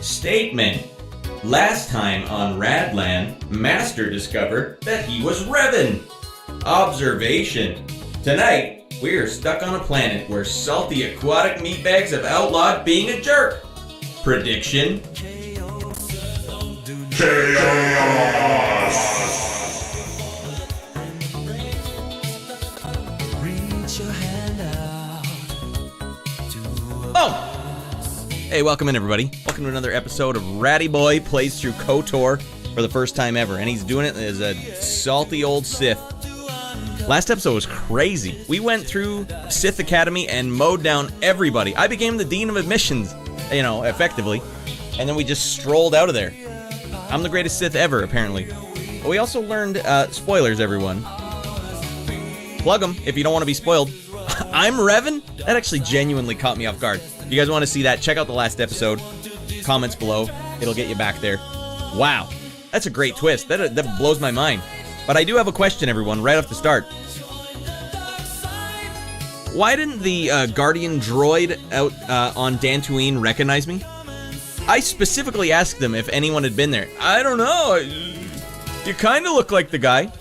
Statement. Last time on Radland, Master discovered that he was REVAN. Observation. Tonight, we're stuck on a planet where salty aquatic meatbags have outlawed being a jerk. Prediction. Chaos. Oh! Hey, welcome in, everybody. Welcome to another episode of Ratty Boy Plays Through KOTOR for the first time ever, and he's doing it as a salty old Sith. Last episode was crazy. We went through Sith Academy and mowed down everybody. I became the Dean of Admissions, effectively, and then we just strolled out of there. I'm the greatest Sith ever, apparently. But we also learned, spoilers, everyone. Plug them if you don't want to be spoiled. I'm REVAN? That actually genuinely caught me off guard. If you guys want to see that, check out the last episode. Comments below. It'll get you back there. Wow. That's a great twist. That blows my mind. But I do have a question, everyone, right off the start. Why didn't the Guardian Droid out on Dantooine recognize me? I specifically asked them if anyone had been there. I don't know. You kind of look like the guy.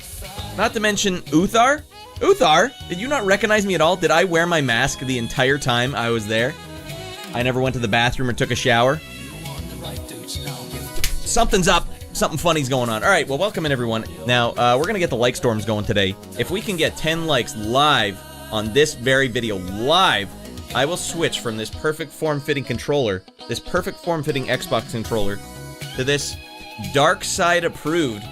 Not to mention Uthar. Uthar, did you not recognize me at all? Did I wear my mask the entire time I was there? I never went to the bathroom or took a shower. Something's up. Something funny's going on. All right, well, welcome in, everyone. Now, we're going to get the like storms going today. If we can get 10 likes live on this very video, live, I will switch from this perfect form-fitting controller, this perfect form-fitting Xbox controller, to this dark side-approved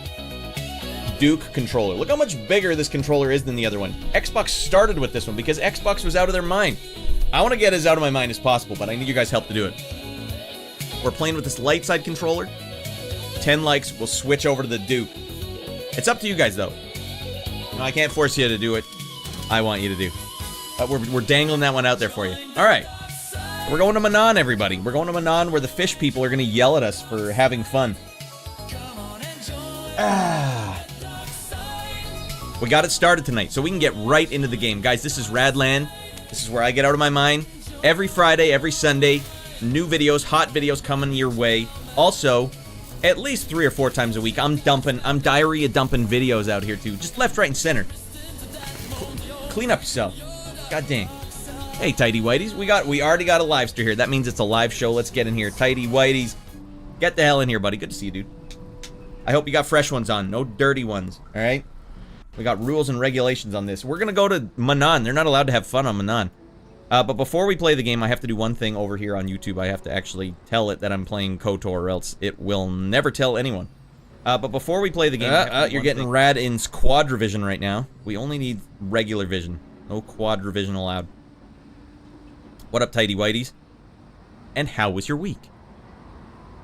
Duke controller. Look how much bigger this controller is than the other one. Xbox started with this one because Xbox was out of their mind. I want to get as out of my mind as possible, but I need you guys' help to do it. We're playing with this light side controller. 10 likes, we'll switch over to the Duke. It's up to you guys, though. No, I can't force you to do it. I want you to do. We're dangling that one out there for you. All right. We're going to Manaan, everybody. We're going to Manaan where the fish people are going to yell at us for having fun. We got it started tonight, so we can get right into the game. Guys, this is Radland. This is where I get out of my mind. Every Friday, every Sunday, new videos, hot videos coming your way. Also, at least 3 or 4 times a week, I'm diarrhea dumping videos out here too. Just left, right, and center. Clean up yourself. God dang. Hey, Tidy Whiteys, we already got a live stream here. That means it's a live show. Let's get in here. Tidy Whiteys, get the hell in here, buddy. Good to see you, dude. I hope you got fresh ones on, no dirty ones, all right? We got rules and regulations on this. We're going to go to Manaan. They're not allowed to have fun on Manaan. But before we play the game, I have to do one thing over here on YouTube. I have to actually tell it that I'm playing KOTOR, or else it will never tell anyone. But before we play the game, you're getting rad in quadra vision right now. We only need regular vision. No quadra vision allowed. What up, Tidy Whiteys? And how was your week?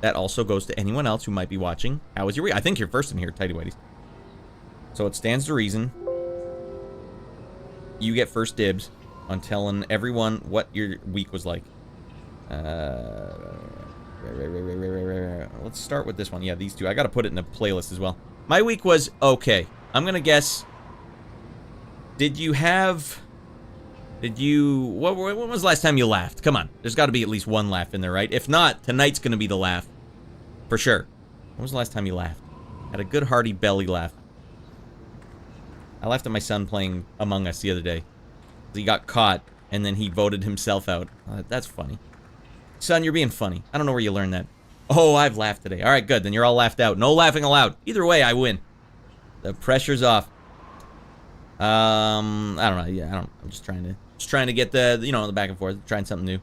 That also goes to anyone else who might be watching. How was your week? I think you're first in here, Tidy Whiteys. So it stands to reason you get first dibs on telling everyone what your week was like. Let's start with this one. Yeah, these two. I gotta put it in a playlist as well. My week was okay. I'm gonna guess. When was the last time you laughed? Come on. There's gotta be at least one laugh in there, right? If not, tonight's gonna be the laugh. For sure. When was the last time you laughed? Had a good hearty belly laugh. I laughed at my son playing Among Us the other day. He got caught, and then he voted himself out. That's funny. Son, you're being funny. I don't know where you learned that. Oh, I've laughed today. All right, good. Then you're all laughed out. No laughing allowed. Either way, I win. The pressure's off. I don't know. Yeah, I'm just trying to get the back and forth. Trying something new.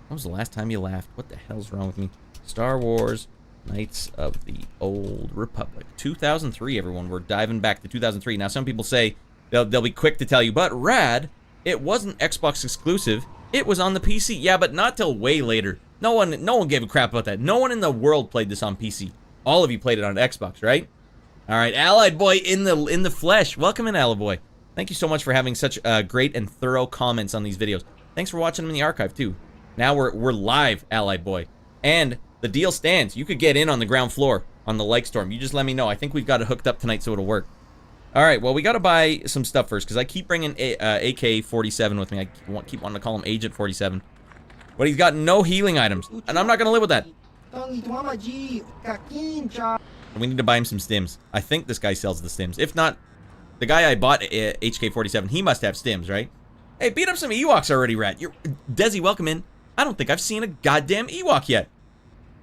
When was the last time you laughed? What the hell's wrong with me? Star Wars Knights of the Old Republic. 2003, everyone. We're diving back to 2003. Now, some people say they'll be quick to tell you, but rad, it wasn't Xbox exclusive. It was on the PC. Yeah, but not till way later. No one gave a crap about that. No one in the world played this on PC. All of you played it on Xbox, right? All right, Allied Boy in the flesh. Welcome in, Allied Boy. Thank you so much for having such great and thorough comments on these videos. Thanks for watching them in the archive, too. Now we're live, Allied Boy. And the deal stands. You could get in on the ground floor on the like storm. You just let me know. I think we've got it hooked up tonight so it'll work. All right, well, we got to buy some stuff first because I keep bringing AK-47 with me. I keep wanting to call him Agent 47. But he's got no healing items, and I'm not going to live with that. We need to buy him some stims. I think this guy sells the stims. If not, the guy I bought HK47, he must have stims, right? Hey, beat up some Ewoks already, Rat. Desi, welcome in. I don't think I've seen a goddamn Ewok yet.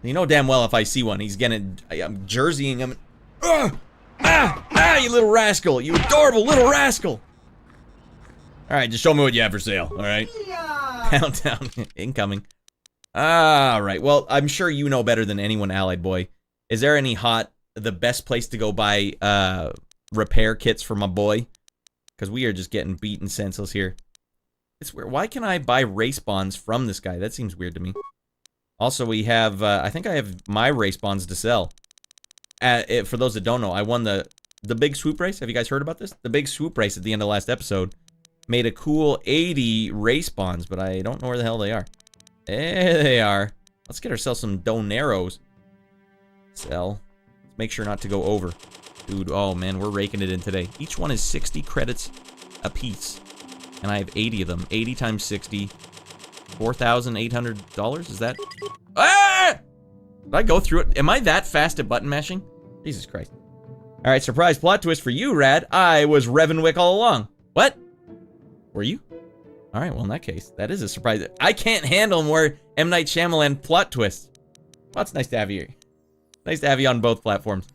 You know damn well if I see one, he's gonna... I'm jerseying him. You little rascal. You adorable little rascal. Alright, just show me what you have for sale, alright? Countdown. Incoming. Alright, well, I'm sure you know better than anyone, Allied Boy. Is there any the best place to go buy, repair kits for my boy? Because we are just getting beaten senseless here. It's weird. Why can I buy race bonds from this guy? That seems weird to me. Also, we have, I think I have my race bonds to sell. For those that don't know, I won the big swoop race. Have you guys heard about this? The big swoop race at the end of last episode made a cool 80 race bonds, but I don't know where the hell they are. There they are. Let's get ourselves some doneros. Sell. Let's make sure not to go over. Dude, oh man, we're raking it in today. Each one is 60 credits a piece. And I have 80 of them. 80 times 60. $4,800? Is that... Ah! Did I go through it? Am I that fast at button mashing? Jesus Christ. Alright, surprise plot twist for you, Rad. I was Revanwick all along. What? Were you? Alright, well in that case, that is a surprise. I can't handle more M. Night Shyamalan plot twists. Well, it's nice to have you here. Nice to have you on both platforms.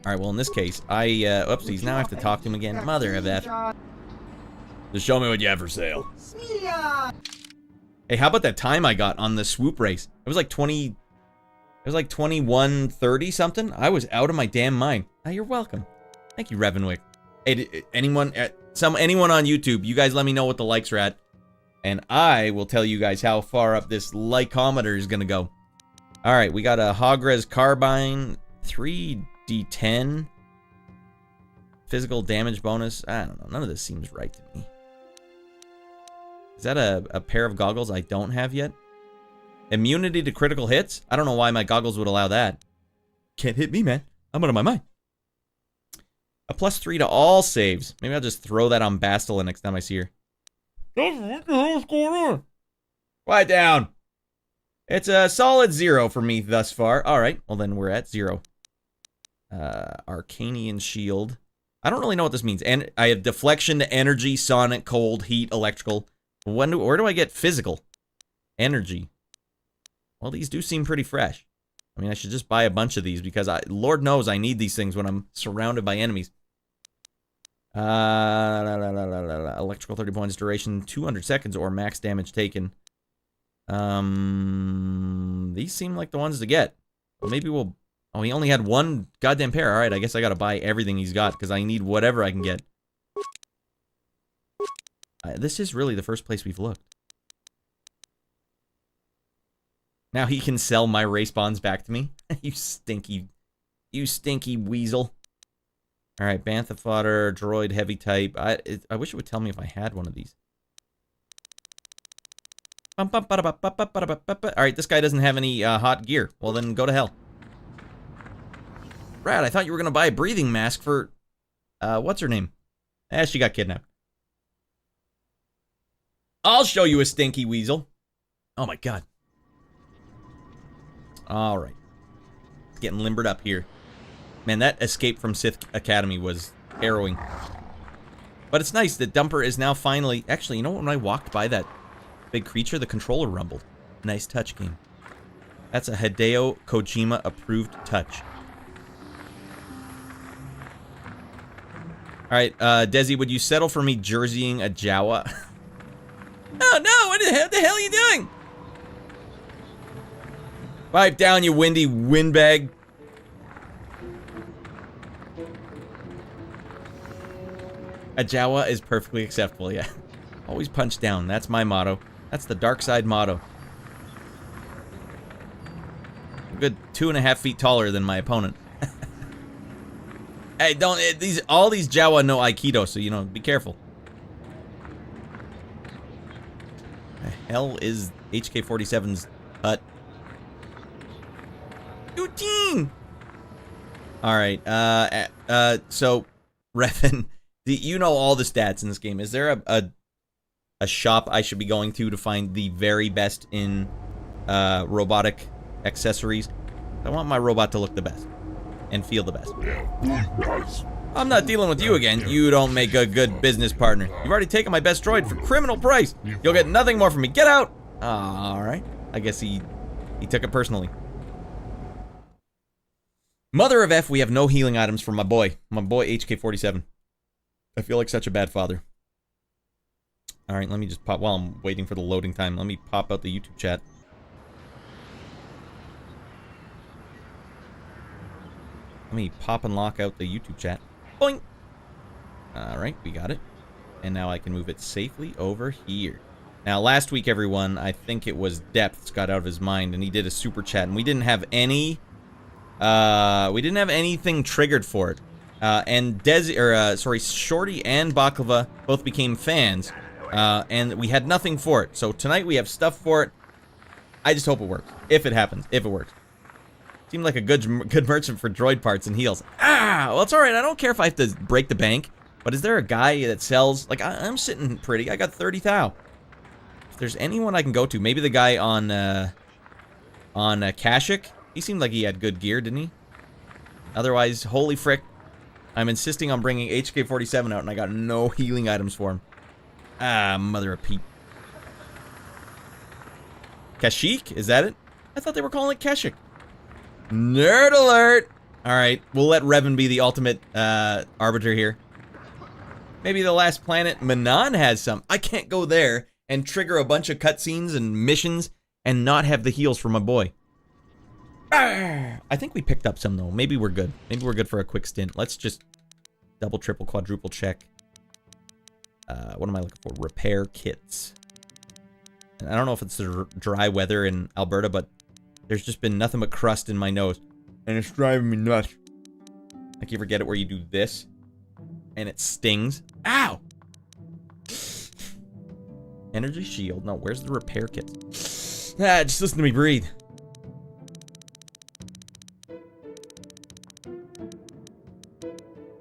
Alright, well in this case, oopsies, now I have to talk to him again. Mother of F. Just show me what you have for sale. Hey, how about that time I got on the swoop race? It was like 20... It was like 21:30 something. I was out of my damn mind. Oh, you're welcome. Thank you, Revanwick. Hey, anyone on YouTube, you guys let me know what the likes are at. And I will tell you guys how far up this likeometer is gonna go. Alright, we got a Hogres Carbine, 3d10. Physical damage bonus. I don't know, none of this seems right to me. Is that a pair of goggles I don't have yet? Immunity to critical hits? I don't know why my goggles would allow that. Can't hit me, man. I'm out of my mind. A +3 to all saves. Maybe I'll just throw that on Bastila next time I see her. What the hell's going on? Quiet down. It's a solid 0 for me thus far. Alright, well then we're at 0. Arcanian Shield. I don't really know what this means. And I have deflection to energy, sonic, cold, heat, electrical. Where do I get physical? Energy. Well, these do seem pretty fresh. I mean, I should just buy a bunch of these because Lord knows I need these things when I'm surrounded by enemies. Electrical 30 points, duration 200 seconds or max damage taken. These seem like the ones to get. Well, maybe we'll... Oh, he only had one goddamn pair. Alright, I guess I gotta buy everything he's got because I need whatever I can get. This is really the first place we've looked. Now he can sell my race bonds back to me. You stinky weasel. Alright, Bantha Fodder, Droid, Heavy Type. I wish it would tell me if I had one of these. Alright, this guy doesn't have any hot gear. Well, then go to hell. Brad, I thought you were going to buy a breathing mask for... what's her name? She got kidnapped. I'll show you a stinky weasel. Oh my god. Alright. Getting limbered up here. Man, that escape from Sith Academy was harrowing. But it's nice that Dumper is now finally... Actually, you know what? When I walked by that big creature, the controller rumbled. Nice touch game. That's a Hideo Kojima approved touch. Alright, Desi, would you settle for me jerseying a Jawa? Oh no, what the hell are you doing? Pipe down, you windy windbag. A Jawa is perfectly acceptable, yeah. Always punch down, that's my motto. That's the dark side motto. A good 2.5 feet taller than my opponent. Hey, all these Jawa know Aikido, so you know, be careful. The hell is HK47's hut? 13! Alright, so, Revan, you know all the stats in this game. Is there a shop I should be going to find the very best in robotic accessories. I want my robot to look the best and feel the best. I'm not dealing with you again. You don't make a good business partner. You've already taken my best droid for criminal price. You'll get nothing more from me. Get out! Alright. I guess he took it personally. Mother of F, we have no healing items for my boy. My boy HK-47. I feel like such a bad father. Alright, let me just pop, while I'm waiting for the loading time, let me pop out the YouTube chat. Let me pop and lock out the YouTube chat. Boing! Alright, we got it. And now I can move it safely over here. Now, last week, everyone, I think it was Depths got out of his mind, and he did a super chat, and we didn't have any, anything triggered for it. And Shorty and Baklava both became fans, and we had nothing for it. So tonight we have stuff for it. I just hope it works. If it happens. If it works. Seemed like a good merchant for droid parts and heals. Ah! Well, it's alright. I don't care if I have to break the bank. But is there a guy that sells... Like, I'm sitting pretty. I got 30 thou. If there's anyone I can go to. Maybe the guy on Kashyyyk. He seemed like he had good gear, didn't he? Otherwise, holy frick. I'm insisting on bringing HK-47 out, and I got no healing items for him. Ah, mother of Pete. Kashyyyk? Is that it? I thought they were calling it Kashyyyk. Nerd alert! Alright, we'll let REVAN be the ultimate arbiter here. Maybe the last planet, Manaan, has some. I can't go there and trigger a bunch of cutscenes and missions and not have the heals for my boy. I think we picked up some, though. Maybe we're good. Maybe we're good for a quick stint. Let's just double, triple, quadruple check. What am I looking for? Repair kits. And I don't know if it's the dry weather in Alberta, but there's just been nothing but crust in my nose. And it's driving me nuts. Like, you ever get it where you do this? And it stings? Ow! Energy shield. No, where's the repair kit? Ah, just listen to me breathe.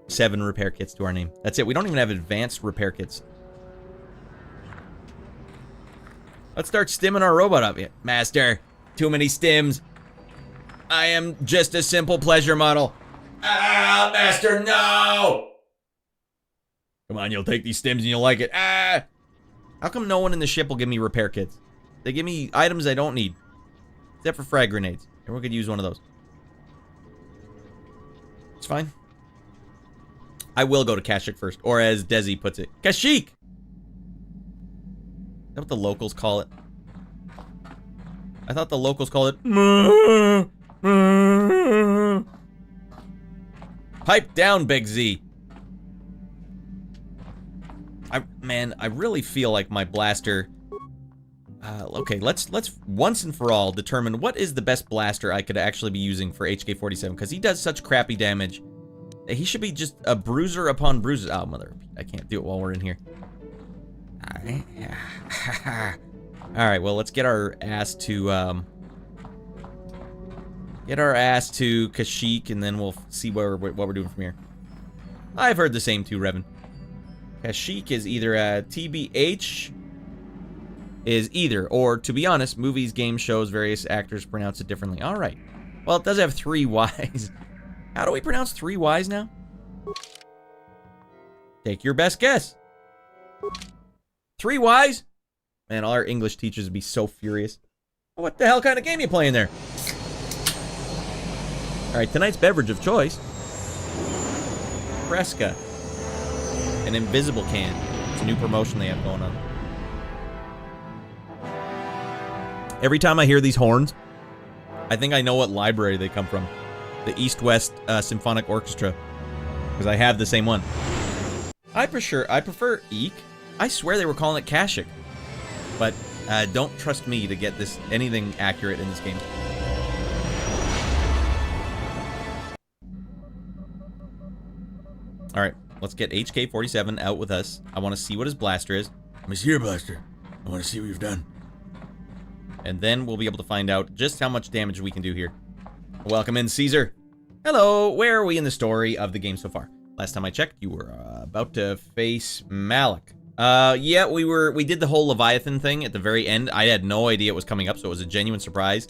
Seven repair kits to our name. That's it. We don't even have advanced repair kits. Let's start stimming our robot up. Yeah. Master, too many stims. I am just a simple pleasure model. Ah, Master, no! Come on, you'll take these stims and you'll like it. Ah! How come no one in the ship will give me repair kits? They give me items I don't need. Except for frag grenades. Everyone could use one of those. It's fine. I will go to Kashyyyk first. Or as Desi puts it, Kashyyyk! Is that what the locals call it? I thought the locals call it... Pipe down, Big Z. Man, I really feel like my blaster... okay, let's once and for all determine what is the best blaster I could actually be using for HK-47, because he does such crappy damage. He should be just a bruiser upon bruises. Oh, mother. I can't do it while we're in here. Alright. Alright, well, let's get our ass to, Kashyyyk, and then we'll see what we're doing from here. I've heard the same too, REVAN. Kashyyyk is either a TBH is either, or to be honest, movies, games, shows, various actors pronounce it differently. Alright. Well, it does have 3 Ys. How do we pronounce 3 Ys now? Take your best guess. 3 Ys? Man, all our English teachers would be so furious. What the hell kind of game are you playing there? Alright, tonight's beverage of choice. Fresca. An invisible can. It's a new promotion they have going on. Every time I hear these horns, I think I know what library they come from. The East-West Symphonic Orchestra. Because I have the same one. I prefer Eek. I swear they were calling it Kashyyyk. But don't trust me to get this anything accurate in this game. Alright, let's get HK-47 out with us. I want to see what his blaster is. Let me see your blaster. I want to see what you've done. And then we'll be able to find out just how much damage we can do here. Welcome in, Caesar. Hello, where are we in the story of the game so far? Last time I checked, you were about to face Malik. Yeah, we did the whole Leviathan thing at the very end. I had no idea it was coming up, so it was a genuine surprise.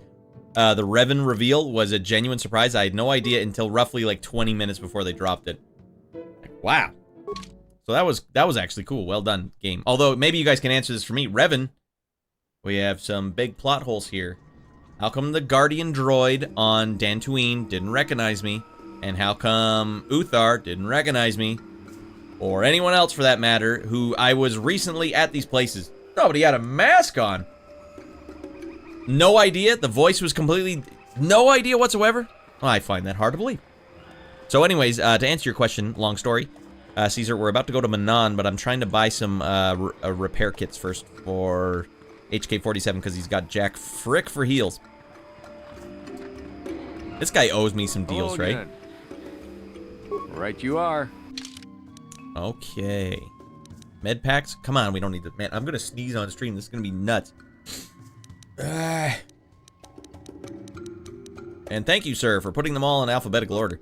The REVAN reveal was a genuine surprise. I had no idea until roughly like 20 minutes before they dropped it. Wow. So that was actually cool. Well done, game. Although maybe you guys can answer this for me. REVAN, we have some big plot holes here. How come the Guardian Droid on Dantooine didn't recognize me? And how come Uthar didn't recognize me? Or anyone else for that matter, who I was recently at these places. Nobody had a mask on. No idea. The voice was completely... No idea whatsoever. Well, I find that hard to believe. So anyways, to answer your question, long story. Caesar, we're about to go to Manaan, but I'm trying to buy some repair kits first for HK-47 because he's got Jack Frick for heals. This guy owes me some deals, right? Right you are. Okay. Med packs? Come on, we don't need to... Man, I'm gonna sneeze on stream. This is gonna be nuts. And thank you, sir, for putting them all in alphabetical order.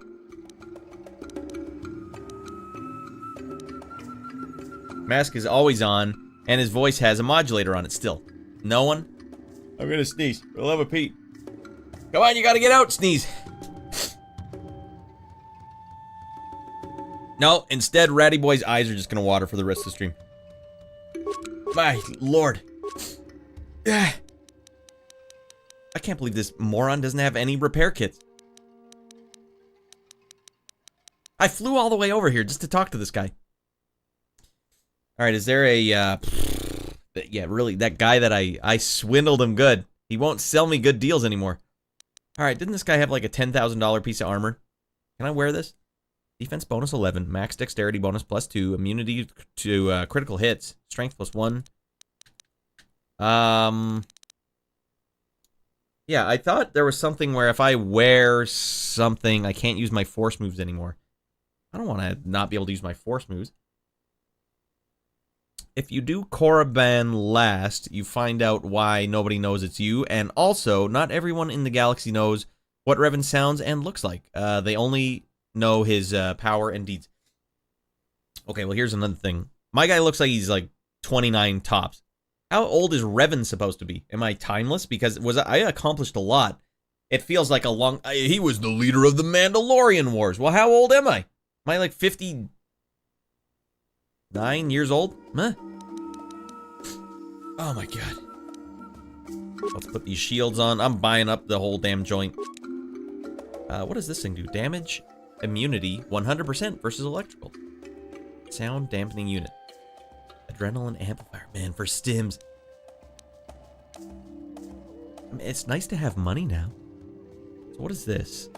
Mask is always on, and his voice has a modulator on it still. No one? I'm gonna sneeze. For the love of Pete. Come on, you gotta get out, sneeze. No, instead, Ratty Boy's eyes are just gonna water for the rest of the stream. My lord. I can't believe this moron doesn't have any repair kits. I flew all the way over here just to talk to this guy. Alright, is there a, yeah, really, that guy that I swindled him good. He won't sell me good deals anymore. Alright, didn't this guy have like a $10,000 piece of armor? Can I wear this? Defense bonus 11, max dexterity bonus +2, immunity to critical hits, strength +1. Yeah, I thought there was something where if I wear something, I can't use my force moves anymore. I don't want to not be able to use my force moves. If you do Korriban last, you find out why nobody knows it's you, and also, not everyone in the galaxy knows what Revan sounds and looks like. They only know his power and deeds. Okay, well, here's another thing. My guy looks like he's like 29 tops. How old is Revan supposed to be? Am I timeless? Because I accomplished a lot. It feels like a long... he was the leader of the Mandalorian Wars. Well, how old am I? Am I like 59 years old? Huh? Oh my god. Let's put these shields on. I'm buying up the whole damn joint. What does this thing do? Damage, immunity, 100% versus electrical. Sound dampening unit. Adrenaline amplifier. Man, for stims. I mean, it's nice to have money now. So what is this?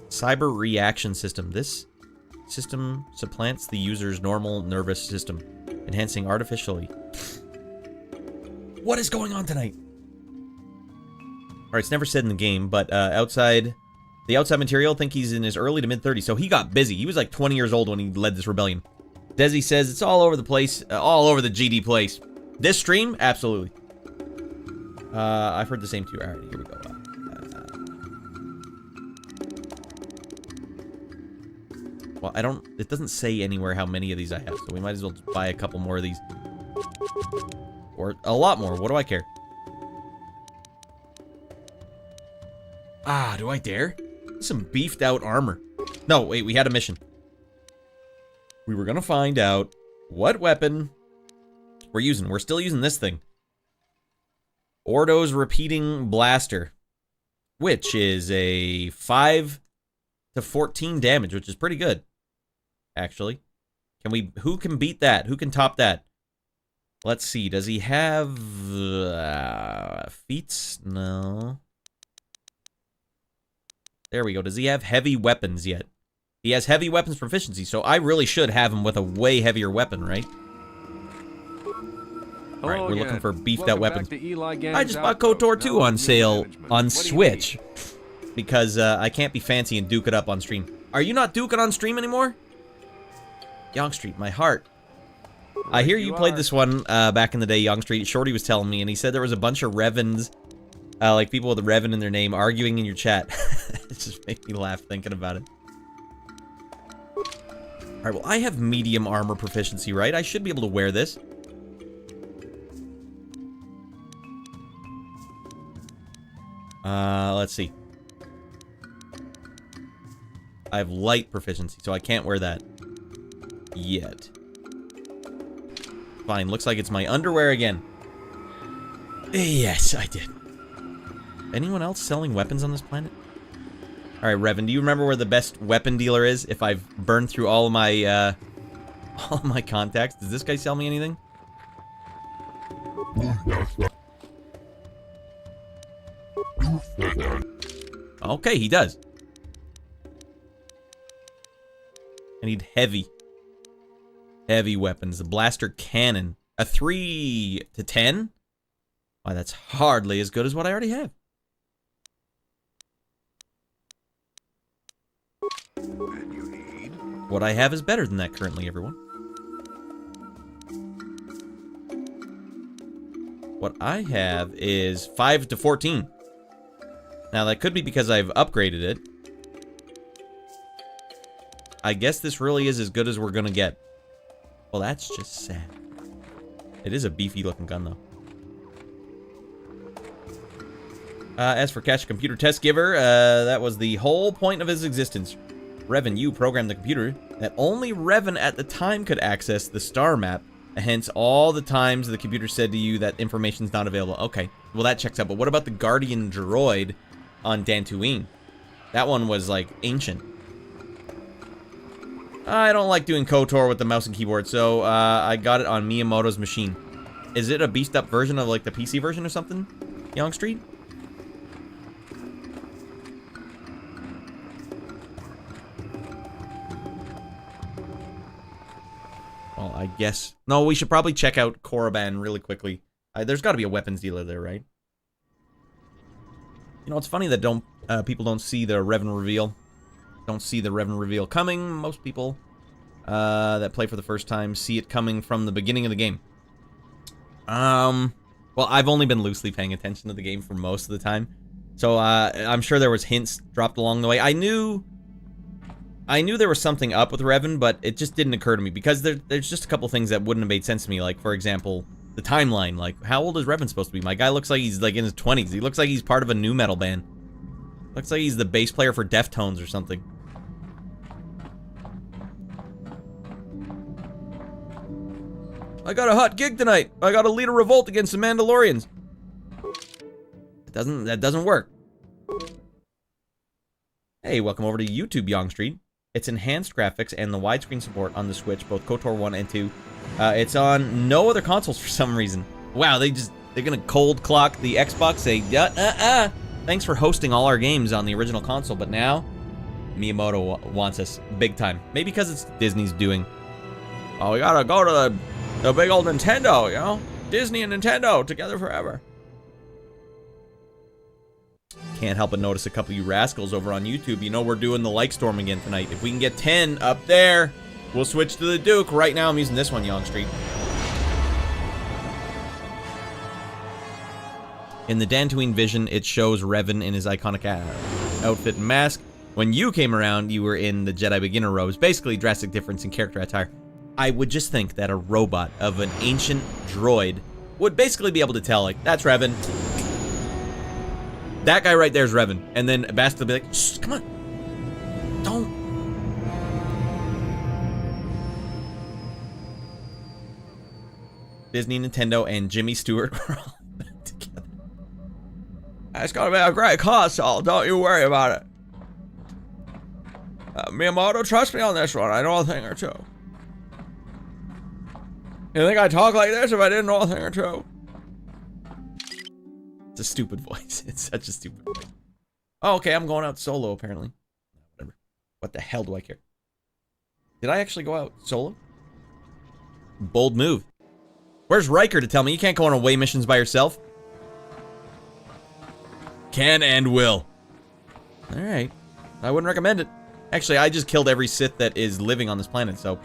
Cyber reaction system. This system supplants the user's normal nervous system, enhancing artificially. What is going on tonight? Alright, it's never said in the game, but the outside material, think he's in his early to mid-30s, so he got busy. He was like 20 years old when he led this rebellion. Desi says it's all over the place, all over the GD place. This stream? Absolutely. I've heard the same too. Alright, here we go. Well, it doesn't say anywhere how many of these I have, so we might as well just buy a couple more of these. Or a lot more, what do I care? Ah, do I dare? Some beefed out armor. No, wait, we had a mission. We were gonna find out what weapon we're using. We're still using this thing. Ordo's repeating blaster, which is a 5 to 14 damage, which is pretty good, actually. Who can beat that? Who can top that? Let's see, does he have feats? No. There we go. Does he have heavy weapons yet? He has heavy weapons proficiency, so I really should have him with a way heavier weapon, right? Alright, we're looking for beefed out weapons. I just bought KOTOR 2 on sale on Switch. Because I can't be fancy and duke it up on stream. Are you not duking on stream anymore? Young Street, my heart. I hear you played this one back in the day, Young Street. Shorty was telling me, and he said there was a bunch of Revans, like people with a Revan in their name, arguing in your chat. It just made me laugh thinking about it. Alright, well, I have medium armor proficiency, right? I should be able to wear this. Let's see. I have light proficiency, so I can't wear that yet. Fine, looks like it's my underwear again. Yes, I did. Anyone else selling weapons on this planet? Alright, Revan, do you remember where the best weapon dealer is? If I've burned through all my contacts. Does this guy sell me anything? Okay, he does. I need heavy weapons. The blaster cannon. A 3 to 10? Why, that's hardly as good as what I already have. And you need? What I have is better than that currently, everyone. What I have is 5 to 14. Now, that could be because I've upgraded it. I guess this really is as good as we're gonna get. Well, that's just sad. It is a beefy looking gun, though. As for Catch Computer Test Giver, that was the whole point of his existence. Revan, you programmed the computer that only Revan at the time could access the star map. Hence, all the times the computer said to you that information's not available. Okay, well that checks out. But what about the Guardian Droid on Dantooine? That one was, like, ancient. I don't like doing KOTOR with the mouse and keyboard, so I got it on Miyamoto's machine. Is it a beefed-up version of, like, the PC version or something? Young Street? Well, I guess... No, we should probably check out Korriban really quickly. There's got to be a weapons dealer there, right? You know, it's funny that people don't see the Revan reveal. Don't see the Revan reveal coming. Most people that play for the first time see it coming from the beginning of the game. Well, I've only been loosely paying attention to the game for most of the time. So, I'm sure there was hints dropped along the way. I knew there was something up with Revan, but it just didn't occur to me because there's just a couple things that wouldn't have made sense to me. Like, for example, the timeline. Like, how old is Revan supposed to be? My guy looks like he's, like, in his 20s. He looks like he's part of a nu metal band. Looks like he's the bass player for Deftones or something. I got a hot gig tonight. I got to lead a revolt against the Mandalorians. That doesn't work. Hey, welcome over to YouTube, Young Street. It's enhanced graphics and the widescreen support on the Switch, both KOTOR 1 and 2. It's on no other consoles for some reason. Wow, they're gonna cold clock the Xbox, say, thanks for hosting all our games on the original console, but now Miyamoto wants us big time. Maybe because it's Disney's doing. Oh, we gotta go to the big old Nintendo, you know? Disney and Nintendo together forever. Can't help but notice a couple of you rascals over on YouTube. You know we're doing the like storm again tonight. If we can get 10 up there, we'll switch to the Duke. Right now I'm using this one, Young Street. In the Dantooine vision, it shows Revan in his iconic outfit and mask. When you came around, you were in the Jedi beginner robes. Basically, drastic difference in character attire. I would just think that a robot of an ancient droid would basically be able to tell, like, that's Revan. That guy right there is Revan. And then Bast will be like, shh, come on. Don't. Disney, Nintendo, and Jimmy Stewart were all together. It's gonna be a great console. Don't you worry about it. Miyamoto, trust me on this one. I know a thing or two. You think I'd talk like this if I didn't know a thing or two? It's a stupid voice. It's such a stupid voice. Oh, okay, I'm going out solo, apparently. Whatever. What the hell do I care? Did I actually go out solo? Bold move. Where's Riker to tell me you can't go on away missions by yourself? Can and will. Alright. I wouldn't recommend it. Actually, I just killed every Sith that is living on this planet, so...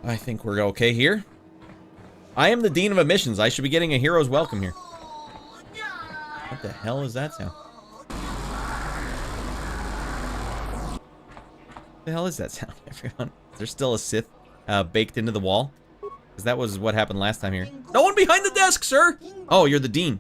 I think we're okay here. I am the Dean of Admissions. I should be getting a hero's welcome here. What the hell is that sound? What the hell is that sound, everyone? Is there still a Sith baked into the wall? Because that was what happened last time here. No one behind the desk, sir! Oh, you're the Dean.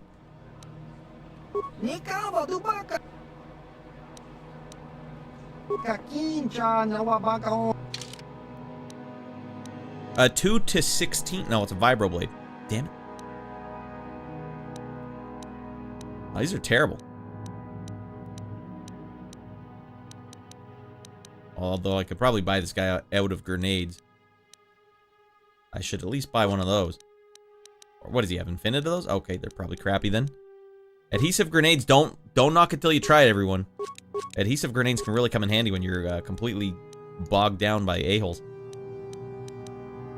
A 2 to 16. No, it's a vibroblade. Damn it. Oh, these are terrible. Although I could probably buy this guy out of grenades. I should at least buy one of those. Or what does he have? Infinite of those? Okay, they're probably crappy then. Adhesive grenades, don't knock it till you try it, everyone. Adhesive grenades can really come in handy when you're completely bogged down by a-holes.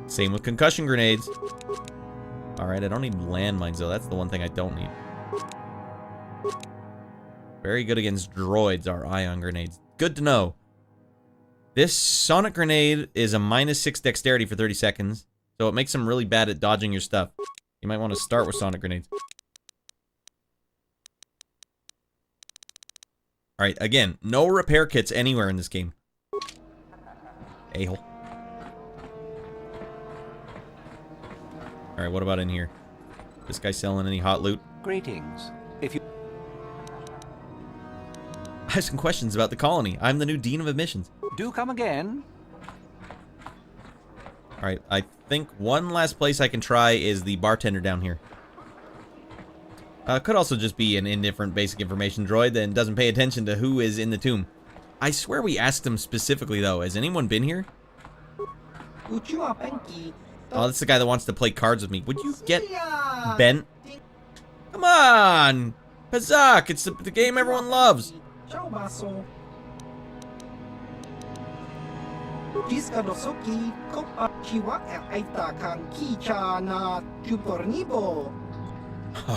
Same with concussion grenades. Alright, I don't need landmines though. That's the one thing I don't need. Very good against droids are ion grenades. Good to know. This sonic grenade is a -6 dexterity for 30 seconds. So it makes them really bad at dodging your stuff. You might want to start with sonic grenades. Alright, again, no repair kits anywhere in this game. A-hole. Alright, what about in here? This guy selling any hot loot? Greetings. If you I have some questions about the colony. I'm the new Dean of Admissions. do come again. Alright, I think one last place I can try is the bartender down here. Could also just be an indifferent basic information droid that doesn't pay attention to who is in the tomb. I swear we asked him specifically, though. Has anyone been here? Oh, that's the guy that wants to play cards with me. Would you get bent? Come on! Pazak! It's the game everyone loves!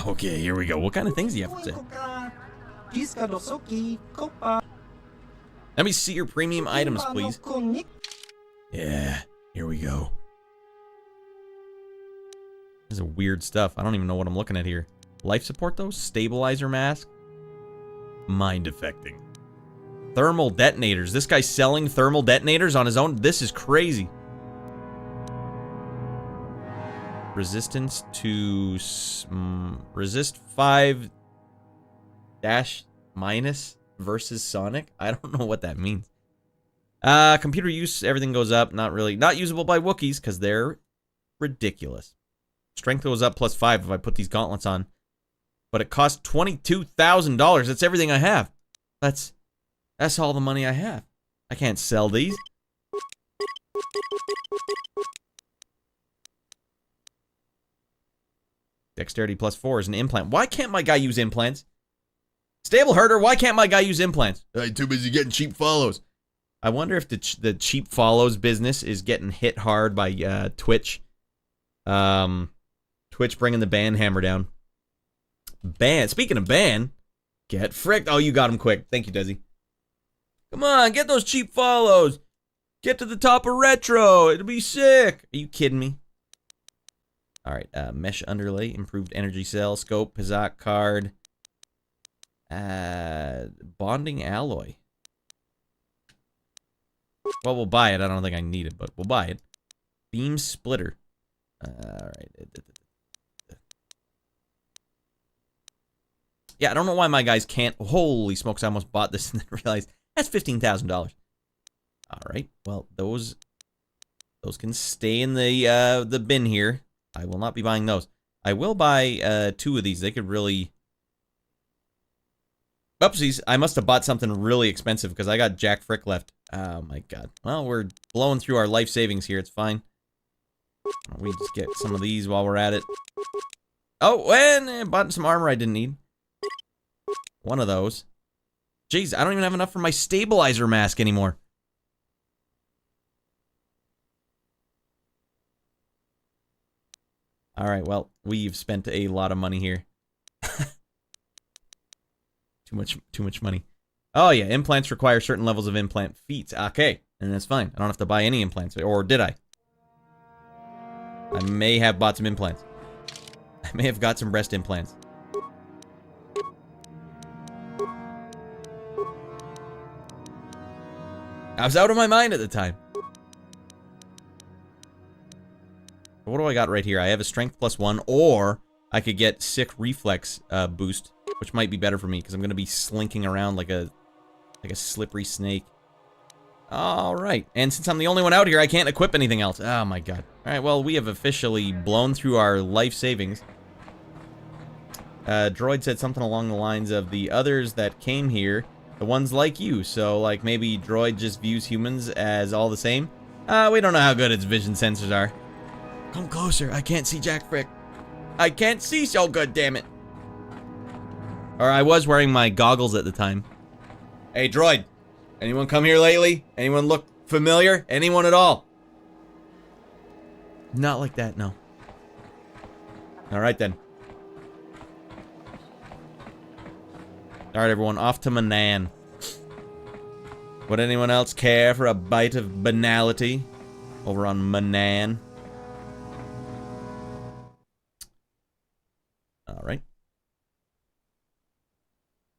Okay, here we go. What kind of things do you have to say? Let me see your premium items, please. Yeah, here we go. This is weird stuff. I don't even know what I'm looking at here. Life support, though? Stabilizer mask? Mind affecting. Thermal detonators. This guy's selling thermal detonators on his own? This is crazy. Resistance to... resist 5 dash minus versus Sonic? I don't know what that means. Computer use, everything goes up. Not really. Not usable by Wookiees, because they're ridiculous. Strength goes up +5 if I put these gauntlets on. But it costs $22,000. That's everything I have. That's all the money I have. I can't sell these. Dexterity +4 is an implant. Why can't my guy use implants? Stable herder, why can't my guy use implants? I'm too busy getting cheap follows. I wonder if the cheap follows business is getting hit hard by Twitch. Twitch bringing the ban hammer down. Ban. Speaking of ban, get fricked. Oh, you got him quick. Thank you, Desi. Come on, get those cheap follows. Get to the top of retro. It'll be sick. Are you kidding me? All right. Mesh underlay, improved energy cell, scope, Pizak card, bonding alloy. Well, we'll buy it. I don't think I need it, but we'll buy it. Beam splitter. All right. Yeah, I don't know why my guys can't. Holy smokes, I almost bought this and then realized that's $15,000. All right. Well, those can stay in the bin here. I will not be buying those. I will buy 2 of these. They could really... Oopsies, I must have bought something really expensive because I got Jack Frick left. Oh my god. Well, we're blowing through our life savings here. It's fine. We just get some of these while we're at it. Oh, and I bought some armor I didn't need. One of those. Jeez, I don't even have enough for my stabilizer mask anymore. Alright, well, we've spent a lot of money here. Too much money. Oh yeah, implants require certain levels of implant feats. Okay, and that's fine. I don't have to buy any implants. Or did I? I may have bought some implants. I may have got some breast implants. I was out of my mind at the time. What do I got right here? I have a strength +1, or I could get sick reflex boost. which might be better for me because I'm going to be slinking around like a slippery snake. All right, and since I'm the only one out here, I can't equip anything else. Oh my god. All right, well, we have officially blown through our life savings. Droid said something along the lines of the others that came here, the ones like you. So, like, maybe Droid just views humans as all the same. We don't know how good its vision sensors are. Come closer. I can't see Jack Frick. I can't see so good, damn it. Or I was wearing my goggles at the time. Hey, Droid. Anyone come here lately? Anyone look familiar? Anyone at all? Not like that, no. Alright then. Alright everyone, off to Manaan. Would anyone else care for a bite of banality over on Manaan? Alright.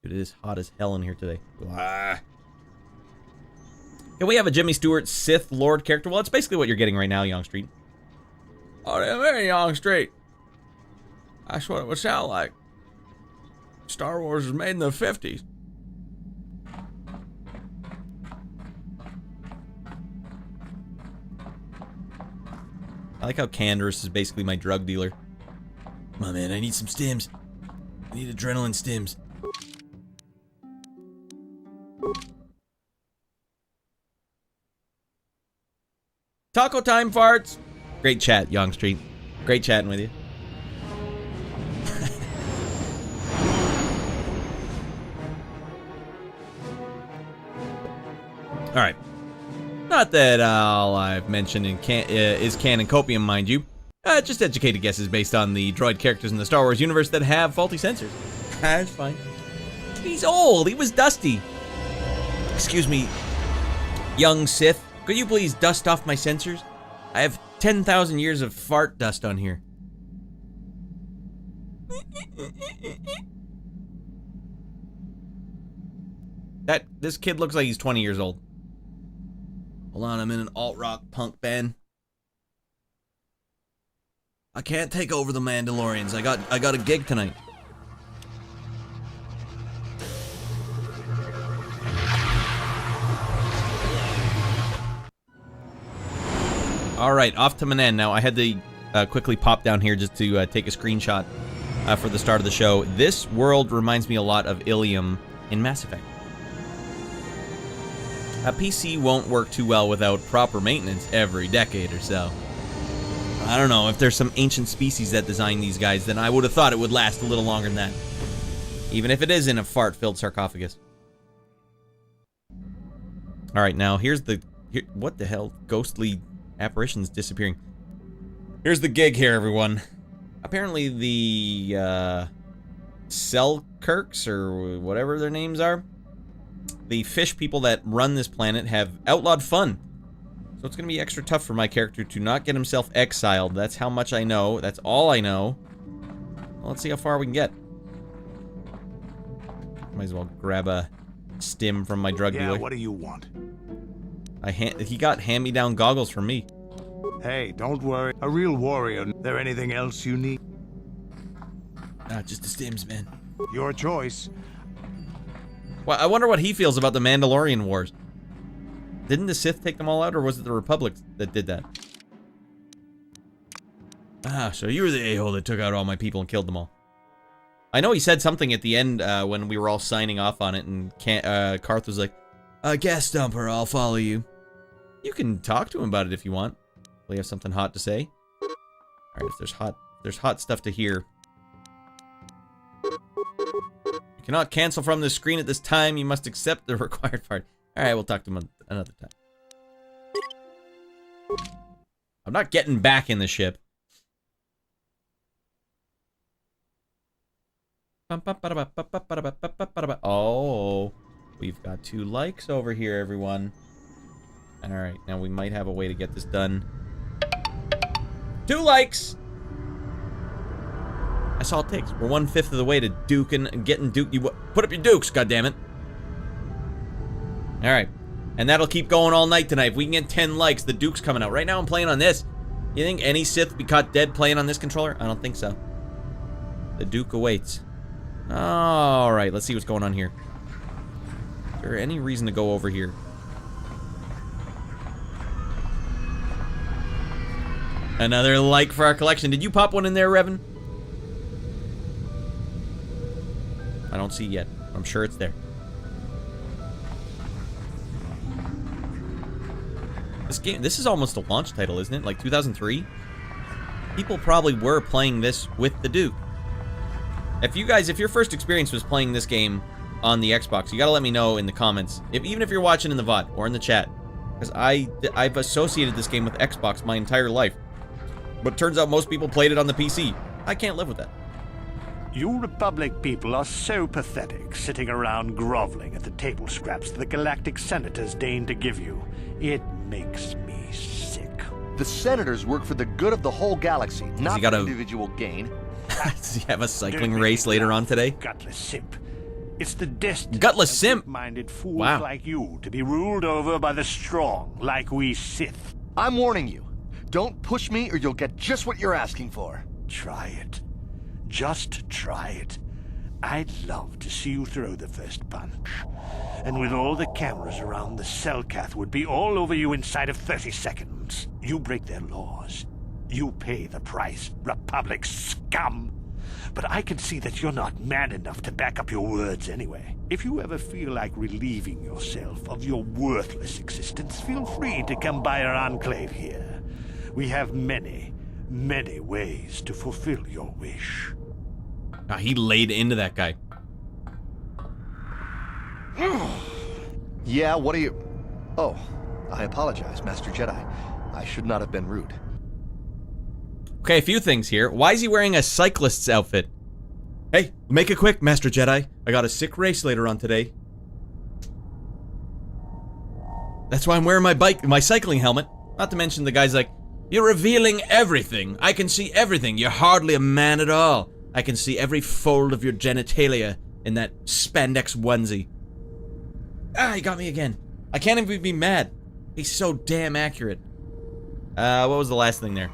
It is hot as hell in here today. Ah. Can we have a Jimmy Stewart Sith Lord character? Well, it's basically what you're getting right now, Young Street. Oh, damn it, Young Street. That's what it would sound like. Star Wars was made in the 50s. I like how Candace is basically my drug dealer. Come on, man, I need some stims. I need adrenaline stims. Taco time farts. Great chat, Young Street. Great chatting with you. All right. Not that all I've mentioned is canon copium, mind you. Just educated guesses based on the droid characters in the Star Wars universe that have faulty sensors. That's fine. He's old. He was dusty. Excuse me, young Sith. Could you please dust off my sensors? I have 10,000 years of fart dust on here. This kid looks like he's 20 years old. Hold on, I'm in an alt-rock punk band. I can't take over the Mandalorians. I got a gig tonight. All right, off to Manaan now. I had to quickly pop down here just to take a screenshot for the start of the show. This world reminds me a lot of Ilium in Mass Effect. A PC won't work too well without proper maintenance every decade or so. I don't know, if there's some ancient species that designed these guys, then I would have thought it would last a little longer than that. Even if it is in a fart-filled sarcophagus. All right, now here's the... what the hell? Ghostly... apparitions disappearing. Here's the gig here, everyone. Apparently the Selkaths, or whatever their names are, the fish people that run this planet, have outlawed fun. So it's gonna be extra tough for my character to not get himself exiled. That's how much I know. That's all I know. Well, let's see how far we can get. Might as well grab a stim from my drug dealer. Yeah, what do you want? He got hand-me-down goggles from me. Hey, don't worry. A real warrior. There anything else you need? Just the stims, man. Your choice. Well, I wonder what he feels about the Mandalorian Wars. Didn't the Sith take them all out, or was it the Republic that did that? Ah, so you were the a-hole that took out all my people and killed them all. I know he said something at the end when we were all signing off on it, and Karth was like, Gas Stumper, I'll follow you. You can talk to him about it if you want. Will you have something hot to say? Alright, if there's hot stuff to hear. You cannot cancel from this screen at this time. You must accept the required part. Alright, we'll talk to him another time. I'm not getting back in the ship. Oh, we've got 2 likes over here, everyone. Alright, now we might have a way to get this done. 2 likes! That's all it takes. We're 1/5 of the way to duking and getting duked. You put up your dukes, goddammit. Alright. And that'll keep going all night tonight. If we can get 10 likes, the duke's coming out. Right now I'm playing on this. You think any Sith would be caught dead playing on this controller? I don't think so. The duke awaits. Alright, let's see what's going on here. Is there any reason to go over here? Another like for our collection. Did you pop one in there, Revan? I don't see it yet. I'm sure it's there. This is almost a launch title, isn't it? Like 2003? People probably were playing this with the Duke. If your first experience was playing this game on the Xbox, you gotta let me know in the comments. Even if you're watching in the VOD or in the chat. Because I've associated this game with Xbox my entire life. But turns out most people played it on the PC. I can't live with that. You Republic people are so pathetic, sitting around groveling at the table scraps the galactic senators deign to give you. It makes me sick. The senators work for the good of the whole galaxy, not for individual gain. Does he have a cycling race later on today? Gutless simp. It's the destiny Gutless of simp? minded fools like you to be ruled over by the strong, like we Sith. I'm warning you. Don't push me or you'll get just what you're asking for. Try it. Just try it. I'd love to see you throw the first punch. And with all the cameras around, the Selkath would be all over you inside of 30 seconds. You break their laws. You pay the price, Republic scum. But I can see that you're not man enough to back up your words anyway. If you ever feel like relieving yourself of your worthless existence, feel free to come by our enclave here. We have many, many ways to fulfill your wish. He laid into that guy. Yeah, what are you... Oh, I apologize, Master Jedi. I should not have been rude. Okay, a few things here. Why is he wearing a cyclist's outfit? Hey, make it quick, Master Jedi. I got a sick race later on today. That's why I'm wearing my cycling helmet. Not to mention the guy's like, you're revealing everything. I can see everything. You're hardly a man at all. I can see every fold of your genitalia in that spandex onesie. Ah, he got me again. I can't even be mad. He's so damn accurate. What was the last thing there?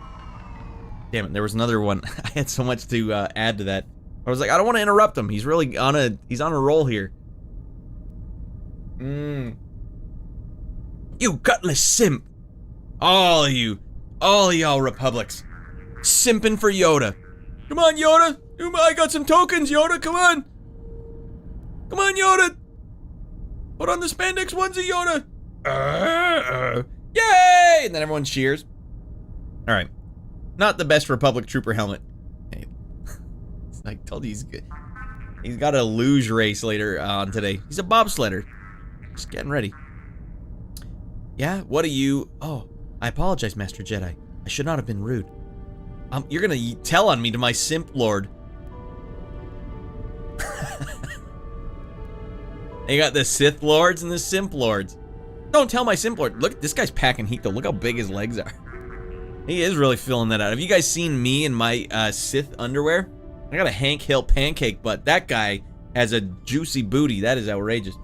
Damn it, there was another one. I had so much to add to that. I was like, I don't want to interrupt him. He's really on a roll here. You gutless simp. All of y'all Republics. Simping for Yoda. Come on, Yoda. I got some tokens, Yoda. Come on. Come on, Yoda. Put on the spandex onesie, Yoda. Yay! And then everyone cheers. All right. Not the best Republic Trooper helmet. Hey, I told you he's good. He's got a luge race later on today. He's a bobsledder. Just getting ready. Yeah, what are you... Oh, I apologize, Master Jedi. I should not have been rude. You're gonna tell on me to my simp lord. They got the Sith lords and the simp lords. Don't tell my simp lord. Look, this guy's packing heat though. Look how big his legs are. He is really filling that out. Have you guys seen me in my Sith underwear? I got a Hank Hill pancake butt. That guy has a juicy booty. That is outrageous.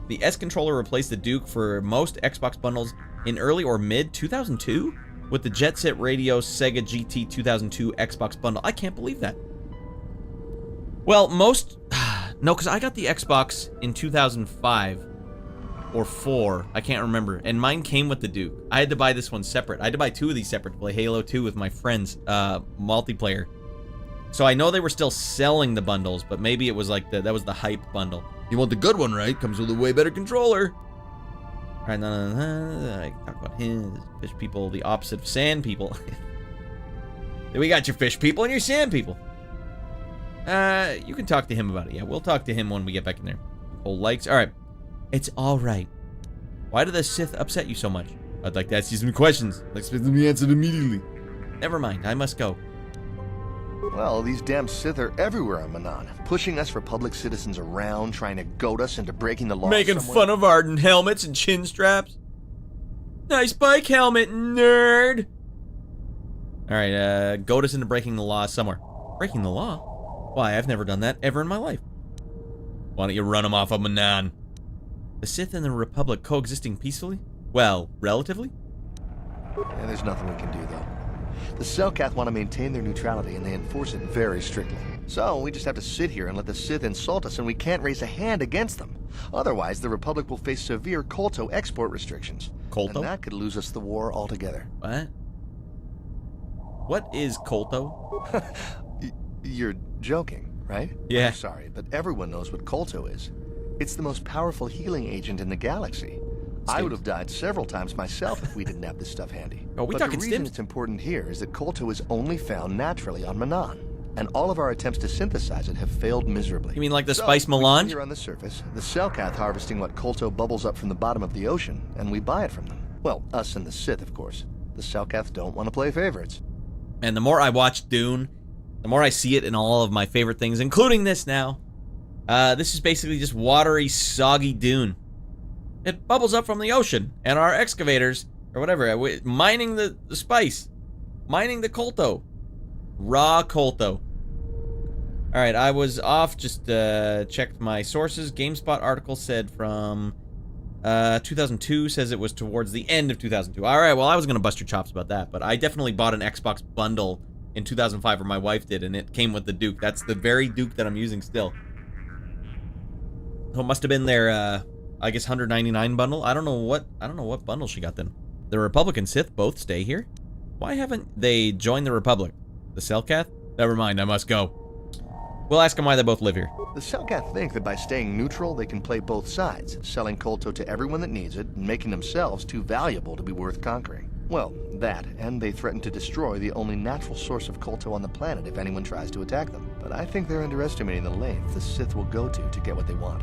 The S controller replaced the Duke for most Xbox bundles in early or mid 2002 with the Jet Set Radio Sega GT 2002 Xbox bundle. I can't believe that. Well, most... No, because I got the Xbox in 2005 or 4. I can't remember. And mine came with the Duke. I had to buy this one separate. I had to buy 2 of these separate to play Halo 2 with my friends, multiplayer. So I know they were still selling the bundles, but maybe it was like that was the hype bundle. You want the good one, right? Comes with a way better controller. All right, I talk about him, fish people, the opposite of sand people. We got your fish people and your sand people. You can talk to him about it. Yeah, we'll talk to him when we get back in there. Old likes. All right. It's all right. Why do the Sith upset you so much? I'd like to ask you some questions. I expect them to be answered immediately. Never mind. I must go. Well, these damn Sith are everywhere on Manaan, pushing us Republic citizens around, trying to goad us into breaking the law. Making fun of our helmets and chin straps. Nice bike helmet, nerd. All right, goad us into breaking the law somewhere. Breaking the law? Why, I've never done that ever in my life. Why don't you run them off of Manaan? The Sith and the Republic coexisting peacefully? Well, relatively? Yeah, there's nothing we can do, though. The Selkath want to maintain their neutrality, and they enforce it very strictly. So we just have to sit here and let the Sith insult us, and we can't raise a hand against them. Otherwise, the Republic will face severe KOTOR export restrictions. KOTOR? And that could lose us the war altogether. What? What is KOTOR? You're joking, right? Yeah. I'm sorry, but everyone knows what KOTOR is. It's the most powerful healing agent in the galaxy. I would have died several times myself if we didn't have this stuff handy. Oh, we but talking the reason stims? it's important here is that KOTOR is only found naturally on Manaan, and all of our attempts to synthesize it have failed miserably. You mean like the So, spice we sit melange? here on the surface, the Selkath harvesting what KOTOR bubbles up from the bottom of the ocean, and we buy it from them. Well, us and the Sith, of course. The Selkath don't want to play favorites. And the more I watch Dune, the more I see it in all of my favorite things, including this now. This is basically just watery, soggy Dune. It bubbles up from the ocean, and our excavators, or whatever, mining the spice. Mining the kolto. Raw kolto. Alright, I was off, just checked my sources. GameSpot article said from 2002, says it was towards the end of 2002. Alright, well, I was going to bust your chops about that, but I definitely bought an Xbox bundle in 2005, or my wife did, and it came with the Duke. That's the very Duke that I'm using still. So it must have been their, I guess, $199 bundle. I don't know what bundle she got then. The Republic and Sith both stay here. Why haven't they joined the Republic? The Selkath? Never mind, I must go. We'll ask them why they both live here. The Selkath think that by staying neutral, they can play both sides, selling kolto to everyone that needs it, and making themselves too valuable to be worth conquering. Well, that, and they threaten to destroy the only natural source of kolto on the planet if anyone tries to attack them. But I think they're underestimating the length the Sith will go to get what they want.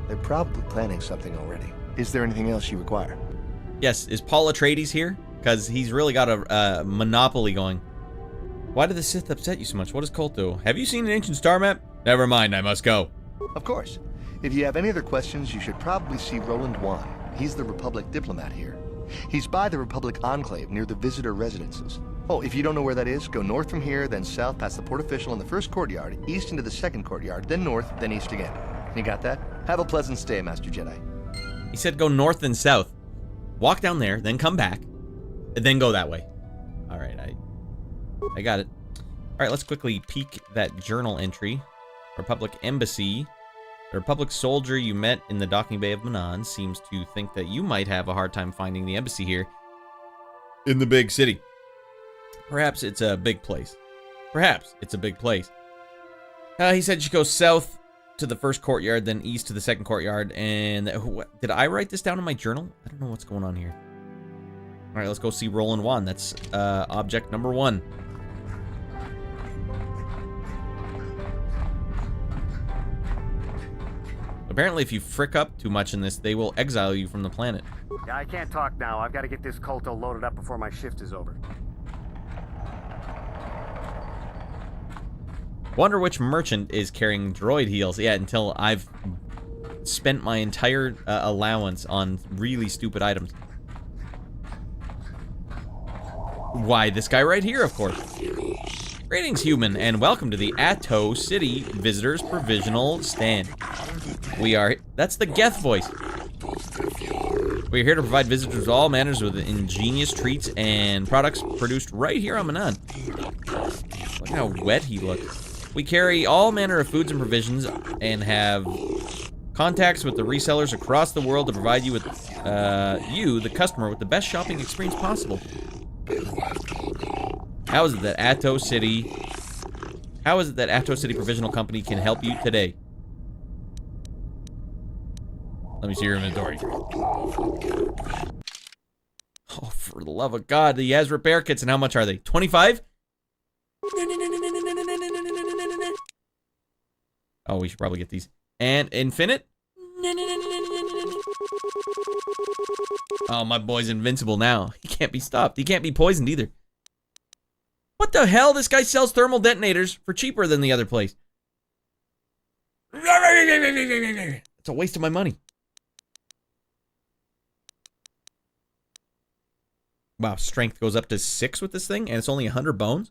They're probably planning something already. Is there anything else you require? Yes, is Paul Atreides here? Because he's really got a monopoly going. Why do the Sith upset you so much? What is kolto? Have you seen an ancient star map? Never mind, I must go. Of course. If you have any other questions, you should probably see Roland Wan. He's the Republic diplomat here. He's by the Republic Enclave near the visitor residences. Oh, if you don't know where that is, go north from here, then south past the port official in the first courtyard, east into the second courtyard, then north, then east again. You got that? Have a pleasant stay, Master Jedi. He said go north and south. Walk down there, then come back, and then go that way. Alright, I got it. Alright, let's quickly peek that journal entry. Republic Embassy. The Republic soldier you met in the docking bay of Manaan seems to think that you might have a hard time finding the embassy here in the big city. Perhaps it's a big place. Perhaps it's a big place. He said you should go south to the first courtyard, then east to the second courtyard, and... did I write this down in my journal? I don't know what's going on here. Alright, let's go see Roland Wan. That's object number 1. Apparently, if you frick up too much in this, they will exile you from the planet. Yeah, I can't talk now. I've got to get this kolto loaded up before my shift is over. Wonder which merchant is carrying droid heals. Yeah, until I've spent my entire allowance on really stupid items. Why, this guy right here, of course. Greetings, human, and welcome to the Atto City Visitors Provisional Stand. We are... That's the Geth voice. We're here to provide visitors with all manners with ingenious treats and products produced right here on Manaan. Look how wet he looks. We carry all manner of foods and provisions and have contacts with the resellers across the world to provide you with, you, the customer, with the best shopping experience possible. How is it that Atto City Provisional Company can help you today? Let me see your inventory. Oh, for the love of God, he has repair kits, and how much are they? 25? Oh, we should probably get these. And infinite? Oh, my boy's invincible now. He can't be stopped. He can't be poisoned either. What the hell? This guy sells thermal detonators for cheaper than the other place. It's a waste of my money. Wow, strength goes up to 6 with this thing, and it's only 100 bones?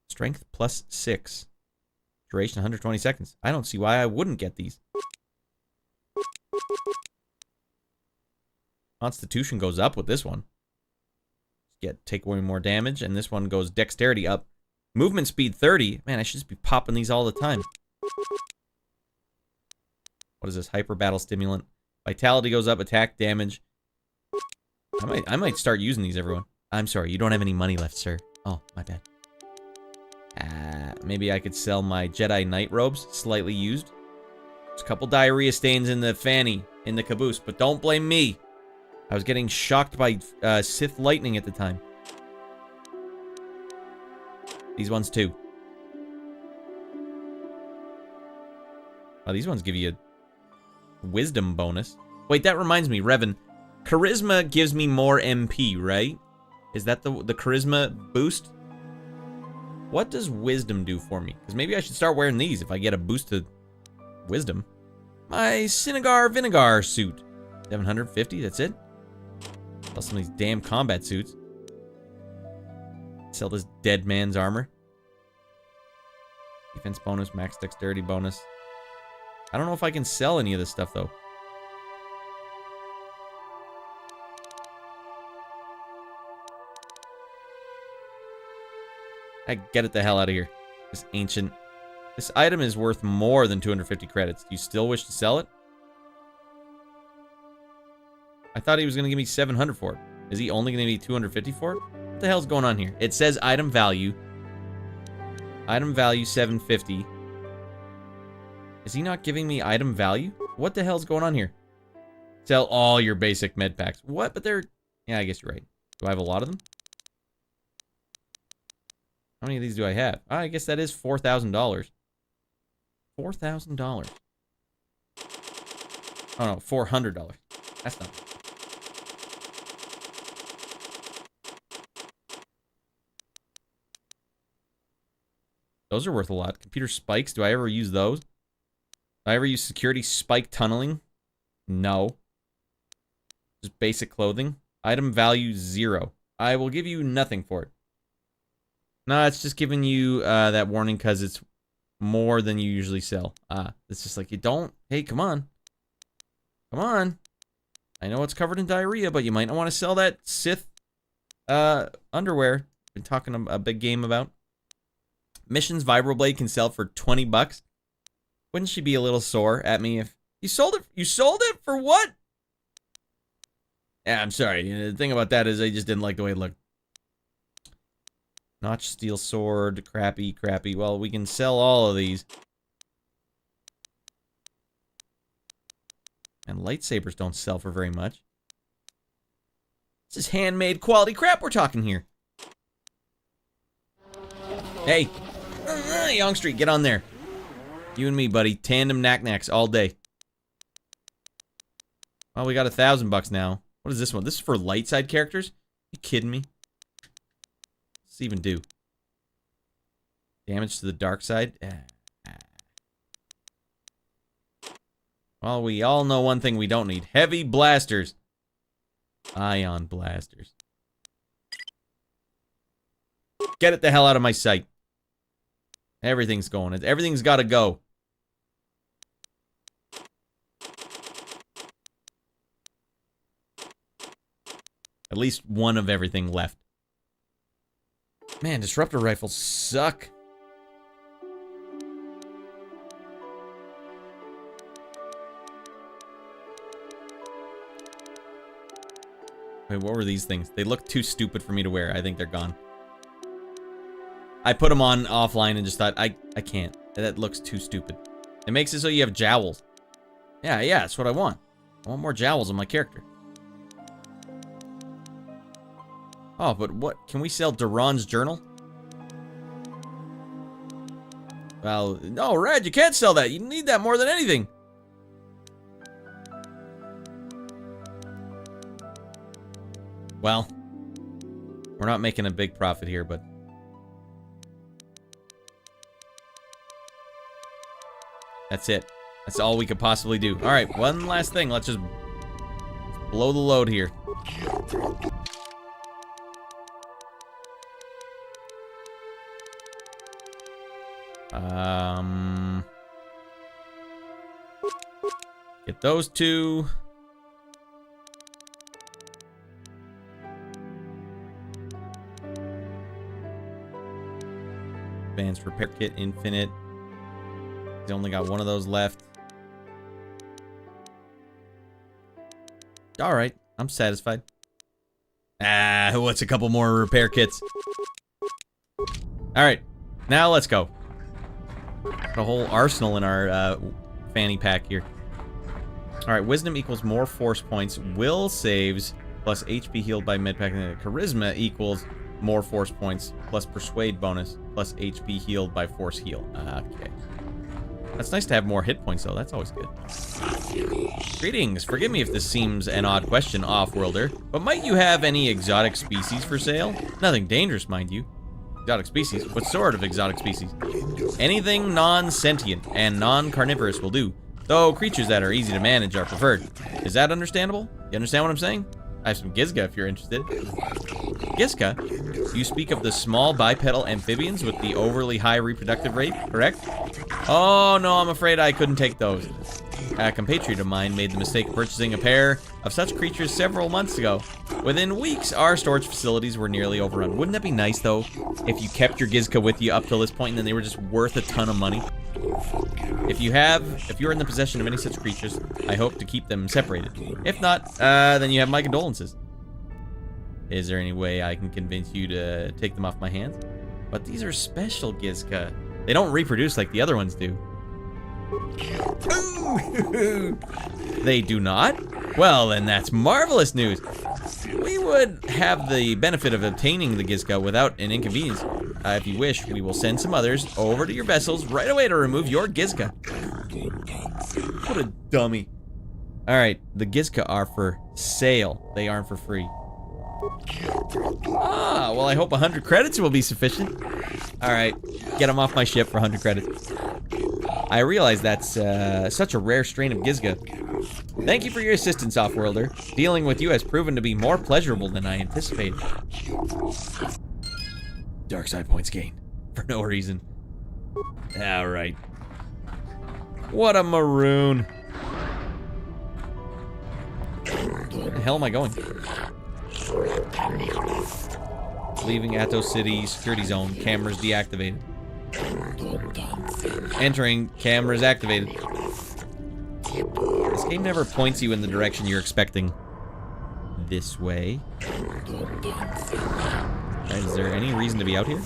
Strength plus 6. Duration 120 seconds. I don't see why I wouldn't get these. Constitution goes up with this one. take away more damage, and this one goes dexterity up. Movement speed 30. Man, I should just be popping these all the time. What is this? Hyper battle stimulant. Vitality goes up, attack damage. I might start using these, everyone. I'm sorry, you don't have any money left, sir. Oh, my bad. Maybe I could sell my Jedi Knight robes, slightly used. There's a couple diarrhea stains in the fanny, in the caboose, but don't blame me. I was getting shocked by Sith lightning at the time. These ones too. Oh, these ones give you a wisdom bonus. Wait, that reminds me, REVAN. Charisma gives me more MP, right? Is that the charisma boost? What does wisdom do for me? Because maybe I should start wearing these if I get a boost to wisdom. My Cinegar Vinegar suit. 750, that's it? Plus some of these damn combat suits. Sell this dead man's armor. Defense bonus, max dexterity bonus. I don't know if I can sell any of this stuff, though. Get it the hell out of here. This ancient... This item is worth more than 250 credits. Do you still wish to sell it? I thought he was going to give me 700 for it. Is he only going to give me 250 for it? What the hell's going on here? It says item value. Item value 750. Is he not giving me item value? What the hell's going on here? Sell all your basic med packs. What? But they're... Yeah, I guess you're right. Do I have a lot of them? How many of these do I have? I guess that is $4,000. $4,000. Oh no, $400. That's not... Those are worth a lot. Computer spikes, do I ever use those? Do I ever use security spike tunneling? No. Just basic clothing. Item value 0. I will give you nothing for it. No, it's just giving you that warning because it's more than you usually sell. It's just like, you don't... Hey, come on. Come on. I know it's covered in diarrhea, but you might not want to sell that Sith underwear. Been talking a big game about. Missions Vibroblade can sell for 20 bucks. Wouldn't she be a little sore at me if... You sold it? You sold it? For what? Yeah, I'm sorry. The thing about that is I just didn't like the way it looked. Notch steel sword. Crappy, crappy. Well, we can sell all of these. And lightsabers don't sell for very much. This is handmade quality crap we're talking here. Hey. Young Street, get on there. You and me, buddy. Tandem knack-knacks all day. Well, we got $1,000 now. What is this one? This is for light side characters? You kidding me? What's this even do? Damage to the dark side? Well, we all know one thing we don't need. Heavy blasters. Ion blasters. Get it the hell out of my sight. Everything's going. Everything's got to go. At least one of everything left. Man, disruptor rifles suck. Wait, what were these things? They look too stupid for me to wear. I think they're gone. I put them on offline and just thought, I can't. That looks too stupid. It makes it so you have jowls. Yeah, that's what I want. I want more jowls on my character. Oh, but what? Can we sell Duran's journal? Well, no, Red, you can't sell that. You need that more than anything. Well, we're not making a big profit here, but... That's it. That's all we could possibly do. Alright, one last thing. Let's just blow the load here. Get those two. Advanced repair kit, infinite. He's only got one of those left. Alright, I'm satisfied. Ah, what's a couple more repair kits? Alright, now let's go. Got a whole arsenal in our fanny pack here. Alright, wisdom equals more force points. Will saves plus HP healed by medpack. And charisma equals more force points plus persuade bonus plus HP healed by force heal. Okay. That's nice to have more hit points, though. That's always good. Greetings. Forgive me if this seems an odd question, off-worlder, but might you have any exotic species for sale? Nothing dangerous, mind you. Exotic species? What sort of exotic species? Anything non-sentient and non-carnivorous will do, though creatures that are easy to manage are preferred. Is that understandable? You understand what I'm saying? I have some Gizka if you're interested. Gizka? You speak of the small bipedal amphibians with the overly high reproductive rate, correct? Oh, no, I'm afraid I couldn't take those. A compatriot of mine made the mistake of purchasing a pair of such creatures several months ago. Within weeks, our storage facilities were nearly overrun. Wouldn't that be nice, though, if you kept your Gizka with you up till this point and then they were just worth a ton of money? If you're in the possession of any such creatures, I hope to keep them separated. If not, then you have my condolences. Is there any way I can convince you to take them off my hands? But these are special Gizka. They don't reproduce like the other ones do. They do not? Well, then that's marvelous news. We would have the benefit of obtaining the Gizka without an inconvenience. If you wish, we will send some others over to your vessels right away to remove your Gizka. What a dummy. Alright, the Gizka are for sale. They aren't for free. Ah, well I hope 100 credits will be sufficient. Alright, get them off my ship for 100 credits. I realize that's such a rare strain of Gizka. Thank you for your assistance, Offworlder. Dealing with you has proven to be more pleasurable than I anticipated. Dark side points gained. For no reason. Alright. What a maroon. Where the hell am I going? Leaving Atos City, security zone, cameras deactivated. Entering, cameras activated. This game never points you in the direction you're expecting. This way. Is there any reason to be out here?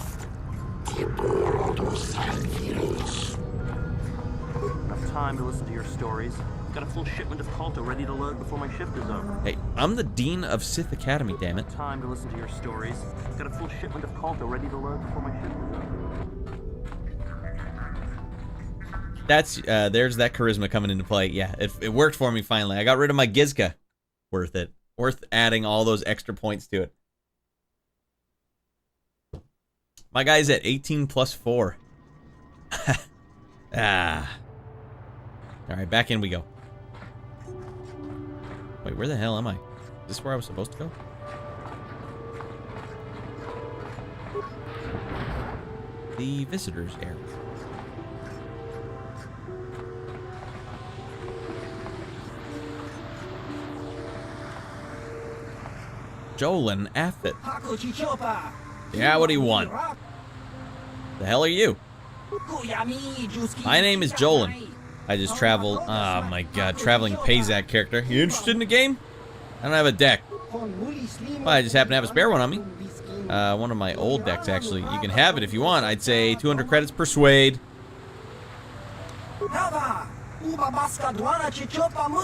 Enough time to listen to your stories. Got a full shipment of KOTOR ready to load before my shift is over. Hey, I'm the Dean of Sith Academy, damn it. Time to listen to your stories. Got a full shipment of KOTOR ready to load before my shift is over. That's, there's that charisma coming into play. Yeah, it worked for me finally. I got rid of my Gizka. Worth it. Worth adding all those extra points to it. My guy's at 18 plus 4. Ah. Alright, back in we go. Wait, where the hell am I? Is this where I was supposed to go? The visitors area. Jolan Affit. Yeah, what do you want? The hell are you? My name is Jolan. I just traveled. Oh my god, traveling Payzak character. You interested in the game? I don't have a deck. Well, I just happen to have a spare one on me. One of my old decks, actually. You can have it if you want. I'd say 200 credits persuade. A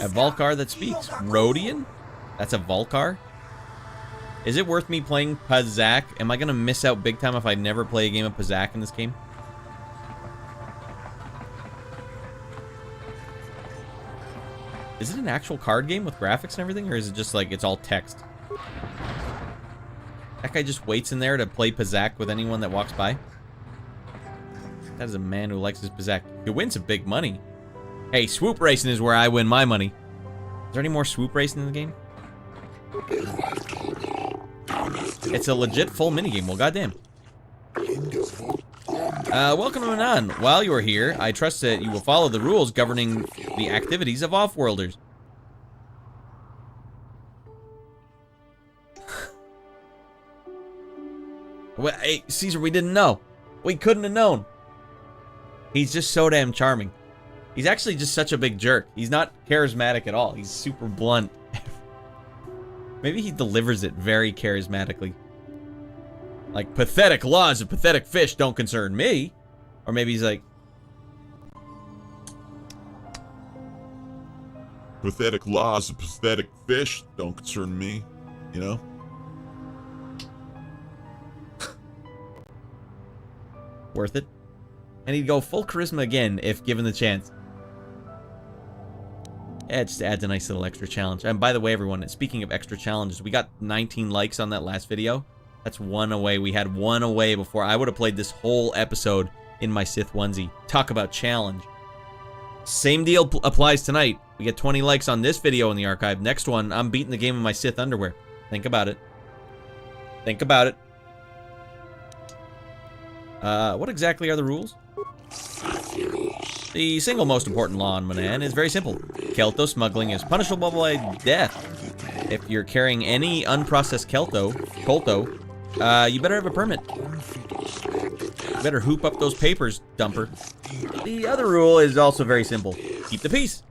Volcar that speaks. Rhodian? That's a Volcar? Is it worth me playing Pazak? Am I gonna miss out big time if I never play a game of Pazak in this game? Is it an actual card game with graphics and everything, or is it just like it's all text? That guy just waits in there to play Pazak with anyone that walks by? That is a man who likes his Pazak. He wins some big money. Hey, swoop racing is where I win my money. Is there any more swoop racing in the game? It's a legit full minigame. Well, goddamn. Welcome to Manaan. While you are here, I trust that you will follow the rules governing the activities of Offworlders. Well, hey, Caesar, we didn't know. We couldn't have known. He's just so damn charming. He's actually just such a big jerk. He's not charismatic at all. He's super blunt. Maybe he delivers it very charismatically. Like, pathetic laws of pathetic fish don't concern me. Or maybe he's like, pathetic laws of pathetic fish don't concern me, you know? worth it. And he'd go full charisma again if given the chance. Yeah, it just adds a nice little extra challenge. And by the way, everyone, speaking of extra challenges, we got 19 likes on that last video. That's one away. We had one away before. I would have played this whole episode in my Sith onesie. Talk about challenge. Same deal applies tonight. We get 20 likes on this video in the archive. Next one, I'm beating the game in my Sith underwear. Think about it. Think about it. What exactly are the rules? The single most important law in Manaan is very simple. Kelto smuggling is punishable by death. If you're carrying any unprocessed Kelto, you better have a permit. You better hoop up those papers, dumper. The other rule is also very simple. Keep the peace.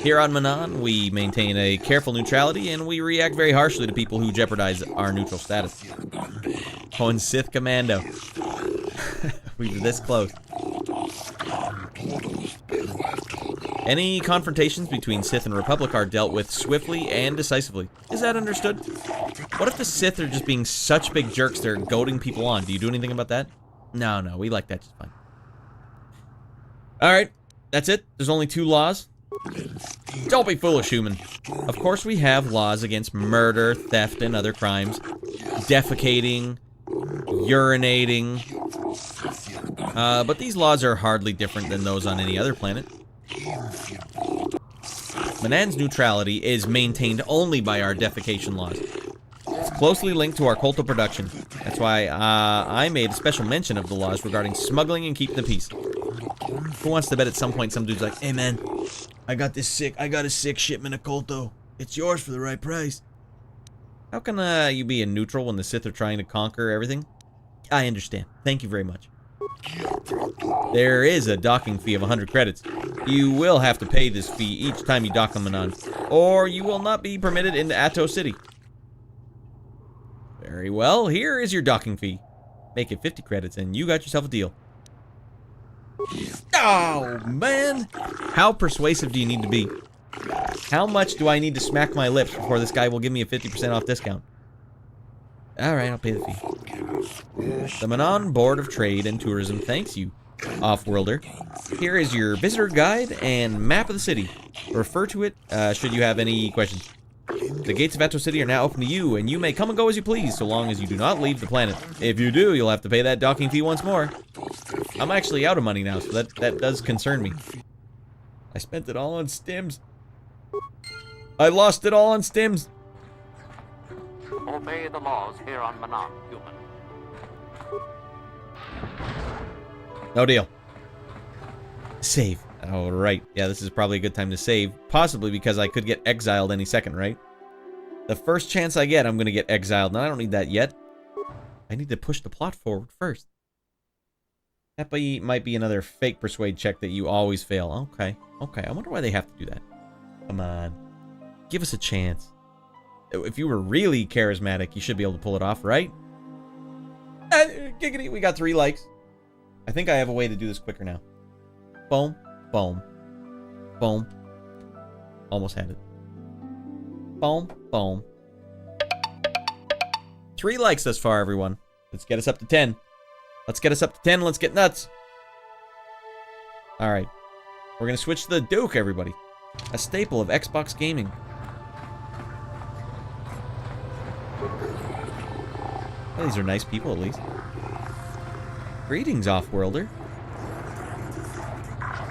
Here on Manaan, we maintain a careful neutrality, and we react very harshly to people who jeopardize our neutral status. Oh, and Sith Commando. We were this close. Any confrontations between Sith and Republic are dealt with swiftly and decisively. Is that understood? What if the Sith are just being such big jerks they're goading people on? Do you do anything about that? No, we like that just fine. Alright, that's it. There's only 2 laws. Don't be foolish, human. Of course we have laws against murder, theft, and other crimes. Defecating, urinating. But these laws are hardly different than those on any other planet. Manaan's neutrality is maintained only by our defecation laws. It's closely linked to our KOTOR production. That's why I made a special mention of the laws regarding smuggling and keeping the peace. Who wants to bet at some point some dude's like, hey man, I got a sick shipment of KOTOR. It's yours for the right price. How can you be in neutral when the Sith are trying to conquer everything? I understand. Thank you very much. There is a docking fee of 100 credits. You will have to pay this fee each time you dock on Manaan, or you will not be permitted into Atto City. Very well, here is your docking fee. Make it 50 credits and you got yourself a deal. Oh, man! How persuasive do you need to be? How much do I need to smack my lips before this guy will give me a 50% off discount? Alright, I'll pay the fee. The Manaan Board of Trade and Tourism thanks you, Off-Worlder. Here is your visitor guide and map of the city. Refer to it should you have any questions. The gates of Atto City are now open to you, and you may come and go as you please, so long as you do not leave the planet. If you do, you'll have to pay that docking fee once more. I'm actually out of money now, so that does concern me. I spent it all on stims. I lost it all on stims. Obey the laws here on Manaan, human. No deal. Save. Oh, right. Yeah, this is probably a good time to save. Possibly because I could get exiled any second, right? The first chance I get, I'm going to get exiled. And I don't need that yet. I need to push the plot forward first. That might be another fake persuade check that you always fail. Okay. I wonder why they have to do that. Come on. Give us a chance. If you were really charismatic, you should be able to pull it off, right? Giggity, we got 3 likes. I think I have a way to do this quicker now. Boom. Boom. Boom. Almost had it. Boom. Boom. 3 likes thus far, everyone. Let's get us up to 10. Let's get us up to 10. Let's get nuts. Alright. We're going to switch to the Duke, everybody. A staple of Xbox gaming. Well, these are nice people, at least. Greetings, Off-Worlder.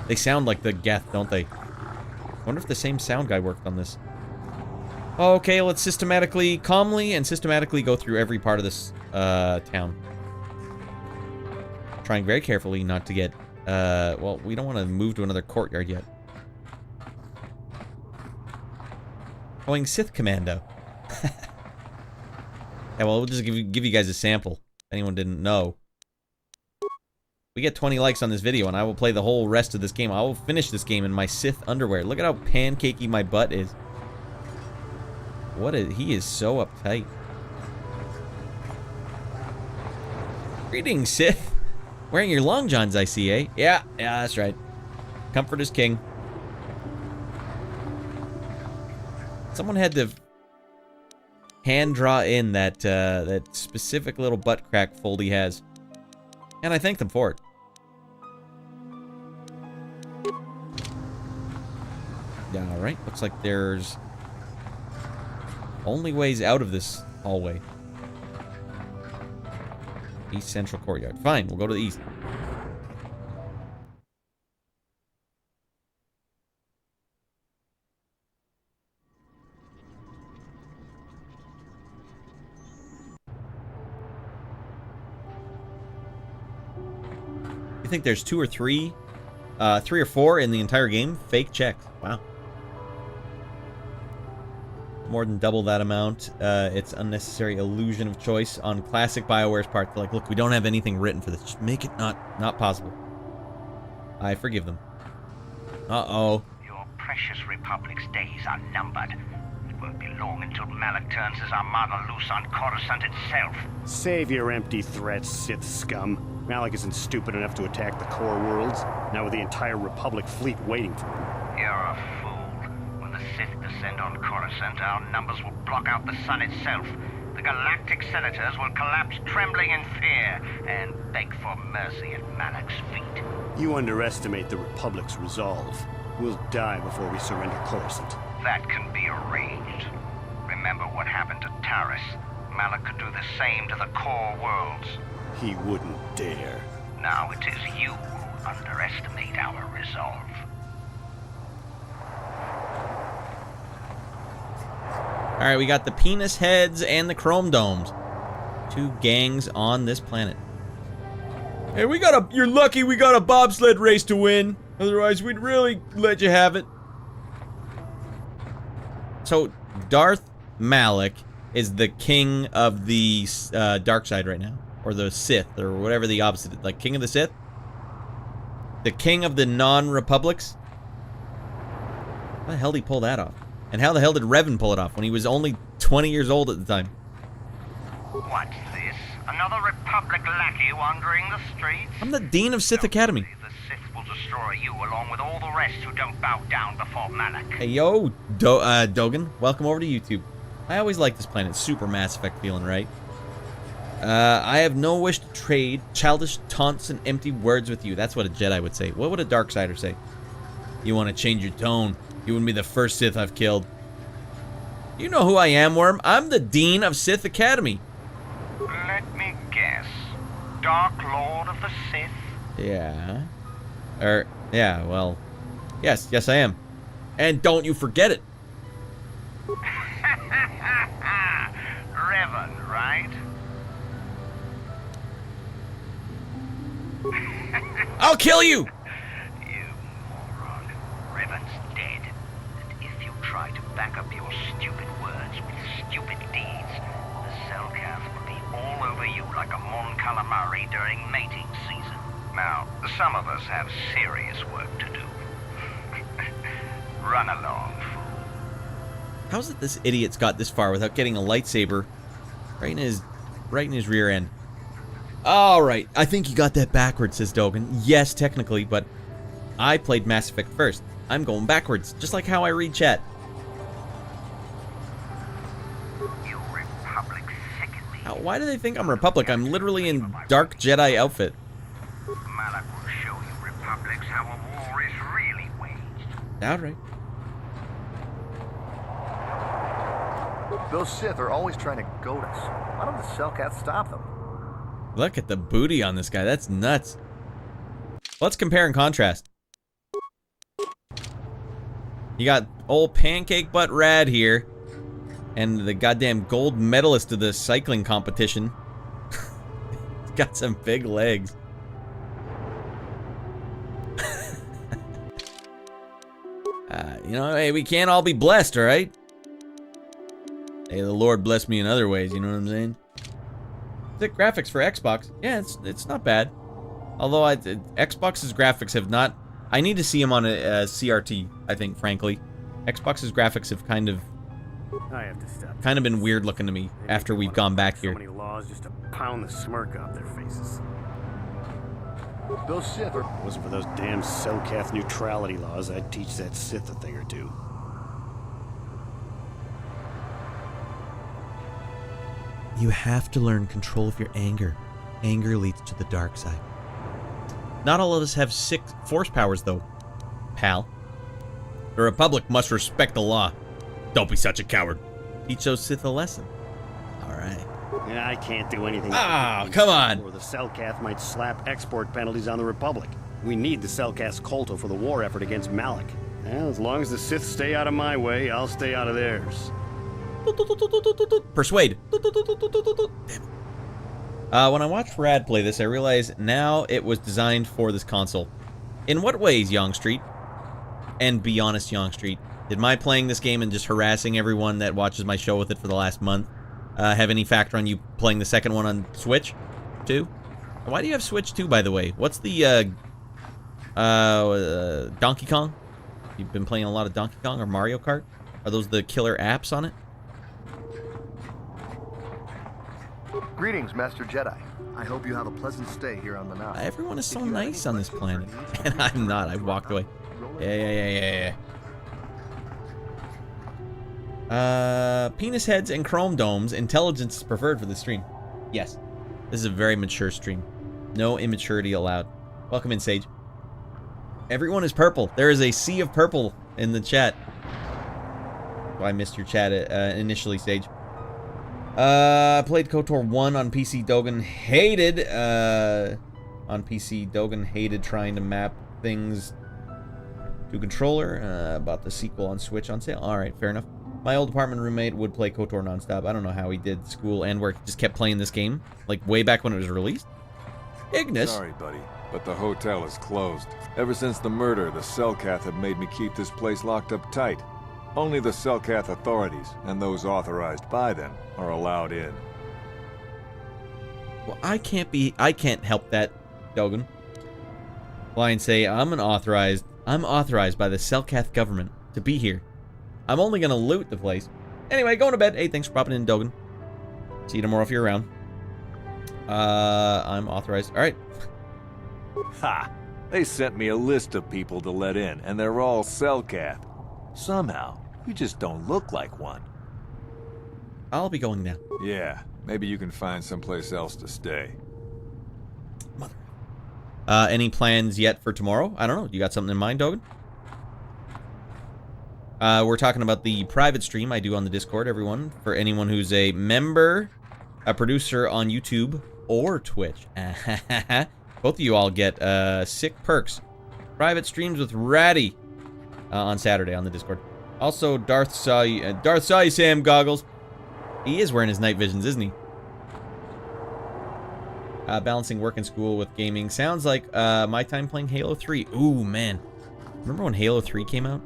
They sound like the Geth, don't they? I wonder if the same sound guy worked on this. Okay, let's calmly and systematically go through every part of this town. Trying very carefully not to get, well, we don't want to move to another courtyard yet. Going Sith Commando. Yeah, well, we'll just give you guys a sample. If anyone didn't know. We get 20 likes on this video, and I will play the whole rest of this game. I will finish this game in my Sith underwear. Look at how pancakey my butt is. He is so uptight. Greetings, Sith. Wearing your long johns, I see, eh? Yeah, that's right. Comfort is king. Someone had to hand draw in that specific little butt crack fold he has. And I thank them for it. Yeah, alright. Looks like there's only ways out of this hallway. East Central Courtyard. Fine, we'll go to the east. You think there's 2 or 3 or 4 in the entire game? Fake checks. Wow. More than double that amount. It's unnecessary illusion of choice on classic BioWare's part. They're like, look, we don't have anything written for this. Just make it not possible. I forgive them. Uh-oh. Your precious Republic's days are numbered. It won't be long until Malak turns his armada loose on Coruscant itself. Save your empty threats, Sith scum. Malak isn't stupid enough to attack the core worlds, now with the entire Republic fleet waiting for him. You're a fool. When the Sith descend on Coruscant, our numbers will block out the sun itself. The galactic senators will collapse trembling in fear and beg for mercy at Malak's feet. You underestimate the Republic's resolve. We'll die before we surrender Coruscant. That can be arranged. Remember what happened to Taris. Malak could do the same to the core worlds. He wouldn't dare. Now it is you who underestimate our resolve. Alright, we got the penis heads and the chrome domes. 2 gangs on this planet. Hey, you're lucky we got a bobsled race to win. Otherwise, we'd really let you have it. So, Darth Malak is the king of the dark side right now. Or the Sith, or whatever the opposite is. Like, king of the Sith? The king of the non-republics? How the hell did he pull that off? And how the hell did REVAN pull it off when he was only 20 years old at the time? What's this? Another Republic lackey wandering the streets? I'm the Dean of Sith Academy. The Sith will destroy you along with all the rest who don't bow down before Malak. Hey, yo, Dogan. Welcome over to YouTube. I always like this planet. Super Mass Effect feeling, right? I have no wish to trade childish taunts and empty words with you. That's what a Jedi would say. What would a Darksider say? You want to change your tone? You wouldn't be the first Sith I've killed. You know who I am, Worm. I'm the Dean of Sith Academy. Let me guess. Dark Lord of the Sith? Yeah. Yeah, well... Yes, I am. And don't you forget it. REVAN, right? I'll kill you! You moron. REVAN's dead. And if you try to back up your stupid words with stupid deeds, the Selkath will be all over you like a Mon Calamari during mating season. Now, some of us have serious work to do. Run along, fool. How's it this idiot's got this far without getting a lightsaber right in his rear end? Alright, I think you got that backwards, says Dogan. Yes, technically, but I played Mass Effect first. I'm going backwards, just like how I read chat. You Republic sicken me. Why do they think I'm Republic? I'm literally in dark Jedi outfit. Malak will show you Republics how a war is really waged. Alright. Those Sith are always trying to goad us. Why don't the Selkath stop them? Look at the booty on this guy. That's nuts. Let's compare and contrast. You got old pancake butt Rad here. And the goddamn gold medalist of the cycling competition. He's got some big legs. You know, hey, we can't all be blessed, alright? Hey, the Lord bless me in other ways, you know what I'm saying? The graphics for Xbox, yeah, it's not bad. Although Xbox's graphics have not... I need to see them on a CRT, I think, frankly. Xbox's graphics have kind of been weird looking to me after we've gone back here. So many laws just to pound the smirk off their faces. Those Sith are... If it wasn't for those damn Selkath neutrality laws, I'd teach that Sith a thing or two. You have to learn control of your anger. Anger leads to the dark side. Not all of us have 6 force powers, though, pal. The Republic must respect the law. Don't be such a coward. Teach those Sith a lesson. All right. Yeah, I can't do anything. Ah, come on. Or the Selkath might slap export penalties on the Republic. We need the Selkath's KOTOR for the war effort against Malak. Well, as long as the Sith stay out of my way, I'll stay out of theirs. Persuade. When I watched Rad play this, I realized now it was designed for this console. In what ways, Youngstreet? And be honest, Youngstreet, did my playing this game and just harassing everyone that watches my show with it for the last month have any factor on you playing the second one on Switch, too? Why do you have Switch 2, by the way? What's the, Donkey Kong? You've been playing a lot of Donkey Kong or Mario Kart? Are those the killer apps on it? Greetings, Master Jedi. I hope you have a pleasant stay here on Manaan. Everyone is so nice on this planet. And I'm not. I walked away. Yeah. Penis heads and chrome domes. Intelligence is preferred for this stream. Yes. This is a very mature stream. No immaturity allowed. Welcome in, Sage. Everyone is purple. There is a sea of purple in the chat. Oh, I missed your chat initially, Sage. Played KOTOR 1 on PC. Dogan hated, on PC. Dogan hated trying to map things to controller. Bought the sequel on Switch on sale. Alright, fair enough. My old apartment roommate would play KOTOR nonstop. I don't know how he did school and work. Just kept playing this game, like, way back when it was released. Ignis. Sorry, buddy, but the hotel is closed. Ever since the murder, the Selkath have made me keep this place locked up tight. Only the Selkath authorities, and those authorized by them, are allowed in. Well, I can't help that, Dogan. Lion say, I'm authorized by the Selkath government to be here. I'm only gonna loot the place. Anyway, going to bed. Hey, thanks for popping in, Dogan. See you tomorrow if you're around. I'm authorized. Alright. Ha! They sent me a list of people to let in, and they're all Selkath. Somehow, you just don't look like one. I'll be going now. Yeah, maybe you can find someplace else to stay. Any plans yet for tomorrow? I don't know. You got something in mind, Dogan? We're talking about the private stream I do on the Discord, everyone. For anyone who's a member, a producer on YouTube, or Twitch. Both of you all get sick perks. Private streams with Ratty on Saturday on the Discord. Also, Darth saw you, Sam Goggles. He is wearing his night visions, isn't he? Balancing work and school with gaming. Sounds like my time playing Halo 3. Ooh, man. Remember when Halo 3 came out?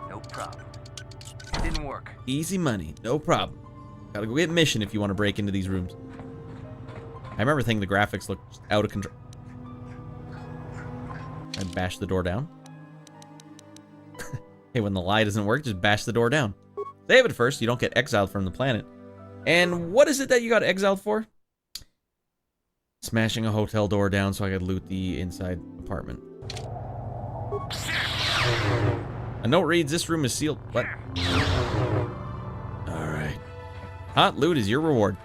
No problem. It didn't work. Easy money, no problem. Gotta go get mission if you want to break into these rooms. I remember thinking the graphics looked just out of control. I bashed the door down. Hey, when the lie doesn't work, just bash the door down. Save it first, you don't get exiled from the planet. And what is it that you got exiled for? Smashing a hotel door down so I could loot the inside apartment. A note reads, this room is sealed. What? Alright. Hot loot is your reward.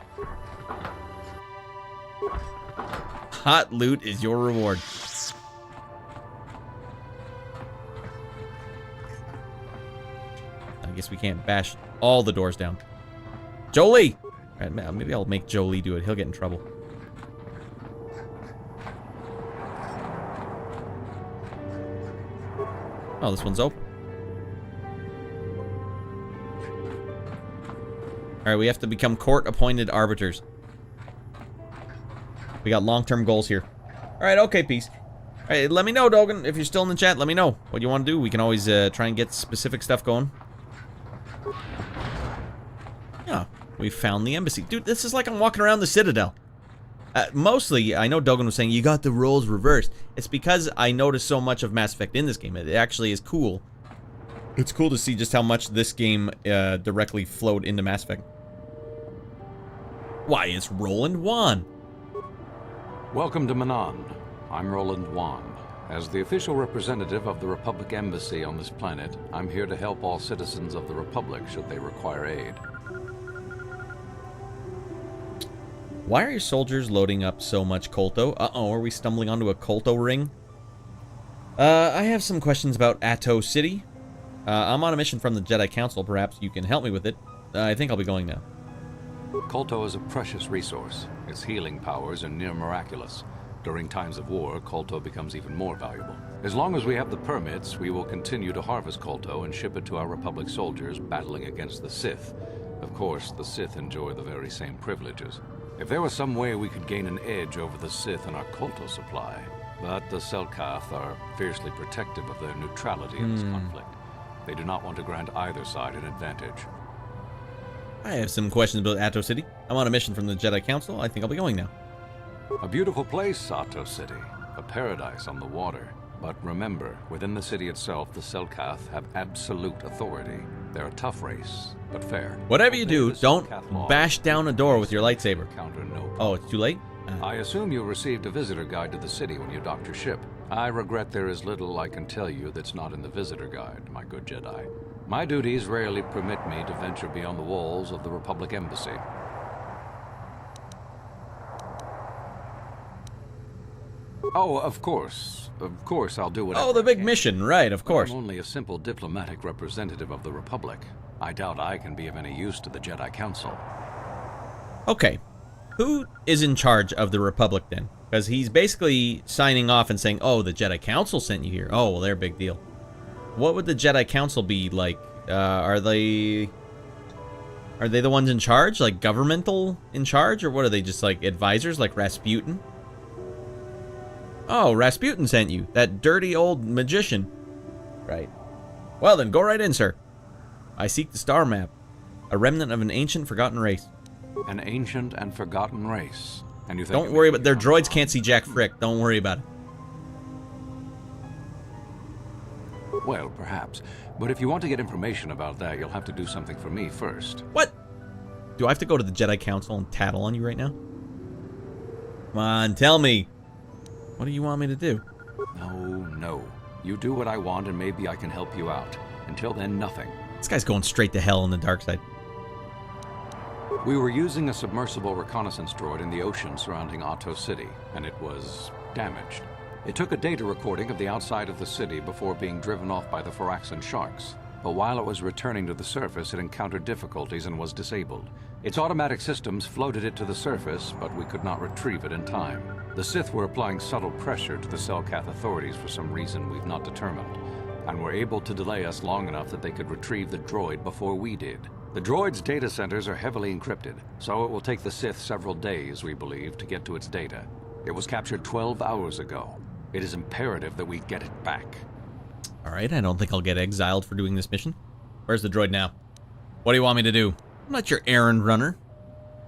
Hot loot is your reward. I guess we can't bash all the doors down. Jolie! Alright, maybe I'll make Jolie do it. He'll get in trouble. Oh, this one's open. Alright, we have to become court-appointed arbiters. We got long-term goals here. Alright, okay, peace. Alright, let me know, Dogan. If you're still in the chat, let me know what you want to do. We can always try and get specific stuff going. Oh, we found the embassy. Dude, this is like I'm walking around the Citadel. Mostly, I know Dogan was saying, you got the roles reversed. It's because I noticed so much of Mass Effect in this game. It actually is cool. It's cool to see just how much this game directly flowed into Mass Effect. Why, it's Roland Wan. Welcome to Manaan. I'm Roland Wan. As the official representative of the Republic Embassy on this planet, I'm here to help all citizens of the Republic should they require aid. Why are your soldiers loading up so much Kolto? Uh-oh, are we stumbling onto a Kolto ring? I have some questions about Atto City. I'm on a mission from the Jedi Council. Perhaps you can help me with it. I think I'll be going now. Kolto is a precious resource. Its healing powers are near miraculous. During times of war, Kolto becomes even more valuable. As long as we have the permits, we will continue to harvest Kolto and ship it to our Republic soldiers battling against the Sith. Of course, the Sith enjoy the very same privileges. If there was some way we could gain an edge over the Sith in our Kolto supply, but the Selkath are fiercely protective of their neutrality in this conflict. They do not want to grant either side an advantage. I have some questions about Atto City. I'm on a mission from the Jedi Council. I think I'll be going now. A beautiful place, Atto City. A paradise on the water. But remember, within the city itself, the Selkath have absolute authority. They're a tough race, but fair. Whatever you do, don't bash down a door with your lightsaber. Oh, it's too late? I assume you received a visitor guide to the city when you docked your ship. I regret there is little I can tell you that's not in the visitor guide, my good Jedi. My duties rarely permit me to venture beyond the walls of the Republic Embassy. Oh, of course. Of course, I'll do whatever. Oh, the big mission, right, of course. I'm only a simple diplomatic representative of the Republic. I doubt I can be of any use to the Jedi Council. Okay. Who is in charge of the Republic then? Because he's basically signing off and saying, oh, the Jedi Council sent you here. Oh, well, they're a big deal. What would the Jedi Council be like? Are they the ones in charge? Like governmental in charge? Or what are they, just like advisors like Rasputin? Oh, Rasputin sent you. That dirty old magician. Right. Well then, go right in, sir. I seek the star map. A remnant of an ancient forgotten race. An ancient and forgotten race. And you think don't worry about their droids can't see Jack Frick. Don't worry about it. Well, perhaps. But if you want to get information about that, you'll have to do something for me first. What? Do I have to go to the Jedi Council and tattle on you right now? Come on, tell me. What do you want me to do? No. You do what I want and maybe I can help you out. Until then, nothing. This guy's going straight to hell on the dark side. We were using a submersible reconnaissance droid in the ocean surrounding Atto City, and it was damaged. It took a data recording of the outside of the city before being driven off by the Phyraxan sharks. But while it was returning to the surface, it encountered difficulties and was disabled. Its automatic systems floated it to the surface, but we could not retrieve it in time. The Sith were applying subtle pressure to the Selkath authorities for some reason we've not determined, and were able to delay us long enough that they could retrieve the droid before we did. The droid's data centers are heavily encrypted, so it will take the Sith several days, we believe, to get to its data. It was captured 12 hours ago. It is imperative that we get it back. Alright, I don't think I'll get exiled for doing this mission. Where's the droid now? What do you want me to do? I'm not your errand runner.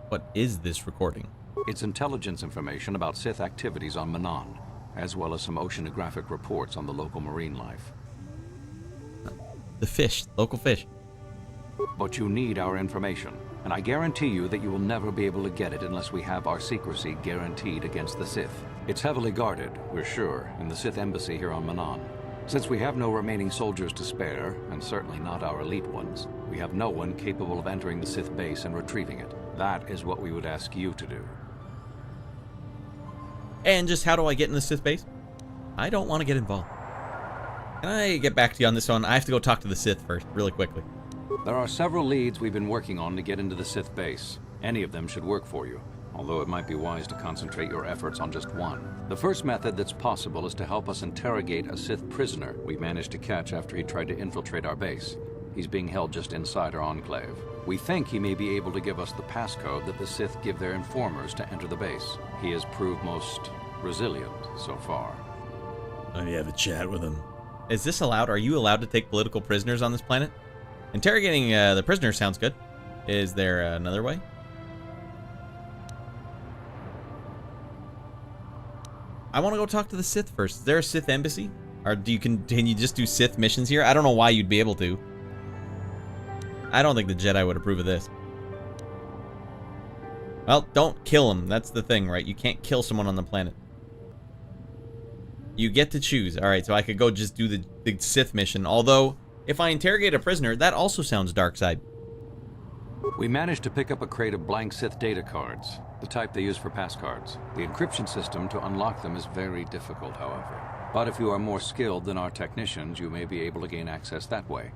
What is this recording? It's intelligence information about Sith activities on Manaan, as well as some oceanographic reports on the local marine life. The fish, local fish. But you need our information, and I guarantee you that you will never be able to get it unless we have our secrecy guaranteed against the Sith. It's heavily guarded, we're sure, in the Sith embassy here on Manaan. Since we have no remaining soldiers to spare, and certainly not our elite ones, we have no one capable of entering the Sith base and retrieving it. That is what we would ask you to do. And just how do I get in the Sith base? I don't want to get involved. Can I get back to you on this one? I have to go talk to the Sith first, really quickly. There are several leads we've been working on to get into the Sith base. Any of them should work for you, although it might be wise to concentrate your efforts on just one. The first method that's possible is to help us interrogate a Sith prisoner we managed to catch after he tried to infiltrate our base. He's being held just inside our enclave. We think he may be able to give us the passcode that the Sith give their informers to enter the base. He has proved most resilient so far. Let me have a chat with him. Is this allowed? Are you allowed to take political prisoners on this planet? Interrogating the prisoner sounds good. Is there another way? I want to go talk to the Sith first. Is there a Sith embassy? Or can you just do Sith missions here? I don't know why you'd be able to. I don't think the Jedi would approve of this. Well, don't kill him. That's the thing, right? You can't kill someone on the planet. You get to choose. Alright, so I could go just do the Sith mission. Although, if I interrogate a prisoner, that also sounds dark side. We managed to pick up a crate of blank Sith data cards, the type they use for pass cards. The encryption system to unlock them is very difficult, however. But if you are more skilled than our technicians, you may be able to gain access that way.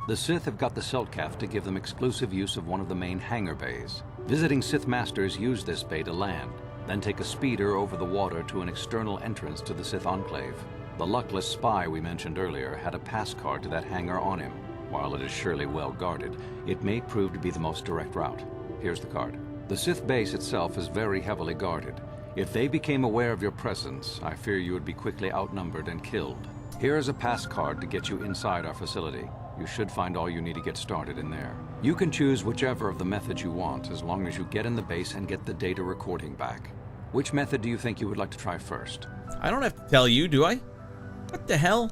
The Sith have got the Selkath to give them exclusive use of one of the main hangar bays. Visiting Sith Masters use this bay to land, then take a speeder over the water to an external entrance to the Sith Enclave. The luckless spy we mentioned earlier had a pass card to that hangar on him. While it is surely well guarded, it may prove to be the most direct route. Here's the card. The Sith base itself is very heavily guarded. If they became aware of your presence, I fear you would be quickly outnumbered and killed. Here is a pass card to get you inside our facility. You should find all you need to get started in there. You can choose whichever of the methods you want, as long as you get in the base and get the data recording back. Which method do you think you would like to try first? I don't have to tell you, do I? What the hell?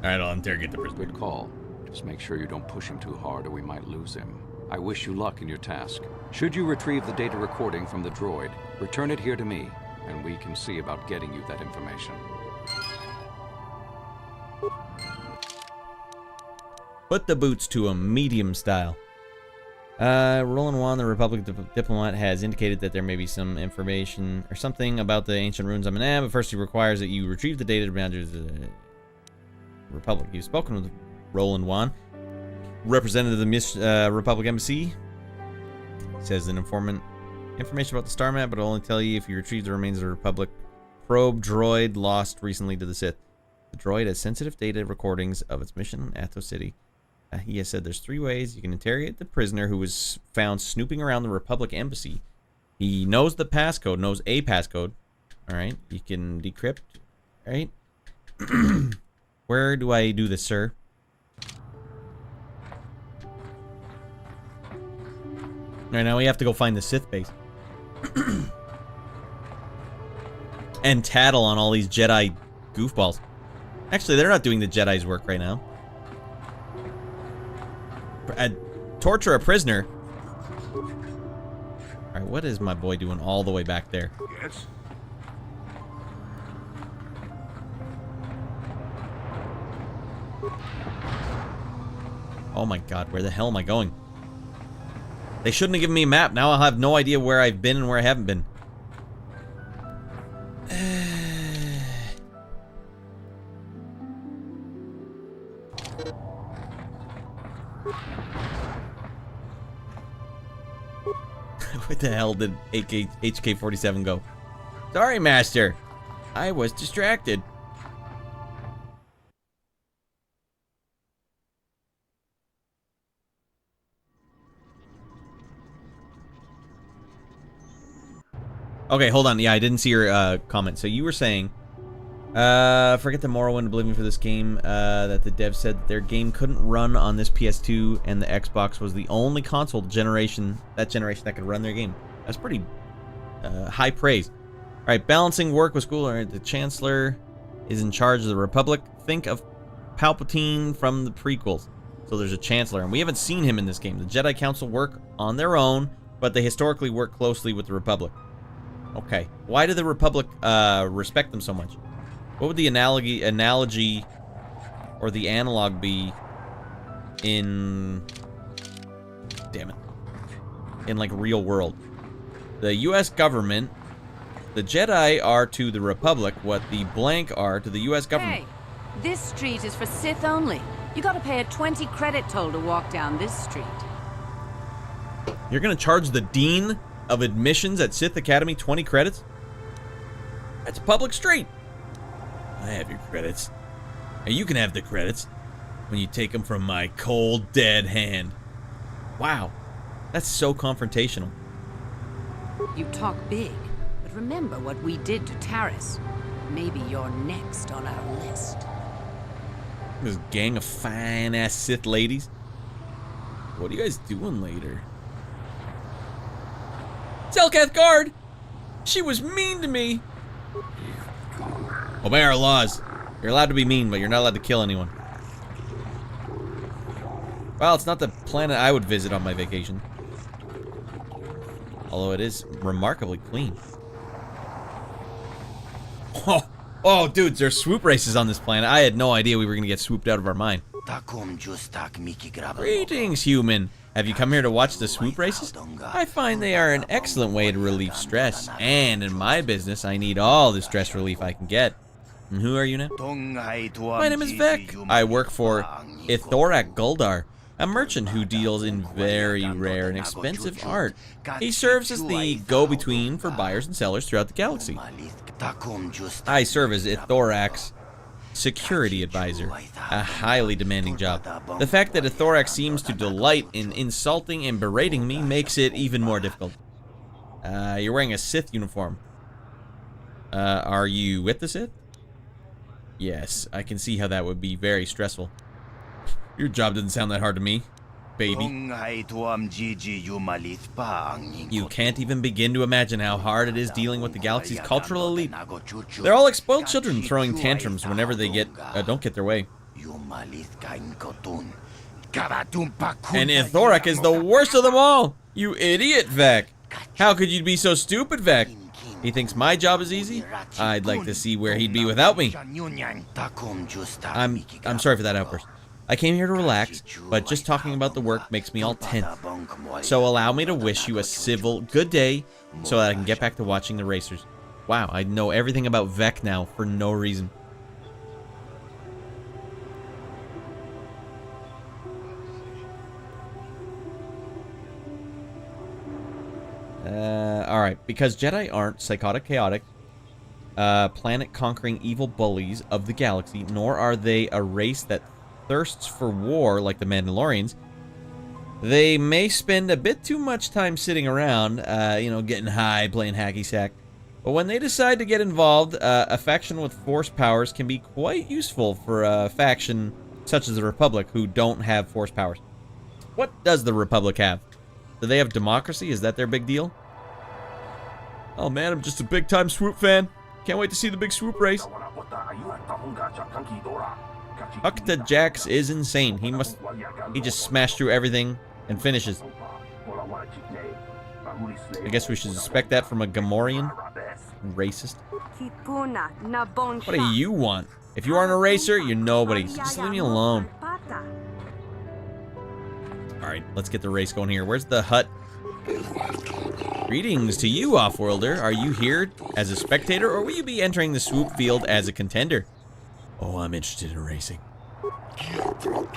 Alright, I'll interrogate the prisoner. Good call. Just make sure you don't push him too hard or we might lose him. I wish you luck in your task. Should you retrieve the data recording from the droid, return it here to me, and we can see about getting you that information. Put the boots to a medium style. Roland Wan, the Republic diplomat, has indicated that there may be some information or something about the ancient ruins on Manaan, but first he requires that you retrieve the data to the Republic. You've spoken with Roland Wan, representative of the Republic Embassy. He says an information about the star map, but I'll only tell you if you retrieve the remains of the Republic probe droid lost recently to the Sith. The droid has sensitive data recordings of its mission in Athos City. He has said there's 3 ways you can interrogate the prisoner who was found snooping around the Republic Embassy. He knows the passcode, knows a passcode. Alright, you can decrypt. Alright. Where do I do this, sir? Alright, now we have to go find the Sith base. And tattle on all these Jedi goofballs. Actually, they're not doing the Jedi's work right now. Torture a prisoner. Alright, what is my boy doing all the way back there? Yes. Oh my god, where the hell am I going? They shouldn't have given me a map. Now I'll have no idea where I've been and where I haven't been. Where the hell did HK-47 go? Sorry, Master. I was distracted. Okay, hold on. Yeah, I didn't see your comment. So you were saying, forget the Morrowind Oblivion for this game, that the devs said that their game couldn't run on this PS2 and the Xbox was the only console generation that could run their game. That's pretty high praise. All right, balancing work with school. All right, the Chancellor is in charge of the Republic. Think of Palpatine from the prequels. So there's a Chancellor, and we haven't seen him in this game. The Jedi Council work on their own, but they historically work closely with the Republic. Okay, why do the Republic respect them so much? What would the analogy or the analog be in... Damn it. In, like, real world? The U.S. government, the Jedi are to the Republic what the blank are to the U.S. government. Hey, this street is for Sith only. You gotta pay a 20 credit toll to walk down this street. You're gonna charge the Dean of Admissions at Sith Academy 20 credits? That's a public street. I have your credits. And you can have the credits when you take them from my cold, dead hand. Wow. That's so confrontational. You talk big, but remember what we did to Taris. Maybe you're next on our list. This gang of fine-ass Sith ladies. What are you guys doing later? Selkath guard! She was mean to me! Obey our laws. You're allowed to be mean, but you're not allowed to kill anyone. Well, it's not the planet I would visit on my vacation. Although it is remarkably clean. Oh, dudes, there's swoop races on this planet. I had no idea we were going to get swooped out of our mind. Greetings, human. Have you come here to watch the swoop races? I find they are an excellent way to relieve stress. And in my business, I need all the stress relief I can get. And who are you now? My name is Vec. I work for Ithorak Guldar, a merchant who deals in very rare and expensive art. He serves as the go-between for buyers and sellers throughout the galaxy. I serve as Ithorak's security advisor, a highly demanding job. The fact that Ithorak seems to delight in insulting and berating me makes it even more difficult. You're wearing a Sith uniform. Are you with the Sith? Yes, I can see how that would be very stressful. Your job doesn't sound that hard to me, baby. You can't even begin to imagine how hard it is dealing with the galaxy's cultural elite. They're all like spoiled children throwing tantrums whenever they don't get their way. And Ithorak is the worst of them all! You idiot, Vec! How could you be so stupid, Vec? He thinks my job is easy? I'd like to see where he'd be without me. I'm sorry for that outburst. I came here to relax, but just talking about the work makes me all tense. So allow me to wish you a civil good day so that I can get back to watching the racers. Wow, I know everything about Vec now for no reason. Alright, because Jedi aren't psychotic, chaotic, planet-conquering evil bullies of the galaxy, nor are they a race that thirsts for war like the Mandalorians, they may spend a bit too much time sitting around, getting high, playing hacky sack. But when they decide to get involved, a faction with force powers can be quite useful for a faction such as the Republic who don't have force powers. What does the Republic have? Do they have democracy? Is that their big deal? Oh man, I'm just a big-time Swoop fan. Can't wait to see the big Swoop race. Hunka Jax is insane. He just smashed through everything and finishes. I guess we should suspect that from a Gamorrean. Racist. What do you want? If you aren't a racer, you're nobody. So just leave me alone. Alright, let's get the race going here. Where's the hut? Greetings to you, Offworlder. Are you here as a spectator, or will you be entering the swoop field as a contender? Oh, I'm interested in racing.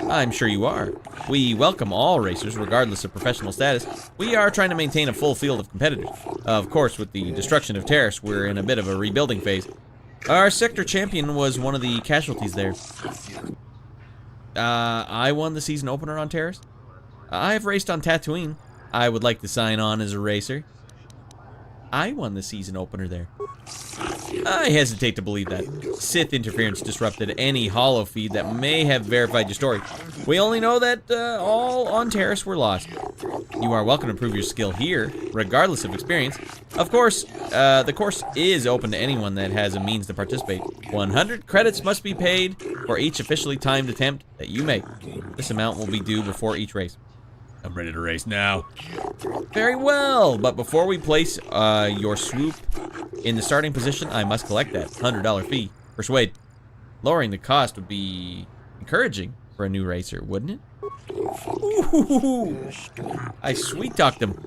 I'm sure you are. We welcome all racers, regardless of professional status. We are trying to maintain a full field of competitors. Of course, with the destruction of Terrace, we're in a bit of a rebuilding phase. Our sector champion was one of the casualties there. I won the season opener on Terrace. I have raced on Tatooine. I would like to sign on as a racer. I won the season opener there. I hesitate to believe that. Sith interference disrupted any holo feed that may have verified your story. We only know that all on Terrace were lost. You are welcome to prove your skill here, regardless of experience. Of course, the course is open to anyone that has a means to participate. 100 credits must be paid for each officially timed attempt that you make. This amount will be due before each race. I'm ready to race now. Very well, but before we place your swoop in the starting position, I must collect that $100 fee. Persuade. Lowering the cost would be encouraging for a new racer, wouldn't it? Ooh, I sweet-talked him.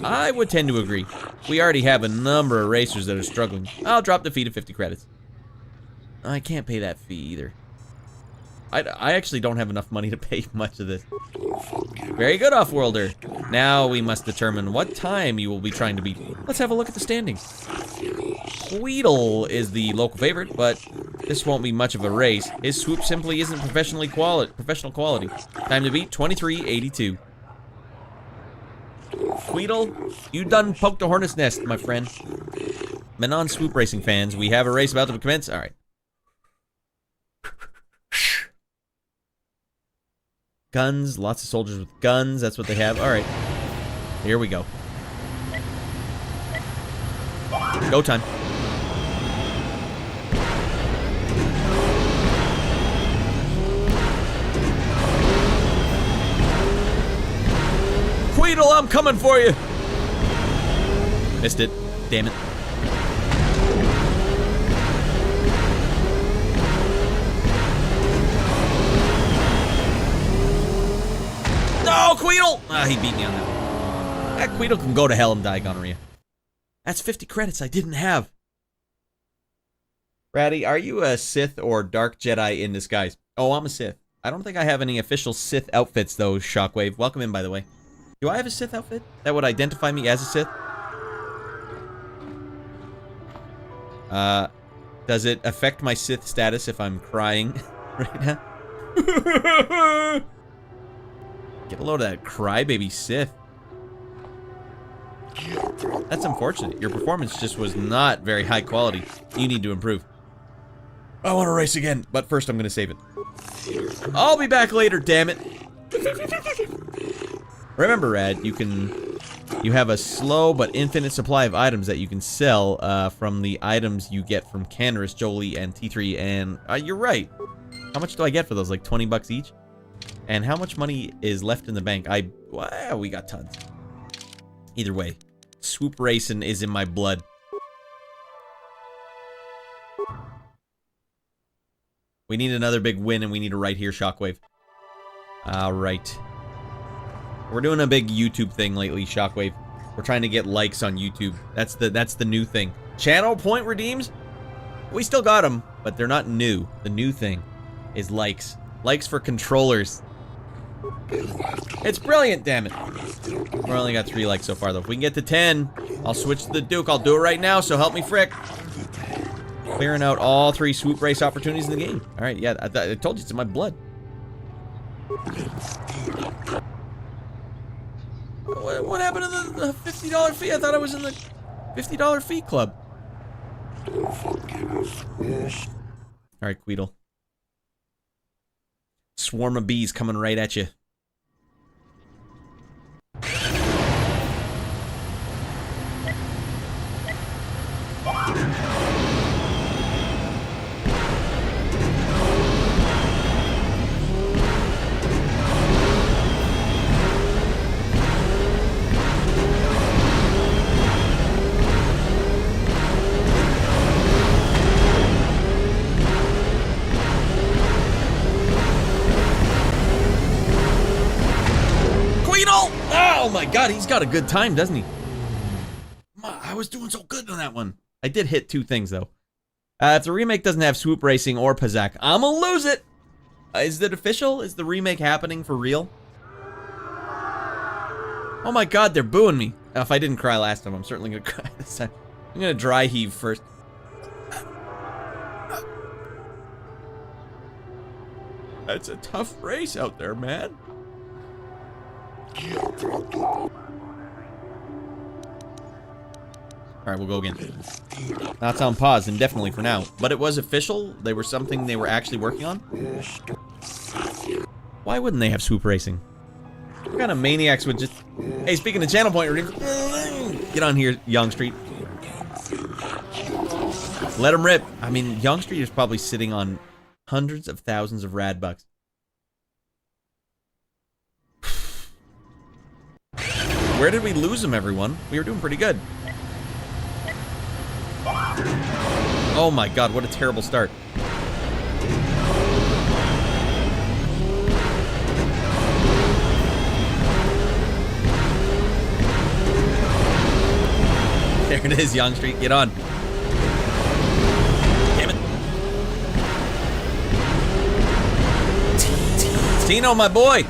I would tend to agree. We already have a number of racers that are struggling. I'll drop the fee to 50 credits. I can't pay that fee either. I actually don't have enough money to pay much of this. Very good, Offworlder. Now we must determine what time you will be trying to beat. Let's have a look at the standings. Weedle is the local favorite, but this won't be much of a race. His swoop simply isn't professional quality. Time to beat, 23:82. Weedle, you done poked a hornet's nest, my friend. Manaan swoop racing fans, we have a race about to commence. All right. Guns, lots of soldiers with guns, that's what they have. All right, here we go. Go time. Queedle, I'm coming for you. Missed it. Damn it. No, Queedle! Ah, he beat me on that one. That Queedle can go to hell and die, gonorrhea. That's 50 credits I didn't have. Ratty, are you a Sith or Dark Jedi in disguise? Oh, I'm a Sith. I don't think I have any official Sith outfits, though, Shockwave. Welcome in, by the way. Do I have a Sith outfit that would identify me as a Sith? Does it affect my Sith status if I'm crying right now? Get a load of that crybaby Sith. That's unfortunate. Your performance just was not very high quality. You need to improve. I want to race again, but first I'm going to save it. I'll be back later, damn it. Remember, Rad, you have a slow but infinite supply of items that you can sell from the items you get from Canris, Jolie, and T3, and you're right. How much do I get for those? Like 20 bucks each? And how much money is left in the bank? Well, we got tons. Either way, swoop racing is in my blood. We need another big win, and we need a right here, Shockwave. Alright. We're doing a big YouTube thing lately, Shockwave. We're trying to get likes on YouTube. That's the new thing. Channel point redeems? We still got them, but they're not new. The new thing is likes. Likes for controllers. It's brilliant, damn it. We only got 3 likes so far, though. If we can get to 10, I'll switch to the Duke. I'll do it right now, so help me frick. Clearing out all 3 swoop race opportunities in the game. Alright, yeah, I told you it's in my blood. What happened to the $50 fee? I thought I was in the $50 fee club. Alright, Queedle. Swarm of bees coming right at you. Oh my god, he's got a good time, doesn't he? I was doing so good on that one. I did hit 2 things, though. If the remake doesn't have swoop racing or Pazak, I'm gonna lose it! Is it official? Is the remake happening for real? Oh my god, they're booing me. If I didn't cry last time, I'm certainly gonna cry this time. I'm gonna dry heave first. That's a tough race out there, man. Alright, we'll go again. That's on pause indefinitely for now. But it was official? They were something they were actually working on? Why wouldn't they have swoop racing? What kind of maniacs would just... Hey, speaking of channel point, get on here, Young Street. Let them rip. I mean, Young Street is probably sitting on hundreds of thousands of rad bucks. Where did we lose them, everyone? We were doing pretty good. Oh my god, what a terrible start. There it is, Young Street, get on. Damn it. Tino, my boy!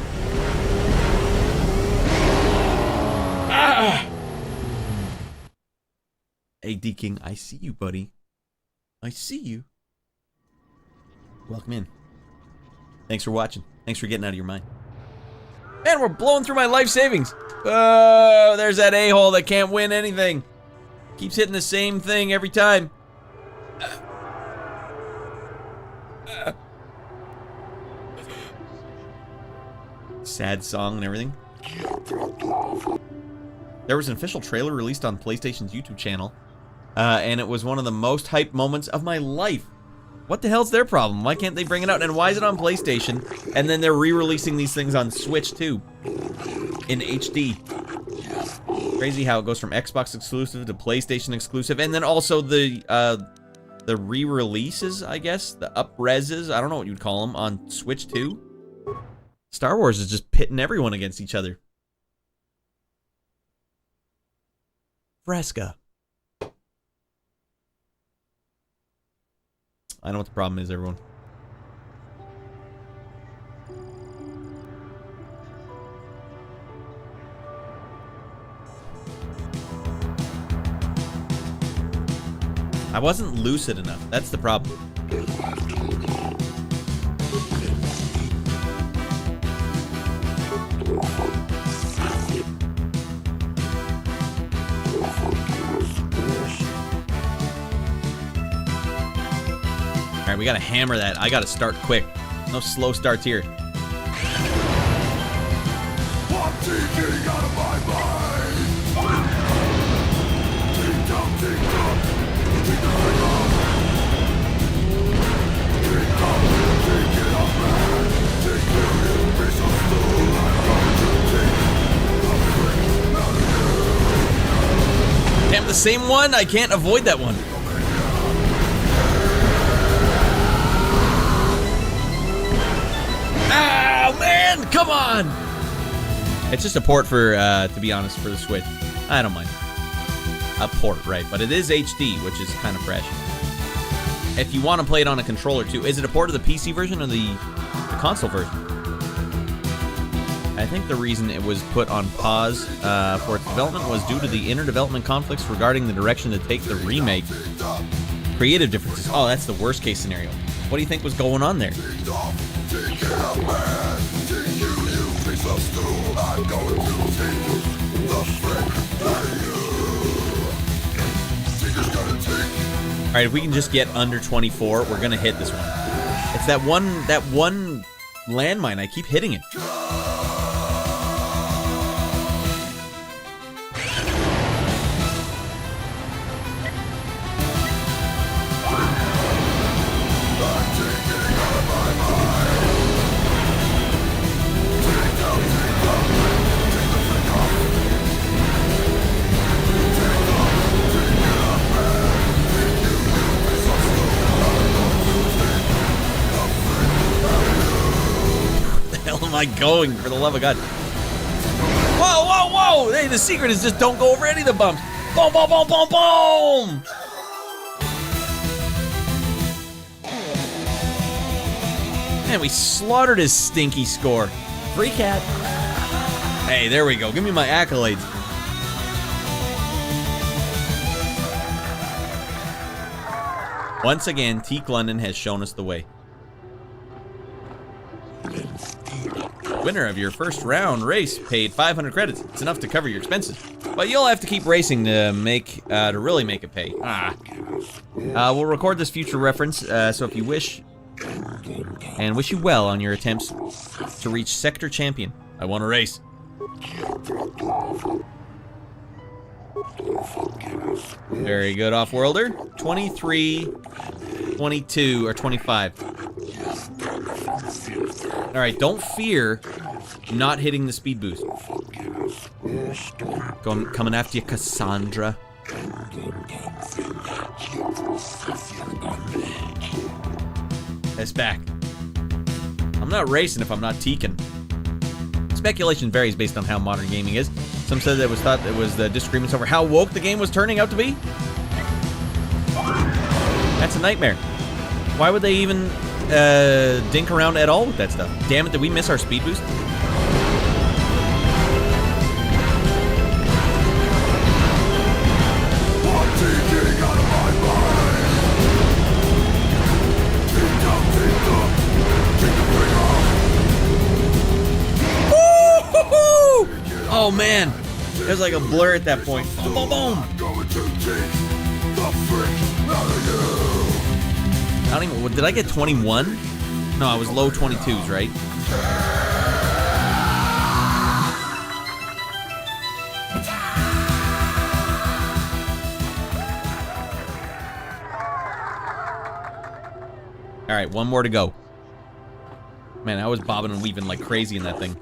Ah! Hey, D-King, I see you, buddy. I see you. Welcome in. Thanks for watching. Thanks for getting out of your mind. Man, we're blowing through my life savings. Oh, there's that a-hole that can't win anything. Keeps hitting the same thing every time. Sad song and everything. There was an official trailer released on PlayStation's YouTube channel and it was one of the most hyped moments of my life. What the hell's their problem? Why can't they bring it out? And why is it on PlayStation? And then they're re-releasing these things on Switch too, in HD. Crazy how it goes from Xbox exclusive to PlayStation exclusive, and then also the re-releases, I guess, the up-reses, I don't know what you'd call them, on Switch too. Star Wars is just pitting everyone against each other. Fresca. I know what the problem is, everyone. I wasn't lucid enough. That's the problem. Alright, we gotta hammer that. I gotta start quick. No slow starts here. Damn, the same one? I can't avoid that one. Oh, man! Come on! It's just a port for, to be honest, for the Switch. I don't mind. A port, right. But it is HD, which is kind of fresh. If you want to play it on a controller, too. Is it a port of the PC version or the console version? I think the reason it was put on pause for its development was due to the inner development conflicts regarding the direction to take the remake. Creative differences. Oh, that's the worst case scenario. What do you think was going on there? Alright, if we can just get under 24, we're gonna hit this one. It's that one landmine. I keep hitting it. Am I going, for the love of God? Whoa, whoa, whoa! Hey, the secret is just don't go over any of the bumps. Boom, boom, boom, boom, boom! Man, we slaughtered his stinky score. Free cat. Hey, there we go. Give me my accolades. Once again, Teak London has shown us the way. Winner of your first round race paid 500 credits. It's enough to cover your expenses, but you'll have to keep racing to really make it pay. We'll record this future reference, so if you wish, and wish you well on your attempts to reach Sector Champion. I want to race. Very good, Off-Worlder. 23, 22, or 25. Alright, don't fear not hitting the speed boost. Coming after you, Cassandra. It's back. I'm not racing if I'm not teaking. Speculation varies based on how modern gaming is. Some said that it was thought it was the disagreements over how woke the game was turning out to be. That's a nightmare. Why would they even dink around at all with that stuff? Damn it, did we miss our speed boost? Oh man, there's like a blur at that point. Boom, boom, boom. I don't even, did I get 21? No, I was low 22s, right? Alright, one more to go. Man, I was bobbing and weaving like crazy in that thing.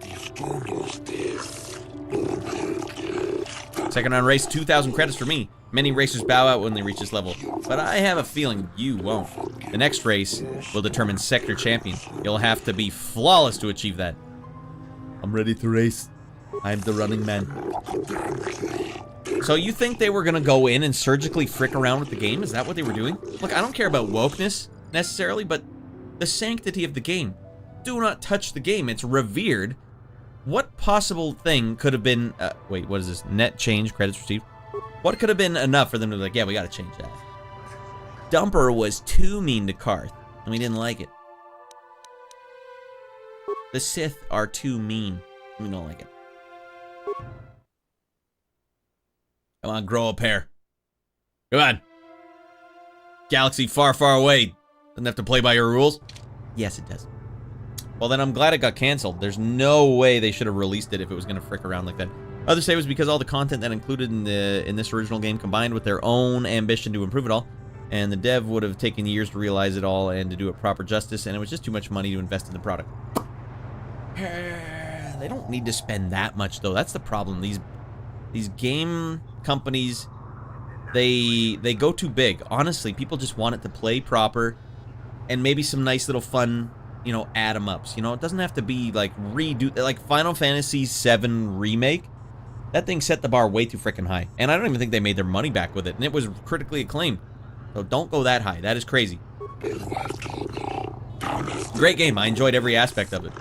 Second round race, 2,000 credits for me. Many racers bow out when they reach this level, but I have a feeling you won't. The next race will determine sector champion. You'll have to be flawless to achieve that. I'm ready to race. I'm the running man. So you think they were gonna go in and surgically frick around with the game? Is that what they were doing? Look, I don't care about wokeness necessarily, but the sanctity of the game. Do not touch the game. It's revered. What possible thing could have been... wait, what is this? Net change, credits received? What could have been enough for them to be like, yeah, we gotta change that. Dumper was too mean to Karth, and we didn't like it. The Sith are too mean, and we don't like it. Come on, grow a pair. Come on. Galaxy far, far away. Doesn't have to play by your rules? Yes, it does. Well, then I'm glad it got canceled. There's no way they should have released it if it was going to frick around like that. Others say it was because all the content that included in this original game combined with their own ambition to improve it all, and the dev would have taken years to realize it all and to do it proper justice, and it was just too much money to invest in the product. They don't need to spend that much, though. That's the problem. These game companies, they go too big. Honestly, people just want it to play proper, and maybe some nice little fun, you know, add-em-ups. You know, it doesn't have to be like like Final Fantasy VII Remake. That thing set the bar way too freaking high, and I don't even think they made their money back with it, and it was critically acclaimed. So don't go that high. That is crazy. Great game. I enjoyed every aspect of it.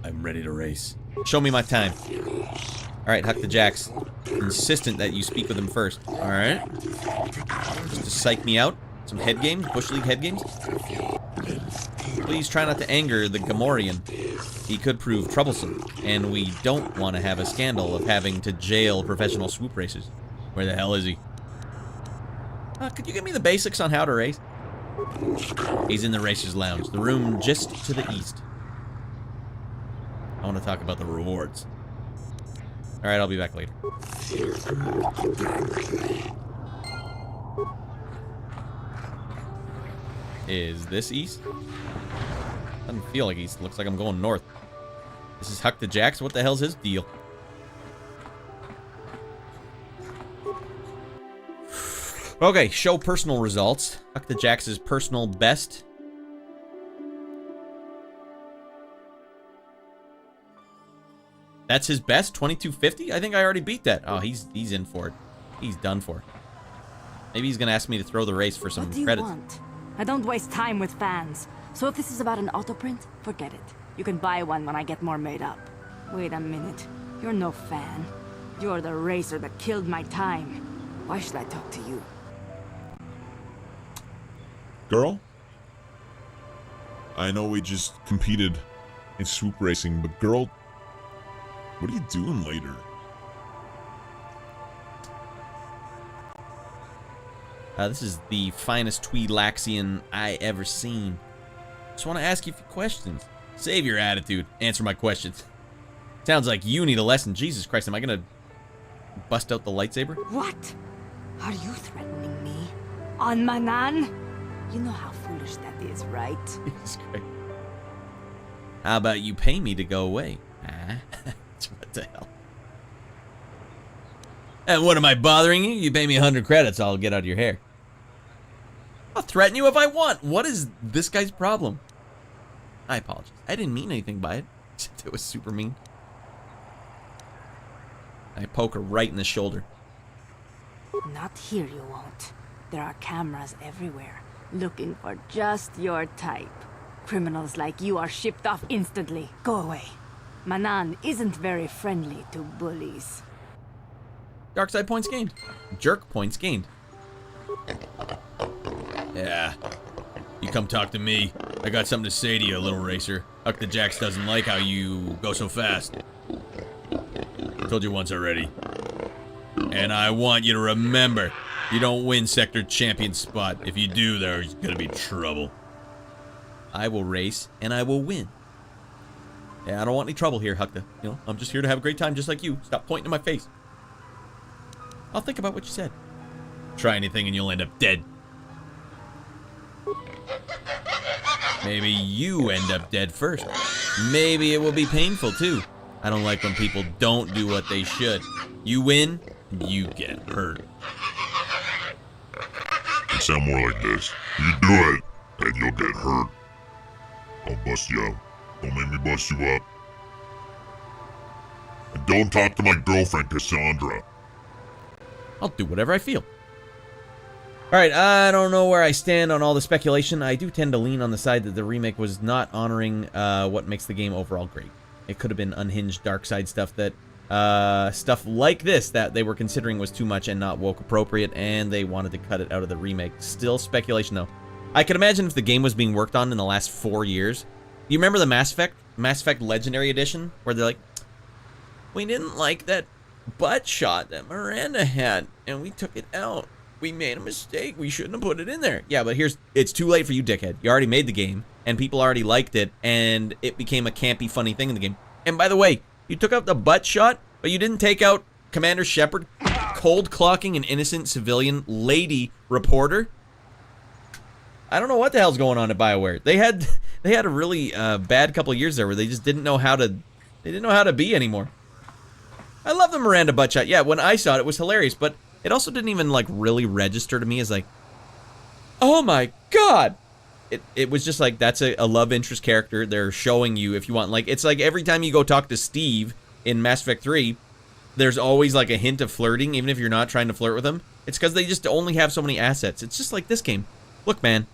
I'm ready to race. Show me my time. Alright, Hunka Jax. Insistent that you speak with him first. Alright. Just to psych me out. Some head games? Bush League head games? Please try not to anger the Gamorrean. He could prove troublesome, and we don't want to have a scandal of having to jail professional swoop racers. Where the hell is he? Could you give me the basics on how to race? He's in the Racers Lounge, the room just to the east. I want to talk about the rewards. Alright, I'll be back later. Is this east? Doesn't feel like east. Looks like I'm going north. This is Hunka Jax. What the hell's his deal? Okay, show personal results. Hunka Jax's personal best. That's his best? 2250? I think I already beat that. Oh, he's in for it. He's done for. Maybe he's gonna ask me to throw the race for some credits. What do you want? I don't waste time with fans. So if this is about an auto print, forget it. You can buy one when I get more made up. Wait a minute. You're no fan. You're the racer that killed my time. Why should I talk to you? Girl? I know we just competed in swoop racing, but girl, what are you doing later? This is the finest Tweedlaxian I ever seen. Just want to ask you a few questions. Save your attitude. Answer my questions. Sounds like you need a lesson. Jesus Christ, am I gonna bust out the lightsaber? What? Are you threatening me? On Manaan? You know how foolish that is, right? Jesus Christ. How about you pay me to go away? What the hell? And what am I bothering you? You pay me 100 credits, I'll get out of your hair. I'll threaten you if I want. What is this guy's problem? I apologize. I didn't mean anything by it. Except it was super mean. I poke her right in the shoulder. Not here you won't. There are cameras everywhere, looking for just your type. Criminals like you are shipped off instantly. Go away. Manaan isn't very friendly to bullies. Dark side points gained. Jerk points gained. Yeah. You come talk to me. I got something to say to you, little racer. Hunka Jax doesn't like how you go so fast. I told you once already. And I want you to remember, you don't win sector champion spot. If you do, there's gonna be trouble. I will race, and I will win. Yeah, I don't want any trouble here, Hunka. You know, I'm just here to have a great time just like you. Stop pointing in my face. I'll think about what you said. Try anything and you'll end up dead. Maybe you end up dead first. Maybe it will be painful too. I don't like when people don't do what they should. You win, you get hurt. It sound more like this. You do it, and you'll get hurt. I'll bust you up. Don't make me bust you up. And don't talk to my girlfriend, Cassandra. I'll do whatever I feel. Alright, I don't know where I stand on all the speculation. I do tend to lean on the side that the remake was not honoring what makes the game overall great. It could have been unhinged dark side stuff that stuff like this that they were considering was too much and not woke appropriate, and they wanted to cut it out of the remake. Still speculation though. I could imagine if the game was being worked on in the last 4 years. You remember the Mass Effect Legendary Edition, where they're like, we didn't like that butt shot that Miranda had, and we took it out. We made a mistake. We shouldn't have put it in there. Yeah, but it's too late for you, dickhead. You already made the game, and people already liked it, and it became a campy, funny thing in the game. And by the way, you took out the butt shot, but you didn't take out Commander Shepard cold clocking an innocent civilian lady reporter. I don't know what the hell's going on at BioWare. They had a really bad couple of years there where they just didn't know how to be anymore. I love the Miranda butt shot. Yeah, when I saw it, it was hilarious, but it also didn't even like really register to me as like, oh my god. It was just like, that's a love interest character. They're showing you if you want, like, it's like every time you go talk to Steve in Mass Effect 3, there's always like a hint of flirting, even if you're not trying to flirt with him. It's because they just only have so many assets. It's just like this game. Look, man,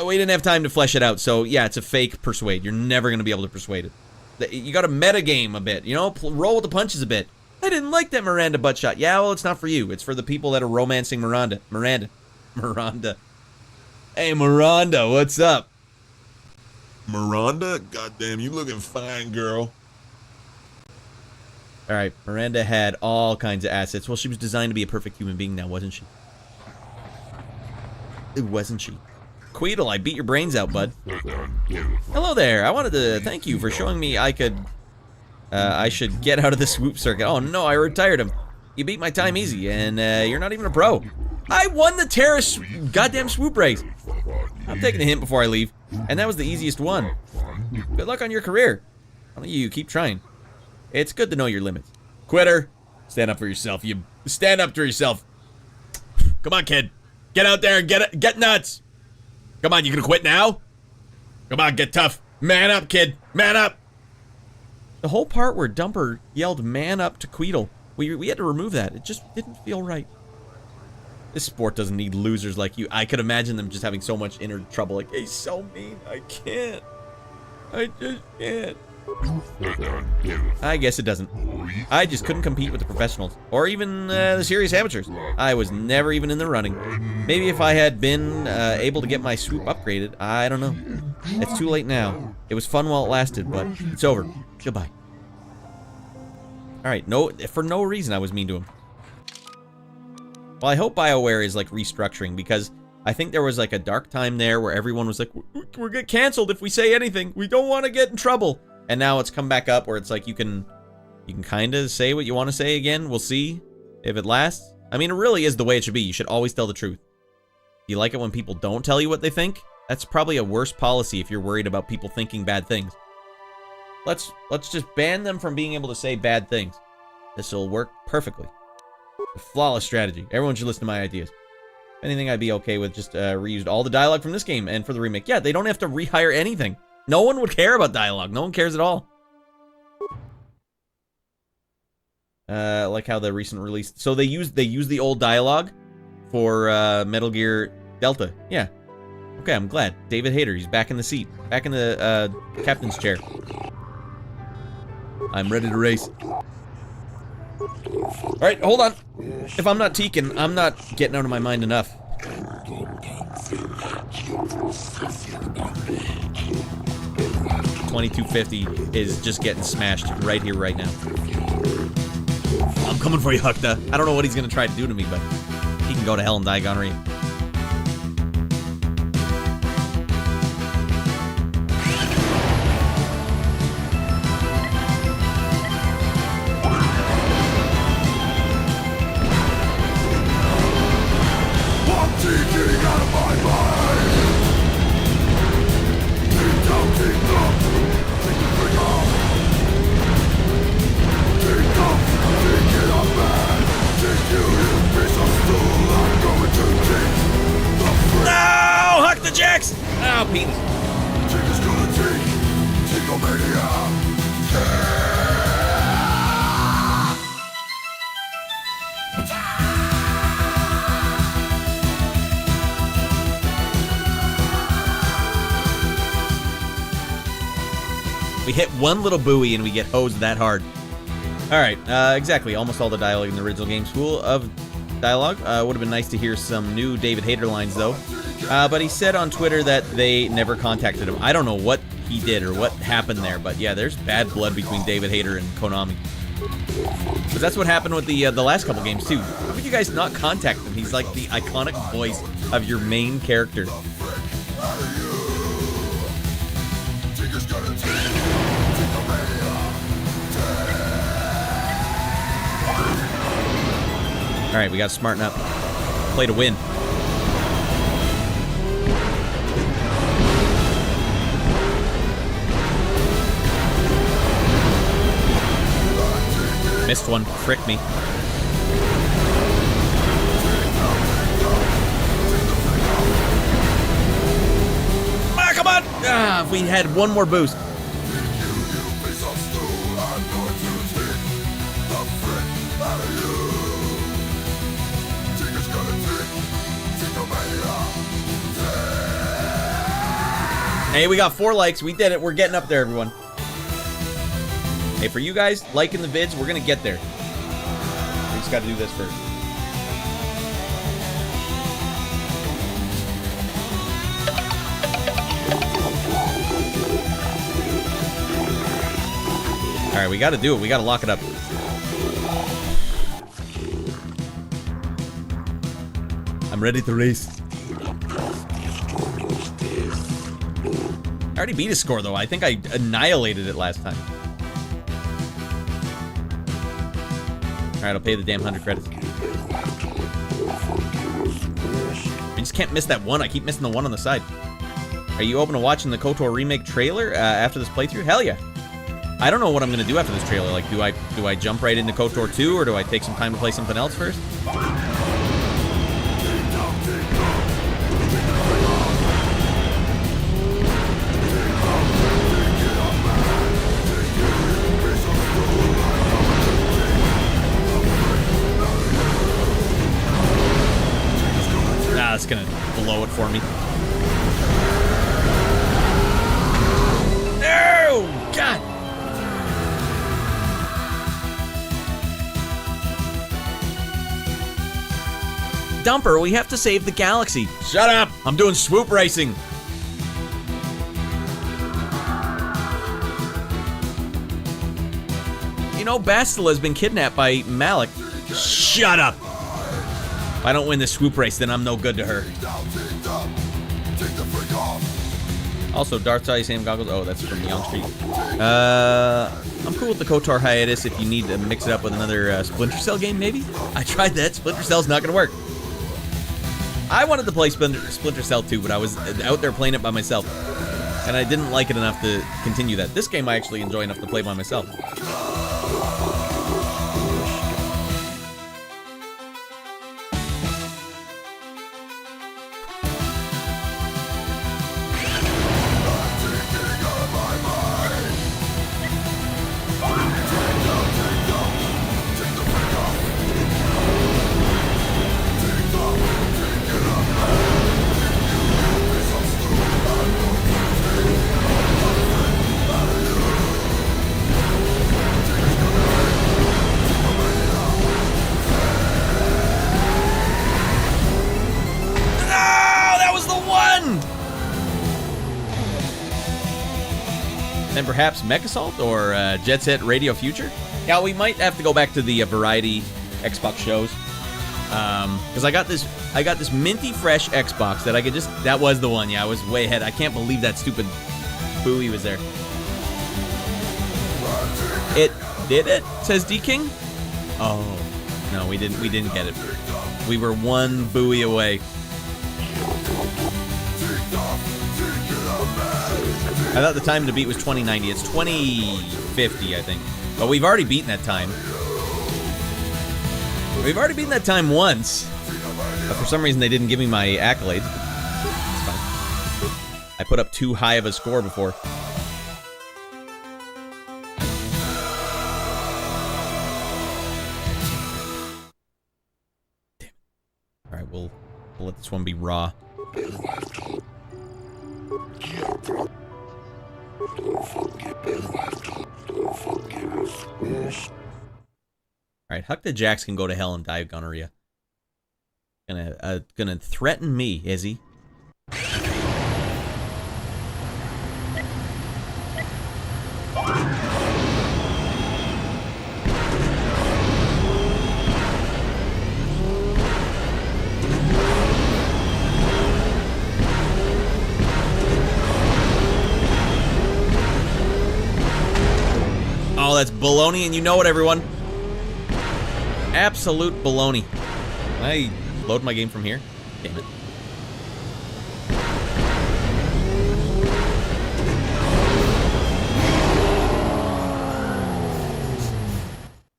we didn't have time to flesh it out, so yeah, it's a fake persuade. You're never going to be able to persuade it. You got to metagame a bit, you know, roll with the punches a bit. I didn't like that Miranda butt shot. Yeah, well, it's not for you. It's for the people that are romancing Miranda. Hey, Miranda, what's up? Miranda? Goddamn, you looking fine, girl. Alright, Miranda had all kinds of assets. Well, she was designed to be a perfect human being now, wasn't she? Wasn't she? Queedle, I beat your brains out, bud. Hello there. I wanted to thank you for showing me I should get out of the swoop circuit. Oh no, I retired him. You beat my time easy, and you're not even a pro. I won the terrorist goddamn swoop race. I'm taking a hint before I leave, and that was the easiest one. Good luck on your career. Why don't you keep trying? It's good to know your limits. Quitter, stand up for yourself. You stand up to yourself. Come on, kid. Get out there and get nuts. Come on, you gonna quit now? Come on, get tough. Man up, kid. Man up. The whole part where Dumper yelled "man up" to Queedle, we had to remove that. It just didn't feel right. This sport doesn't need losers like you. I could imagine them just having so much inner trouble. Like, he's so mean. I can't. I just can't. I guess it doesn't. I just couldn't compete with the professionals, or even the serious amateurs. I was never even in the running. Maybe if I had been able to get my swoop upgraded, I don't know. It's too late now. It was fun while it lasted, but it's over. Goodbye. Alright, for no reason I was mean to him. Well, I hope BioWare is like restructuring, because I think there was like a dark time there where everyone was like, we're get canceled if we say anything. We don't want to get in trouble. And now it's come back up where it's like you can kind of say what you want to say again. We'll see if it lasts. I mean, it really is the way it should be. You should always tell the truth. You like it when people don't tell you what they think? That's probably a worse policy if you're worried about people thinking bad things. Let's just ban them from being able to say bad things. This will work perfectly. A flawless strategy. Everyone should listen to my ideas. If anything, I'd be okay with just reused all the dialogue from this game and for the remake. Yeah, they don't have to rehire anything. No one would care about dialogue. No one cares at all. Like how the recent release. So they use the old dialogue for Metal Gear Delta. Yeah. Okay, I'm glad. David Hayter, he's back in the seat. Back in the captain's chair. I'm ready to race. Alright, hold on. If I'm not teaking, I'm not getting out of my mind enough. $22.50 is just getting smashed right here, right now. I'm coming for you, Hukta. I don't know what he's gonna try to do to me, but he can go to hell and die gonorrhea. I'm teaching out of my mind. No! Hunka Jax! Oh, penis. We hit one little buoy and we get hosed that hard. Alright, exactly. Almost all the dialogue in the original game's full of dialogue. Would have been nice to hear some new David Hayter lines, though. But he said on Twitter that they never contacted him. I don't know what he did or what happened there, but yeah, there's bad blood between David Hayter and Konami. But that's what happened with the last couple games, too. How would you guys not contact him? He's like the iconic voice of your main character. Alright, we gotta smarten up. Play to win. Missed one. Frick me. Ah, come on! Ah, if we had one more boost. Hey, we got 4 likes. We did it. We're getting up there, everyone. Hey, for you guys liking the vids, we're going to get there. We just got to do this first. All right, we got to do it. We got to lock it up. I'm ready to race. I already beat his score, though. I think I annihilated it last time. Alright, I'll pay the damn 100 credits. I just can't miss that one. I keep missing the one on the side. Are you open to watching the KOTOR remake trailer after this playthrough? Hell yeah. I don't know what I'm going to do after this trailer. Like, do I jump right into KOTOR 2, or do I take some time to play something else first? That's gonna blow it for me. No! God! Dumper, we have to save the galaxy. Shut up! I'm doing swoop racing. You know, Bastila has been kidnapped by Malak. Shut up! If I don't win this swoop race, then I'm no good to her. Also, Darth Size Sam goggles. Oh, that's from Young Street. I'm cool with the KOTOR hiatus if you need to mix it up with another Splinter Cell game, maybe? I tried that. Splinter Cell's not going to work. I wanted to play Splinter Cell 2, but I was out there playing it by myself. And I didn't like it enough to continue that. This game I actually enjoy enough to play by myself. Then perhaps Mech Assault or Jet Set Radio Future? Yeah, we might have to go back to the variety Xbox shows. Because I got this minty fresh Xbox that I could just... That was the one, yeah, I was way ahead. I can't believe that stupid buoy was there. It did it, says D-King. Oh, no, we didn't get it. We were one buoy away. thought the time to beat was 2090. It's 2050, I think. But we've already beaten that time. We've already beaten that time once. But for some reason, they didn't give me my accolade. It's fine. I put up too high of a score before. Damn. Alright, we'll let this one be raw. Alright, Hunka Jax can go to hell and die of gonorrhea. Gonna threaten me, is he? Oh, that's baloney, and you know it, everyone. Absolute baloney. Can I load my game from here? Damn it.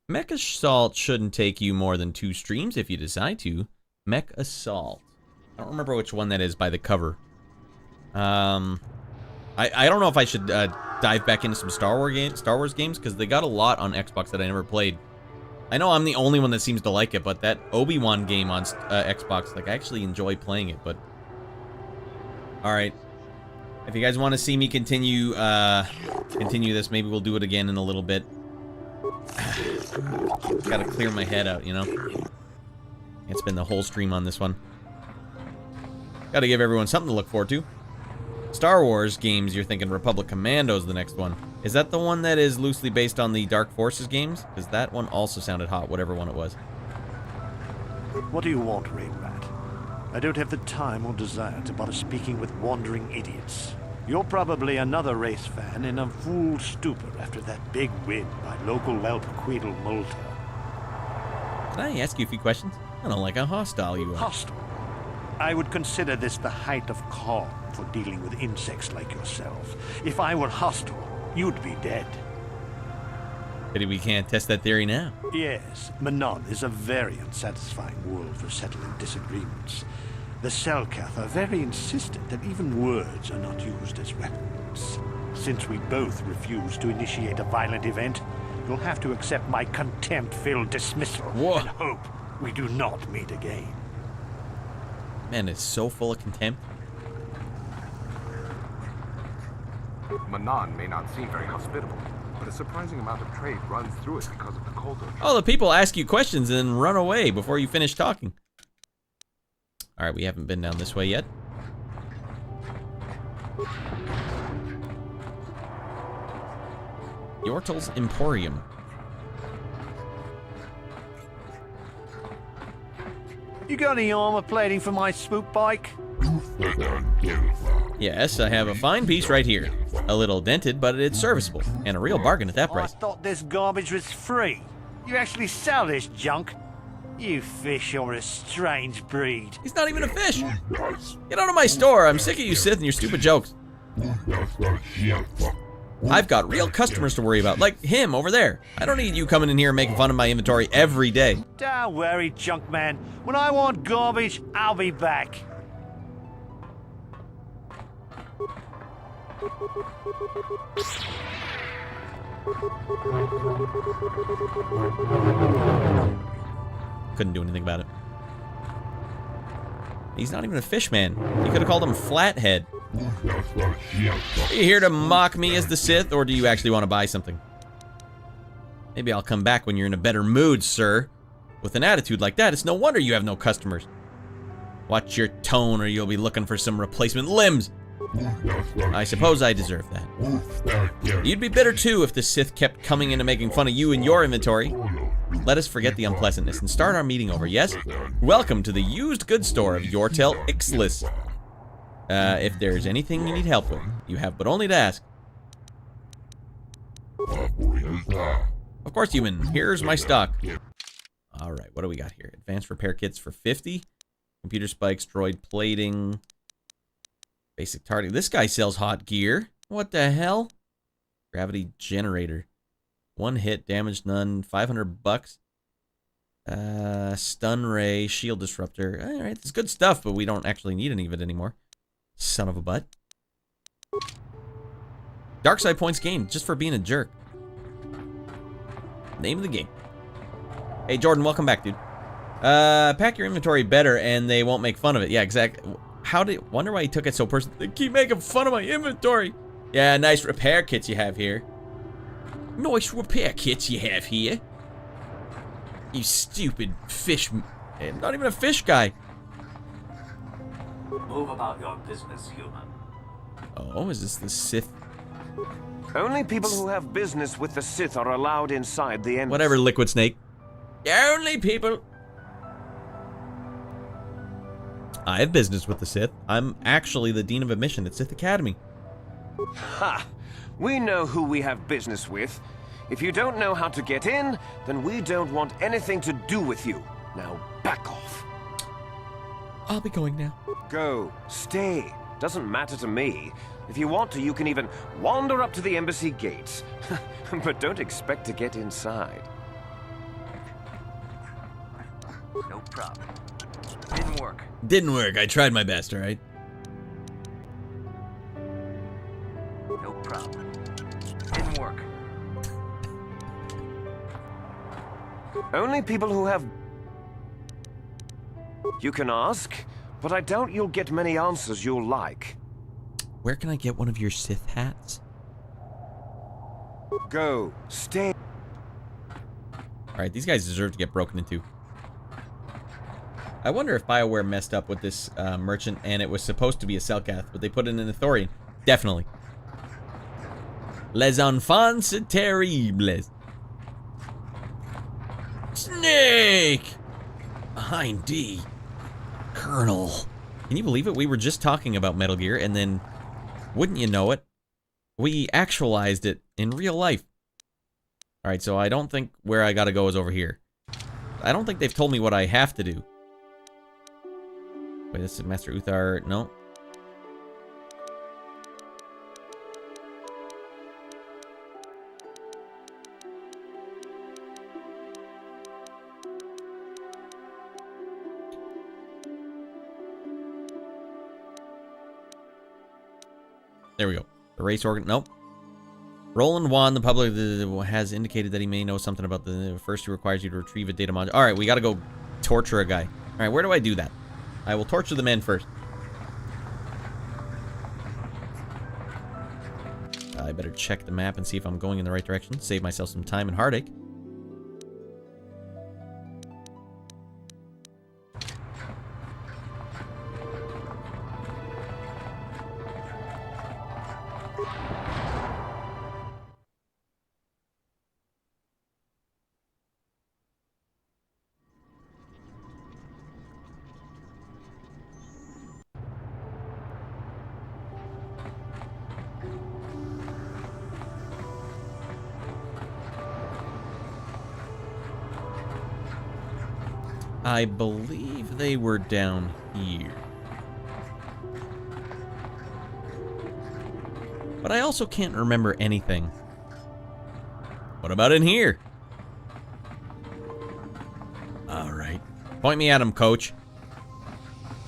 Mech Assault shouldn't take you more than 2 streams if you decide to. Mech Assault. I don't remember which one that is by the cover. I don't know if I should dive back into some Star Wars games, because they got a lot on Xbox that I never played. I know I'm the only one that seems to like it, but that Obi-Wan game on Xbox, like, I actually enjoy playing it, but... Alright. If you guys want to see me continue this, maybe we'll do it again in a little bit. Gotta clear my head out, you know? Can't spend the whole stream on this one. Gotta give everyone something to look forward to. Star Wars games, you're thinking Republic Commando's the next one. Is that the one that is loosely based on the Dark Forces games? Because that one also sounded hot, whatever one it was. What do you want, Rain Rat? I don't have the time or desire to bother speaking with wandering idiots. You're probably another race fan in a fool stupor after that big win by local Velpaquidal Multa. Can I ask you a few questions? I don't like how hostile you are. Hostile? I would consider this the height of calm for dealing with insects like yourself. If I were hostile, you'd be dead. Pity we can't test that theory now. Yes, Manaan is a very unsatisfying world for settling disagreements. The Selkath are very insistent that even words are not used as weapons. Since we both refuse to initiate a violent event, you'll have to accept my contempt-filled dismissal and hope we do not meet again. Man, it's so full of contempt. Manaan may not seem very hospitable, but a surprising amount of trade runs through it because of the KOTOR. Oh, the people ask you questions and then run away before you finish talking. Alright, we haven't been down this way yet. Yortal's Emporium. You got any armor plating for my Swoop bike? Yes, I have a fine piece right here. A little dented, but it's serviceable. And a real bargain at that price. I thought this garbage was free. You actually sell this junk? You fish are a strange breed. He's not even a fish. Get out of my store. I'm sick of you Sith and your stupid jokes. I've got real customers to worry about, like him over there. I don't need you coming in here and making fun of my inventory every day. Don't worry, junk man. When I want garbage, I'll be back. Couldn't do anything about it. He's not even a fish man. You could have called him Flathead. Are you here to mock me as the Sith, or do you actually want to buy something? Maybe I'll come back when you're in a better mood, sir. With an attitude like that, it's no wonder you have no customers. Watch your tone, or you'll be looking for some replacement limbs. I suppose I deserve that. You'd be bitter too if the Sith kept coming in and making fun of you and your inventory. Let us forget the unpleasantness and start our meeting over, yes? Welcome to the used goods store of Yortal Ixlis. If there's anything you need help with, you have but only to ask. Of course, human. Here's my stock. Alright, what do we got here? Advanced repair kits for 50. Computer spikes, droid plating. Basic targeting. This guy sells hot gear. What the hell? Gravity generator. 1 hit, damage none, $500. Stun ray, shield disruptor. Alright, it's good stuff, but we don't actually need any of it anymore. Son of a butt. Dark side points gained, just for being a jerk. Name of the game. Hey, Jordan, welcome back, dude. Pack your inventory better and they won't make fun of it. Yeah, exactly. Wonder why he took it so personal. They keep making fun of my inventory. Yeah, nice repair kits you have here. Nice repair kits you have here. You stupid fish. I'm not even a fish guy. Move about your business, human. Oh, is this the Sith? Only people who have business with the Sith are allowed inside the embassy. Whatever, Liquid Snake. Only people. I have business with the Sith. I'm actually the Dean of Admission at Sith Academy. Ha! We know who we have business with. If you don't know how to get in, then we don't want anything to do with you. Now back off. I'll be going now. Go. Stay. Doesn't matter to me. If you want to, you can even wander up to the embassy gates. But don't expect to get inside. No problem. Didn't work. Didn't work. I tried my best, alright? No problem. Didn't work. Only people who have... You can ask, but I doubt you'll get many answers you'll like. Where can I get one of your Sith hats? Go. Stay. Alright, these guys deserve to get broken into. I wonder if BioWare messed up with this merchant and it was supposed to be a Selkath, but they put in an Ithorian. Definitely. Les enfants terribles. Snake! Behind D. Colonel. Can you believe it? We were just talking about Metal Gear and then, wouldn't you know it, we actualized it in real life. Alright, so I don't think where I gotta go is over here. I don't think they've told me what I have to do. Wait, this is Master Uthar. No. There we go. The race organ. Nope. Roland Wan, the public has indicated that he may know something about the first who requires you to retrieve a data module. Alright, we gotta go torture a guy. Alright, where do I do that? I will torture the men first. I better check the map and see if I'm going in the right direction. Save myself some time and heartache. I believe they were down here. But I also can't remember anything. What about in here? Alright. Point me at him, coach.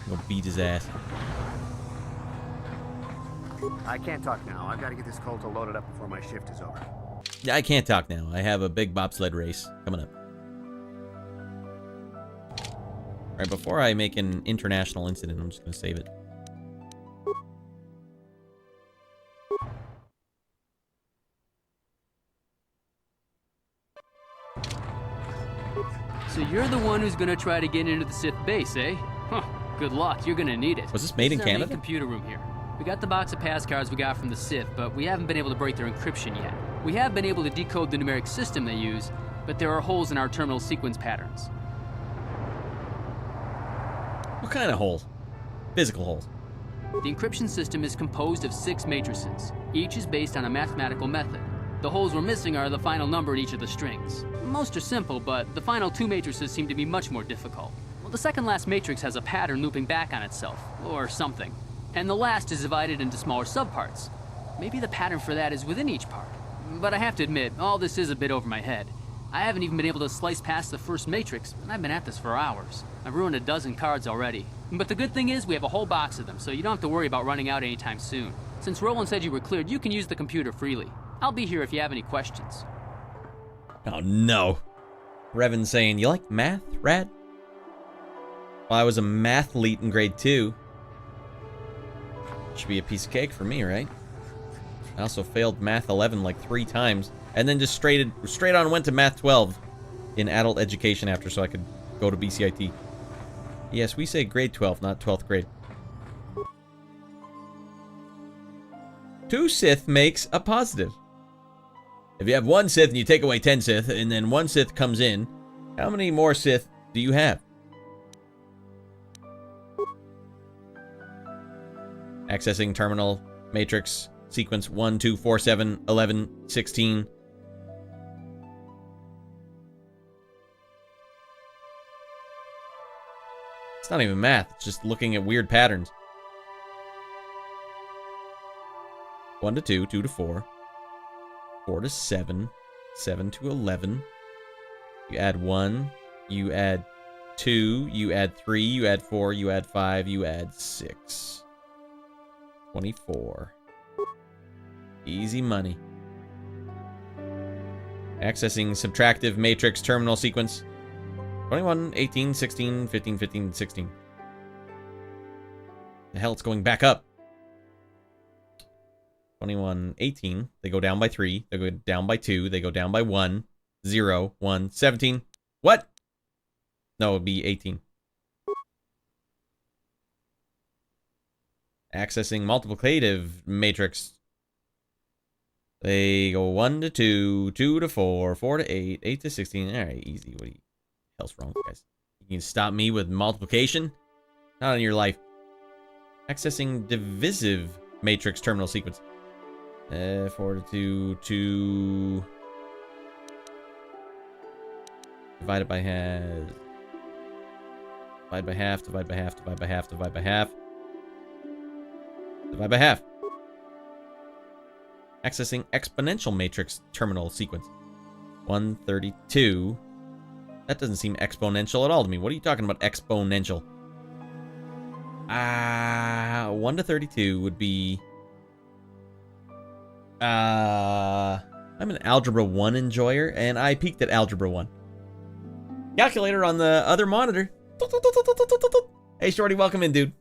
Go beat his ass. I can't talk now. I've got to get this KOTOR loaded up before my shift is over. Yeah, I can't talk now. I have a big bobsled race coming up. Alright, before I make an international incident, I'm just going to save it. So you're the one who's gonna try to get into the Sith base, eh? Huh, good luck, you're gonna need it. Was this made in Canada? This is our main computer room here. We got the box of pass cards we got from the Sith, but we haven't been able to break their encryption yet. We have been able to decode the numeric system they use, but there are holes in our terminal sequence patterns. What kind of holes? Physical holes. The encryption system is composed of 6 matrices. Each is based on a mathematical method. The holes we're missing are the final number in each of the strings. Most are simple, but the final 2 matrices seem to be much more difficult. Well, the second last matrix has a pattern looping back on itself, or something. And the last is divided into smaller subparts. Maybe the pattern for that is within each part. But I have to admit, all this is a bit over my head. I haven't even been able to slice past the first matrix, and I've been at this for hours. I've ruined a dozen cards already. But the good thing is we have a whole box of them, so you don't have to worry about running out anytime soon. Since Roland said you were cleared, you can use the computer freely. I'll be here if you have any questions. Oh no. Revan saying, you like math, Rad? Well, I was a mathlete in grade 2. Should be a piece of cake for me, right? I also failed Math 11 like 3 times, and then just straight on went to Math 12 in adult education after, so I could go to BCIT. Yes, we say grade 12, not 12th grade. 2 Sith makes a positive. If you have 1 Sith and you take away 10 Sith, and then 1 Sith comes in, how many more Sith do you have? Accessing terminal matrix sequence 1, 2, 4, 7, 11, 16. It's not even math, it's just looking at weird patterns. 1 to 2, 2 to 4, 4 to 7, 7 to 11. You add 1, you add 2, you add 3, you add 4, you add 5, you add 6. 24. Easy money. Accessing subtractive matrix terminal sequence. 21, 18, 16, 15, 15, 16. The hell, it's going back up. 21, 18. They go down by 3. They go down by 2. They go down by 1. 0, 1, 17. What? No, it would be 18. Accessing multiplicative matrix. They go 1 to 2, 2 to 4, 4 to 8, 8 to 16. Alright, easy. What the hell's wrong with you guys? You can stop me with multiplication? Not in your life. Accessing divisive matrix terminal sequence. 4 to 2, 2. Divided by half. Divide by half, divide by half, divide by half, divide by half. Divide by half. Accessing exponential matrix terminal sequence. 132. That doesn't seem exponential at all to me. What are you talking about, exponential? 1 to 32 would be... I'm an Algebra 1 enjoyer, and I peaked at Algebra 1. Calculator on the other monitor. Hey, Shorty, welcome in, dude.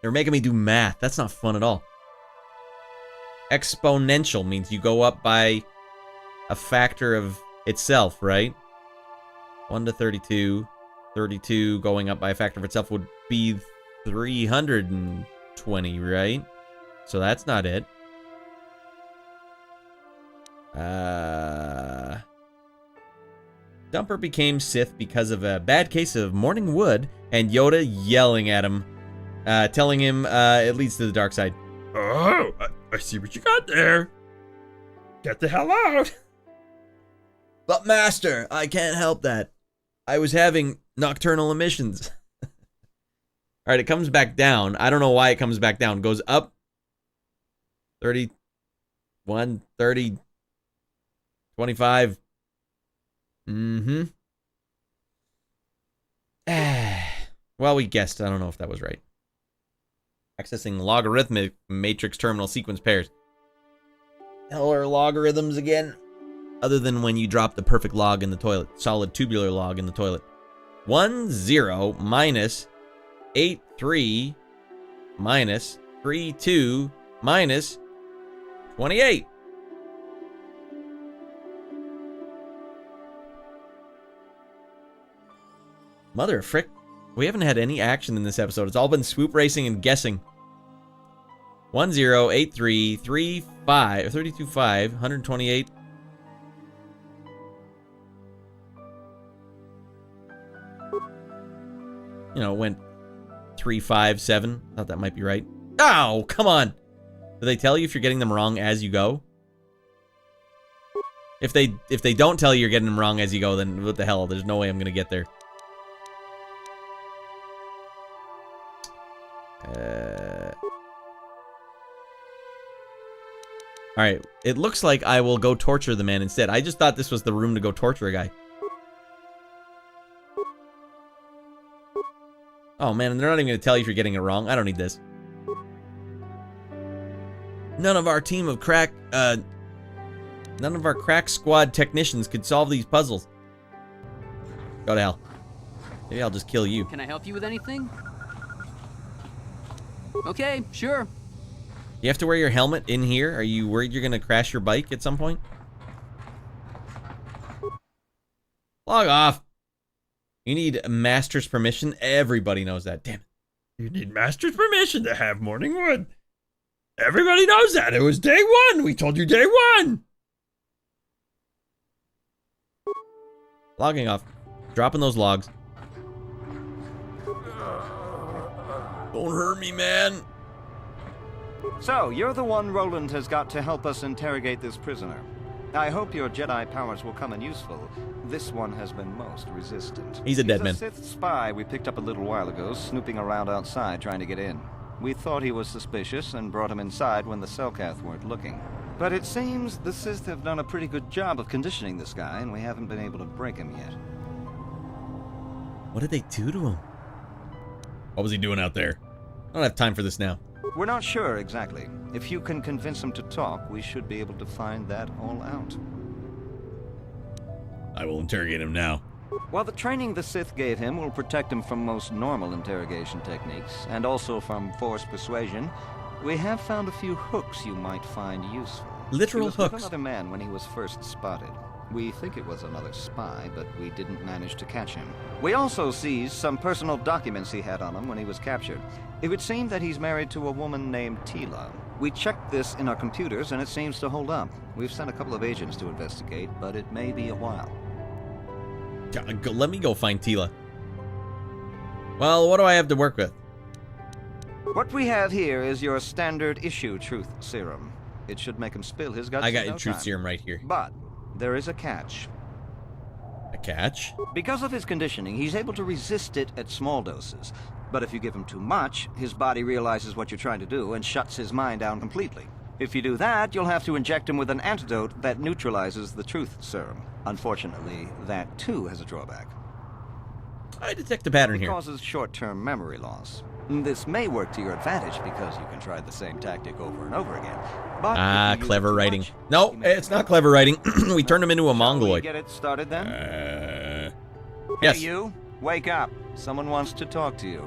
They're making me do math. That's not fun at all. Exponential means you go up by a factor of itself, right? 1 to 32. 32 going up by a factor of itself would be 320, right? So that's not it. Dumper became Sith because of a bad case of morning wood and Yoda yelling at him, telling him it leads to the dark side. Oh, I see what you got there. Get the hell out. But Master, I can't help that. I was having nocturnal emissions. Alright, it comes back down. I don't know why it comes back down. It goes up 31, 30, 25. Well, we guessed. I don't know if that was right. Accessing logarithmic matrix terminal sequence pairs. Hell are logarithms again? Other than when you drop the perfect log in the toilet. Solid tubular log in the toilet. 1, 0, minus 8, 3, minus 3, 2, minus 28. Mother of frick. We haven't had any action in this episode. It's all been swoop racing and guessing. 1, 0, 8, 3, 3, 5, 32, 5, 128. You know, it went 3, 5, 7. Thought that might be right. Oh, come on. Do they tell you if you're getting them wrong as you go? If they don't tell you you're getting them wrong as you go, then what the hell? There's no way I'm going to get there. Alright, it looks like I will go torture the man instead. I just thought this was the room to go torture a guy. Oh man, and they're not even going to tell you if you're getting it wrong. I don't need this. None of our team of crack squad technicians could solve these puzzles. Go to hell. Maybe I'll just kill you. Can I help you with anything? Okay, sure. You have to wear your helmet in here? Are you worried you're going to crash your bike at some point? Log off. You need Master's permission. Everybody knows that. Damn it. You need Master's permission to have morning wood. Everybody knows that. It was day one. We told you day one. Logging off. Dropping those logs. Don't hurt me, man. So, you're the one Roland has got to help us interrogate this prisoner. I hope your Jedi powers will come in useful. This one has been most resistant. He's a dead man. He's a Sith spy we picked up a little while ago, snooping around outside trying to get in. We thought he was suspicious and brought him inside when the Selkath weren't looking. But it seems the Sith have done a pretty good job of conditioning this guy, and we haven't been able to break him yet. What did they do to him? What was he doing out there? I don't have time for this now. We're not sure exactly. If you can convince him to talk, we should be able to find that all out. I will interrogate him now. While the training the Sith gave him will protect him from most normal interrogation techniques, and also from forced persuasion, we have found a few hooks you might find useful. Literal hooks. He was with hooks. another man when he was first spotted. We think it was another spy, but we didn't manage to catch him. We also seized some personal documents he had on him when he was captured. It would seem that he's married to a woman named Tila. We checked this in our computers, and it seems to hold up. We've sent a couple of agents to investigate, but it may be a while. Let me go find Tila. Well, what do I have to work with? What we have here is your standard issue truth serum. It should make him spill his guts. I got in your no truth time. serum right here. But there is a catch. A catch? Because of his conditioning, he's able to resist it at small doses. But if you give him too much, his body realizes what you're trying to do and shuts his mind down completely. If you do that, you'll have to inject him with an antidote that neutralizes the truth serum. Unfortunately, that too has a drawback. I detect a pattern here. It causes short-term memory loss. This may work to your advantage because you can try the same tactic over and over again. But clever writing. No, it's not clever writing. We turned him into a mongoloid. Get it started then? Yes. Hey, you, wake up. Someone wants to talk to you.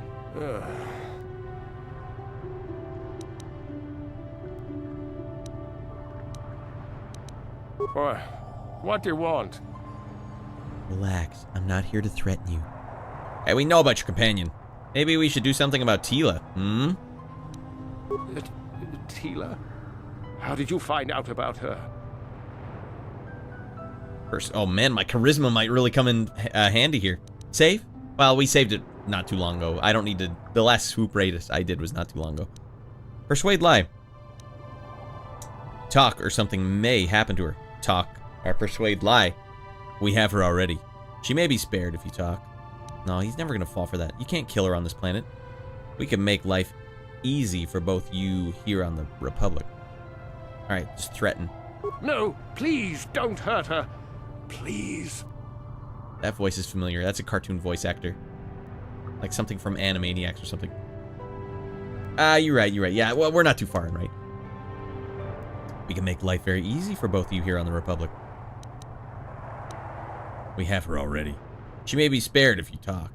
What do you want? Relax. I'm not here to threaten you. Hey, we know about your companion. Maybe we should do something about Tila, hmm? Tila? How did you find out about her? First, oh man, my charisma might really come in handy here. Save? Well, we saved it not too long ago. I don't need to... The last swoop raid I did was not too long ago. Persuade lie. Talk or something may happen to her. Talk or persuade lie. We have her already. She may be spared if you talk. No, he's never gonna fall for that. You can't kill her on this planet. We can make life easy for both you here on the Republic. Alright, just threaten. No, please don't hurt her. Please. That voice is familiar. That's a cartoon voice actor. Like something from Animaniacs or something. You're right. Yeah, well, we're not too far in, right? We can make life very easy for both of you here on the Republic. We have her already. She may be spared if you talk.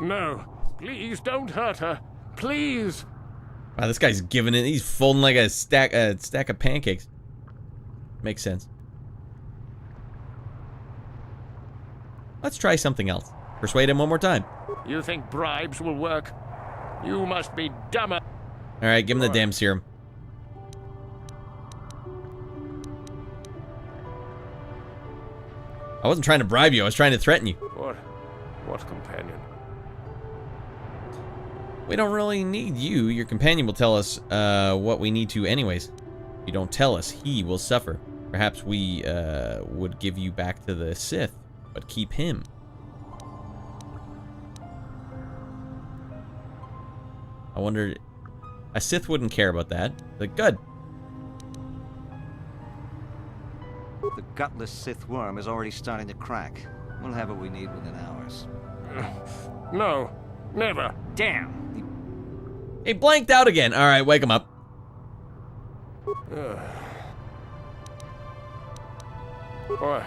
No, please don't hurt her. Please. Wow, this guy's giving it. He's folding like a stack of pancakes. Makes sense. Let's try something else. Persuade him one more time. You think bribes will work? You must be dumber. All right, give him the damn serum. I wasn't trying to bribe you. I was trying to threaten you. What companion? We don't really need you. Your companion will tell us what we need to anyways. If you don't tell us, he will suffer. Perhaps we would give you back to the Sith, but keep him. I wonder A Sith wouldn't care about that. But good. The gutless Sith worm is already starting to crack. We'll have what we need within hours. No, never. Damn. He blanked out again. All right, wake him up. Boy.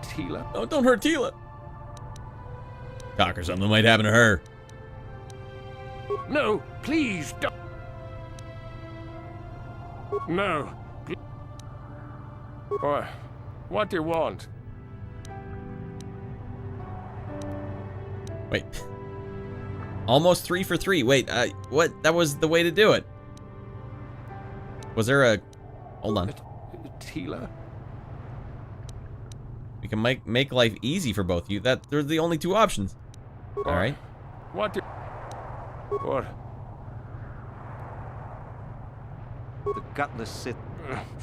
Teela. Oh, don't hurt Teela. Talk or something might happen to her. No, please don't. No. Boy, what do you want? Wait. Almost 3 for 3. Wait, what? That was the way to do it. Was there a... Hold on. Teela. We can make life easy for both of you. They're the only 2 options. All right. What do... What? The gutless Sith.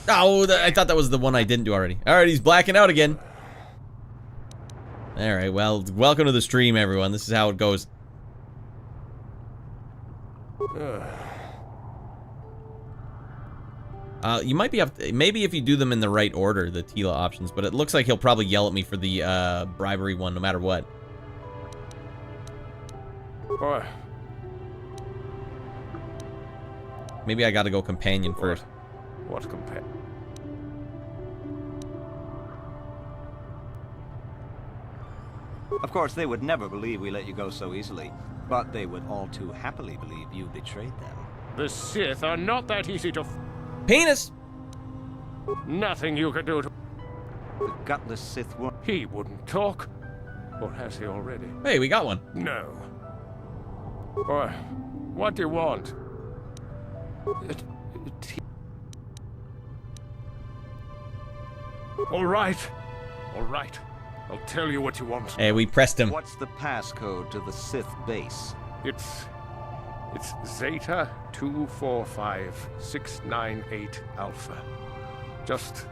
Oh, I thought that was the one I didn't do already. All right, he's blacking out again. All right, well, welcome to the stream, everyone. This is how it goes. You might be maybe if you do them in the right order, the Teela options, but it looks like he'll probably yell at me for the bribery one, no matter what. Boy. Maybe I gotta go companion first. What companion? Of course, they would never believe we let you go so easily, but they would all too happily believe you betrayed them. The Sith are not that easy to... Penis! Nothing you could do to... The gutless Sith worm. He wouldn't talk. Or has he already? Hey, we got one. No. Boy, what do you want? All right. All right. I'll tell you what you want. Hey, we pressed him. What's the passcode to the Sith base? It's Zeta 245698 Alpha. Just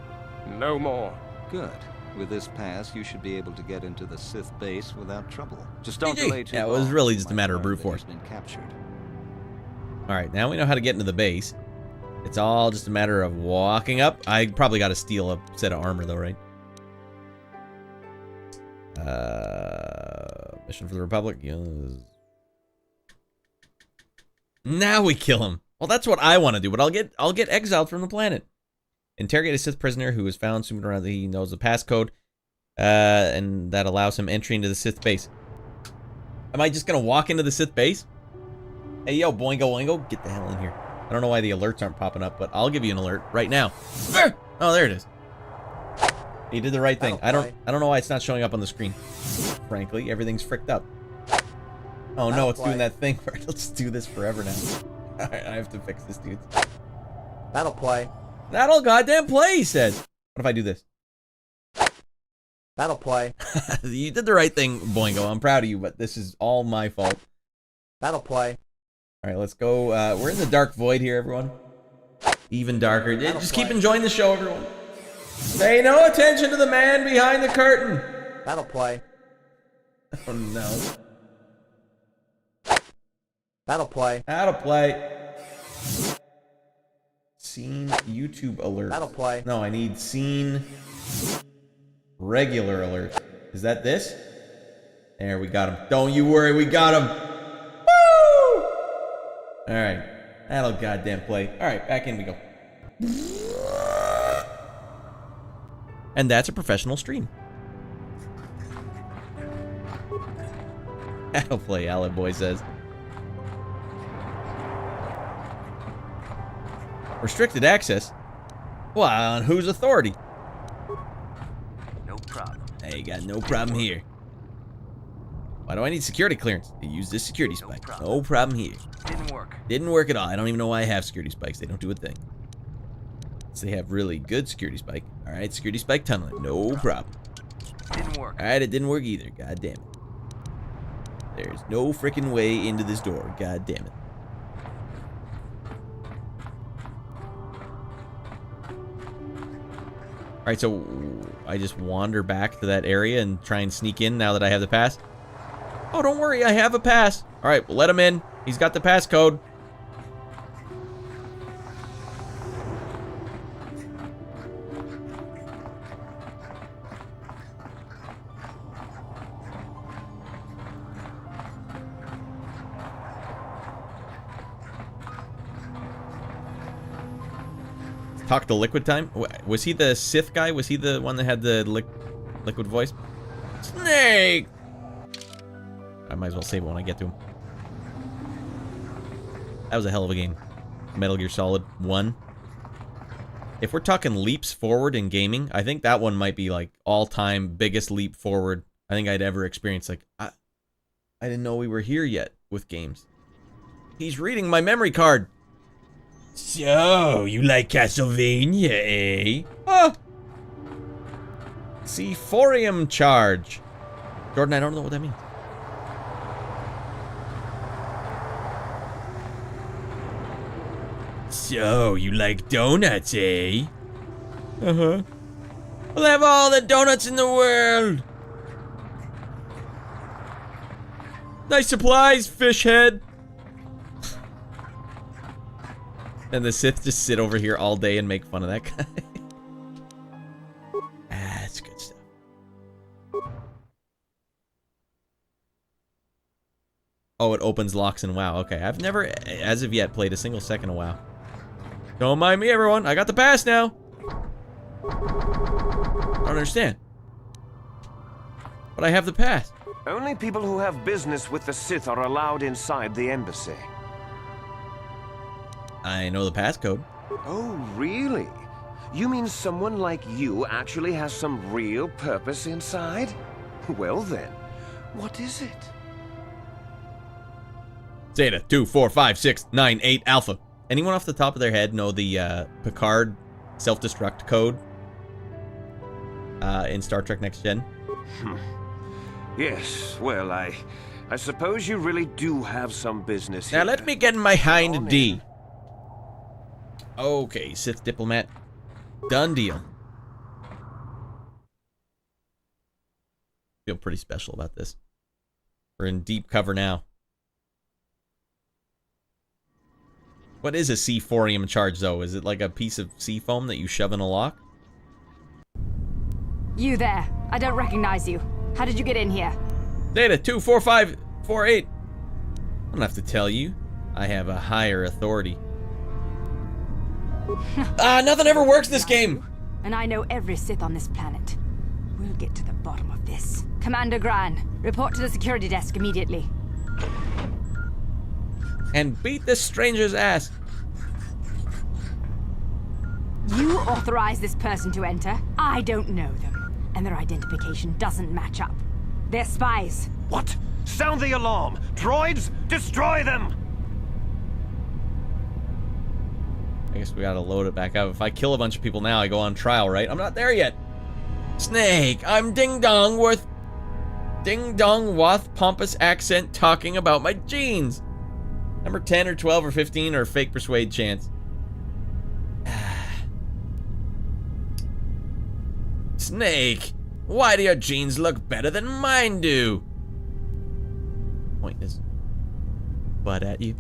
no more. Good. With this pass, you should be able to get into the Sith base without trouble. Just don't delay too long. Yeah, it was really just a matter of brute force. Been captured. All right, now we know how to get into the base. It's all just a matter of walking up. I probably got to steal a set of armor, though, right? Mission for the Republic. Yes. Now we kill him. Well, that's what I want to do, but I'll get exiled from the planet. Interrogate a Sith prisoner who is found swimming around. He knows the passcode, and that allows him entry into the Sith base. Am I just gonna walk into the Sith base? Hey, yo, Boingo Oingo, get the hell in here. I don't know why the alerts aren't popping up, but I'll give you an alert right now. Oh, there it is. He did the right thing. I don't know why it's not showing up on the screen. Frankly, everything's fricked up. Oh no, it's doing that thing where it'll just do this forever now. Alright, I have to fix this, dude. That'll play. That'll goddamn play, he said. What if I do this? That'll play. You did the right thing, Boingo. I'm proud of you, but this is all my fault. That'll play. Alright, let's go. We're in the dark void here, everyone. Even darker. Just keep enjoying the show, everyone. Pay no attention to the man behind the curtain. That'll play. Oh no. That'll play. That'll play. Scene YouTube alert. That'll play. No, I need scene regular alert. Is that this? There, we got him. Don't you worry, we got him. Woo! Alright. That'll goddamn play. Alright, back in we go. And that's a professional stream. That'll play, Allen Boy says. Restricted access? Well, on whose authority? No problem. Hey, got no problem here. Why do I need security clearance? To use this security spike. No problem here. Didn't work. Didn't work at all. I don't even know why I have security spikes. They don't do a thing. So they have really good security spike. Alright, security spike tunneling. No problem. Didn't work. Alright, it didn't work either. God damn it. There's no freaking way into this door. God damn it. Alright, so I just wander back to that area and try and sneak in now that I have the pass. Oh, don't worry, I have a pass. All right, we'll let him in. He's got the passcode. Talk to Liquid time? Was he the Sith guy? Was he the one that had the liquid voice? Snake! I might as well save it when I get to him. That was a hell of a game. Metal Gear Solid 1. If we're talking leaps forward in gaming, I think that one might be like all-time biggest leap forward I think I'd ever experienced. Like, I didn't know we were here yet with games. He's reading my memory card. So, you like Castlevania, eh? Ah! Emporium charge. Jordan, I don't know what that means. So, you like donuts, eh? Uh-huh. We'll have all the donuts in the world. Nice supplies, fish head. And the Sith just sit over here all day and make fun of that guy. That's good stuff. Oh, it opens locks in WoW. Okay, I've never, as of yet, played a single second of WoW. Don't mind me, everyone. I got the pass now. I don't understand. But I have the pass. Only people who have business with the Sith are allowed inside the embassy. I know the passcode. Oh, really? You mean someone like you actually has some real purpose inside? Well then, what is it? Zeta 2, 4, 5, 6, 9, 8 Alpha. Anyone off the top of their head know the Picard self-destruct code in Star Trek Next Gen? Yes, well, I suppose you really do have some business here. Now let me get my hind D. Okay, Sith diplomat. Done deal. Feel pretty special about this. We're in deep cover now. What is a Emporium charge, though? Is it like a piece of sea foam that you shove in a lock? You there. I don't recognize you. How did you get in here? Data 24548. I don't have to tell you. I have a higher authority. Nothing ever works in this game. And I know every Sith on this planet. We'll get to the bottom of this. Commander Gran, report to the security desk immediately. And beat this stranger's ass. You authorized this person to enter. I don't know them. And their identification doesn't match up. They're spies. What? Sound the alarm! Droids, destroy them! I guess we gotta load it back up. If I kill a bunch of people now, I go on trial, right? I'm not there yet. Snake, I'm Ding Dong with pompous accent talking about my jeans. Number 10 or 12 or 15 or fake persuade chance. Snake, why do your jeans look better than mine do? Point this butt at you.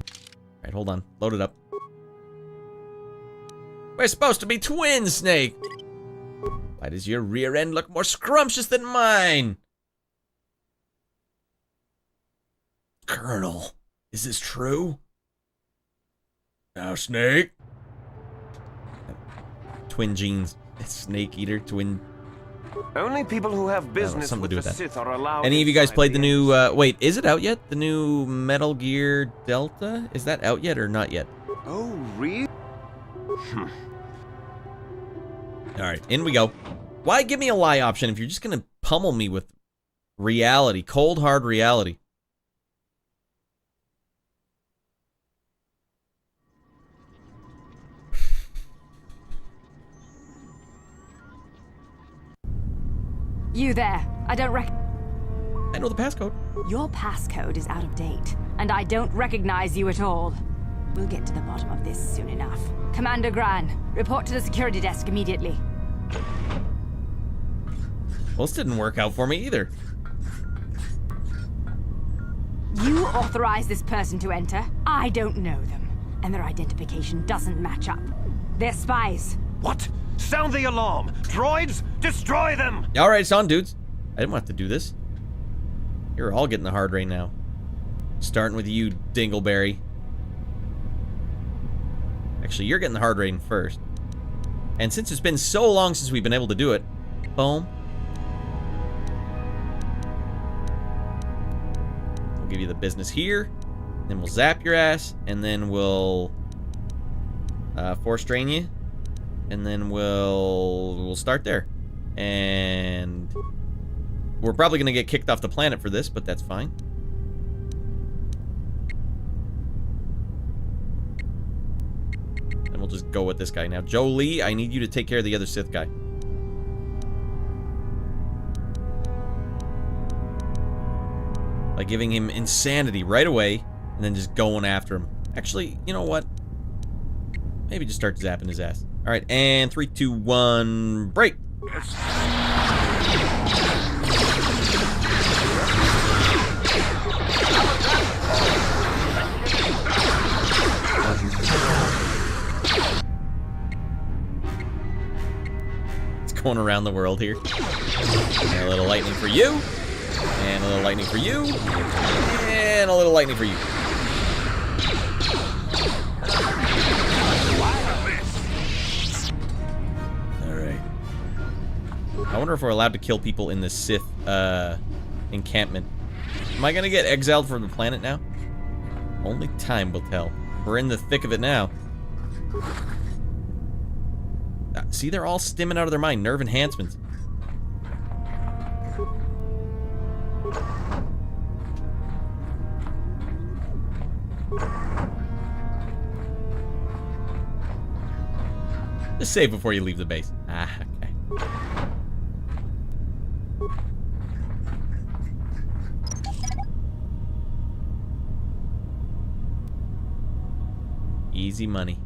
Alright, hold on. Load it up. We're supposed to be twins, Snake. Why does your rear end look more scrumptious than mine? Colonel, is this true? Now, Snake. Twin genes. Snake eater, twin. Only people who have business with the that. Sith are allowed. Any of you guys played the new, wait, is it out yet? The new Metal Gear Delta? Is that out yet or not yet? Oh, really? Alright, in we go. Why give me a lie option if you're just gonna pummel me with reality, cold hard reality? You there. I don't I know the passcode. Your passcode is out of date, and I don't recognize you at all. We'll get to the bottom of this soon enough. Commander Gran, report to the security desk immediately. Well, this didn't work out for me either. You authorized this person to enter. I don't know them. And their identification doesn't match up. They're spies. What? Sound the alarm! Droids, destroy them! Alright, it's on, dudes. I didn't want to do this. You're all getting the hard right now. Starting with you, Dingleberry. Actually, you're getting the hard rating first. And since it's been so long since we've been able to do it, boom. We'll give you the business here. Then we'll zap your ass. And then we'll force drain you. And then we'll start there. And we're probably going to get kicked off the planet for this, but that's fine. And we'll just go with this guy now. Jolie, I need you to take care of the other Sith guy. By giving him insanity right away, and then just going after him. Actually, you know what? Maybe just start zapping his ass. Alright, and 3, 2, 1, break! It's going around the world here. And a little lightning for you. And a little lightning for you. And a little lightning for you. I wonder if we're allowed to kill people in the Sith encampment. Am I gonna get exiled from the planet now? Only time will tell. We're in the thick of it now. See, they're all stimming out of their mind. Nerve enhancements. Just save before you leave the base. Ah, okay. Easy money.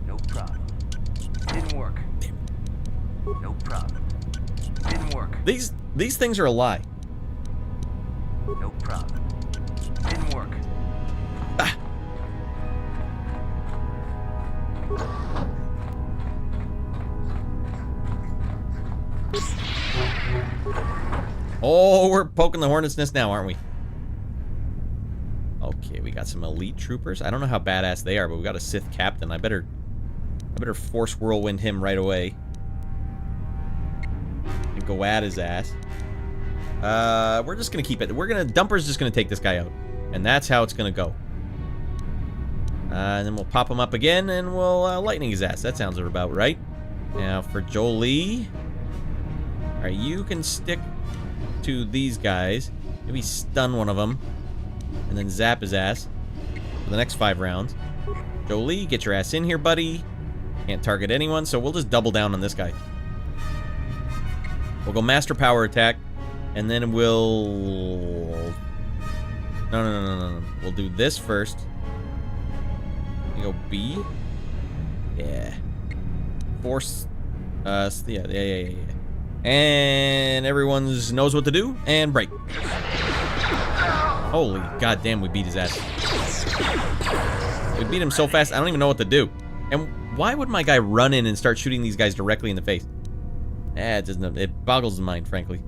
No problem. Didn't work. No problem. Didn't work. These things are a lie. No problem. Didn't work. Ah. Oh, we're poking the hornet's nest now, aren't we? Okay, we got some elite troopers. I don't know how badass they are, but we got a Sith captain. I better force whirlwind him right away. And go at his ass. We're just gonna keep it. Dumper's just gonna take this guy out. And that's how it's gonna go. And then we'll pop him up again, and we'll lightning his ass. That sounds about right. Now for Jolie. Alright, you can stick to these guys. Maybe stun one of them. And then zap his ass for the next 5 rounds. Jolie, get your ass in here, buddy. Can't target anyone, so we'll just double down on this guy. We'll go master power attack. And then we'll... No. We'll do this first. You go B. Yeah. Force... Yeah. And everyone knows what to do. And break. Holy goddamn, we beat his ass. We beat him so fast, I don't even know what to do. And why would my guy run in and start shooting these guys directly in the face? It boggles the mind, frankly.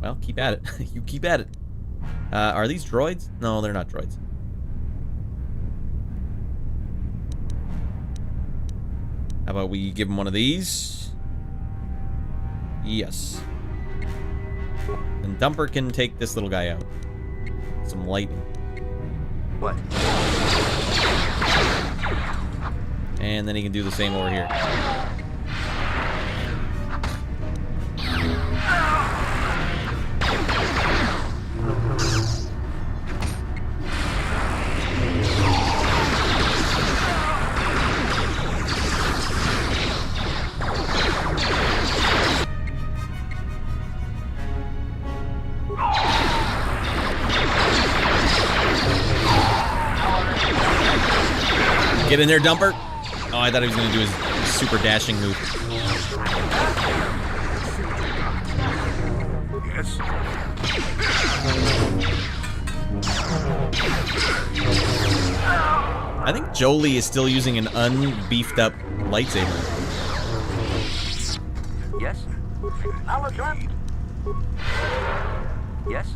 Well, keep at it. You keep at it. Are these droids? No, they're not droids. How about we give him one of these? Yes. And Dumper can take this little guy out. Some lightning. What? And then he can do the same over here. Get in there, Dumper. Oh, I thought he was gonna do his super dashing move. Yes. I think Jolie is still using an unbeefed up lightsaber. Yes. Yes.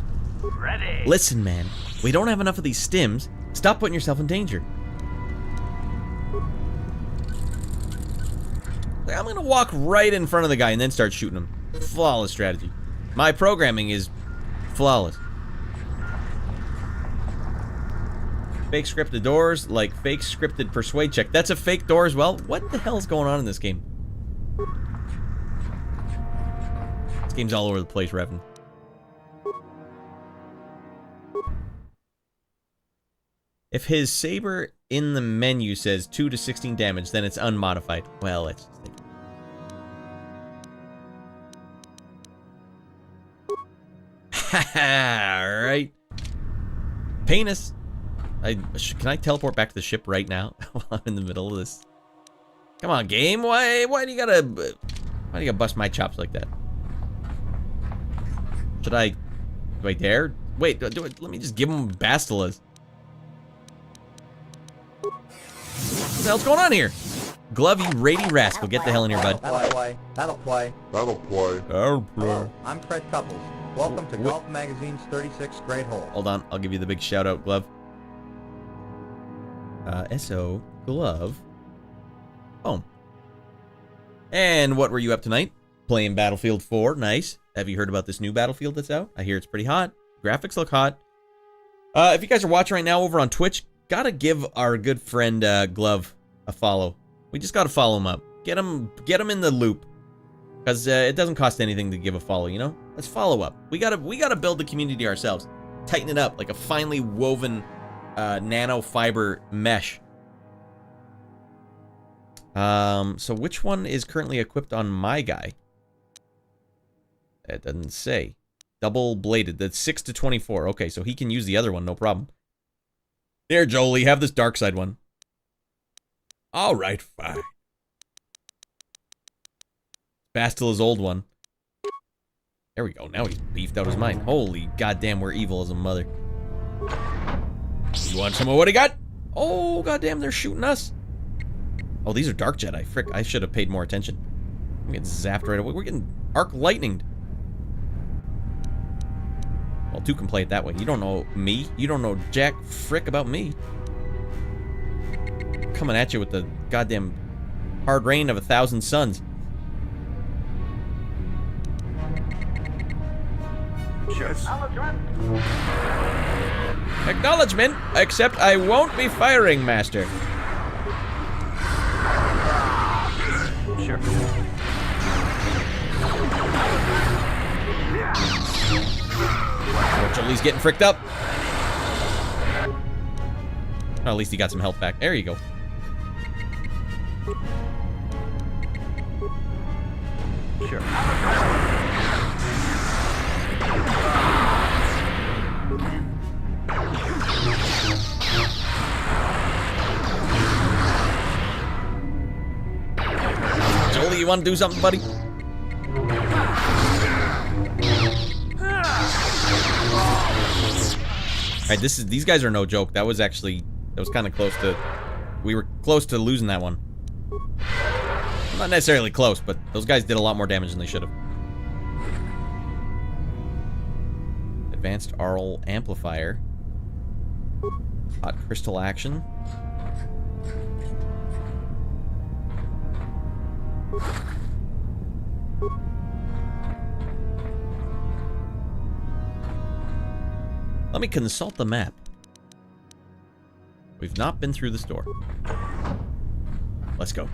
Ready. Listen, man. We don't have enough of these stims. Stop putting yourself in danger. I'm gonna walk right in front of the guy and then start shooting him. Flawless strategy. My programming is flawless. Fake scripted doors, like fake scripted persuade check. That's a fake door as well? What the hell is going on in this game? This game's all over the place, Revan. If his saber in the menu says 2 to 16 damage, then it's unmodified. Well, let's just think. Alright. Penis. Can I teleport back to the ship right now? While I'm in the middle of this. Come on, game. Why do you gotta bust my chops like that? Do I dare? Wait, let me just give him Bastilas. What the hell's going on here? Glove, you rady rascal. Get the hell in here, bud. That'll play. That'll play. That'll play. Hello, I'm Fred Couples. Welcome to Golf Magazine's 36th Great Hole. Hold on, I'll give you the big shout out, Glove. SO, Glove. Boom. And what were you up tonight? Playing Battlefield 4, nice. Have you heard about this new Battlefield that's out? I hear it's pretty hot. Graphics look hot. If you guys are watching right now over on Twitch, gotta give our good friend Glove a follow. We just gotta follow him up. Get him in the loop. Because it doesn't cost anything to give a follow, you know? Let's follow up. We gotta build the community ourselves. Tighten it up like a finely woven nano fiber mesh. So which one is currently equipped on my guy? It doesn't say. Double bladed. That's 6 to 24. Okay, so he can use the other one, no problem. Here, Jolie, have this dark side one. All right, fine. Bastila's old one. There we go. Now he's beefed out his mind. Holy goddamn, we're evil as a mother. You want some of what he got? Oh, goddamn, they're shooting us. Oh, these are Dark Jedi. Frick, I should have paid more attention. I'm getting zapped right away. We're getting arc lightninged. Well, two can play it that way. You don't know me. You don't know jack frick about me. Coming at you with the goddamn hard rain of 1,000 suns. Yes. Acknowledgement, except I won't be firing, Master. Sure. Jolie's getting fricked up. Well, at least he got some health back. There you go. Sure. Jolie, you want to do something, buddy? Alright, these guys are no joke. That was kind of close to... We were close to losing that one. Not necessarily close, but those guys did a lot more damage than they should have. Advanced Aural Amplifier. Hot Crystal Action. Let me consult the map. We've not been through this door. Let's go.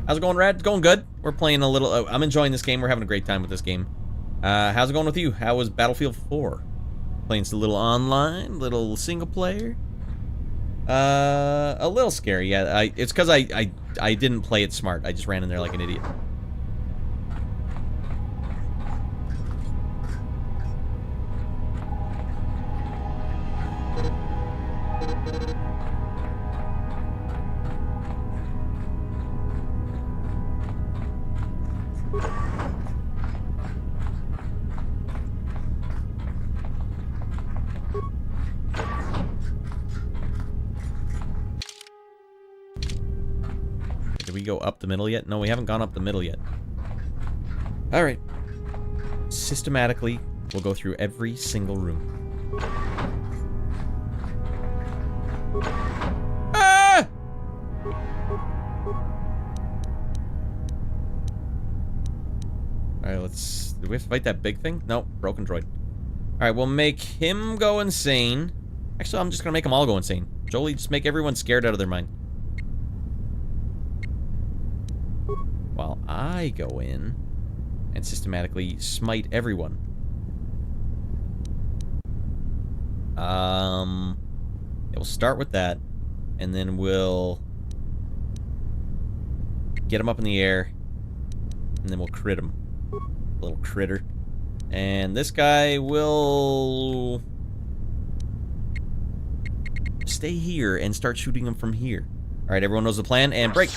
How's it going, Rad? It's going good. We're playing a little... I'm enjoying this game. We're having a great time with this game. How's it going with you? How was Battlefield 4? Playing a little online, little single player. A little scary. Yeah, it's because I didn't play it smart. I just ran in there like an idiot. we go up the middle yet? No, we haven't gone up the middle yet. Alright. Systematically, we'll go through every single room. Ah! Alright, let's... Do we have to fight that big thing? No, broken droid. Alright, we'll make him go insane. Actually, I'm just gonna make them all go insane. Jolie, just make everyone scared out of their mind. While I go in and systematically smite everyone. Yeah, we'll start with that, and then we'll get him up in the air, and then we'll crit him. Little critter. And this guy will stay here and start shooting him from here. Alright, everyone knows the plan, and break!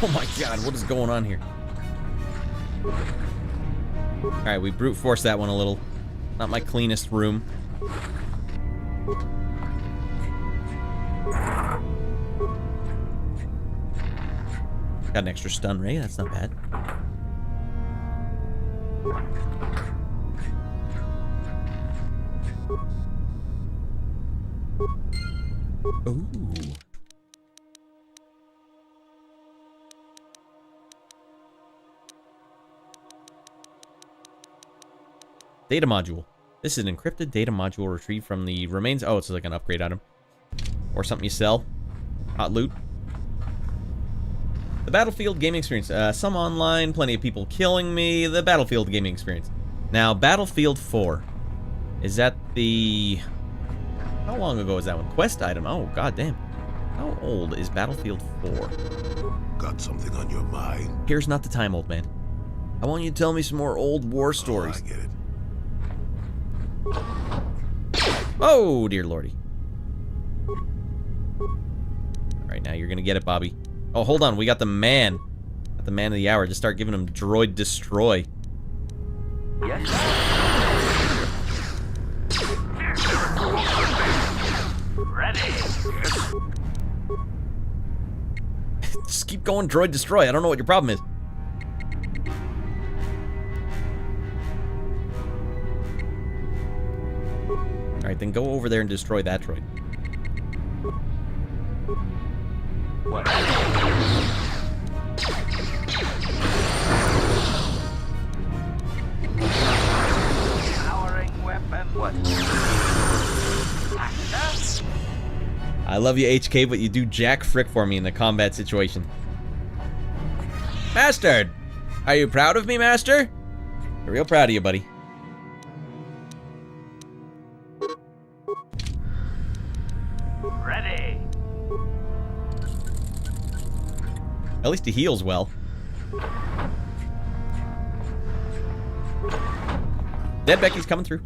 Oh my god, what is going on here? Alright, we brute forced that one a little. Not my cleanest room. Got an extra stun ray, that's not bad. Ooh. Data module. This is an encrypted data module retrieved from the remains. Oh, it's like an upgrade item. Or something you sell. Hot loot. The Battlefield gaming experience. Some online, plenty of people killing me. The Battlefield gaming experience. Now, Battlefield 4. Is that the... How long ago is that one? Quest item. Oh, goddamn. How old is Battlefield 4? Got something on your mind? Here's not the time, old man. I want you to tell me some more old war stories. I get it. Oh, dear lordy. Alright, now you're gonna get it, Bobby. Oh, hold on. We got the man. Got the man of the hour. Just start giving him droid destroy. Yes. Ready. Just keep going droid destroy. I don't know what your problem is. Alright, then go over there and destroy that droid. What? Powering weapon. What? I love you, HK, but you do jack frick for me in the combat situation. Master! Are you proud of me, Master? I'm real proud of you, buddy. Ready. At least he heals well. Dead Becky's coming through.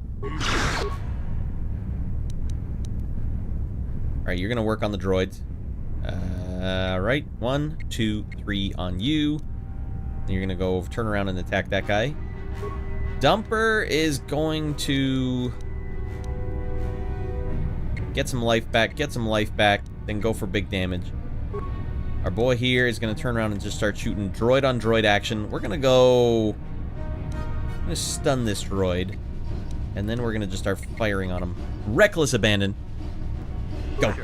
Alright, you're gonna work on the droids. Right. 1, 2, 3 on you. Then you're gonna go turn around and attack that guy. Dumper is going to get some life back, then go for big damage. Our boy here is gonna turn around and just start shooting droid on droid action. We're gonna go... I'm gonna stun this droid. And then we're gonna just start firing on him. Reckless abandon. Go.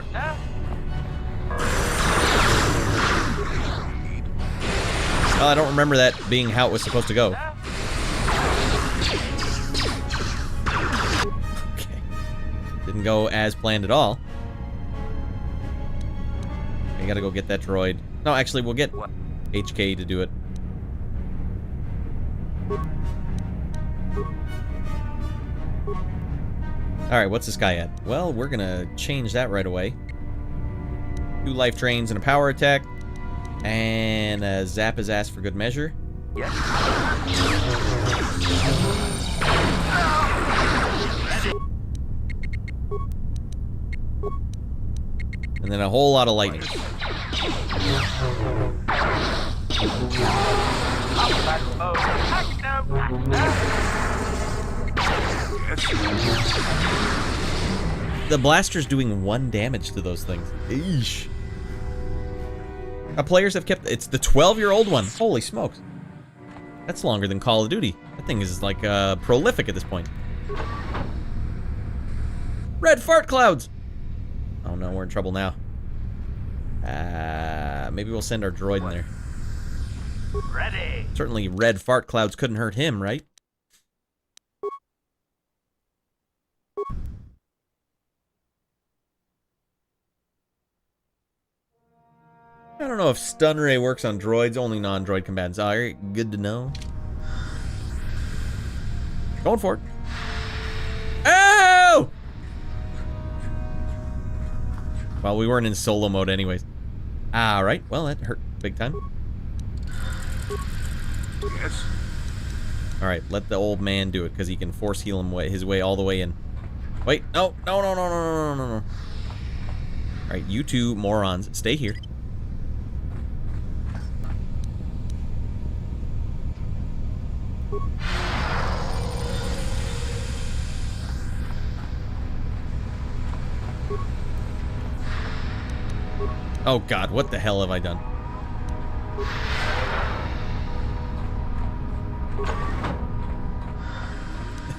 Oh, I don't remember that being how it was supposed to go. Okay. Didn't go as planned at all. I gotta go get that droid. No, actually, we'll get HK to do it. Alright, what's this guy at? Well, we're gonna change that right away. 2 life drains and a power attack. And zap his ass for good measure. Yes. And then a whole lot of lightning. The blaster's doing 1 damage to those things. Eesh. Players have kept... It's the 12-year-old one. Holy smokes. That's longer than Call of Duty. That thing is like prolific at this point. Red fart clouds! Oh no, we're in trouble now. Maybe we'll send our droid in there. Ready. Certainly red fart clouds couldn't hurt him, right? I don't know if Sunry works on droids, only non-droid combatants. Alright, good to know. Going for it. Oh! Well, we weren't in solo mode anyways. Alright, well, that hurt big time. Yes. Alright, let the old man do it, because he can force heal him his way all the way in. Wait, no. Alright, you two morons, stay here. Oh god, what the hell have I done?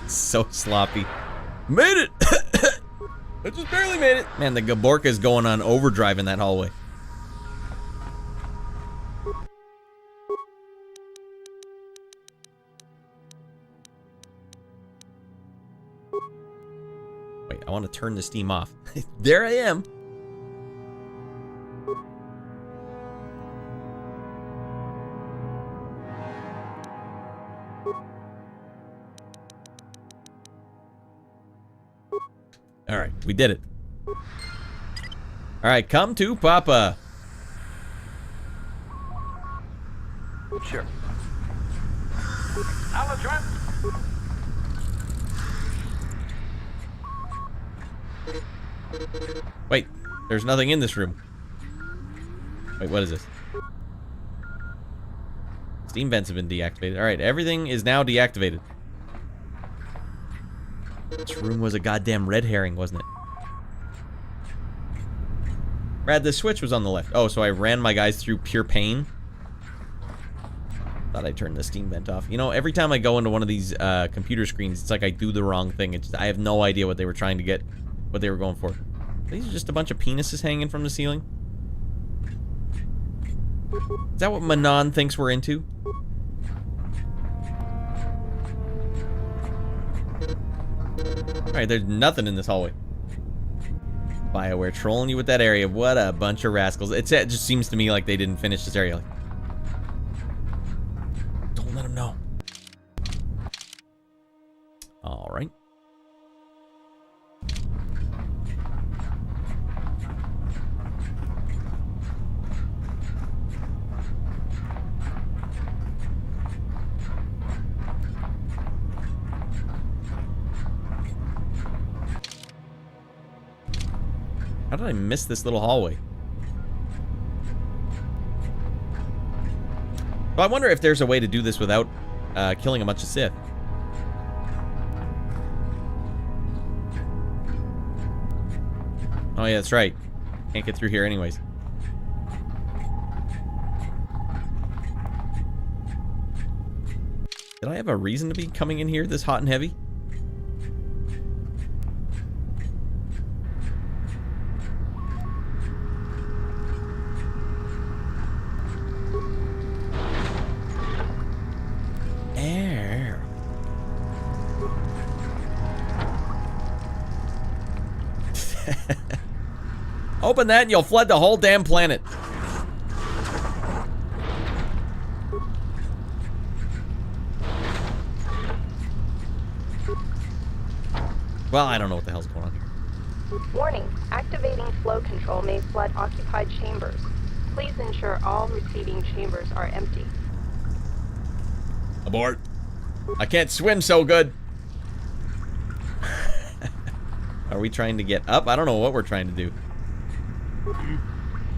It's so sloppy. Made it! I just barely made it. Man, the Gaborka is going on overdrive in that hallway. Wait, I want to turn the steam off. There I am. Alright, we did it. Alright, come to Papa. Sure. Aladrin. Wait, there's nothing in this room. Wait, what is this? Steam vents have been deactivated. Alright, everything is now deactivated. This room was a goddamn red herring, wasn't it? Brad, the switch was on the left. Oh, so I ran my guys through pure pain? Thought I turned the steam vent off. You know, every time I go into one of these computer screens, it's like I do the wrong thing. It's just, I have no idea what they were trying to get, what they were going for. These are just a bunch of penises hanging from the ceiling? Is that what Manaan thinks we're into? Alright, there's nothing in this hallway. BioWare trolling you with that area. What a bunch of rascals. It just seems to me like they didn't finish this area. Don't let them know. Alright. How did I miss this little hallway? Well, I wonder if there's a way to do this without killing a bunch of Sith. Oh yeah, that's right. Can't get through here anyways. Did I have a reason to be coming in here this hot and heavy? Open that and you'll flood the whole damn planet. Well, I don't know what the hell's going on here. Warning, activating flow control may flood occupied chambers. Please ensure all receiving chambers are empty. Abort. I can't swim so good. Are we trying to get up? I don't know what we're trying to do.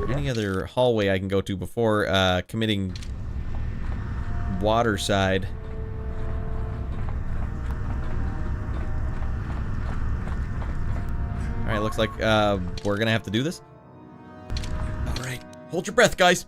Any other hallway I can go to before committing water side? Alright, looks like we're gonna have to do this. Alright, hold your breath, guys.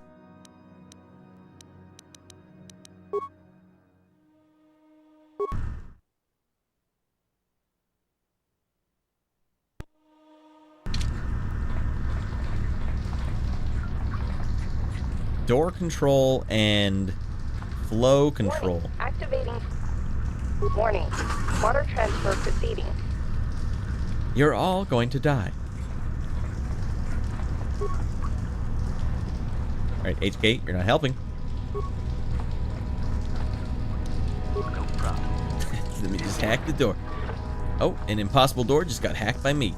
Door control and flow control. Warning. Activating. Warning. Water transfer proceeding. You're all going to die. Alright, HK, you're not helping. No problem. Let me just hack the door. Oh, an impossible door just got hacked by me.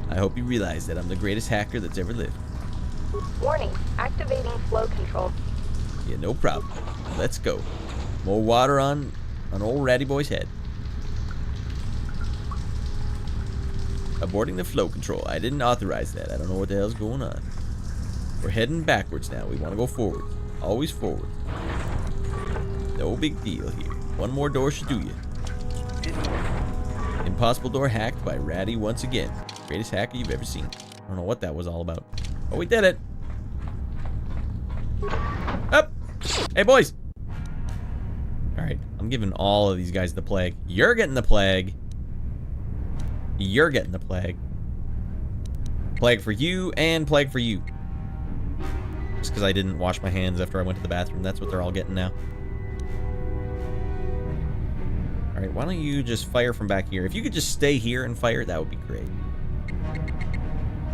I hope you realize that I'm the greatest hacker that's ever lived. Warning. Activating flow control. Yeah, no problem. Let's go. More water on old Ratty Boy's head. Aborting the flow control. I didn't authorize that. I don't know what the hell's going on. We're heading backwards now. We want to go forward. Always forward. No big deal here. One more door should do you. Impossible door hacked by Ratty once again. Greatest hacker you've ever seen. I don't know what that was all about. Oh, we did it. Up. Hey, boys. Alright, I'm giving all of these guys the plague. You're getting the plague. You're getting the plague. Plague for you and plague for you. Just because I didn't wash my hands after I went to the bathroom. That's what they're all getting now. Alright, why don't you just fire from back here? If you could just stay here and fire, that would be great.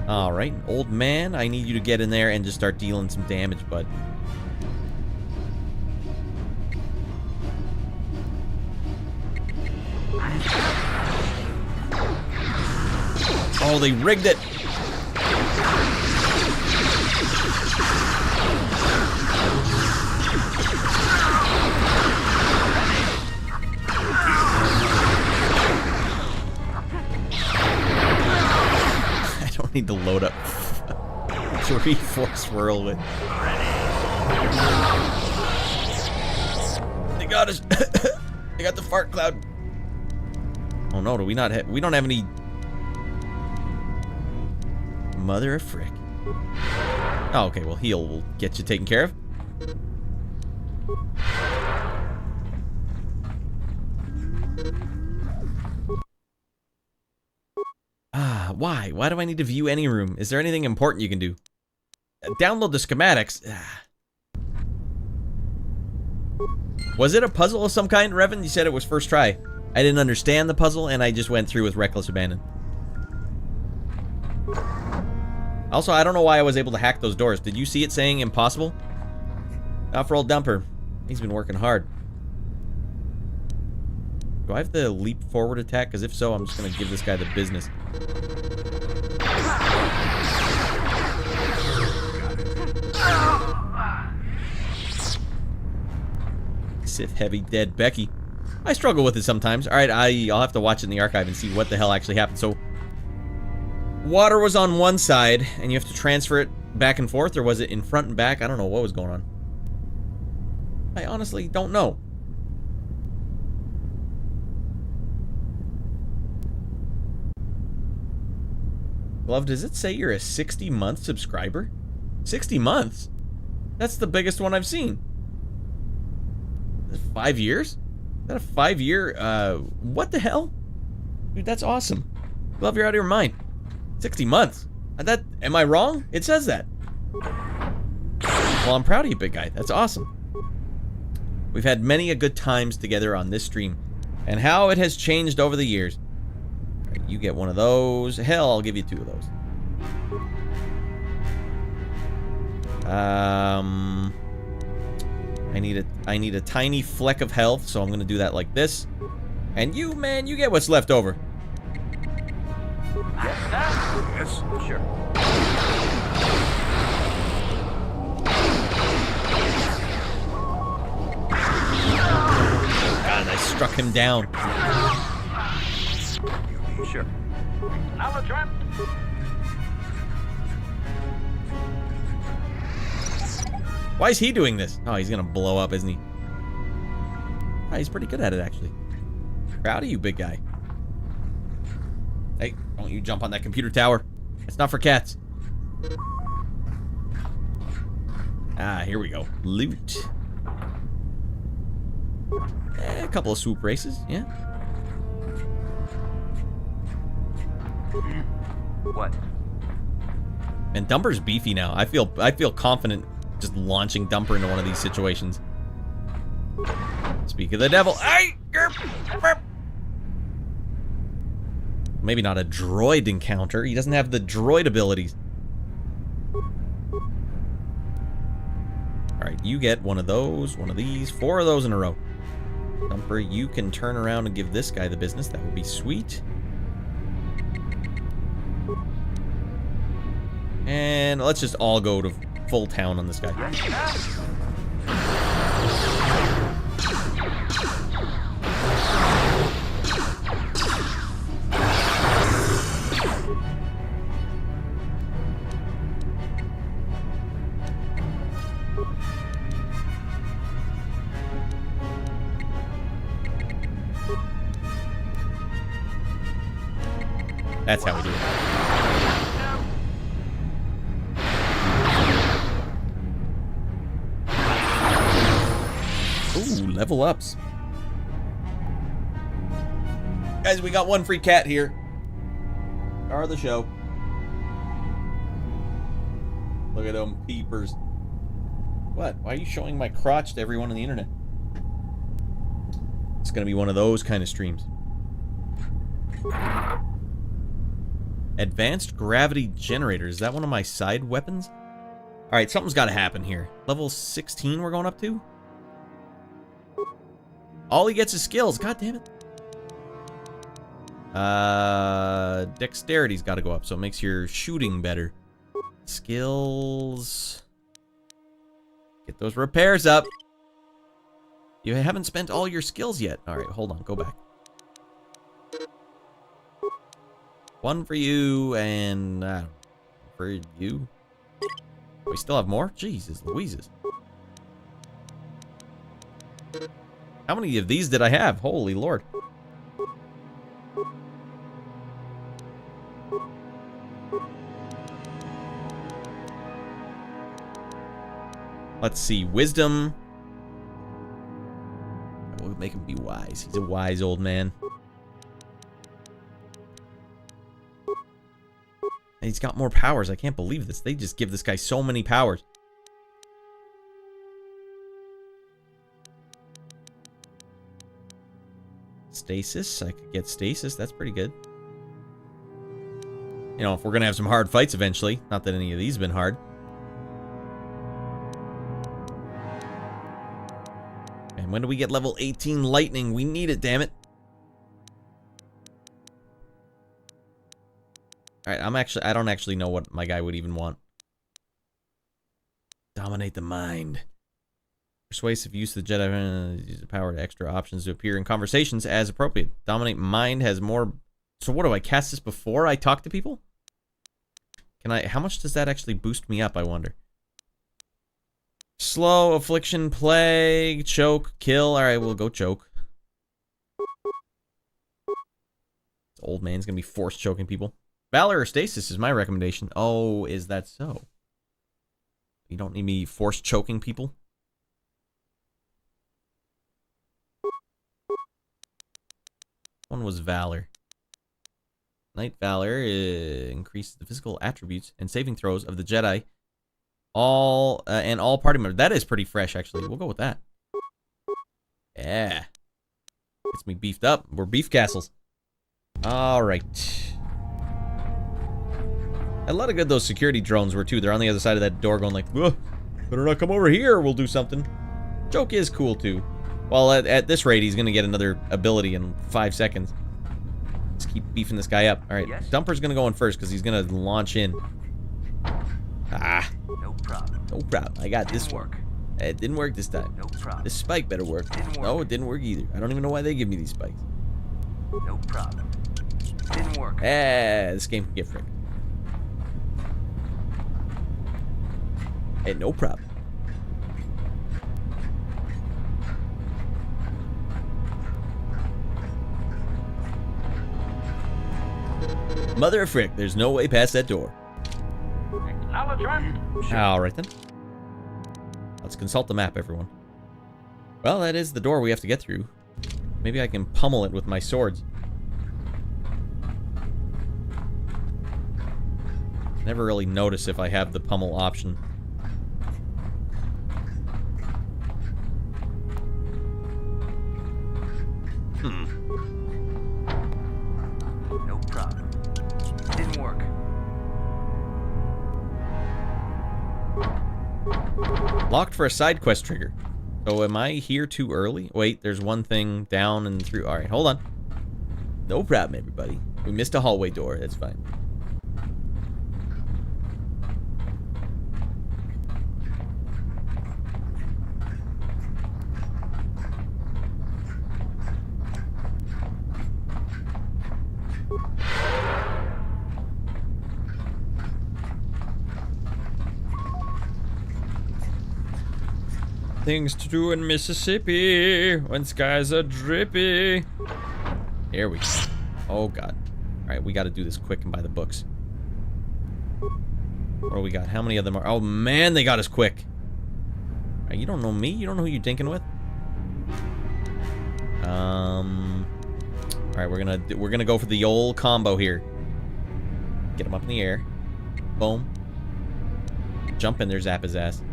Alright, old man, I need you to get in there and just start dealing some damage, bud. Oh, they rigged it! I don't need to load up 3 Force Whirlwind. They got us! They got the fart cloud! Oh no, do we not have... We don't have any... Mother of frick. Oh, okay, well, heal will get you taken care of. Ah, why? Why do I need to view any room? Is there anything important you can do? Download the schematics. Was it a puzzle of some kind, Revan? You said it was first try. I didn't understand the puzzle, and I just went through with reckless abandon. Also, I don't know why I was able to hack those doors. Did you see it saying impossible? Not for old Dumper. He's been working hard. Do I have the leap forward attack? Because if so, I'm just going to give this guy the business. Sith heavy dead Becky. I struggle with it sometimes. Alright, I'll have to watch it in the archive and see what the hell actually happened. So, water was on one side, and you have to transfer it back and forth, or was it in front and back? I don't know what was going on. I honestly don't know. Glove, does it say you're a 60-month subscriber? 60 months? That's the biggest one I've seen. 5 years? Is that a 5-year, what the hell? Dude, that's awesome. Glove, you're out of your mind. 60 months. Am I wrong? It says that. Well, I'm proud of you, big guy. That's awesome. We've had many a good times together on this stream, and how it has changed over the years. Right, you get one of those. Hell, I'll give you 2 of those. I need a tiny fleck of health, so I'm gonna do that like this. And you, man, you get what's left over. Yes, sure. God, I struck him down. Sure. Now the trap. Why is he doing this? Oh, he's gonna blow up, isn't he? Oh, he's pretty good at it, actually. Proud of you, big guy. Hey, don't you jump on that computer tower. It's not for cats. Ah, here we go. Loot. A couple of swoop races, yeah. What? And Dumper's beefy now. I feel confident just launching Dumper into one of these situations. Speak of the devil. Ay! Maybe not a droid encounter. He doesn't have the droid abilities. Alright, you get one of those, one of these, 4 of those in a row. Dumper, you can turn around and give this guy the business. That would be sweet. And let's just all go to full town on this guy. That's how we do it. Ooh, level ups. Guys, we got one free cat here. Star of the show. Look at them peepers. What? Why are you showing my crotch to everyone on the internet? It's gonna be one of those kind of streams. Advanced gravity generator. Is that one of my side weapons? Alright, something's got to happen here. Level 16 we're going up to? All he gets is skills. God damn it. Dexterity's got to go up, so it makes your shooting better. Skills. Get those repairs up. You haven't spent all your skills yet. Alright, hold on. Go back. 1 for you, and for you. We still have more? Jesus Louises. How many of these did I have? Holy Lord. Let's see. Wisdom. We'll make him be wise. He's a wise old man. And he's got more powers. I can't believe this. They just give this guy so many powers. Stasis. I could get stasis. That's pretty good. You know, if we're going to have some hard fights eventually. Not that any of these have been hard. And when do we get level 18 lightning? We need it, damn it. Alright, I don't actually know what my guy would even want. Dominate the mind. Persuasive use of the Jedi use the power to extra options to appear in conversations as appropriate. Dominate mind has more. So what do I cast this before I talk to people? Can I? How much does that actually boost me up? I wonder. Slow, affliction, plague, choke, kill. All right, we'll go choke. This old man's gonna be force choking people. Valor or stasis is my recommendation. Oh, is that so? You don't need me force choking people? One was Valor. Knight Valor increases the physical attributes and saving throws of the Jedi. All party members. That is pretty fresh, actually. We'll go with that. Yeah. Gets me beefed up. We're beef castles. All right. A lot of good those security drones were, too. They're on the other side of that door going like, better not come over here. We'll do something. Joke is cool, too. Well, at this rate, he's going to get another ability in 5 seconds. Let's keep beefing this guy up. All right, yes. Dumper's going to go in first because he's going to launch in. Ah. No problem. No problem. I got this one. It didn't work this time. No problem. This spike better work. No, it didn't work either. I don't even know why they give me these spikes. No problem. Didn't work. This game can get fricked. Hey, no problem. Mother of frick, there's no way past that door. Acknowledgement. Alright then. Let's consult the map, everyone. Well, that is the door we have to get through. Maybe I can pummel it with my swords. Never really notice if I have the pummel option. No problem. Didn't work. Locked for a side quest trigger. So am I here too early? Wait, there's one thing down and through. Alright, hold on. No problem, everybody. We missed a hallway door. That's fine. Things to do in Mississippi when skies are drippy. Here we go. Oh god. Alright, we gotta do this quick and by the books. What do we got? How many of them are? Oh man, they got us quick. Right, you don't know me? You don't know who you're dinking with? Alright, we're gonna go for the old combo here. Get him up in the air. Boom. Jump in there, zap his ass.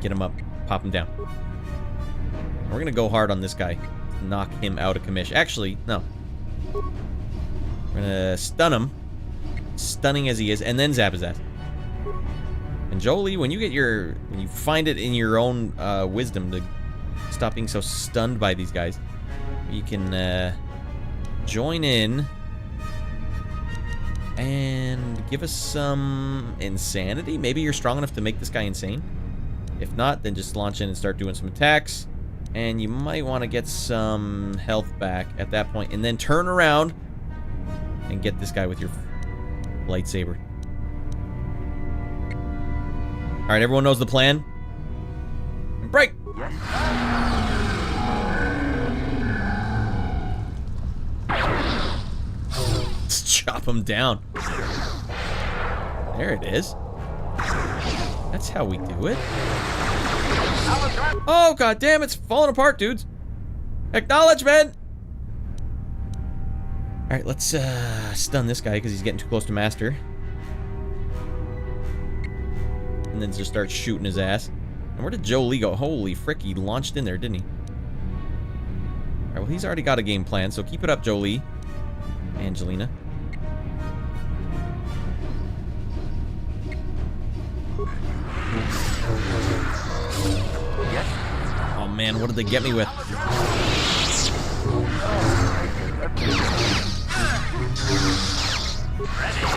Get him up. Pop him down. We're gonna go hard on this guy. Knock him out of commission. Actually, no. We're gonna stun him. Stunning as he is, and then zap his ass. And Jolie, when you find it in your own wisdom to stop being so stunned by these guys, you can join in and give us some insanity. Maybe you're strong enough to make this guy insane. If not, then just launch in and start doing some attacks. And you might want to get some health back at that point. And then turn around and get this guy with your lightsaber. Alright, everyone knows the plan? Break! Let's chop him down. There it is. That's how we do it. Oh, god damn, it's falling apart, dudes. Acknowledgement! Alright, let's stun this guy because he's getting too close to Master. And then just start shooting his ass. And where did Jolie go? Holy frick, he launched in there, didn't he? Alright, well, he's already got a game plan, so keep it up, Jolie. Angelina. Oh man, what did they get me with?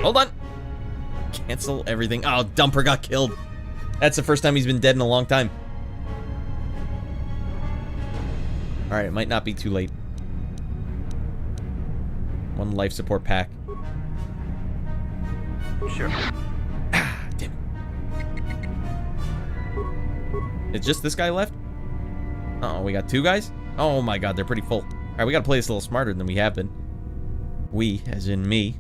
Hold on. Cancel everything. Oh, Dumper got killed. That's the first time he's been dead in a long time. Alright, it might not be too late. One life support pack. Sure. Ah, damn it. It's just this guy left? Uh-oh, we got two guys? Oh my god, they're pretty full. Alright, we gotta play this a little smarter than we have been. We, as in me.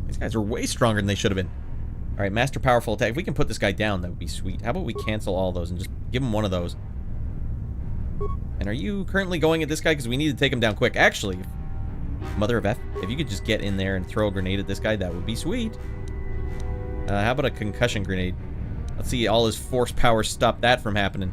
These guys are way stronger than they should have been. Alright, Master Powerful Attack. If we can put this guy down, that would be sweet. How about we cancel all those and just give him one of those? And are you currently going at this guy? Because we need to take him down quick. Actually, Mother of F, if you could just get in there and throw a grenade at this guy, that would be sweet. How about a concussion grenade? Let's see all his force power stop that from happening.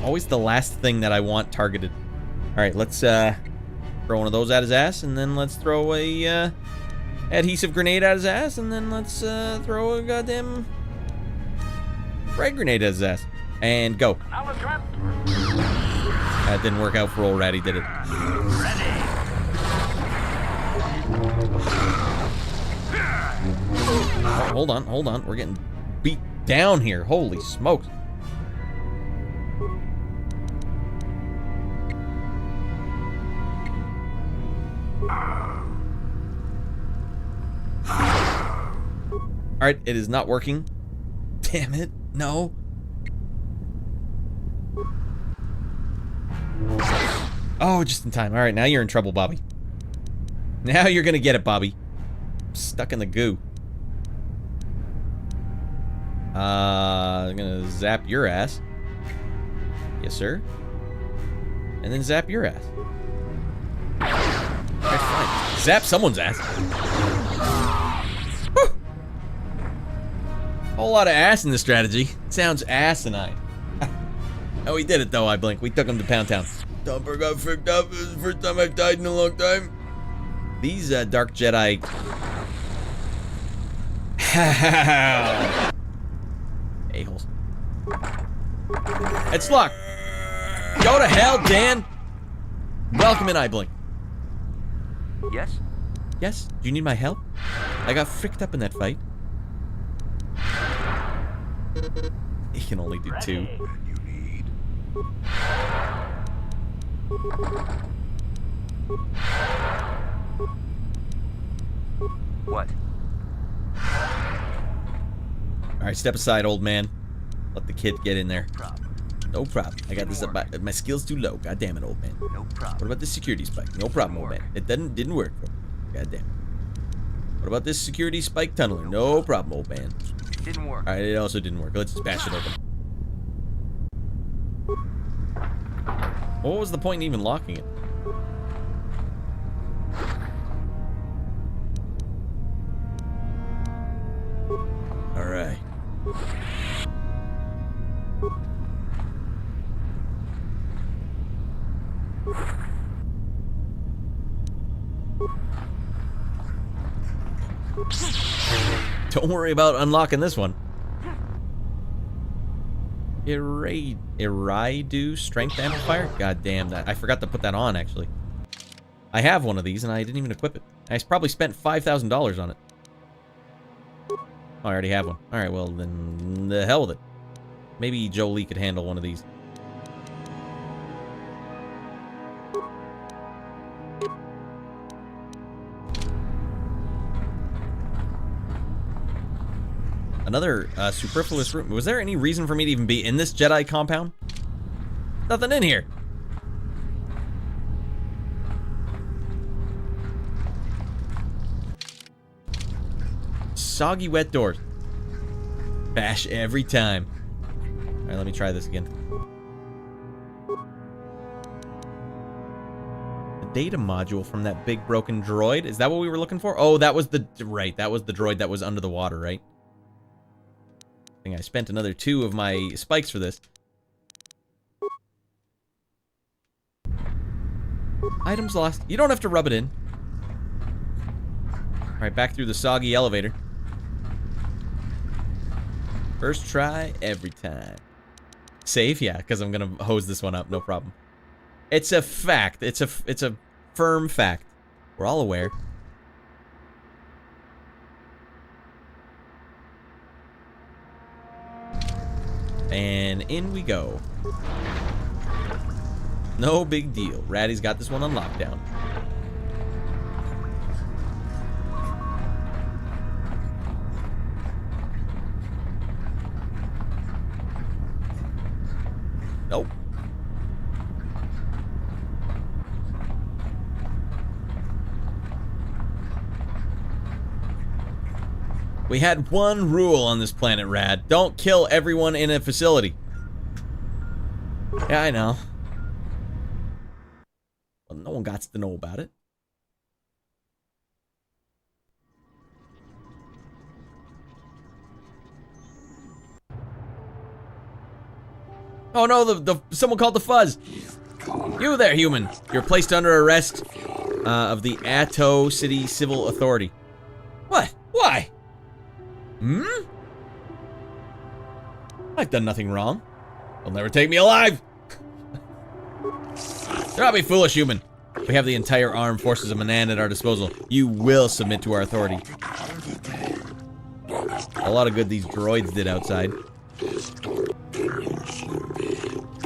Always the last thing that I want targeted. Alright, let's throw one of those at his ass, and then let's throw a adhesive grenade at his ass, and then let's throw a goddamn frag grenade at his ass. And go. That didn't work out for old Ratty, did it? Oh, hold on, hold on. We're getting beat down here. Holy smokes. Alright, it is not working. Damn it. No. Oh, just in time. Alright, now you're in trouble, Bobby. Now you're gonna get it, Bobby. I'm stuck in the goo. I'm gonna zap your ass. Yes, sir. And then zap your ass. Alright, fine. Zap someone's ass. Woo! Whole lot of ass in this strategy. It sounds asinine. Oh, we did it though, I blink. We took him to Pound Town. Dumper got fricked up. It was the first time I've died in a long time. These Dark Jedi. A-holes. It's locked. Go to hell, Dan. Welcome in, I blink. Yes? Yes? Do you need my help? I got fricked up in that fight. He can only do 2. What? Alright, step aside, old man. Let the kid get in there. No problem. I got this up. My skill's too low. God damn it, old man. No problem. What about this security spike? No problem, old man. It didn't work. God damn it. What about this security spike tunneler? No problem, old man. Didn't work. Alright, it also didn't work. Let's just bash it open. What was the point in even locking it? Alright. Don't worry about unlocking this one. Iraidu strength amplifier? God damn that. I forgot to put that on, actually. I have one of these, and I didn't even equip it. I probably spent $5,000 on it. Oh, I already have one. Alright, well, then the hell with it. Maybe Jolie could handle one of these. Another superfluous room. Was there any reason for me to even be in this Jedi compound? Nothing in here. Soggy wet doors. Bash every time. Alright, let me try this again. The data module from that big broken droid. Is that what we were looking for? Oh, that was the... Right, that was the droid that was under the water, right? I think I spent another 2 of my spikes for this. Items lost. You don't have to rub it in. Alright, back through the soggy elevator. First try, every time. Save? Yeah, because I'm gonna hose this one up, no problem. It's a fact. It's a firm fact. We're all aware. And in we go. No big deal. Ratty's got this one on lockdown. Nope. We had one rule on this planet, Rad. Don't kill everyone in a facility. Yeah, I know. Well, no one got to know about it. Oh no, someone called the fuzz. You there, human. You're placed under arrest of the Atto City Civil Authority. What? Why? Hmm? I've done nothing wrong. They'll never take me alive. Do not be foolish, human. We have the entire armed forces of Manaan at our disposal. You will submit to our authority. A lot of good these droids did outside.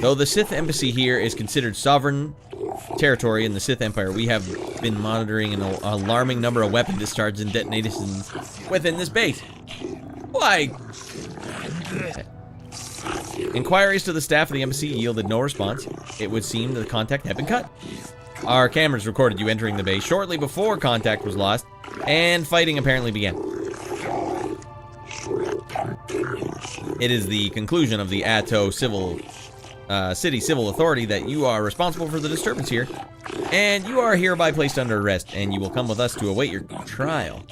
Though the Sith embassy here is considered sovereign territory in the Sith Empire, we have been monitoring an alarming number of weapon discharges and detonations within this base. Why? Inquiries to the staff of the embassy yielded no response. It would seem that the contact had been cut. Our cameras recorded you entering the base shortly before contact was lost, and fighting apparently began. It is the conclusion of the Atto City Civil Authority that you are responsible for the disturbance here, and you are hereby placed under arrest, and you will come with us to await your trial.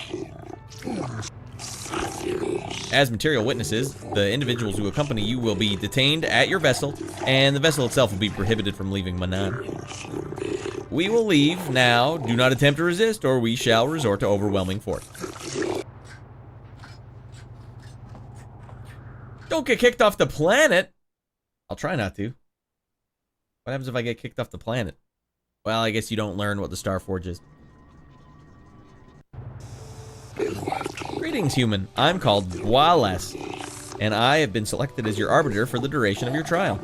As material witnesses, the individuals who accompany you will be detained at your vessel, and the vessel itself will be prohibited from leaving Manaan. We will leave now. Do not attempt to resist, or we shall resort to overwhelming force. Don't get kicked off the planet! I'll try not to. What happens if I get kicked off the planet? Well, I guess you don't learn what the Starforge is. Greetings, human. I'm called Wallace, and I have been selected as your arbiter for the duration of your trial.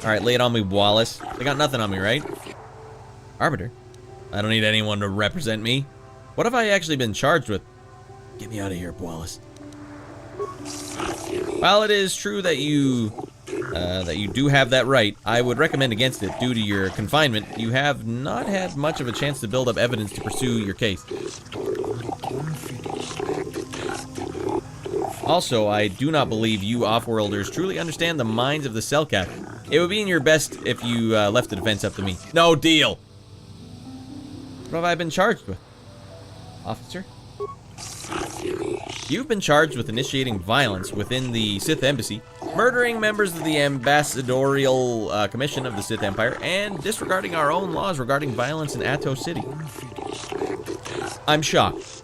Alright, lay it on me, Wallace. They got nothing on me, right? Arbiter? I don't need anyone to represent me. What have I actually been charged with? Get me out of here, Wallace. While it is true that you do have that right, I would recommend against it. Due to your confinement, you have not had much of a chance to build up evidence to pursue your case. Also, I do not believe you off-worlders truly understand the minds of the Selkath. It would be in your best if you left the defense up to me. No deal! What have I been charged with? Officer? You've been charged with initiating violence within the Sith Embassy, murdering members of the Ambassadorial Commission of the Sith Empire, and disregarding our own laws regarding violence in Atto City. I'm shocked.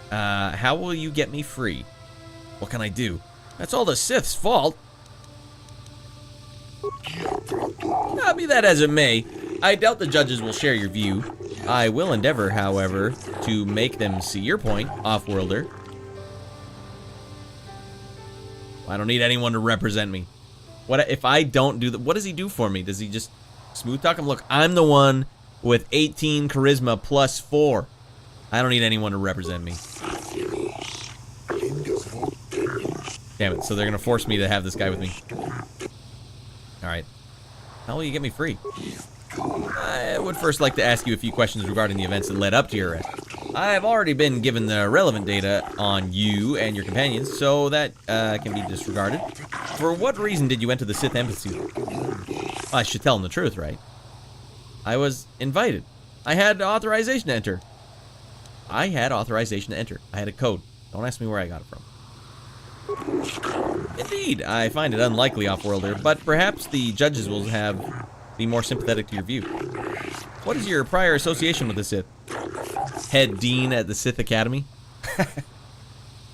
How will you get me free? What can I do? That's all the Sith's fault. Be that as it may, I doubt the judges will share your view. I will endeavor, however, to make them see your point, off-worlder. I don't need anyone to represent me. What if I don't do what does he do for me? Does he just smooth talk him? Look, I'm the one with 18 charisma plus 4. I don't need anyone to represent me. Damn it, so they're gonna force me to have this guy with me. Alright. How will you get me free? I would first like to ask you a few questions regarding the events that led up to your arrest. I have already been given the relevant data on you and your companions, so that can be disregarded. For what reason did you enter the Sith Embassy? I should tell them the truth, right? I was invited. I had authorization to enter. I had authorization to enter. I had a code. Don't ask me where I got it from. Indeed, I find it unlikely, off-worlder, but perhaps the judges will be more sympathetic to your view. What is your prior association with the Sith? Head Dean at the Sith Academy?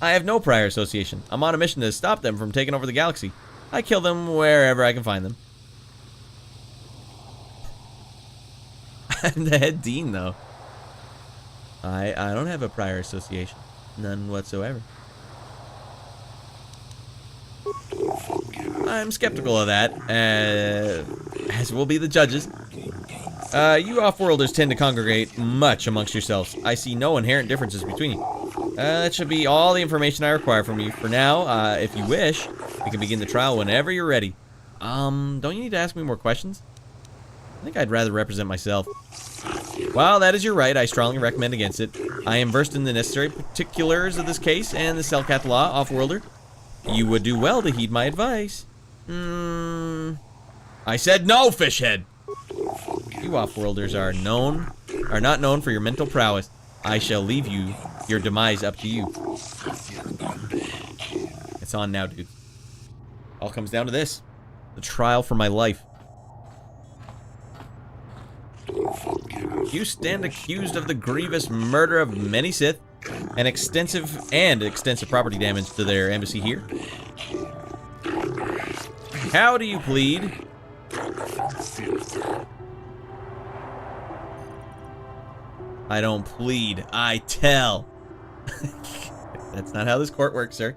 I have no prior association. I'm on a mission to stop them from taking over the galaxy. I kill them wherever I can find them. I'm the Head Dean, though. I don't have a prior association. None whatsoever. I'm skeptical of that, as will be the judges. You off-worlders tend to congregate much amongst yourselves. I see no inherent differences between you. That should be all the information I require from you. For now, if you wish, we can begin the trial whenever you're ready. Don't you need to ask me more questions? I think I'd rather represent myself. Well, that is your right. I strongly recommend against it. I am versed in the necessary particulars of this case and the Selkath law, off-worlder. You would do well to heed my advice. I said no, fishhead! You off-worlders are not known for your mental prowess. I shall leave your demise up to you. It's on now, dude. All comes down to this. The trial for my life. You stand accused of the grievous murder of many Sith and extensive property damage to their embassy here. How do you plead? I don't plead, I tell. That's not how this court works, sir.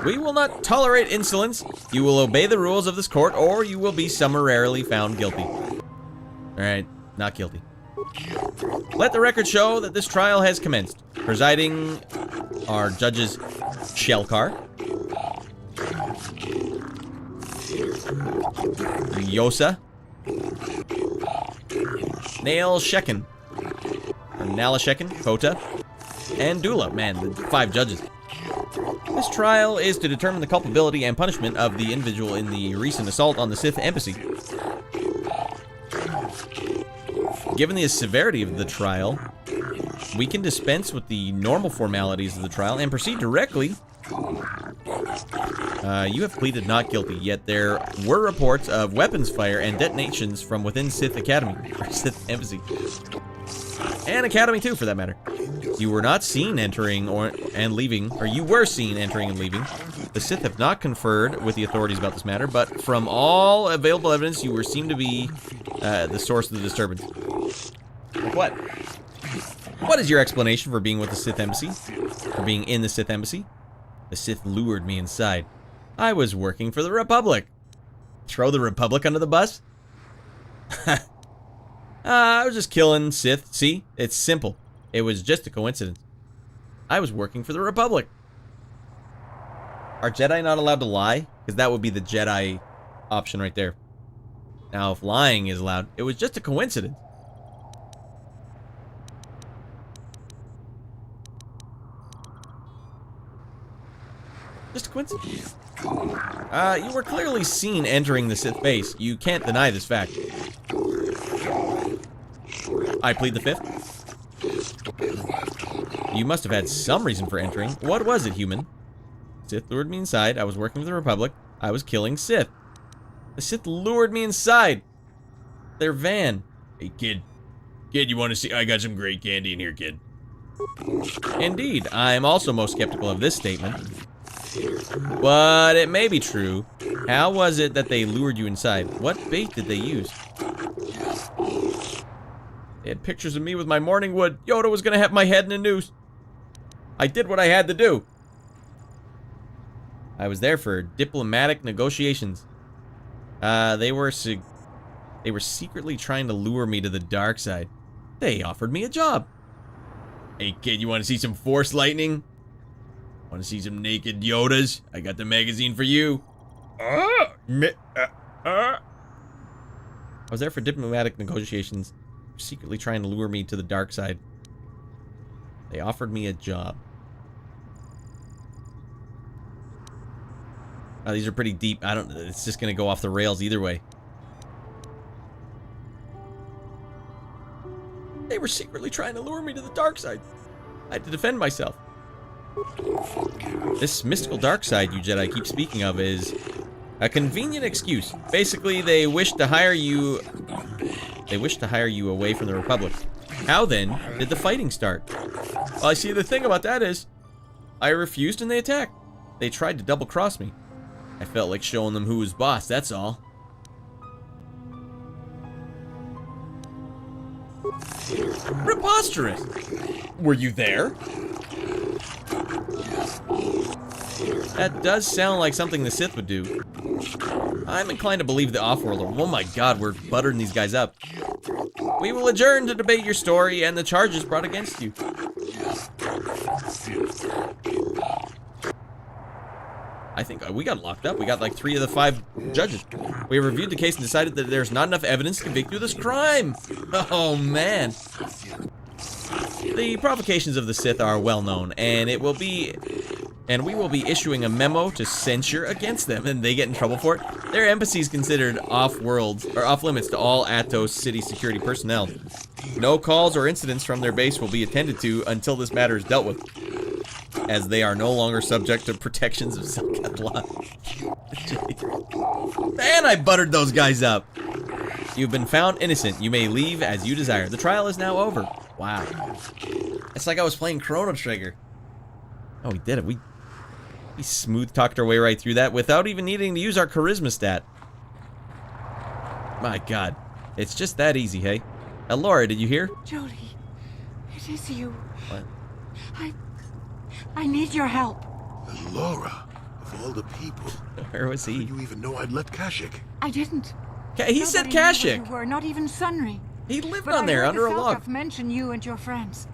We will not tolerate insolence. You will obey the rules of this court, or you will be summarily found guilty. Alright, not guilty. Let the record show that this trial has commenced. Presiding are Judges Shelkar, Yosa, Nail Shekin, or Nala Shekin, Kota, and Dula. Man, the 5 judges. This trial is to determine the culpability and punishment of the individual in the recent assault on the Sith embassy. Given the severity of the trial, we can dispense with the normal formalities of the trial and proceed directly. You have pleaded not guilty, yet there were reports of weapons fire and detonations from within Sith Academy, or Sith Embassy. And Academy too, for that matter. You were not seen entering and leaving, or you were seen entering and leaving. The Sith have not conferred with the authorities about this matter, but from all available evidence, you were seen to be the source of the disturbance. Like what? What is your explanation for being with the Sith Embassy? For being in the Sith Embassy? The Sith lured me inside. I was working for the Republic. Throw the Republic under the bus? I was just killing Sith. See? It's simple. It was just a coincidence. I was working for the Republic. Are Jedi not allowed to lie? Because that would be the Jedi option right there. Now, if lying is allowed, it was just a coincidence. Just a coincidence. You were clearly seen entering the Sith base. You can't deny this fact. I plead the 5th. You must have had some reason for entering. What was it, human? Sith lured me inside. I was working for the Republic. I was killing Sith. The Sith lured me inside their van. Hey, kid. Kid, you want to see? I got some great candy in here, kid. Indeed, I'm also most skeptical of this statement. But it may be true. How was it that they lured you inside? What bait did they use? They had pictures of me with my morning wood. Yoda was going to have my head in a noose. I did what I had to do. I was there for diplomatic negotiations. They were secretly trying to lure me to the dark side. They offered me a job. Hey kid, you want to see some Force lightning? Want to see some naked Yodas? I got the magazine for you. I was there for diplomatic negotiations, secretly trying to lure me to the dark side. They offered me a job. These are pretty deep. It's just gonna go off the rails either way. They were secretly trying to lure me to the dark side. I had to defend myself. This mystical dark side you Jedi keep speaking of is a convenient excuse. Basically, they wish to hire you. They wish to hire you away from the Republic. How then did the fighting start? Well, I see. The thing about that is, I refused and they attacked. They tried to double-cross me. I felt like showing them who was boss. That's all. Preposterous! Were you there? That does sound like something the Sith would do. I'm inclined to believe the Offworlder. Oh my god, we're buttering these guys up. We will adjourn to debate your story and the charges brought against you. I think we got locked up. We got like 3 of the 5 judges. We have reviewed the case and decided that there's not enough evidence to convict you of this crime. Oh man. The provocations of the Sith are well known, and we will be issuing a memo to censure against them, and they get in trouble for it. Their embassy is considered off-world or off-limits to all Atos city security personnel. No calls or incidents from their base will be attended to until this matter is dealt with, as they are no longer subject to protections of Selkath law. Man, I buttered those guys up. You've been found innocent. You may leave as you desire. The trial is now over. Wow. It's like I was playing Chrono Trigger. Oh, we did it. We smooth-talked our way right through that without even needing to use our charisma stat. My god. It's just that easy, hey? Laura, did you hear? Jody, it is you. What? I need your help. Laura, of all the people. Where was he? How did you even know I'd left Kashyyyk? I didn't. He said Nobody knew where Kashyyyk. you were, not even Sunry. He lived But on there under a log. Selkath mention you and your friends.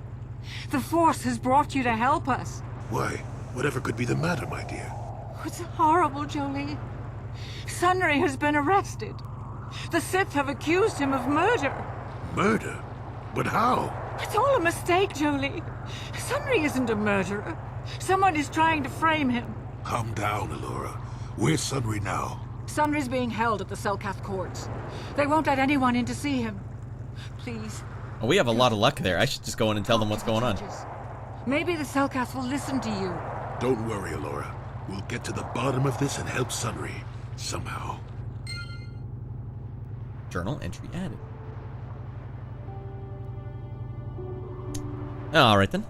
The Force has brought you to help us. Why? Whatever could be the matter, my dear? It's horrible, Jolie. Sunry has been arrested. The Sith have accused him of murder. Murder? But how? It's all a mistake, Jolie. Sunry isn't a murderer. Someone is trying to frame him. Calm down, Alora. Where's Sunry now? Sunry's being held at the Selkath courts. They won't let anyone in to see him. Please. Well, we have a lot of luck there. I should just go in and tell them what's going on. Maybe the Selkath will listen to you. Don't worry, Alora. We'll get to the bottom of this and help Sunry. Somehow. Journal entry added. Alright then.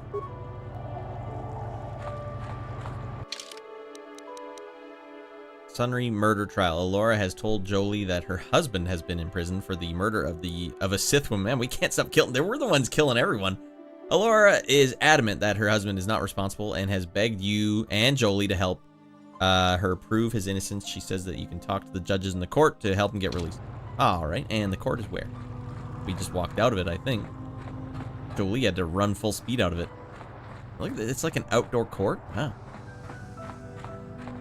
Sunry murder trial. Alora has told Jolie that her husband has been imprisoned for the murder of a Sith woman. Man, we can't stop killing. They were the ones killing everyone. Alora is adamant that her husband is not responsible and has begged you and Jolie to help her prove his innocence. She says that you can talk to the judges in the court to help him get released. Alright, and the court is where? We just walked out of it, I think. Jolie had to run full speed out of it. Look, it's like an outdoor court. Wow.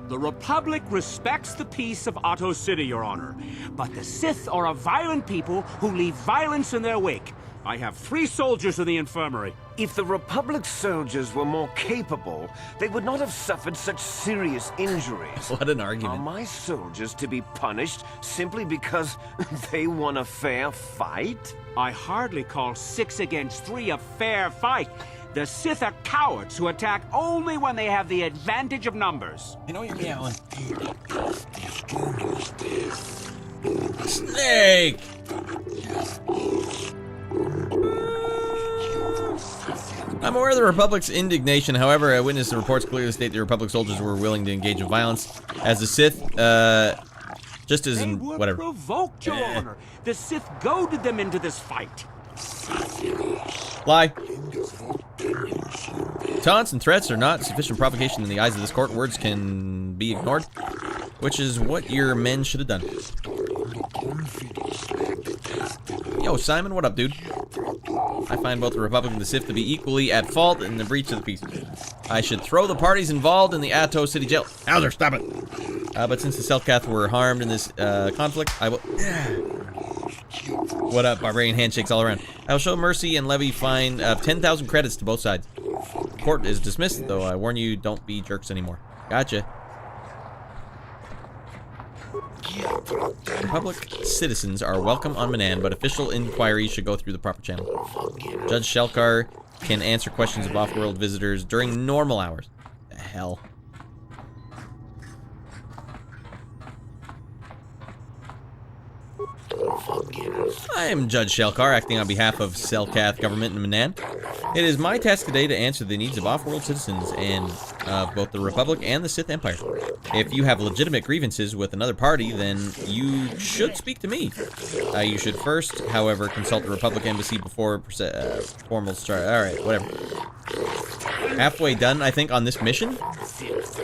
The Republic respects the peace of Ahto City, Your Honor, but the Sith are a violent people who leave violence in their wake. I have 3 soldiers in the infirmary. If the Republic soldiers were more capable, they would not have suffered such serious injuries. What an argument. Are my soldiers to be punished simply because they won a fair fight? I hardly call 6 against 3 a fair fight. The Sith are cowards who attack only when they have the advantage of numbers. I know you're meowing. Snake! I'm aware of the Republic's indignation. However, eyewitness reports clearly state the Republic soldiers were willing to engage in violence. As the Sith, just as in whatever. Provoked, Your Honor. The Sith goaded them into this fight. Lie. Taunts and threats are not sufficient provocation in the eyes of this court. Words can be ignored, which is what your men should have done. Yo, Simon, what up, dude? I find both the Republic and the Sith to be equally at fault in the breach of the peace. I should throw the parties involved in the Ahto City jail. Howler, stop it! But since the Selkath were harmed in this conflict, I will... What up, barbarian handshakes all around. I will show mercy and levy fine of 10,000 credits to both sides. Court is dismissed, though I warn you, don't be jerks anymore. Gotcha. Republic citizens are welcome on Manaan, but official inquiries should go through the proper channel. Judge Shelkar can answer questions of off-world visitors during normal hours. The hell. I am Judge Shelkar, acting on behalf of Selkath government in Manaan. It is my task today to answer the needs of off-world citizens and of both the Republic and the Sith Empire. If you have legitimate grievances with another party, then you should speak to me. You should first, however, consult the Republic Embassy before formal start. Alright, whatever. Halfway done, I think, on this mission?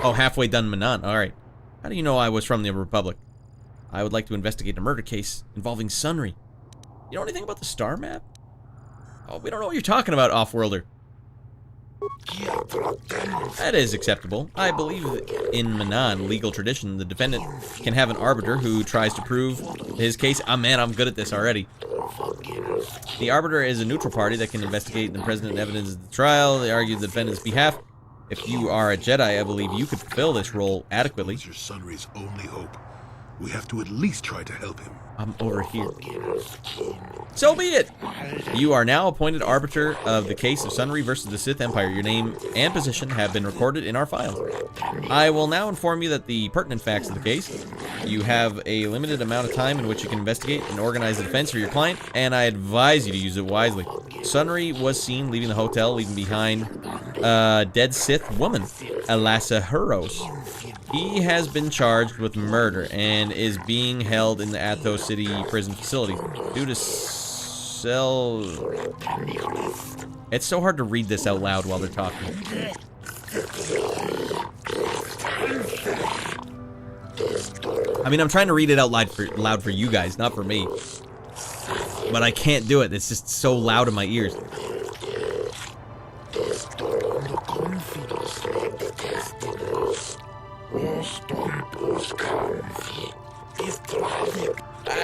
Oh, halfway done Manaan. Alright. How do you know I was from the Republic? I would like to investigate a murder case involving Sunry. You know anything about the star map? Oh, we don't know what you're talking about, off-worlder. That is acceptable. I believe in Manaan legal tradition, the defendant can have an arbiter who tries to prove his case. Ah, man, I'm good at this already. The arbiter is a neutral party that can investigate the present evidence of the trial. They argue the defendant's behalf. If you are a Jedi, I believe you could fulfill this role adequately. Your Sunry's only hope. We have to at least try to help him. I'm over here. So be it! You are now appointed arbiter of the case of Sunry versus the Sith Empire. Your name and position have been recorded in our files. I will now inform you that the pertinent facts of the case. You have a limited amount of time in which you can investigate and organize a defense for your client, and I advise you to use it wisely. Sunry was seen leaving the hotel, leaving behind a dead Sith woman, Alasa Huros. He has been charged with murder and is being held in the Ahto City prison facility due to It's so hard to read this out loud while they're talking. I mean, I'm trying to read it out loud for you guys, not for me. But I can't do it. It's just so loud in my ears.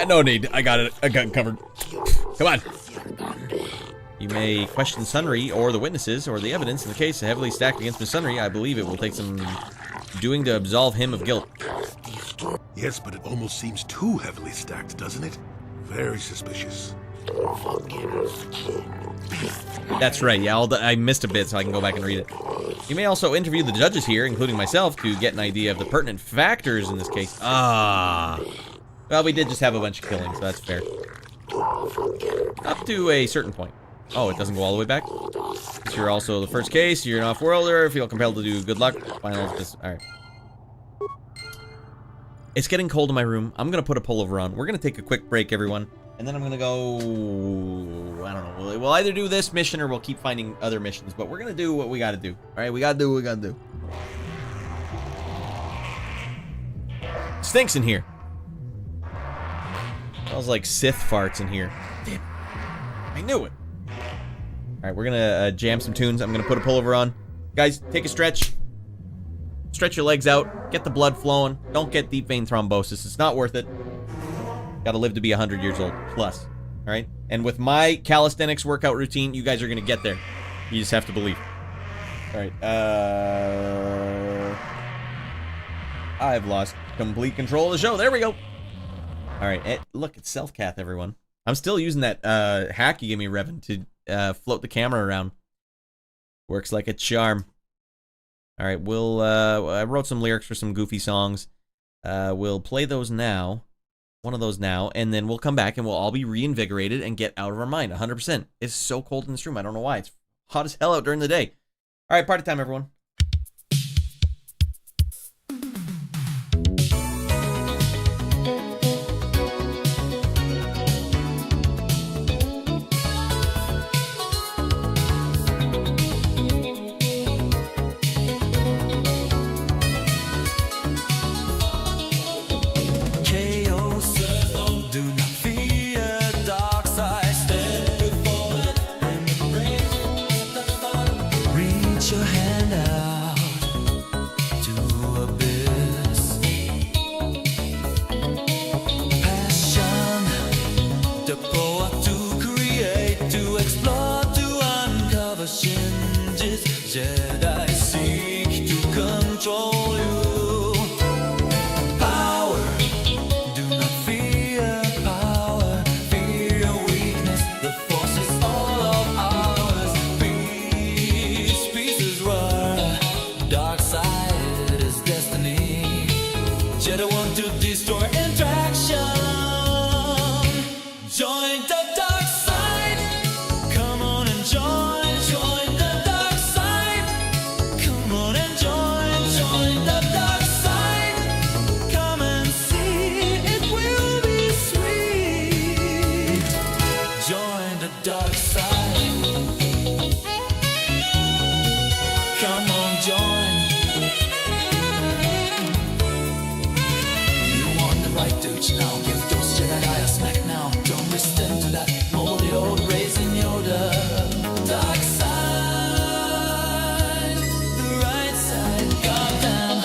No need. I got it. I got it covered. Come on. You may question Sunry or the witnesses or the evidence in the case heavily stacked against Miss Sunry. I believe it will take some doing to absolve him of guilt. Yes, but it almost seems too heavily stacked, doesn't it? Very suspicious. That's right. Yeah, I missed a bit, so I can go back and read it. You may also interview the judges here, including myself, to get an idea of the pertinent factors in this case. Well, we did just have a bunch of killings, so that's fair. Up to a certain point. Oh, it doesn't go all the way back? Since you're also the first case, you're an off-worlder, feel compelled to do good luck. Finals, alright. It's getting cold in my room. I'm gonna put a pullover on. We're gonna take a quick break, everyone. And then I'm gonna go... I don't know. We'll either do this mission or we'll keep finding other missions. But we're gonna do what we gotta do. Alright, we gotta do what we gotta do. Stinks in here. Smells like Sith farts in here. Damn. I knew it. Alright, we're gonna jam some tunes. I'm gonna put a pullover on. Guys, take a stretch. Stretch your legs out. Get the blood flowing. Don't get deep vein thrombosis. It's not worth it. Gotta live to be 100 years old. Plus. Alright? And with my calisthenics workout routine, you guys are gonna get there. You just have to believe. Alright, I've lost complete control of the show. There we go. Alright, look, it's Selkath, everyone. I'm still using that hack you gave me, REVAN, to float the camera around. Works like a charm. Alright, we'll, I wrote some lyrics for some goofy songs. We'll play those now. One of those now, and then we'll come back and we'll all be reinvigorated and get out of our mind, 100%. It's so cold in this room, I don't know why. It's hot as hell out during the day. Alright, party time, everyone. Jedi seek to control you. Power, do not fear power. Fear your weakness, the force is all of ours. Peace, peace is war. Dark side is destiny. Jedi want to destroy interaction. Join the dark side. Come on and join. Now give those Jedi a smack now. Don't listen to that moldy old raisin Yoda. Dark side, the right side, goddamn.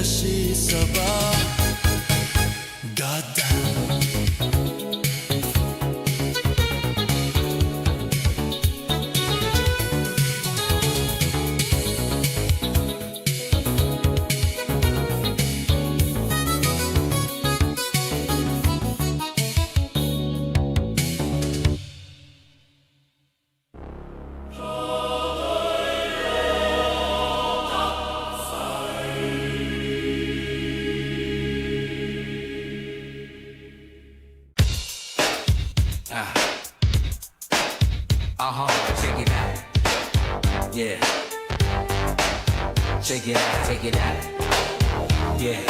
She's above. check it out. Yeah. Check it out, check it out. Yeah.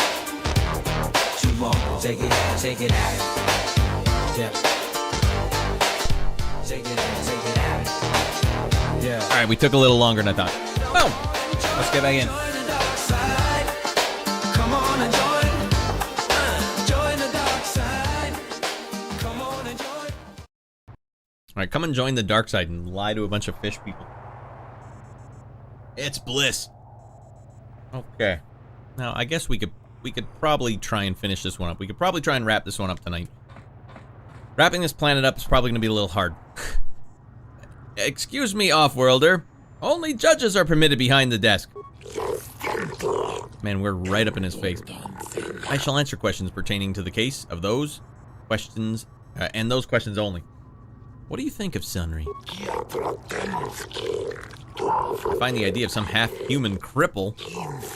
Two more, check it out, check it out. Yeah. Check it out, check it out. Yeah. All right, we took a little longer than I thought. Boom. Let's get back in. Come on and join the dark side. Come on and join. All right, come and join the dark side and lie to a bunch of fish people. It's bliss. Okay. Now, I guess we could probably try and finish this one up. We could probably try and wrap this one up tonight. Wrapping this planet up is probably going to be a little hard. Excuse me, off-worlder. Only judges are permitted behind the desk. Man, we're right up in his face. I shall answer questions pertaining to the case of those questions, and those questions only. What do you think of Sunry? I find the idea of some half-human cripple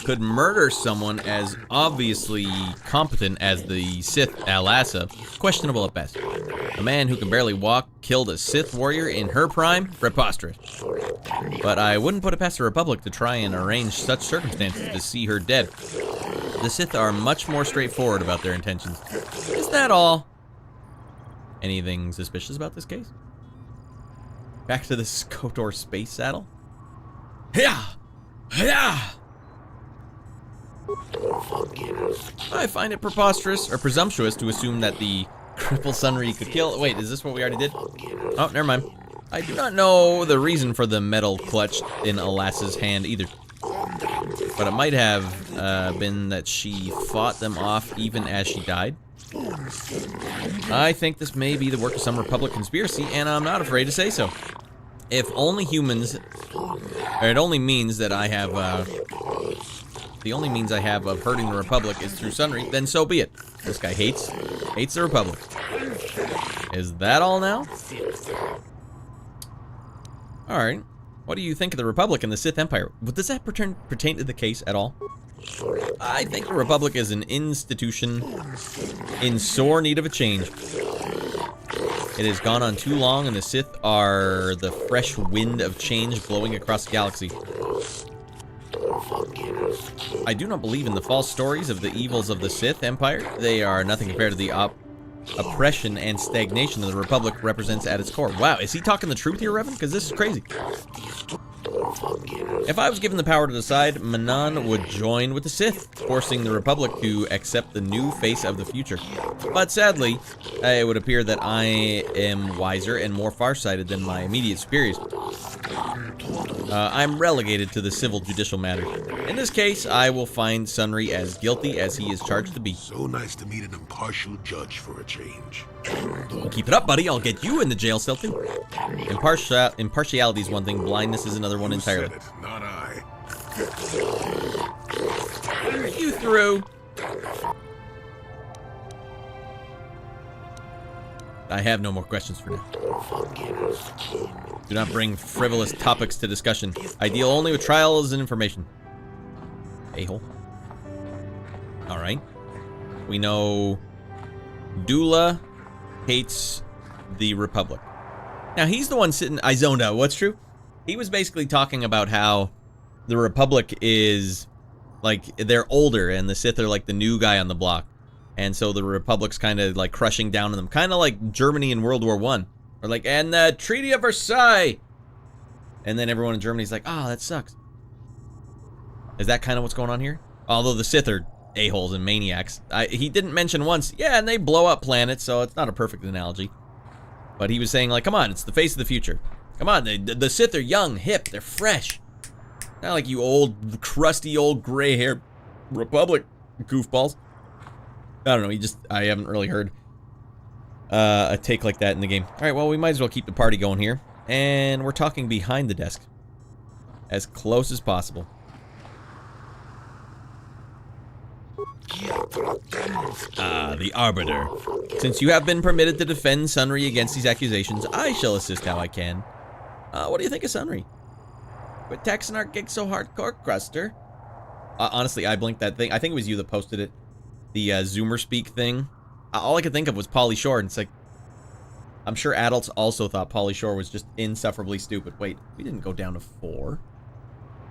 could murder someone as obviously competent as the Sith Alassa questionable at best. A man who can barely walk killed a Sith warrior in her prime? Preposterous. But I wouldn't put it past the Republic to try and arrange such circumstances to see her dead. The Sith are much more straightforward about their intentions. Is that all? Anything suspicious about this case? Back to this KOTOR space saddle? Yeah! Yeah! I find it preposterous or presumptuous to assume that the cripple Sunry could kill. Wait, is this what we already did? Oh, never mind. I do not know the reason for the metal clutched in Alassa's hand either. But it might have been that she fought them off even as she died. I think this may be the work of some Republic conspiracy, and I'm not afraid to say so. If only humans, or it only means that I have, the only means I have of hurting the Republic is through Sunry, then so be it. This guy hates the Republic. Is that all now? Alright. What do you think of the Republic and the Sith Empire? Does that pertain to the case at all? I think the Republic is an institution in sore need of a change. It has gone on too long, and the Sith are the fresh wind of change blowing across the galaxy. I do not believe in the false stories of the evils of the Sith Empire. They are nothing compared to the oppression and stagnation that the Republic represents at its core. Wow, is he talking the truth here, Revan? Because this is crazy. If I was given the power to decide, Manaan would join with the Sith, forcing the Republic to accept the new face of the future. But sadly, it would appear that I am wiser and more farsighted than my immediate superiors. I'm relegated to the civil judicial matters. In this case, I will find Sunry as guilty as he is charged to be. So nice to meet an impartial judge for a change. Keep it up, buddy. I'll get you in the jail cell too. Impartiality is one thing. Blindness is another one entirely. Said it, not I. Are you through? I have no more questions for now. Do not bring frivolous topics to discussion. I deal only with trials and information. A-hole. Alright. We know Dula hates the Republic. Now, he's the one sitting... I zoned out. What's true? He was basically talking about how the Republic is, like, they're older, and the Sith are, like, the new guy on the block. And so the Republic's kind of, like, crushing down on them. Kind of like Germany in World War I. Or, like, and the Treaty of Versailles! And then everyone in Germany's like, oh, that sucks. Is that kind of what's going on here? Although the Sith are a-holes and maniacs. He didn't mention once, yeah, and they blow up planets, so it's not a perfect analogy. But he was saying, like, come on, it's the face of the future. Come on, the Sith are young, hip, they're fresh. Not like you old, crusty, old, gray-haired Republic goofballs. I don't know, I haven't really heard a take like that in the game. Alright, well, we might as well keep the party going here. And we're talking behind the desk. As close as possible. The Arbiter. Since you have been permitted to defend Sunry against these accusations, I shall assist how I can. What do you think of Sunry? Quit taxing our gig so hardcore, Cruster. Honestly, I blinked that thing. I think it was you that posted it. The Zoomer speak thing. All I could think of was Pauly Shore, and it's like, I'm sure adults also thought Pauly Shore was just insufferably stupid. Wait, we didn't go down to 4.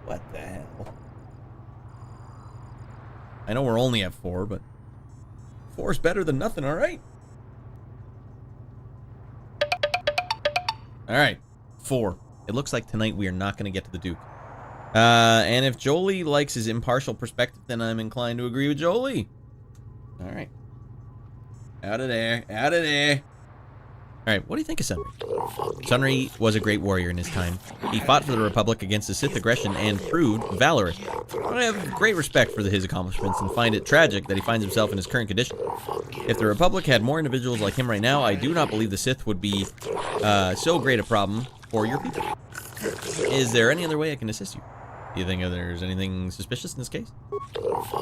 What the hell? I know we're only at 4, but 4's better than nothing, alright? Alright, 4. It looks like tonight we are not going to get to the Duke. And if Jolie likes his impartial perspective, then I'm inclined to agree with Jolie. Alright. Out of there. Out of there. Alright, what do you think of Sunry? Sunry was a great warrior in his time. He fought for the Republic against the Sith aggression and proved valorous. I have great respect for his accomplishments and find it tragic that he finds himself in his current condition. If the Republic had more individuals like him right now, I do not believe the Sith would be so great a problem for your people. Is there any other way I can assist you? Do you think there's anything suspicious in this case?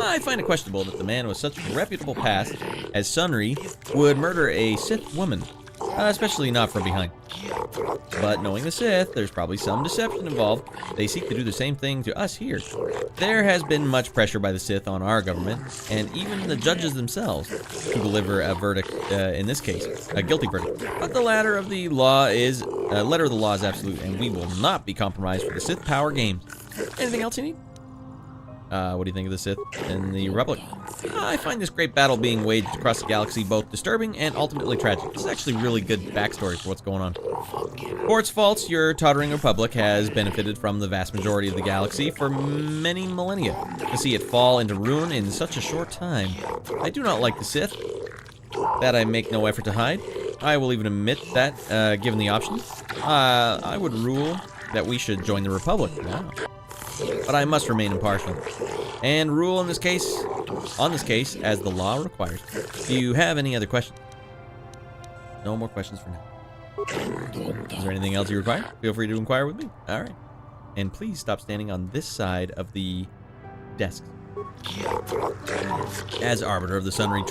I find it questionable that the man with such a reputable past as Sunry would murder a Sith woman. Especially not from behind. But knowing the Sith, there's probably some deception involved. They seek to do the same thing to us here. There has been much pressure by the Sith on our government, and even the judges themselves, to deliver a verdict, in this case, a guilty verdict. But the letter of the law is absolute, and we will not be compromised for the Sith power games. Anything else you need? What do you think of the Sith and the Republic? I find this great battle being waged across the galaxy both disturbing and ultimately tragic. This is actually really good backstory for what's going on. For its faults, your tottering Republic has benefited from the vast majority of the galaxy for many millennia. To see it fall into ruin in such a short time. I do not like the Sith. That I make no effort to hide. I will even admit that, given the option. I would rule that we should join the Republic. Wow. But I must remain impartial and rule on this case as the law requires. Do you have any other questions? No more questions for now. Is there anything else you require? Feel free to inquire with me. All right. And please stop standing on this side of the desk. As Arbiter of the Sunry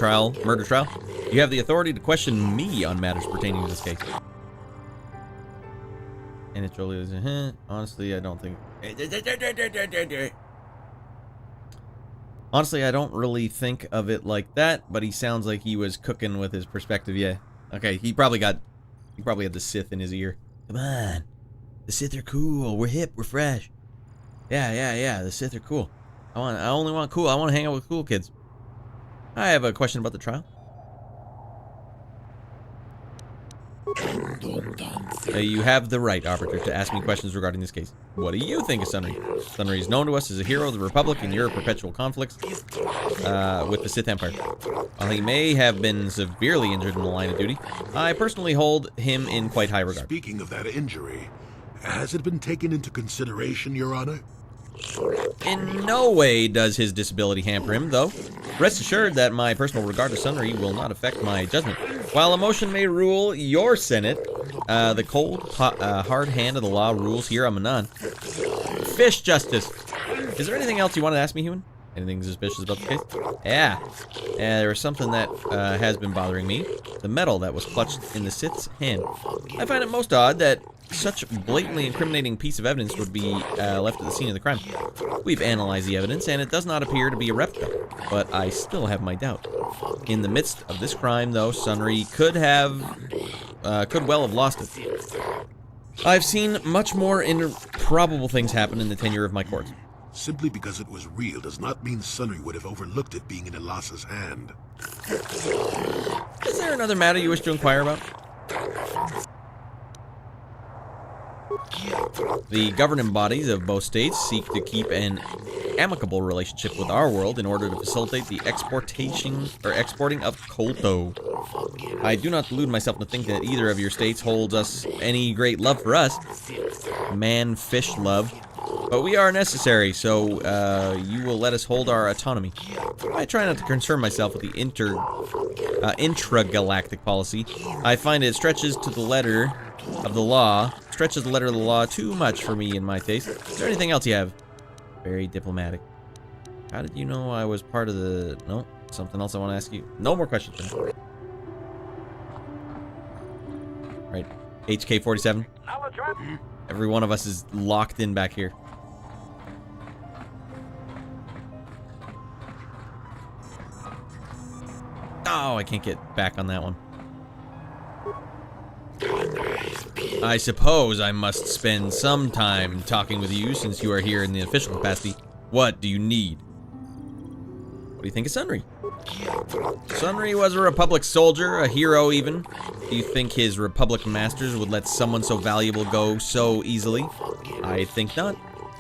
murder trial, you have the authority to question me on matters pertaining to this case. And it's really, honestly, I don't think. Honestly, I don't really think of it like that, but he sounds like he was cooking with his perspective, yeah. Okay, he probably had the Sith in his ear. Come on. The Sith are cool. We're hip. We're fresh. Yeah. The Sith are cool. I only want cool. I want to hang out with cool kids. I have a question about the trial. You have the right, Arbiter, to ask me questions regarding this case. What do you think of Sunry? Sunry is known to us as a hero of the Republic in your perpetual conflicts with the Sith Empire. While he may have been severely injured in the line of duty, I personally hold him in quite high regard. Speaking of that injury, has it been taken into consideration, Your Honor? In no way does his disability hamper him, though. Rest assured that my personal regard to Sunry will not affect my judgment. While emotion may rule your Senate, the cold, hard hand of the law rules here on Manaan. Fish justice. Is there anything else you want to ask me, human? Anything suspicious about the case? Yeah, there was something that has been bothering me. The medal that was clutched in the Sith's hand. I find it most odd that such blatantly incriminating piece of evidence would be left at the scene of the crime. We've analyzed the evidence, and it does not appear to be a replica, but I still have my doubt. In the midst of this crime, though, Sunry could well have lost it. I've seen much more improbable things happen in the tenure of my courts. Simply because it was real does not mean Sunry would have overlooked it being in Elas's hand. Is there another matter you wish to inquire about? The governing bodies of both states seek to keep an amicable relationship with our world in order to facilitate the exporting of KOTOR. I do not delude myself to think that either of your states holds us any great love for us. Man-fish love. But we are necessary, so you will let us hold our autonomy. I try not to concern myself with the intragalactic policy. I find it stretches the letter of the law too much for me in my taste. Is there anything else you have? Very diplomatic. How did you know I was part of the... No, something else I want to ask you. No more questions. Right. HK-47. Every one of us is locked in back here. Oh, I can't get back on that one. I suppose I must spend some time talking with you since you are here in the official capacity. What do you need? What do you think of Sunry? Sunry was a Republic soldier, a hero even. Do you think his Republic masters would let someone so valuable go so easily? I think not.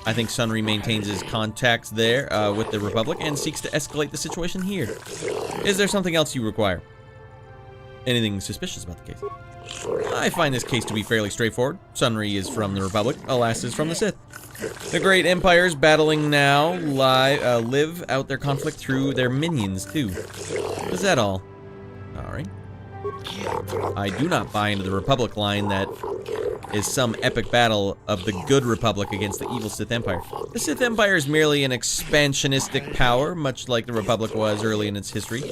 I think Sunry maintains his contacts there with the Republic and seeks to escalate the situation here. Is there something else you require? Anything suspicious about the case? I find this case to be fairly straightforward. Sunry is from the Republic, Alas is from the Sith. The great empires battling now live out their conflict through their minions, too. Is that all? Alright. I do not buy into the Republic line that is some epic battle of the good Republic against the evil Sith Empire. The Sith Empire is merely an expansionistic power, much like the Republic was early in its history.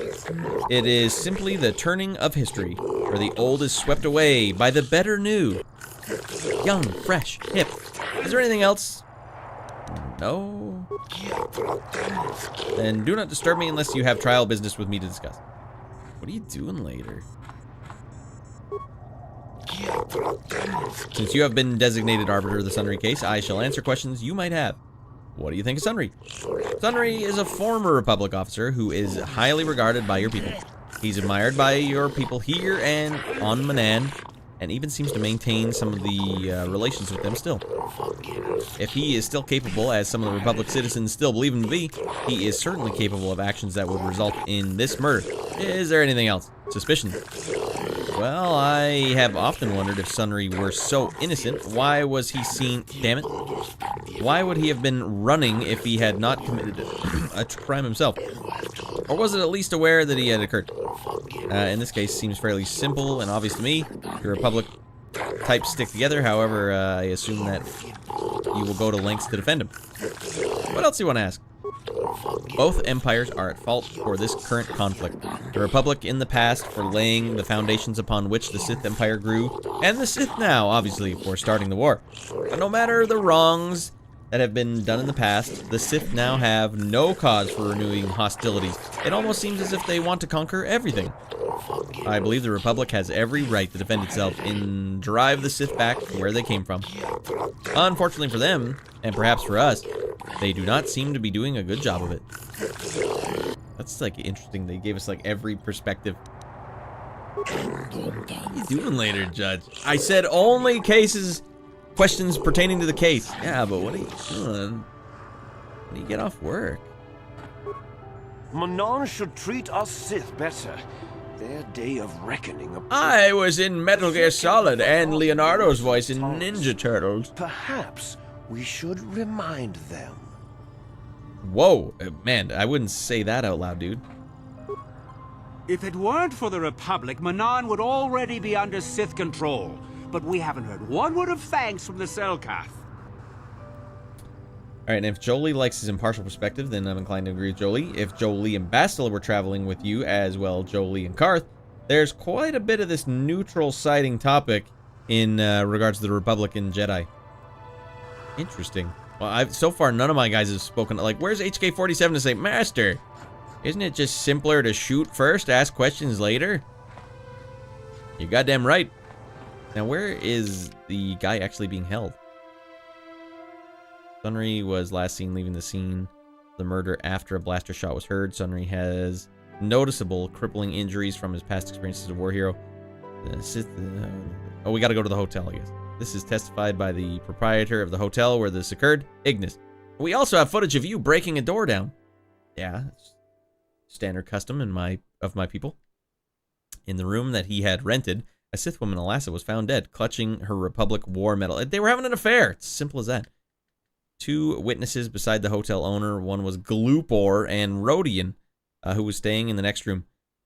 It is simply the turning of history, where the old is swept away by the better new. Young, fresh, hip. Is there anything else? No? Then do not disturb me unless you have trial business with me to discuss. What are you doing later? Since you have been designated Arbiter of the Sunry case, I shall answer questions you might have. What do you think of Sunry? Sunry is a former Republic officer who is highly regarded by your people. He's admired by your people here and on Manaan, and even seems to maintain some of the relations with them still. If he is still capable, as some of the Republic citizens still believe him to be, he is certainly capable of actions that would result in this murder. Is there anything else? Suspicion? Well, I have often wondered if Sunry were so innocent, why was he seen... Damn it. Why would he have been running if he had not committed a crime himself? Or was it at least aware that he had occurred? In this case, seems fairly simple and obvious to me. The Republic types stick together, however, I assume that you will go to lengths to defend him. What else do you want to ask? Both empires are at fault for this current conflict. The Republic in the past for laying the foundations upon which the Sith Empire grew, and the Sith now, obviously, for starting the war. But no matter the wrongs that have been done in the past, the Sith now have no cause for renewing hostilities. It almost seems as if they want to conquer everything. I believe the Republic has every right to defend itself and drive the Sith back from where they came from. Unfortunately for them, and perhaps for us, they do not seem to be doing a good job of it. That's like interesting. They gave us like every perspective. What are you doing later, Judge? I said only questions pertaining to the case. Yeah, but what are you doing? When do you get off work? Manaan should treat us Sith better. Their day of reckoning. I was in Metal Gear Solid and Leonardo's voice in Ninja Turtles. Perhaps we should remind them. Whoa, man, I wouldn't say that out loud, dude. If it weren't for the Republic, Manaan would already be under Sith control. But we haven't heard one word of thanks from the Selkath. Alright, and if Jolie likes his impartial perspective, then I'm inclined to agree with Jolie. If Jolie and Bastila were traveling with you, as well Jolie and Karth, there's quite a bit of this neutral siding topic in regards to the Republic and Jedi. Interesting. Well, so far, none of my guys have spoken. Like, where's HK-47 to say, Master, isn't it just simpler to shoot first, ask questions later? You're goddamn right. Now, where is the guy actually being held? Sunry was last seen leaving the scene of the murder after a blaster shot was heard. Sunry has noticeable crippling injuries from his past experiences as a war hero. Oh, we gotta go to the hotel, I guess. This is testified by the proprietor of the hotel where this occurred, Ignis. We also have footage of you breaking a door down. Yeah, standard custom of my people. In the room that he had rented, a Sith woman, Alassa, was found dead, clutching her Republic war medal. They were having an affair. It's as simple as that. 2 witnesses beside the hotel owner. One was Gluupor and Rodian, who was staying in the next room.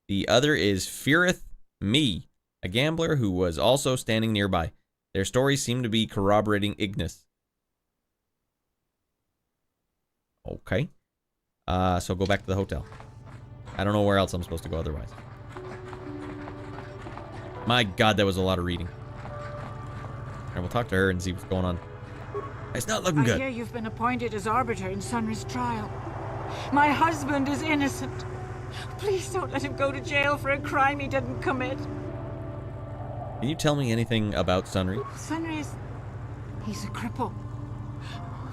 The other is Firith Me, a gambler who was also standing nearby. Their stories seem to be corroborating Ignis. Okay. So go back to the hotel. I don't know where else I'm supposed to go otherwise. My God, that was a lot of reading. Alright, we'll talk to her and see what's going on. It's not looking good. I hear you've been appointed as Arbiter in Sunry's trial. My husband is innocent. Please don't let him go to jail for a crime he didn't commit. Can you tell me anything about Sunry? Sunry is... he's a cripple.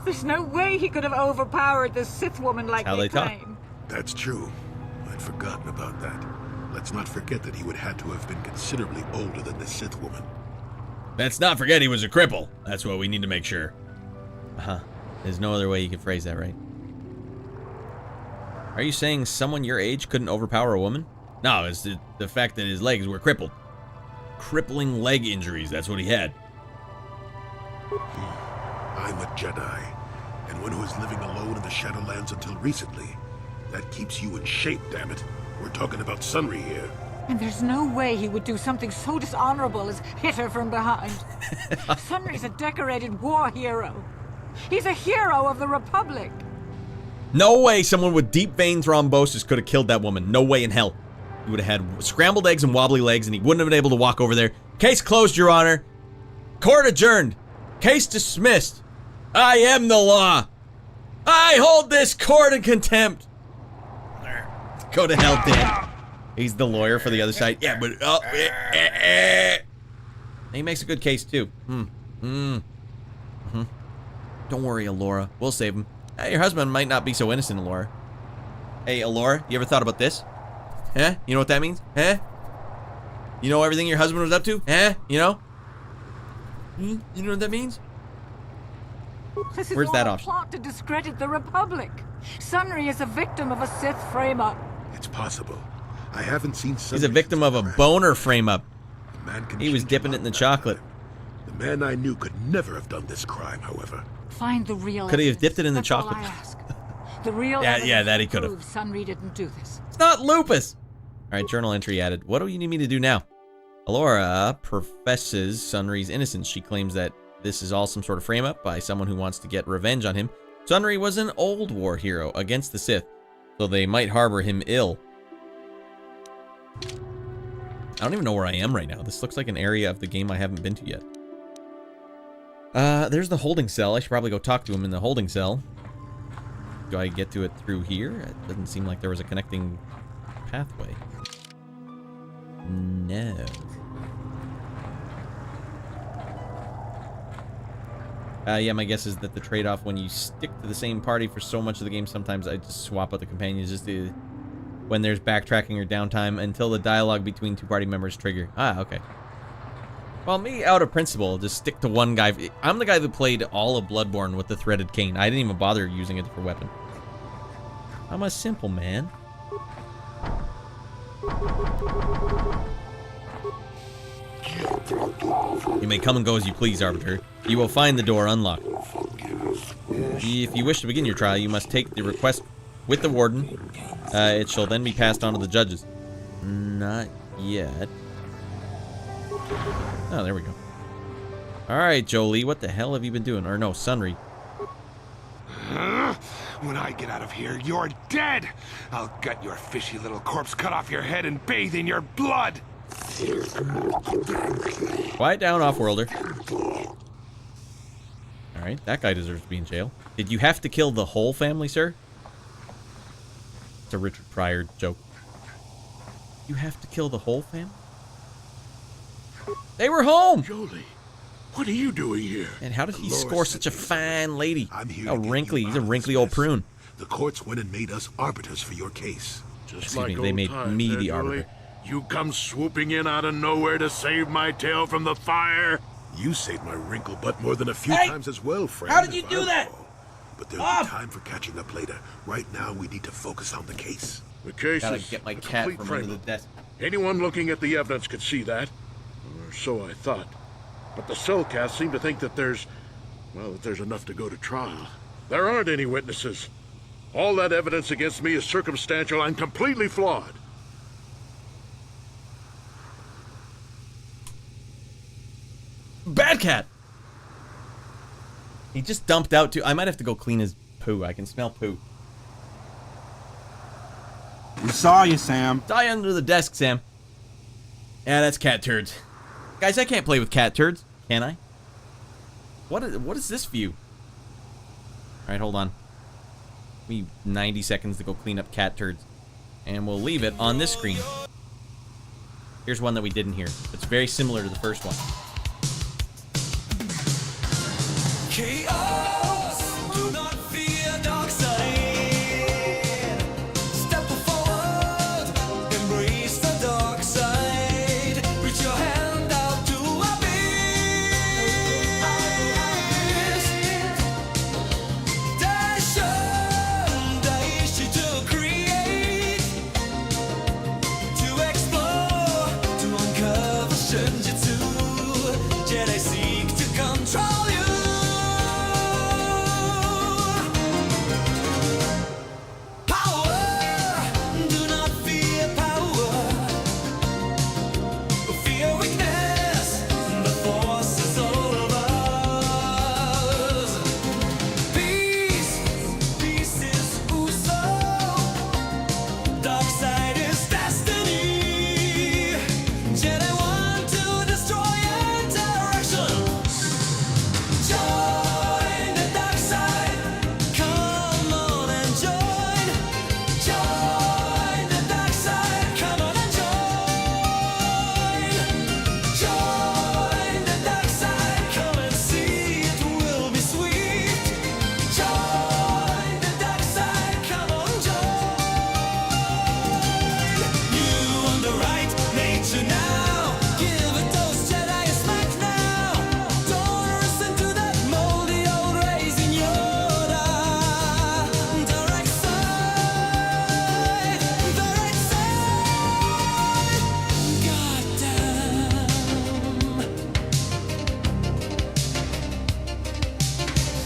There's no way he could have overpowered this Sith woman like they claim. That's true. I'd forgotten about that. Let's not forget that he would have to have been considerably older than the Sith woman. Let's not forget he was a cripple. That's what we need to make sure. Uh-huh. There's no other way you can phrase that, right? Are you saying someone your age couldn't overpower a woman? No, it's the fact that his legs were crippled. Crippling leg injuries, that's what he had. I'm a Jedi, and one who was living alone in the Shadowlands until recently. That keeps you in shape, damn it. We're talking about Sunry here. And there's no way he would do something so dishonorable as hit her from behind. Sunry's a decorated war hero. He's a hero of the Republic. No way someone with deep vein thrombosis could have killed that woman. No way in hell. He would have had scrambled eggs and wobbly legs, and he wouldn't have been able to walk over there. Case closed, Your Honor. Court adjourned. Case dismissed. I am the law. I hold this court in contempt. Go to hell, Dan. He's the lawyer for the other side. Yeah, but... He makes a good case, too. Don't worry, Alora. We'll save him. Hey, your husband might not be so innocent, Alora. Hey, Alora, you ever thought about this? Huh? You know what that means? Huh? You know everything your husband was up to? Huh? You know? You know what that means? This is Where's that all a option? plot to discredit the Republic. Sunry is a victim of a Sith frame-up. It's possible. I haven't seen Sunry. He's a victim of a boner frame-up. Man He was dipping it in the chocolate. The man I knew could never have done this crime, however. Find the real Could he have evidence. dipped it in the That's all chocolate? I ask. The real Yeah, evidence that he could have. proves Sunry didn't do this. It's not lupus. All right, journal entry added. What do you need me to do now? Alora professes Sunry's innocence. She claims that this is all some sort of frame-up by someone who wants to get revenge on him. Sunry was an old war hero against the Sith, so they might harbor him ill. I don't even know where I am right now. This looks like an area of the game I haven't been to yet. There's the holding cell. I should probably go talk to him in the holding cell. Do I get to it through here? It doesn't seem like there was a connecting pathway. No. Yeah, my guess is that the trade-off when you stick to the same party for so much of the game, sometimes I just swap out the companions just to, when there's backtracking or downtime until the dialogue between two party members trigger. Ah, okay. Well, me, out of principle, just stick to one guy. I'm the guy that played all of Bloodborne with the threaded cane. I didn't even bother using it for weapon. I'm a simple man. You may come and go as you please, Arbiter. You will find the door unlocked. If you wish to begin your trial, you must take the request with the warden. It shall then be passed on to the judges. Not yet. Oh, there we go. Alright, Jolie, what the hell have you been doing? Or no, Sunry. When I get out of here, you're dead! I'll gut your fishy little corpse, cut off your head, and bathe in your blood! Quiet down, off-worlder. Alright, that guy deserves to be in jail. Did you have to kill the whole family, sir? It's a Richard Pryor joke. You have to kill the whole family? They were home! Jolie, what are you doing here? And how did he score such a fine lady? How wrinkly. He's a wrinkly old prune. The courts went and made us arbiters for your case. Just like they made me the arbiter. You come swooping in out of nowhere to save my tail from the fire. You saved my wrinkle butt more than a few times as well, friend. How did you do that? But there'll be time for catching up later. Right now, we need to focus on the case. The case Gotta is get my cat from under the desk. Anyone looking at the evidence could see that. Or so I thought. But the Selkath seem to think that there's enough to go to trial. There aren't any witnesses. All that evidence against me is circumstantial and completely flawed. Bad cat! He just dumped out too. I might have to go clean his poo. I can smell poo. We saw you, Sam. Die under the desk, Sam. Yeah, that's cat turds. Guys, I can't play with cat turds, can I? What is this view? Alright, hold on. Give me 90 seconds to go clean up cat turds. And we'll leave it on this screen. Here's one that we didn't hear. It's very similar to the first one. Chaos, do not fear dark side. Step forward, embrace the dark side. Reach your hand out to abyss. Dashan, daishi to create, to explore, to uncover Shinjitsu. Jedi seek to control you.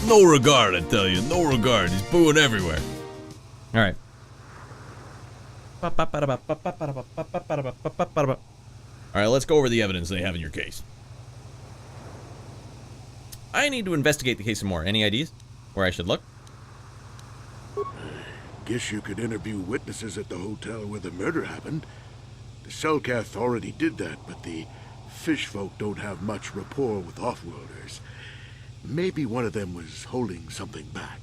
No regard, I tell you. No regard. He's booing everywhere. All right. All right, let's go over the evidence they have in your case. I need to investigate the case some more. Any ideas where I should look? Guess you could interview witnesses at the hotel where the murder happened. The Selkath already did that, but the fish folk don't have much rapport with off-worlders. Maybe one of them was holding something back.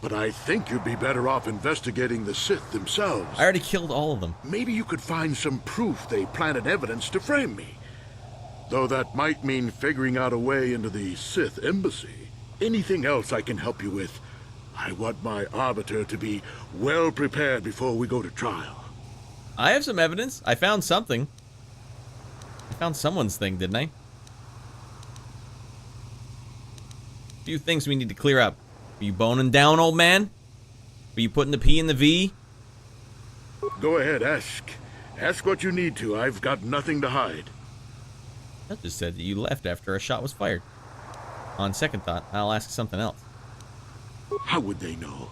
But I think you'd be better off investigating the Sith themselves. I already killed all of them. Maybe you could find some proof they planted evidence to frame me. Though that might mean figuring out a way into the Sith embassy. Anything else I can help you with? I want my Arbiter to be well prepared before we go to trial. I have some evidence. I found something. I found someone's thing, didn't I? Few things we need to clear up. Are you boning down, old man? Are you putting the P in the V? Go ahead, ask. Ask what you need to. I've got nothing to hide. That just said that you left after a shot was fired. On second thought, I'll ask something else. How would they know?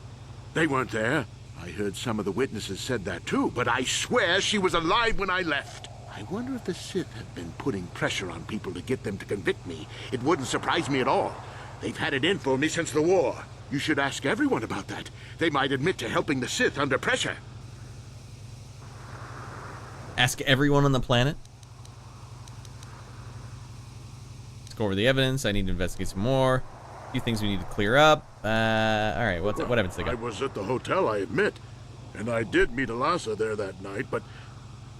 They weren't there. I heard some of the witnesses said that too, but I swear she was alive when I left. I wonder if the Sith have been putting pressure on people to get them to convict me. It wouldn't surprise me at all. They've had it in for me since the war. You should ask everyone about that. They might admit to helping the Sith under pressure. Ask everyone on the planet? Let's go over the evidence. I need to investigate some more. A few things we need to clear up. Alright, what evidence they got? I was at the hotel, I admit. And I did meet Alasa there that night, but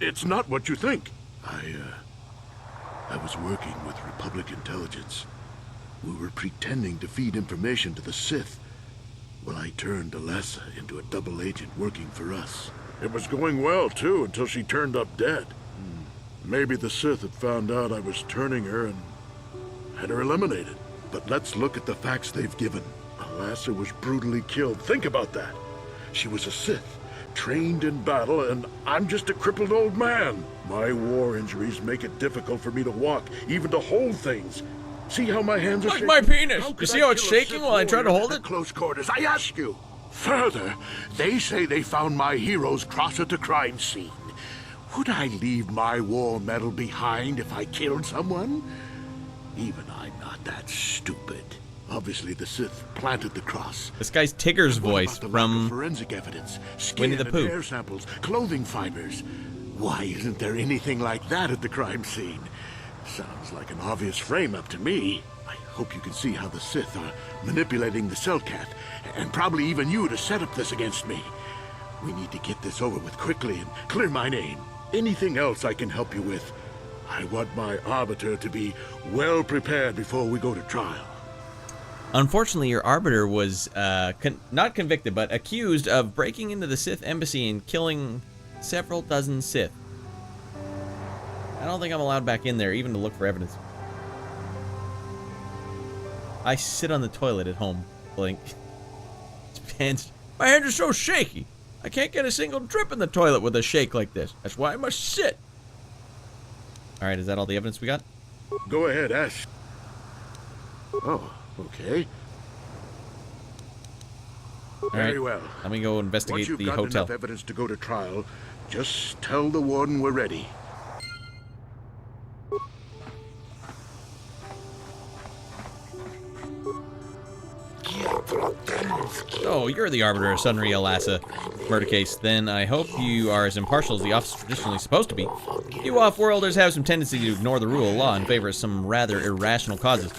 it's not what you think. I was working with Republic intelligence. We were pretending to feed information to the Sith. Well, I turned Alasa into a double agent working for us. It was going well, too, until she turned up dead. Maybe the Sith had found out I was turning her and had her eliminated. But let's look at the facts they've given. Alasa was brutally killed. Think about that. She was a Sith, trained in battle, and I'm just a crippled old man. My war injuries make it difficult for me to walk, even to hold things. See how my hands are shaking? Like my penis. You see how it's shaking while I try to hold it? Close quarters, I ask you. Further, they say they found my heroes cross at the crime scene. Would I leave my war medal behind if I killed someone? Even I'm not that stupid. Obviously, the Sith planted the cross. This guy's Tigger's voice from forensic evidence, Winnie the skin Pooh. and hair samples, clothing fibers. Why isn't there anything like that at the crime scene? Sounds like an obvious frame-up to me. I hope you can see how the Sith are manipulating the Selkath, and probably even you to set up this against me. We need to get this over with quickly and clear my name. Anything else I can help you with, I want my Arbiter to be well prepared before we go to trial. Unfortunately, your Arbiter was not convicted, but accused of breaking into the Sith embassy and killing several dozen Sith. I don't think I'm allowed back in there, even to look for evidence. I sit on the toilet at home, blink. My hands are so shaky. I can't get a single drip in the toilet with a shake like this. That's why I must sit. All right, is that all the evidence we got? Go ahead, ask. Oh, okay. Very well. Let me go investigate the Once you've got hotel. enough evidence to go to trial, just tell the warden we're ready. Oh, you're the Arbiter of Sunry Alassa murder case. Then I hope you are as impartial as the office is traditionally supposed to be. You off-worlders have some tendency to ignore the rule of law in favor of some rather irrational causes.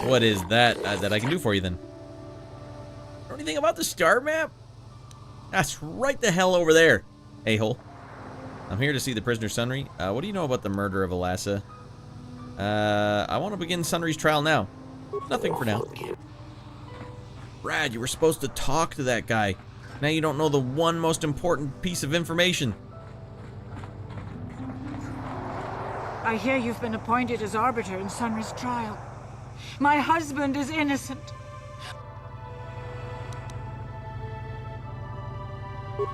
What is that that I can do for you then? Know anything about the star map? That's right the hell over there, a-hole. I'm here to see the prisoner Sunry. What do you know about the murder of Alassa? I want to begin Sunry's trial now. Nothing for now. Brad, you were supposed to talk to that guy. Now you don't know the one most important piece of information. I hear you've been appointed as Arbiter in Sunry's trial. My husband is innocent.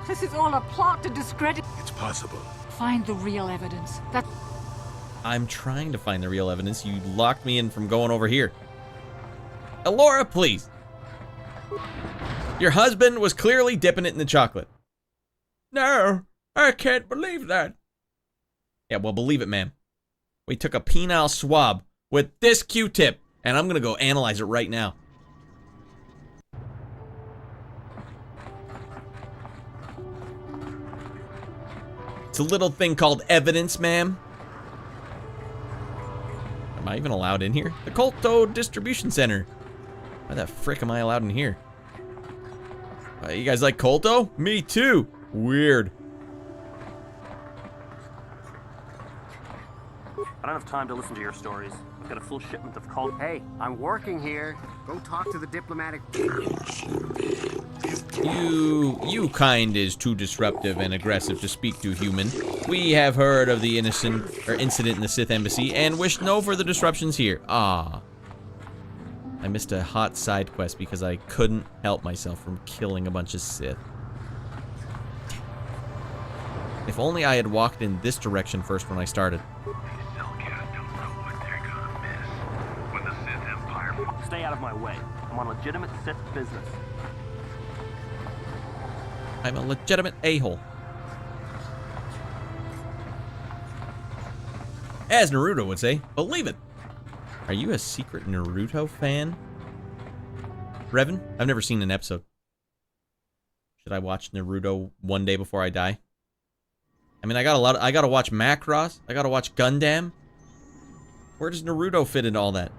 This is all a plot to discredit. It's possible. Find the real evidence. I'm trying to find the real evidence. You locked me in from going over here. Elora, please. Your husband was clearly dipping it in the chocolate. No, I can't believe that. Yeah, well, believe it, ma'am. We took a penile swab with this Q-tip, and I'm gonna go analyze it right now. It's a little thing called evidence, ma'am. Am I even allowed in here? The KOTOR Distribution Center. Why the frick am I allowed in here? You guys like Kolto? Me too. Weird. I don't have time to listen to your stories. I've got a full shipment of call. Hey, I'm working here. Go talk to the diplomatic. You kind is too disruptive and aggressive to speak to, human. We have heard of the incident in the Sith embassy and wish no further disruptions here. Ah. I missed a hot side quest because I couldn't help myself from killing a bunch of Sith. If only I had walked in this direction first when I started. Selkath don't know what they're gonna miss when the Sith Empire. Stay out of my way. I'm on legitimate Sith business. I'm a legitimate a-hole. As Naruto would say, believe it. Are you a secret Naruto fan? Revan? I've never seen an episode. Should I watch Naruto one day before I die? I mean, I gotta watch Macross. I gotta watch Gundam. Where does Naruto fit into all that?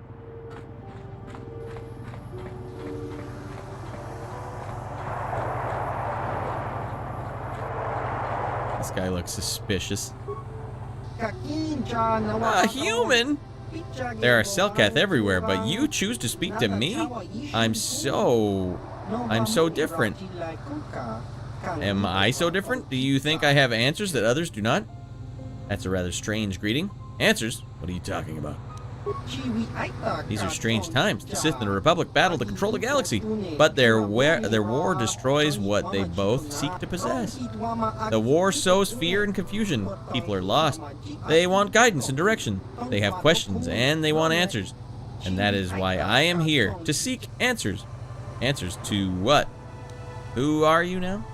This guy looks suspicious. A human? There are Selkath everywhere, but you choose to speak to me? I'm so different. Am I so different? Do you think I have answers that others do not? That's a rather strange greeting. Answers? What are you talking about? These are strange times. The Sith and the Republic battle to control the galaxy, but their war destroys what they both seek to possess. The war sows fear and confusion. People are lost. They want guidance and direction. They have questions, and they want answers. And that is why I am here, to seek answers. Answers to what? Who are you now?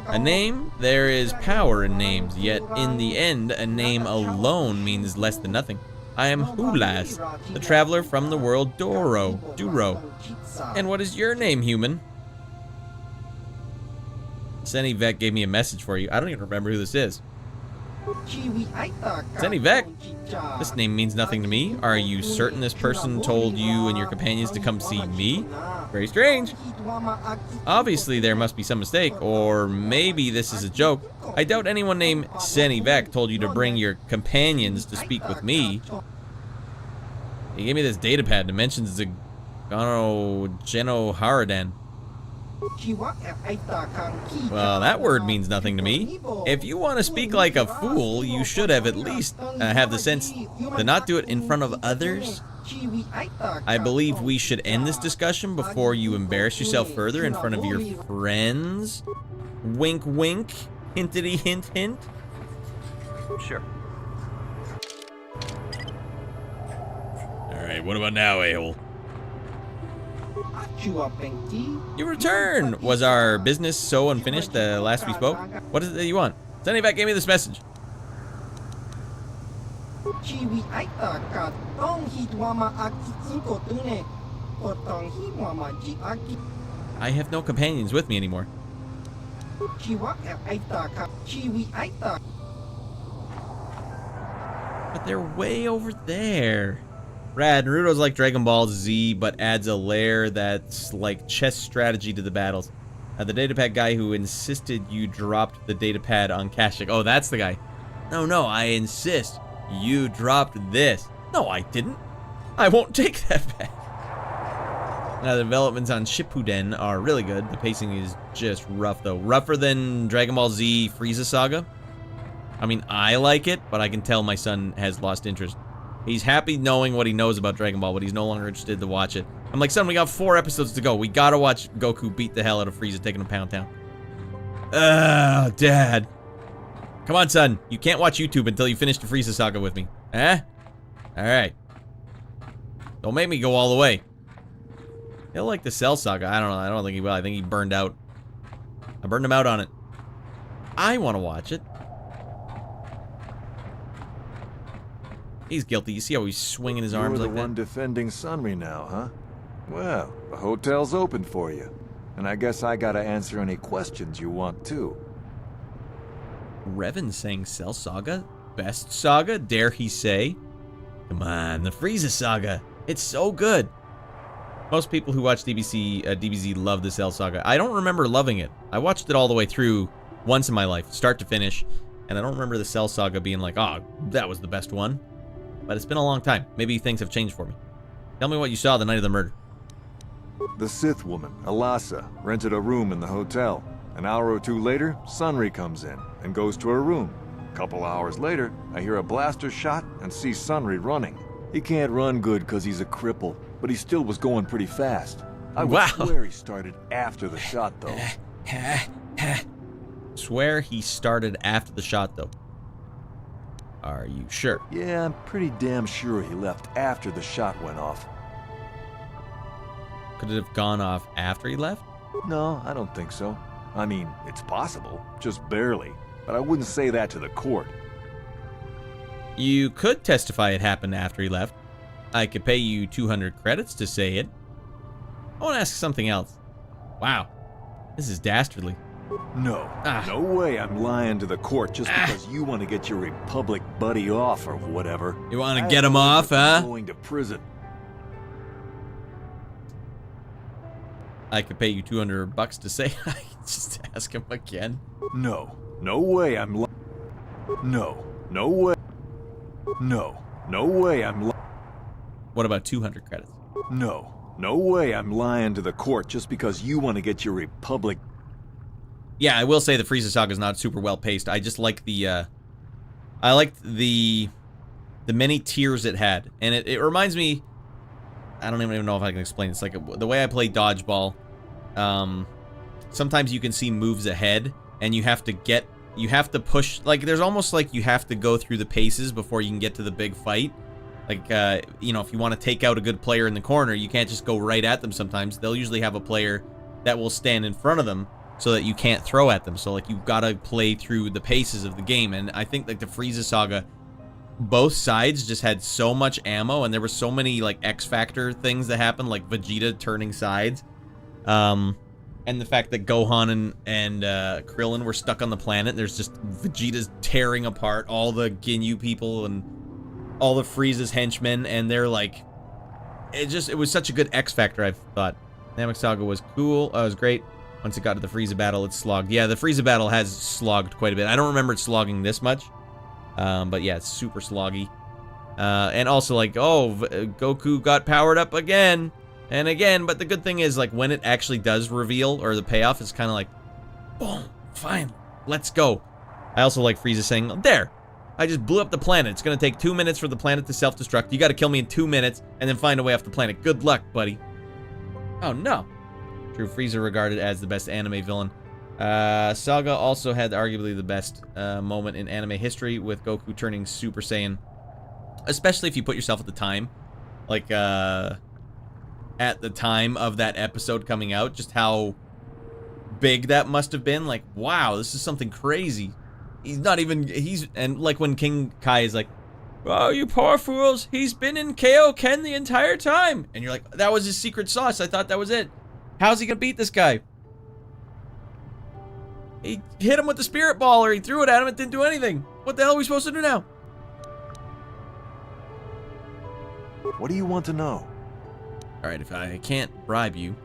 A name? There is power in names, yet in the end, a name alone means less than nothing. I am Hulas, the traveler from the world Duro. And what is your name, human? Senny Vec gave me a message for you. I don't even remember who this is. Senny Vec? This name means nothing to me. Are you certain this person told you and your companions to come see me? Very strange. Obviously, there must be some mistake, or maybe this is a joke. I doubt anyone named Senivek told you to bring your companions to speak with me. He gave me this datapad that mentions the Geno Haradan. Well, that word means nothing to me. If you want to speak like a fool, you should have at least have the sense to not do it in front of others. I believe we should end this discussion before you embarrass yourself further in front of your friends. Wink, wink. Hintity, hint, hint. Sure. Alright, what about now, a-hole? You return! Was our business so unfinished the last we spoke? What is it that you want? Senivek gave me this message. I have no companions with me anymore. But they're way over there. Rad, Naruto's like Dragon Ball Z, but adds a layer that's like chess strategy to the battles. The datapad guy who insisted you dropped the datapad on Kashyyyk. Oh, that's the guy. No, I insist. You dropped this. No, I didn't. I won't take that back. Now, the developments on Shippuden are really good. The pacing is just rough, though. Rougher than Dragon Ball Z Frieza Saga. I mean, I like it, but I can tell my son has lost interest. He's happy knowing what he knows about Dragon Ball, but he's no longer interested to watch it. I'm like, son, we got 4 episodes to go. We gotta watch Goku beat the hell out of Frieza, taking him Pound Town. Dad. Come on, son. You can't watch YouTube until you finish the Frieza Saga with me. Eh? Alright. Don't make me go all the way. He'll like the Cell Saga. I don't know. I don't think he will. I think he burned out. I burned him out on it. I want to watch it. He's guilty. You see how he's swinging his arms like that? You're the one defending Sunry now, huh? Well, the hotel's open for you. And I guess I gotta answer any questions you want too. Revan saying Cell Saga? Best saga, dare he say? Come on, the Frieza Saga. It's so good. Most people who watch DBZ love the Cell Saga. I don't remember loving it. I watched it all the way through once in my life, start to finish, and I don't remember the Cell Saga being like, oh, that was the best one. But it's been a long time. Maybe things have changed for me. Tell me what you saw the night of the murder. The Sith woman, Alasa, rented a room in the hotel. An hour or two later, Sunry comes in and goes to her room. A couple hours later, I hear a blaster shot and see Sunry running. He can't run good because he's a cripple, but he still was going pretty fast. I would swear he started after the shot, though. Swear he started after the shot, though. Are you sure? Yeah, I'm pretty damn sure he left after the shot went off. Could it have gone off after he left? No, I don't think so. I mean, it's possible, just barely. But I wouldn't say that to the court. You could testify it happened after he left. I could pay you 200 credits to say it. I want to ask something else. Wow, this is dastardly. No, no way I'm lying to the court just because you want to get your Republic buddy off or whatever. You want to get him off, huh? Going to prison. I could pay you 200 bucks to say I just ask him again. No, no way I'm lying. No, no way. No, no way I'm lying. What about 200 credits? No, no way I'm lying to the court just because you want to get your Republic. Yeah, I will say the Frieza Saga is not super well paced. I just like the, I liked the many tiers it had, and it reminds me. I don't even know if I can explain. It's like the way I play dodgeball. Sometimes you can see moves ahead, and you have to push. Like there's almost like you have to go through the paces before you can get to the big fight. Like you know, if you want to take out a good player in the corner, you can't just go right at them. Sometimes they'll usually have a player that will stand in front of them so that you can't throw at them. So like you've got to play through the paces of the game, and I think like the Frieza Saga, both sides just had so much ammo, and there were so many like X Factor things that happened, like Vegeta turning sides, and the fact that Gohan and Krillin were stuck on the planet. There's just Vegeta's tearing apart all the Ginyu people and all the Frieza's henchmen, and they're like, it was such a good X Factor. I thought Namek Saga was cool. It was great. Once it got to the Frieza battle, it slogged. Yeah, the Frieza battle has slogged quite a bit. I don't remember it slogging this much. But yeah, it's super sloggy. And also, like, oh, Goku got powered up again and again. But the good thing is, like, when it actually does reveal, or the payoff, is kind of like, boom, fine, let's go. I also like Frieza saying, there, I just blew up the planet. It's going to take 2 minutes for the planet to self-destruct. You got to kill me in 2 minutes and then find a way off the planet. Good luck, buddy. Oh, no. True, Frieza regarded as the best anime villain. Saga also had arguably the best moment in anime history with Goku turning Super Saiyan. Especially if you put yourself at the time. Like, at the time of that episode coming out. Just how big that must have been. Like, wow, this is something crazy. He's not even, and like when King Kai is like, oh, you poor fools, he's been in Kaioken the entire time. And you're like, that was his secret sauce. I thought that was it. How's he gonna beat this guy? He hit him with the spirit ball, or he threw it at him and didn't do anything. What the hell are we supposed to do now? What do you want to know? Alright, if I can't bribe you.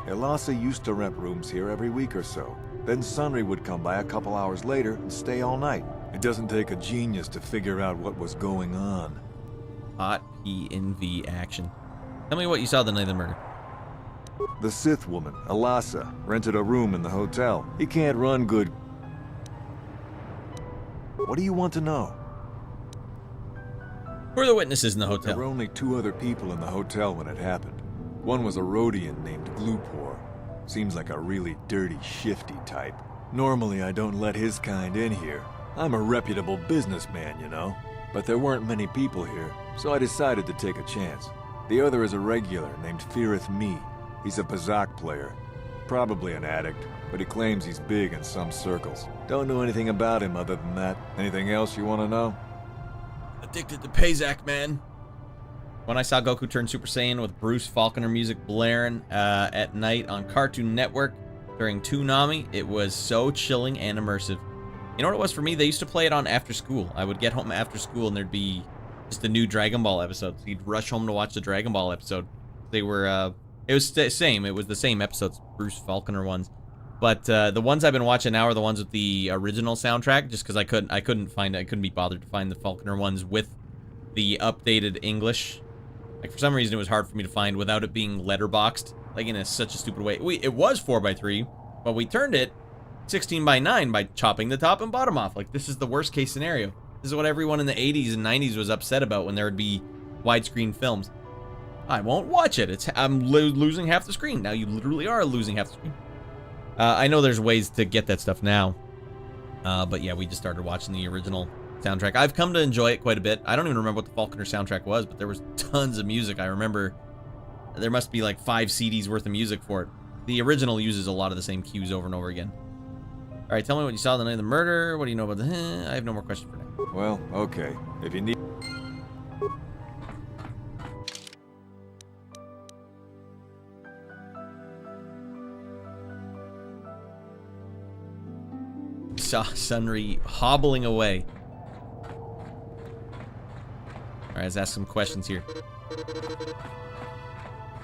Elasa used to rent rooms here every week or so. Then Sunry would come by a couple hours later and stay all night. It doesn't take a genius to figure out what was going on. Hot PNV action. Tell me what you saw the night of the murder. The Sith woman, Elasa, rented a room in the hotel. He can't run good. What do you want to know? Who are the witnesses in the hotel? There were only 2 other people in the hotel when it happened. One was a Rhodian named Gluupor. Seems like a really dirty, shifty type. Normally, I don't let his kind in here. I'm a reputable businessman, you know. But there weren't many people here, so I decided to take a chance. The other is a regular named Feareth Me. He's a Pazak player. Probably an addict, but he claims he's big in some circles. Don't know anything about him other than that. Anything else you want to know? Addicted to Pazak, man. When I saw Goku turn Super Saiyan with Bruce Falconer music blaring at night on Cartoon Network during Toonami, it was so chilling and immersive. You know what it was for me? They used to play it on after school. I would get home after school and there'd be just a new Dragon Ball episode. So you'd rush home to watch the Dragon Ball episode. They were, it was the same. It was the same episodes, Bruce Falconer ones. But the ones I've been watching now are the ones with the original soundtrack, just because I couldn't be bothered to find the Falconer ones with the updated English. Like, for some reason, it was hard for me to find without it being letterboxed, like, in such a stupid way. It was 4:3, but we turned it 16:9 by chopping the top and bottom off. Like, this is the worst case scenario. This is what everyone in the 80s and 90s was upset about when there would be widescreen films. I won't watch it. I'm losing half the screen. Now you literally are losing half the screen. I know there's ways to get that stuff now. But yeah, we just started watching the original soundtrack. I've come to enjoy it quite a bit. I don't even remember what the Falconer soundtrack was, but there was tons of music. I remember there must be like 5 CDs worth of music for it. The original uses a lot of the same cues over and over again. All right, tell me what you saw the night of the murder. What do you know about the... I have no more questions for now. Well, okay. If you need... Saw Sunry hobbling away. Alright, let's ask some questions here.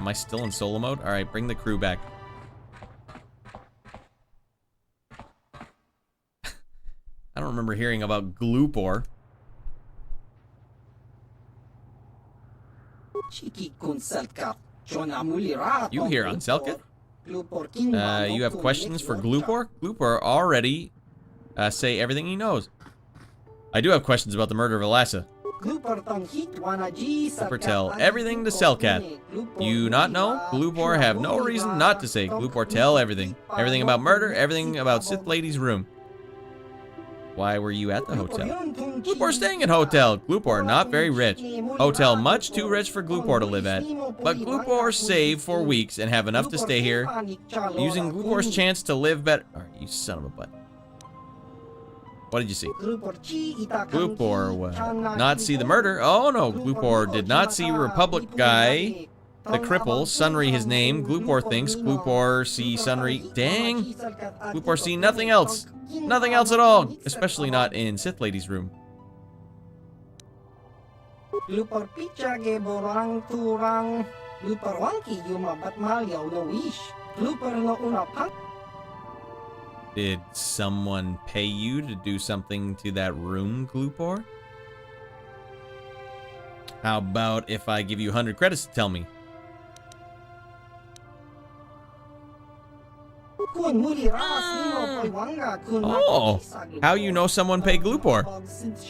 Am I still in solo mode? Alright, bring the crew back. I don't remember hearing about Gluupor. You here on Selkath? You have questions for Gluupor? Gluupor already say everything he knows. I do have questions about the murder of Elasa. Gluupor tell everything to Selkath. You not know? Gluupor have no reason not to say. Gluupor tell everything. Everything about murder, everything about Sith Lady's room. Why were you at the hotel? Gluupor staying at hotel. Gluupor not very rich. Hotel much too rich for Gluupor to live at. But Gluupor save for weeks and have enough to stay here. Using Gluupor's chance to live better. Alright, you son of a butt. What did you see? Gluupor not see the murder. Oh no, Gluupor did not see Republic guy. The Cripple, Sunry his name. Gluupor thinks Gluupor see Sunry. Dang. Gluupor see nothing else. Nothing else at all. Especially not in Sith Lady's room. Did someone pay you to do something to that room, Gluupor? How about if I give you 100 credits to tell me? Oh, how you know someone paid Gluupor?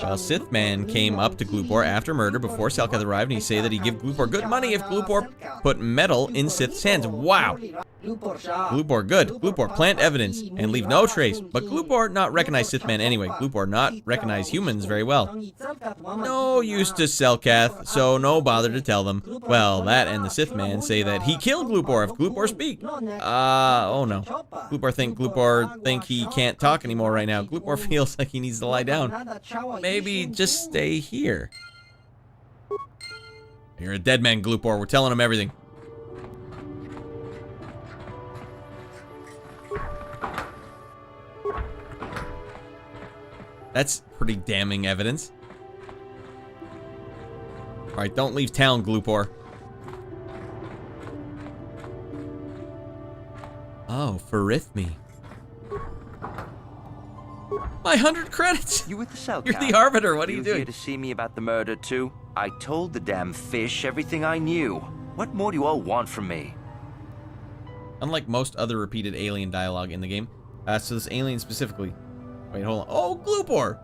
Well, Sith man came up to Gluupor after murder before Selkath arrived, and he say that he'd give Gluupor good money if Gluupor put metal in Sith's hands. Wow. Gluupor, good. Gluupor, plant evidence and leave no trace. But Gluupor not recognize Sith man anyway. Gluupor not recognize humans very well. No use to Selkath, so no bother to tell them. Well, that and the Sith man say that he killed Gluupor if Gluupor speak. Oh no. Gluupor think he can't talk anymore right now. Gluupor feels like he needs to lie down. Maybe just stay here. You're a dead man, Gluupor. We're telling him everything. That's pretty damning evidence. Alright, don't leave town, Gluupor. Oh, Farithme. My 100 credits! You with the Selkath? You're the Arbiter, what are you doing? Here to see me about the murder, too? I told the damn fish everything I knew. What more do you all want from me? Unlike most other repeated alien dialogue in the game, so this alien specifically... Wait, hold on. Oh, Gluupor!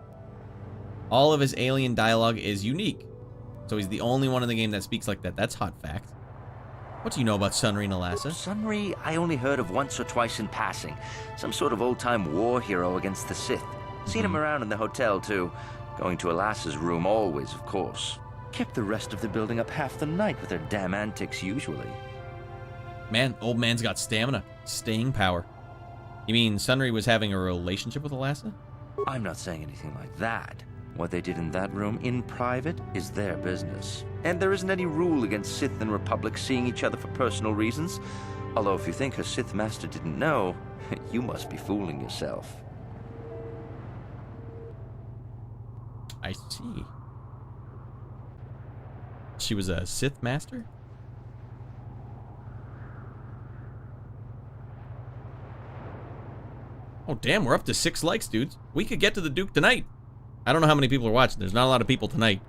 All of his alien dialogue is unique. So he's the only one in the game that speaks like that. That's hot fact. What do you know about Sunry and Alassa? Sunry, I only heard of once or twice in passing. Some sort of old-time war hero against the Sith. Seen him around in the hotel, too. Going to Alassa's room always, of course. Kept the rest of the building up half the night with their damn antics, usually. Man, old man's got stamina. Staying power. You mean Sunry was having a relationship with Alassa? I'm not saying anything like that. What they did in that room in private is their business. And there isn't any rule against Sith and Republic seeing each other for personal reasons. Although if you think her Sith master didn't know, you must be fooling yourself. I see. She was a Sith master? Oh, damn, we're up to 6 likes, dudes. We could get to the Duke tonight. I don't know how many people are watching. There's not a lot of people tonight.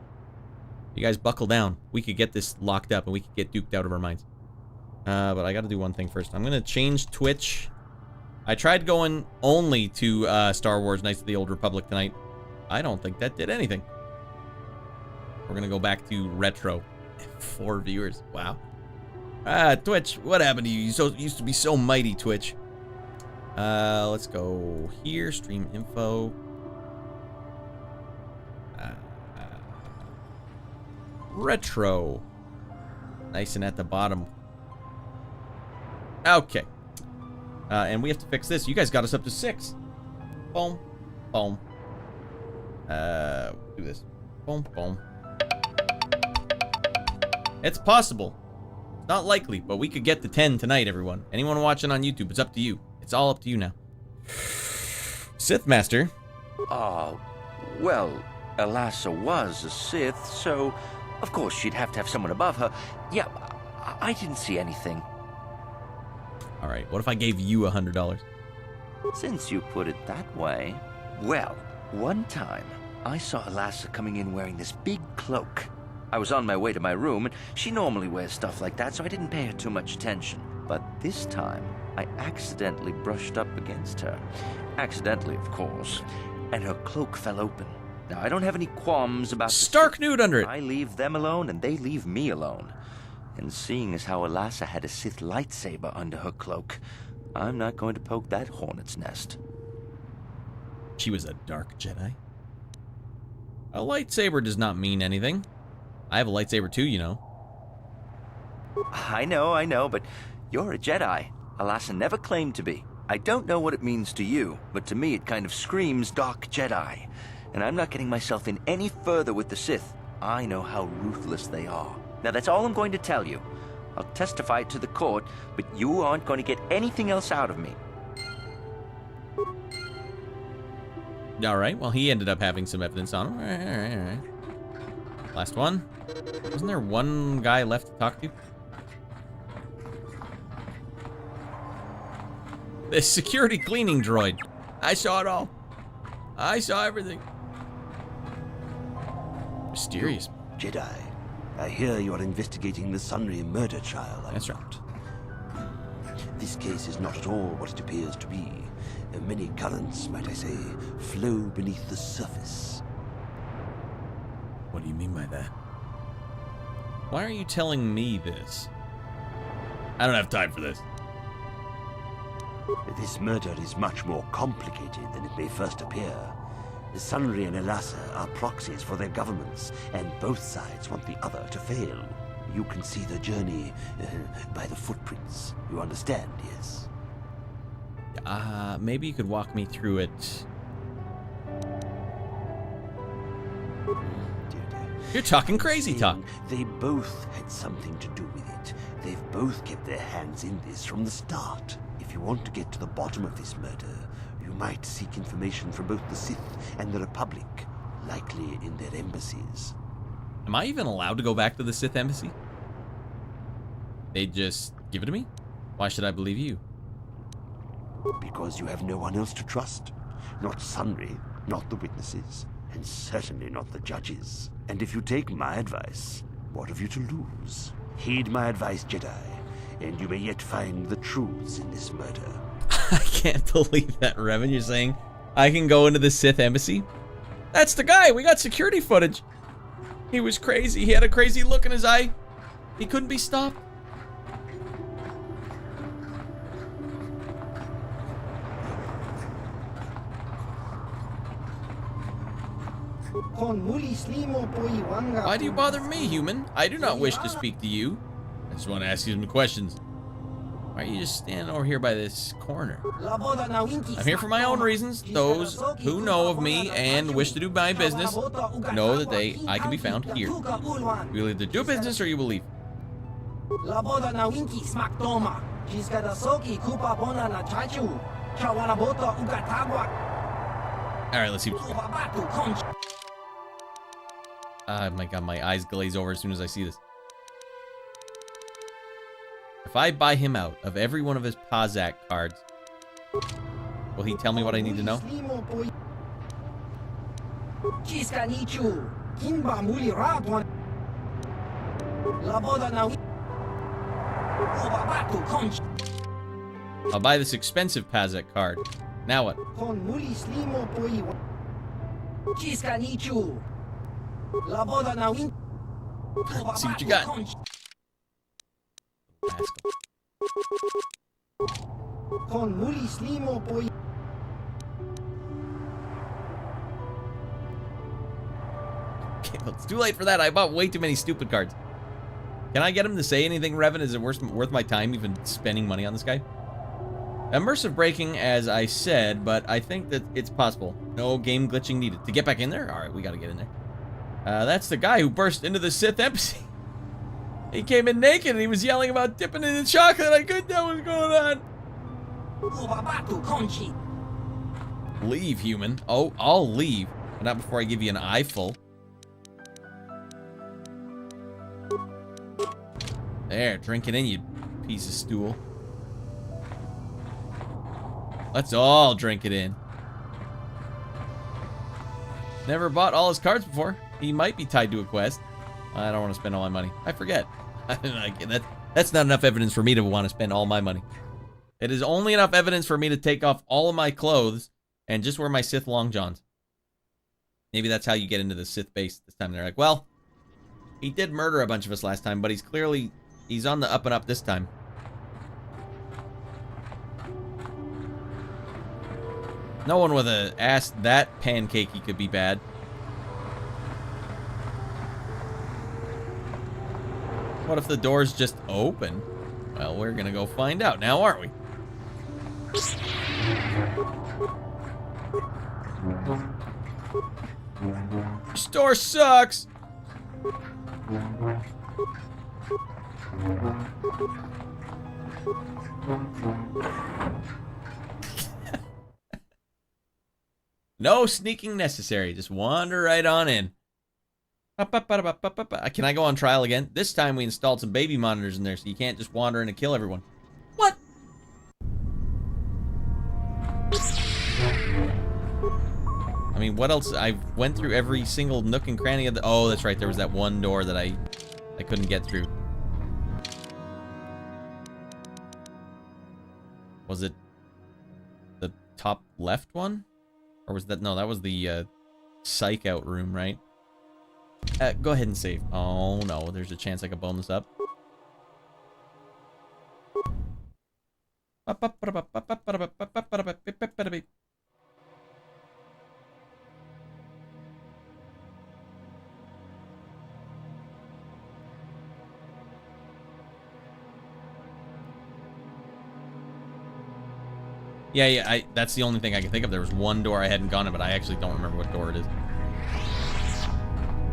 You guys buckle down. We could get this locked up and we could get duked out of our minds. But I gotta do one thing first. I'm gonna change Twitch. I tried going only to Star Wars Knights of the Old Republic tonight. I don't think that did anything. We're gonna go back to retro. 4 viewers. Wow. Twitch, what happened to you? You used to be so mighty, Twitch. Let's go here. Stream info. Retro. Nice and at the bottom. Okay. And we have to fix this. You guys got us up to 6. Boom. Boom. Do this. Boom. Boom. It's possible. It's not likely, but we could get to 10 tonight, everyone. Anyone watching on YouTube, it's up to you. It's all up to you now. Sith Master. Well, Alassa was a Sith, so of course she'd have to have someone above her. Yeah, I didn't see anything. Alright, what if I gave you $100? Since you put it that way. Well, one time, I saw Alassa coming in wearing this big cloak. I was on my way to my room, and she normally wears stuff like that, so I didn't pay her too much attention. But this time, I accidentally brushed up against her. Accidentally, of course. And her cloak fell open. Now, I don't have any qualms about stark nude under it. I leave them alone, and they leave me alone. And seeing as how Alassa had a Sith lightsaber under her cloak, I'm not going to poke that hornet's nest. She was a dark Jedi. A lightsaber does not mean anything. I have a lightsaber too, you know. I know, but you're a Jedi. Alassa never claimed to be. I don't know what it means to you, but to me it kind of screams dark Jedi. And I'm not getting myself in any further with the Sith. I know how ruthless they are. Now that's all I'm going to tell you. I'll testify it to the court, but you aren't going to get anything else out of me. Alright, well he ended up having some evidence on him. Alright. Last one. Wasn't there one guy left to talk to? The security cleaning droid. I saw it all. I saw everything. Mysterious. You, Jedi. I hear you are investigating the Sunry murder trial. That's right. This case is not at all what it appears to be. Many currents, might I say, flow beneath the surface. What do you mean by that? Why are you telling me this? I don't have time for this. This murder is much more complicated than it may first appear. Sunry and Elassa are proxies for their governments, and both sides want the other to fail. You can see the journey by the footprints. You understand, yes? Maybe you could walk me through it. You're talking crazy talk. They both had something to do with it. They've both kept their hands in this from the start. If you want to get to the bottom of this murder, you might seek information from both the Sith and the Republic, likely in their embassies. Am I even allowed to go back to the Sith embassy? They just give it to me? Why should I believe you? Because you have no one else to trust. Not Sunry, not the witnesses, and certainly not the judges. And if you take my advice, what have you to lose? Heed my advice, Jedi, and you may yet find the truths in this murder. I can't believe that, Revan. You're saying I can go into the Sith embassy? That's the guy. We got security footage. He was crazy. He had a crazy look in his eye. He couldn't be stopped. Why do you bother me, human? I do not wish to speak to you. I just want to ask you some questions. Why are you just standing over here by this corner? I'm here for my own reasons. Those who know of me and wish to do my business know that I can be found here. You either do business or you will leave. Alright, let's see what's oh my god, my eyes glaze over as soon as I see this. If I buy him out of every one of his Pazak cards, will he tell me what I need to know? I'll buy this expensive Pazak card. Now what? Let's see what you got. Okay, well, it's too late for that. I bought way too many stupid cards. Can I get him to say anything, Revan? Is it worth my time even spending money on this guy? Immersive braking, as I said, but I think that it's possible. No game glitching needed. To get back in there? Alright, we gotta get in there. That's the guy who burst into the Sith embassy. He came in naked and he was yelling about dipping in the chocolate. I couldn't know what was going on. Leave, human. Oh, I'll leave. But not before I give you an eyeful. There, drink it in, you piece of stool. Let's all drink it in. Never bought all his cards before. He might be tied to a quest. I don't want to spend all my money. I forget. That's not enough evidence for me to want to spend all my money. It is only enough evidence for me to take off all of my clothes and just wear my Sith long johns. Maybe that's how you get into the Sith base this time. They're like, well, he did murder a bunch of us last time, but he's on the up and up this time. No one with a ass that pancakey could be bad. What if the doors just open? Well, we're gonna go find out now, aren't we? Store sucks! No sneaking necessary. Just wander right on in. Can I go on trial again? This time we installed some baby monitors in there so you can't just wander in and kill everyone. What? mean, what else? I went through every single nook and cranny of the... Oh, that's right. There was that one door that I couldn't get through. Was it the top left one? Or was that... No, that was the psych out room, right? Go ahead and save. Oh, no. There's a chance I could bone this up. Yeah, that's the only thing I can think of. There was one door I hadn't gone in, but I actually don't remember what door it is.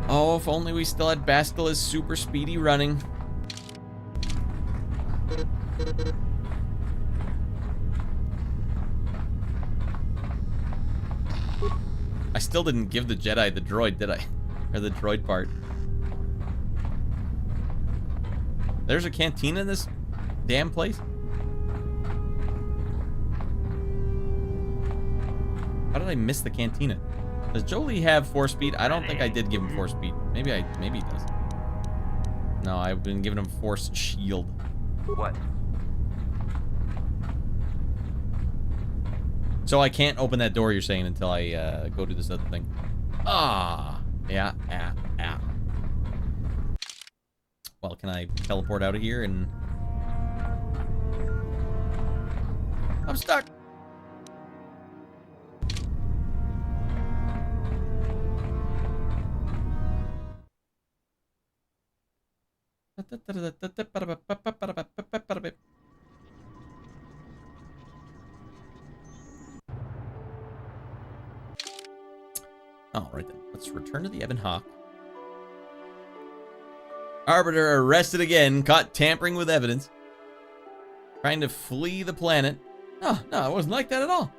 Oh, if only we still had Basila's super speedy running. I still didn't give the Jedi the droid, did I? Or the droid part. There's a cantina in this damn place? How did I miss the cantina? Does Jolie have 4 speed? I don't think I did give him 4 speed. Maybe he does. No, I've been giving him force shield. What? So I can't open that door, you're saying, until I go do this other thing. Ah, yeah. Well, can I teleport out of here and... I'm stuck. Alright then, let's return to the Ebon Hawk. Arbiter arrested again, caught tampering with evidence. Trying to flee the planet. No, it wasn't like that at all.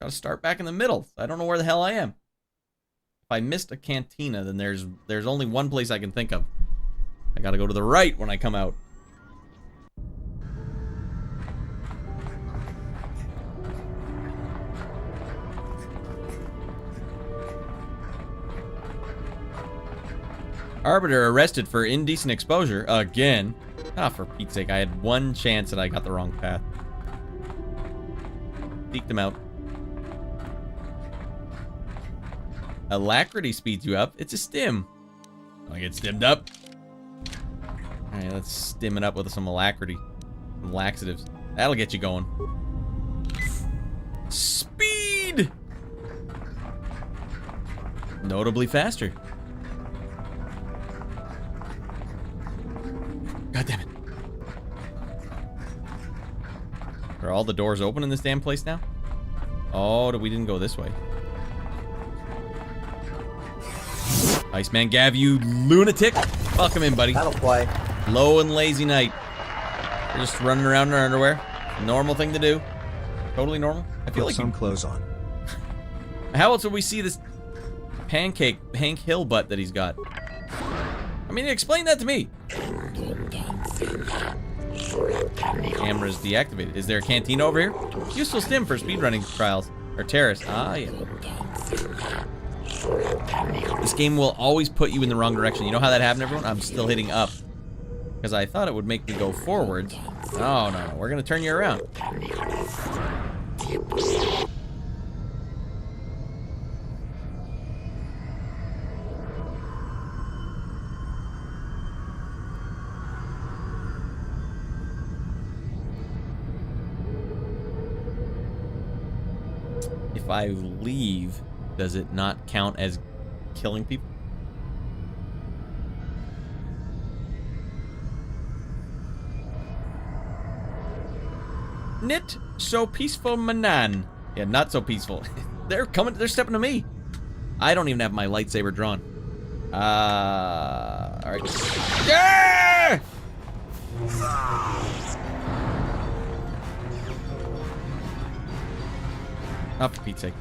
Gotta start back in the middle. I don't know where the hell I am. If I missed a cantina, then there's only one place I can think of. I gotta go to the right when I come out. Arbiter arrested for indecent exposure again. Ah, for Pete's sake, I had one chance and I got the wrong path. Peeked him out. Alacrity speeds you up. It's a stim. I get stimmed up. Alright, let's stim it up with some alacrity. Some laxatives. That'll get you going. Speed! Notably faster. God damn it. Are all the doors open in this damn place now? Oh, we didn't go this way. Iceman Gav, you lunatic. Welcome in, buddy. That'll play. Low and lazy night. We're just running around in our underwear. Normal thing to do. Totally normal. I feel like some clothes on. How else would we see this pancake Hank Hill butt that he's got? I mean, explain that to me. Camera's deactivated. Is there a cantina over here? Useful stim for speedrunning trials. Or terrorists. Ah, yeah. This game will always put you in the wrong direction. You know how that happened, everyone? I'm still hitting up. Because I thought it would make me go forwards. Oh, no. We're going to turn you around. If I leave, does it not count as killing people? Knit so peaceful, Manaan. Yeah, not so peaceful. They're stepping to me. I don't even have my lightsaber drawn. Alright. Yeah! Oh, for Pete's sake.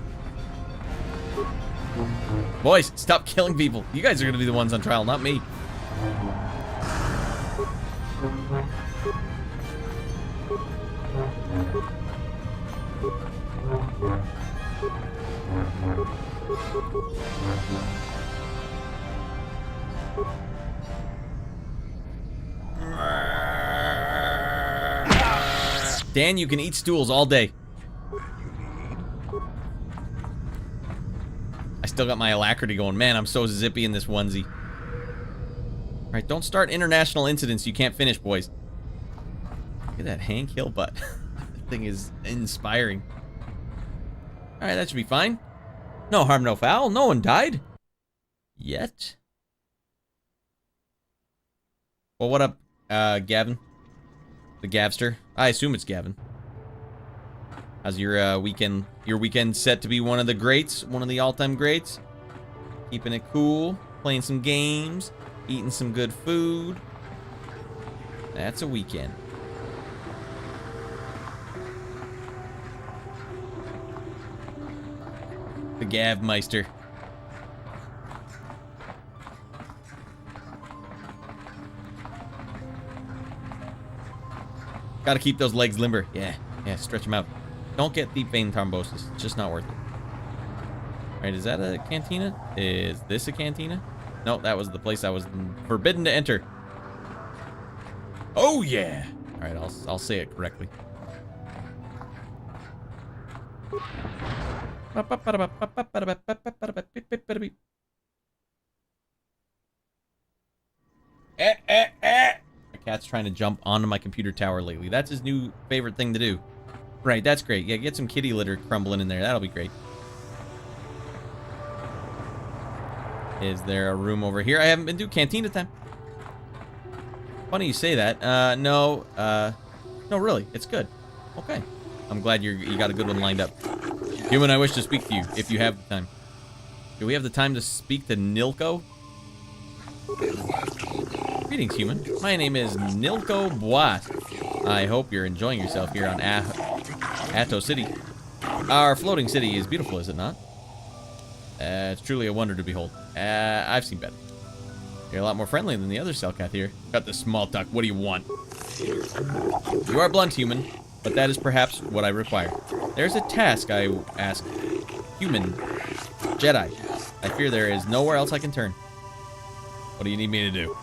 Boys, stop killing people. You guys are going to be the ones on trial, not me. Dan, you can eat stools all day. I still got my alacrity going. Man, I'm so zippy in this onesie. All right, don't start international incidents you can't finish, boys. Look at that Hank Hill butt. That thing is inspiring. All right, that should be fine. No harm, no foul. No one died. Yet. Well, what up, Gavin? The Gavster. I assume it's Gavin. How's your weekend? Your weekend set to be one of the greats? One of the all-time greats? Keeping it cool, playing some games, eating some good food. That's a weekend. The Gavmeister. Gotta keep those legs limber. Yeah, stretch them out. Don't get deep vein thrombosis. It's just not worth it. Alright, is that a cantina? Is this a cantina? No, that was the place I was forbidden to enter. Oh yeah! Alright, I'll say it correctly. My cat's trying to jump onto my computer tower lately. That's his new favorite thing to do. Right, that's great. Yeah, get some kitty litter crumbling in there. That'll be great. Is there a room over here? I haven't been to Cantina time. Funny you say that. No, really. It's good. Okay. I'm glad you got a good one lined up. Human, I wish to speak to you, if you have the time. Do we have the time to speak to Nilko? Greetings, human. My name is Nilko Bois. I hope you're enjoying yourself here on Atto City. Our floating city is beautiful, is it not? It's truly a wonder to behold. I've seen better. You're a lot more friendly than the other Selkath here. Got the small talk. What do you want? You are blunt, human, but that is perhaps what I require. There's a task I ask. Human. Jedi. I fear there is nowhere else I can turn. What do you need me to do?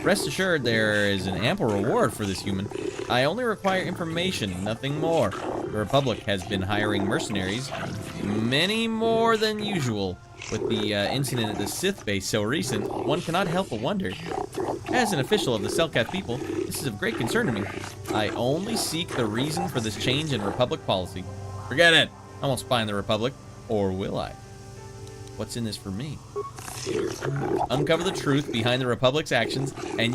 Rest assured there is an ample reward for this human. I only require information, nothing more. The Republic has been hiring mercenaries, many more than usual. With the incident at the Sith base so recent, one cannot help but wonder. As an official of the Selkath people, this is of great concern to me. I only seek the reason for this change in Republic policy. Forget it! I won't spy on the Republic. Or will I? What's in this for me? Uncover the truth behind the Republic's actions, and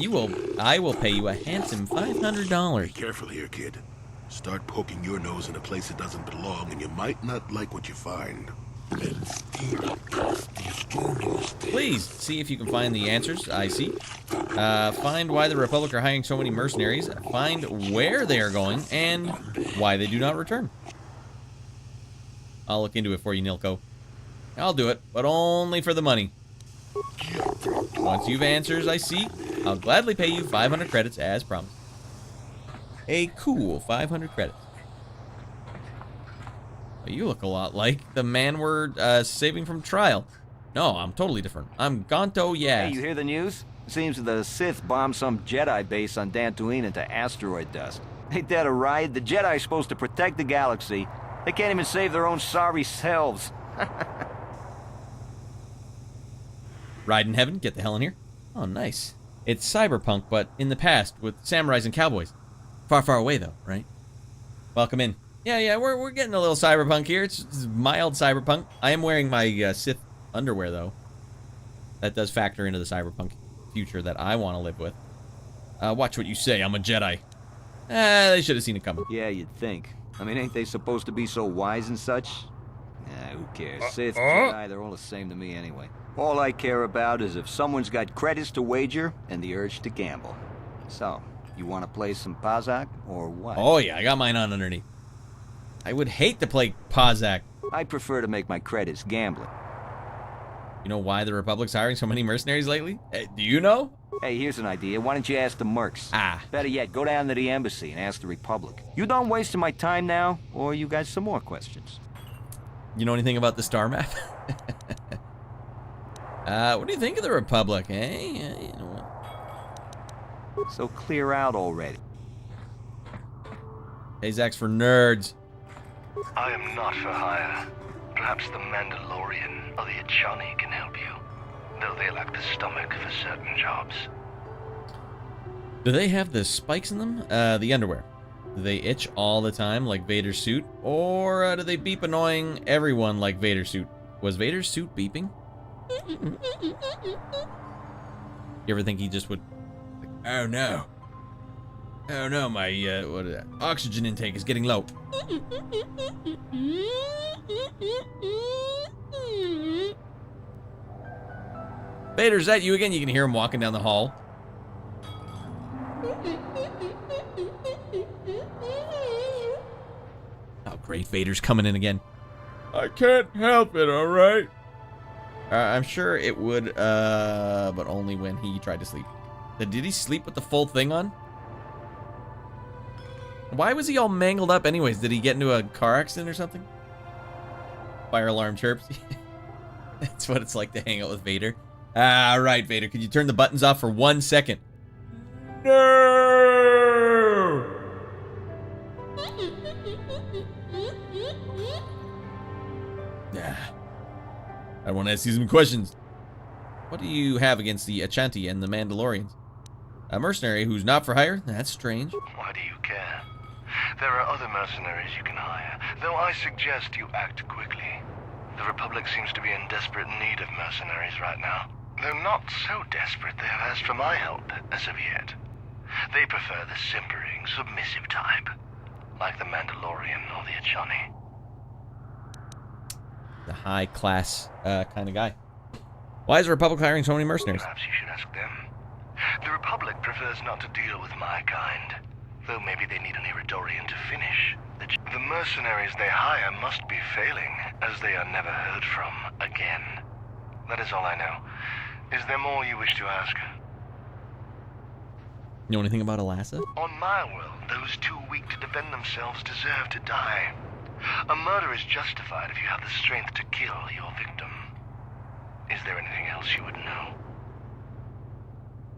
I will pay you a handsome $500. Be careful here, kid. Start poking your nose in a place that doesn't belong, and you might not like what you find. Please, see if you can find the answers I see. Find why the Republic are hiring so many mercenaries, find where they are going, and why they do not return. I'll look into it for you, Nilko. I'll do it, but only for the money. Once you've answers I see, I'll gladly pay you 500 credits as promised. A cool 500 credits. You look a lot like the man we're saving from trial. No, I'm totally different. I'm Gonto Yaz. Hey, you hear the news? Seems the Sith bombed some Jedi base on Dantooine into asteroid dust. Ain't that a riot? The Jedi are supposed to protect the galaxy. They can't even save their own sorry selves. Ride in heaven, get the hell in here. Oh, nice. It's cyberpunk, but in the past, with samurais and cowboys. Far, far away, though, right? Welcome in. Yeah, we're getting a little cyberpunk here. It's mild cyberpunk. I am wearing my Sith underwear, though. That does factor into the cyberpunk future that I want to live with. Watch what you say, I'm a Jedi. They should have seen it coming. Yeah, you'd think. I mean, ain't they supposed to be so wise and such? Who cares? Sith, Jedi, they're all the same to me anyway. All I care about is if someone's got credits to wager and the urge to gamble. So, you want to play some Pazak or what? Oh yeah, I got mine on underneath. I would hate to play Pazak. I prefer to make my credits gambling. You know why the Republic's hiring so many mercenaries lately? Do you know? Hey, here's an idea. Why don't you ask the mercs? Ah. Better yet, go down to the embassy and ask the Republic. You done wasting my time now, or you got some more questions? You know anything about the star map? What do you think of the Republic, eh? You know what? So clear out already. Azak's for nerds. I am not for hire. Perhaps the Mandalorian or the Achani can help you, though they lack the stomach for certain jobs. Do they have the spikes in them? The underwear. Do they itch all the time like Vader's suit? Or do they beep annoying everyone like Vader's suit? Was Vader's suit beeping? You ever think he just would... Like, oh no. Oh no, my oxygen intake is getting low. Vader, is that you again? You can hear him walking down the hall. Oh, great. Vader's coming in again. I can't help it, alright? I'm sure it would, but only when he tried to sleep. Did he sleep with the full thing on? Why was he all mangled up anyways? Did he get into a car accident or something? Fire alarm chirps. That's what it's like to hang out with Vader. Alright, Vader, could you turn the buttons off for 1 second? No! I want to ask you some questions. What do you have against the Ashanti and the Mandalorians? A mercenary who's not for hire? That's strange. Why do you care? There are other mercenaries you can hire, though I suggest you act quickly. The Republic seems to be in desperate need of mercenaries right now. Though not so desperate they have asked for my help as of yet. They prefer the simpering, submissive type, like the Mandalorian or the Achani. The high-class kind of guy. Why is the Republic hiring so many mercenaries? Perhaps you should ask them. The Republic prefers not to deal with my kind, though maybe they need an Iridorian to finish. The mercenaries they hire must be failing, as they are never heard from again. That is all I know. Is there more you wish to ask? You know anything about Alassa? On my world, those too weak to defend themselves deserve to die. A murder is justified if you have the strength to kill your victim. Is there anything else you would know?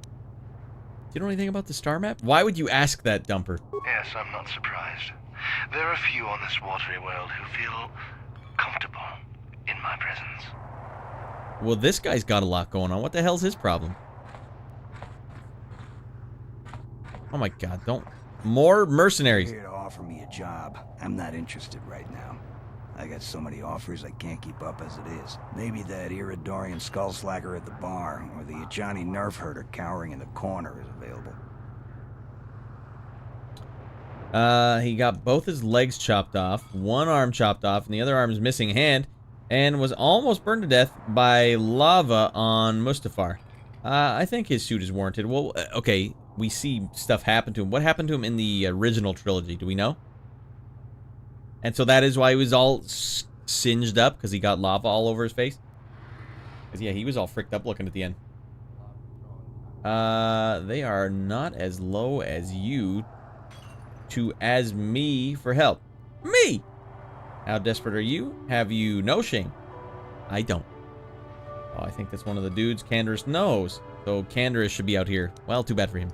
Do you know anything about the star map? Why would you ask that, Dumper? Yes, I'm not surprised. There are few on this watery world who feel comfortable in my presence. Well, this guy's got a lot going on. What the hell's his problem? Oh my god, don't... More mercenaries. Here to offer me a job. I'm not interested right now. I got so many offers I can't keep up as it is. Maybe that Iridorian skull slacker at the bar, or the Ajani nerf herder cowering in the corner is available. He got both his legs chopped off, one arm chopped off, and the other arm is missing a hand, and was almost burned to death by lava on Mustafar. I think his suit is warranted. Well, okay, we see stuff happen to him. What happened to him in the original trilogy? Do we know? And so that is why he was all singed up, because he got lava all over his face? Because, yeah, he was all fricked up looking at the end. They are not as low as you to ask me for help. Me! How desperate are you? Have you no shame? I don't. Oh, I think that's one of the dudes Canderous knows. So Canderous should be out here. Well, too bad for him.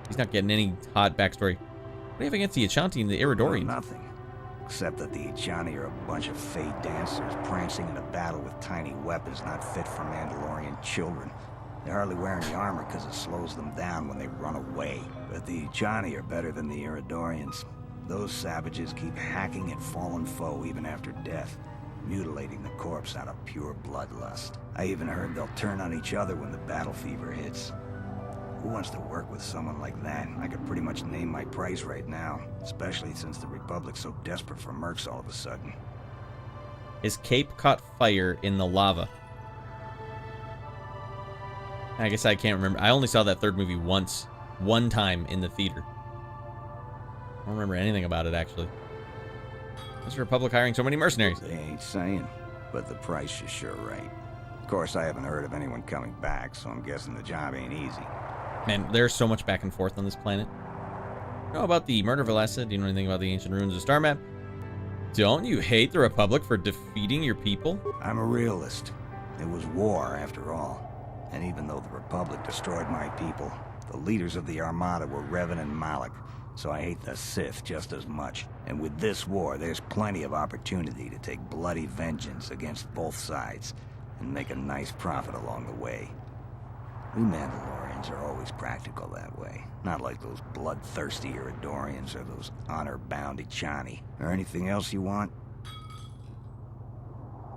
He's not getting any hot backstory. What do you have against the Ashanti and the Iridorians? Nothing. Except that the Ajani are a bunch of fey dancers prancing in a battle with tiny weapons not fit for Mandalorian children. They hardly wear any armor because it slows them down when they run away. But the Ajani are better than the Iridorians. Those savages keep hacking at fallen foe even after death, mutilating the corpse out of pure bloodlust. I even heard they'll turn on each other when the battle fever hits. Who wants to work with someone like that? I could pretty much name my price right now, especially since the Republic's so desperate for mercs all of a sudden. His cape caught fire in the lava. I guess I can't remember. I only saw that third movie once. One time in the theater. I don't remember anything about it, actually. What's the Republic hiring so many mercenaries? They ain't saying, but the price is sure right. Of course, I haven't heard of anyone coming back, so I'm guessing the job ain't easy. Man, there's so much back and forth on this planet. You know about the murder of Alassa? Do you know anything about the ancient ruins of Star Map? Don't you hate the Republic for defeating your people? I'm a realist. It was war, after all. And even though the Republic destroyed my people, the leaders of the Armada were REVAN and Malak, so I hate the Sith just as much. And with this war, there's plenty of opportunity to take bloody vengeance against both sides, and make a nice profit along the way. We Mandalorians are always practical that way, not like those bloodthirsty Iridorians or those honor-bound Ichani. Or anything else you want?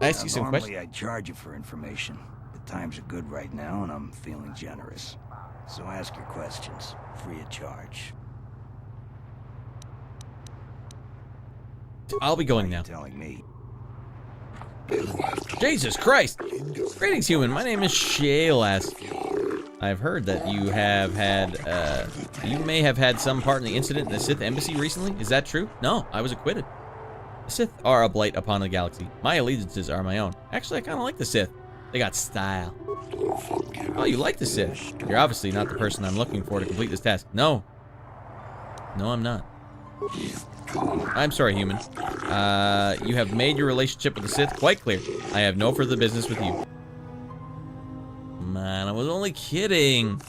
I see some questions. Normally I'd charge you for information, but times are good right now and I'm feeling generous. So ask your questions, free of charge. I'll be going now. Telling me. Jesus Christ! Greetings, human. My name is Shaylas. I've heard that you have had, you may have had some part in the incident in the Sith embassy recently. Is that true? No, I was acquitted. The Sith are a blight upon the galaxy. My allegiances are my own. Actually, I kind of like the Sith. They got style. Oh, you like the Sith? You're obviously not the person I'm looking for to complete this task. No. No, I'm not. I'm sorry, human. You have made your relationship with the Sith quite clear. I have no further business with you. Man, I was only kidding.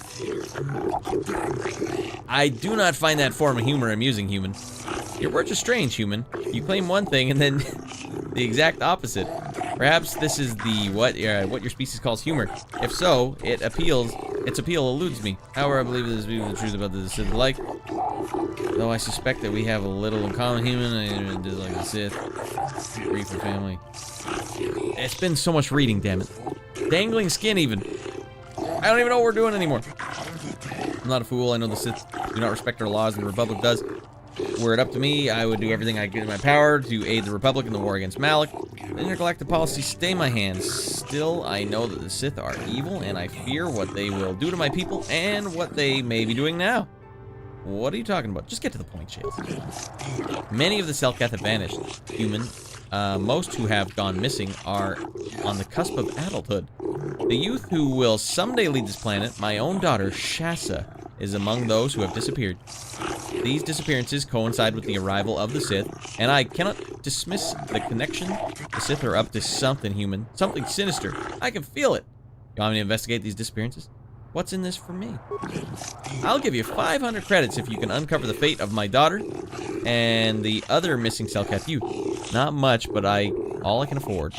I do not find that form of humor amusing, human. Your words are strange, human. You claim one thing and then the exact opposite. Perhaps this is the what your species calls humor. If so, its appeal eludes me. However, I believe this is the truth about the Sith alike. Though I suspect that we have a little in common, human. I dislike the Sith. Grief for family. It's been so much reading, damn it. Dangling skin, even. I don't even know what we're doing anymore. I'm not a fool. I know the Sith do not respect our laws, and the Republic does. Were it up to me, I would do everything I could in my power to aid the Republic in the war against Malak. The intergalactic policies stay my hands. Still, I know that the Sith are evil, and I fear what they will do to my people and what they may be doing now. What are you talking about? Just get to the point, Shales. Many of the Selkath have vanished. Human. Most who have gone missing are on the cusp of adulthood. The youth who will someday lead this planet, my own daughter, Shasa, is among those who have disappeared. These disappearances coincide with the arrival of the Sith, and I cannot dismiss the connection. The Sith are up to something, human. Something sinister. I can feel it. You want me to investigate these disappearances? What's in this for me? I'll give you 500 credits if you can uncover the fate of my daughter and the other missing Selkath youth. Not much, but all I can afford.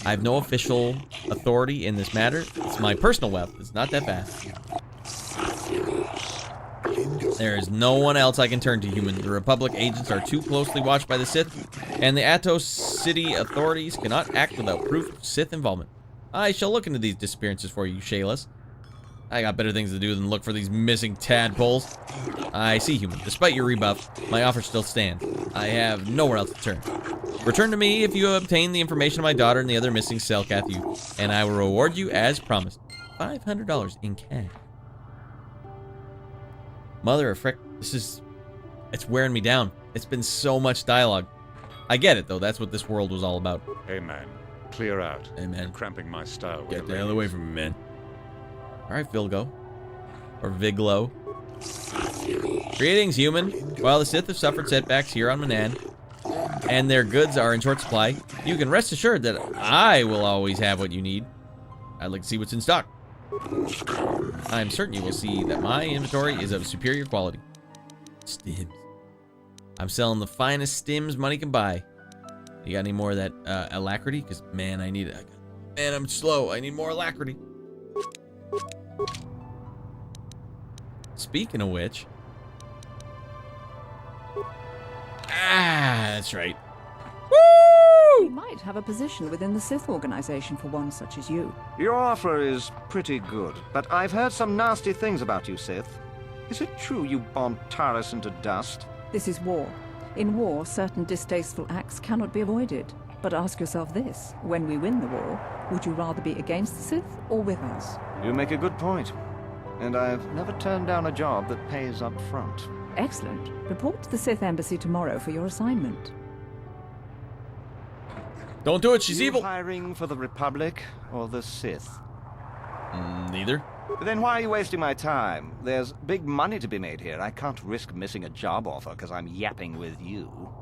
I have no official authority in this matter. It's my personal wealth. It's not that fast. There is no one else I can turn to, human. The Republic agents are too closely watched by the Sith, and the Atos city authorities cannot act without proof of Sith involvement. I shall look into these disappearances for you, Shaylas. I got better things to do than look for these missing tadpoles. I see, human. Despite your rebuff, my offer still stands. I have nowhere else to turn. Return to me if you obtain the information of my daughter and the other missing Selkath youth, and I will reward you as promised. $500 in cash. Mother of frick, it's wearing me down. It's been so much dialogue. I get it, though. That's what this world was all about. Hey, man. Clear out. Hey, man. You're cramping my style. Get the hell away from me, man. Alright, Vilgo. Or Viglo. Greetings, human. While the Sith have suffered setbacks here on Manaan, and their goods are in short supply, you can rest assured that I will always have what you need. I'd like to see what's in stock. I'm certain you will see that my inventory is of superior quality. Stims. I'm selling the finest stims money can buy. You got any more of that alacrity? Because, man, I need it. Man, I'm slow. I need more alacrity. Speaking of which... that's right. We might have a position within the Sith organization for one such as you. Your offer is pretty good, but I've heard some nasty things about you, Sith. Is it true you bombed Taris into dust? This is war. In war, certain distasteful acts cannot be avoided. But ask yourself this, when we win the war, would you rather be against the Sith or with us? You make a good point. And I've never turned down a job that pays up front. Excellent. Report to the Sith Embassy tomorrow for your assignment. Don't do it, she's evil. Hiring for the Republic or the Sith? Neither. Then why are you wasting my time? There's big money to be made here. I can't risk missing a job offer because I'm yapping with you.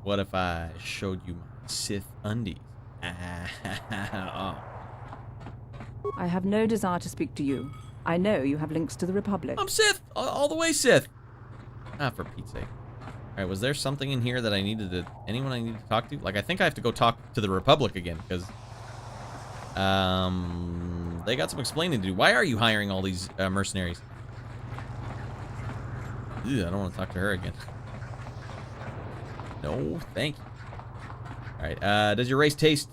What if I showed you my Sith undies? Oh. I have no desire to speak to you. I know you have links to the Republic. I'm Sith! All the way Sith! Ah, for Pete's sake. Alright, was there something in here that I needed to... Anyone I needed to talk to? Like, I think I have to go talk to the Republic again, because... they got some explaining to do. Why are you hiring all these mercenaries? Ew, I don't want to talk to her again. No, thank you. Alright, does your race taste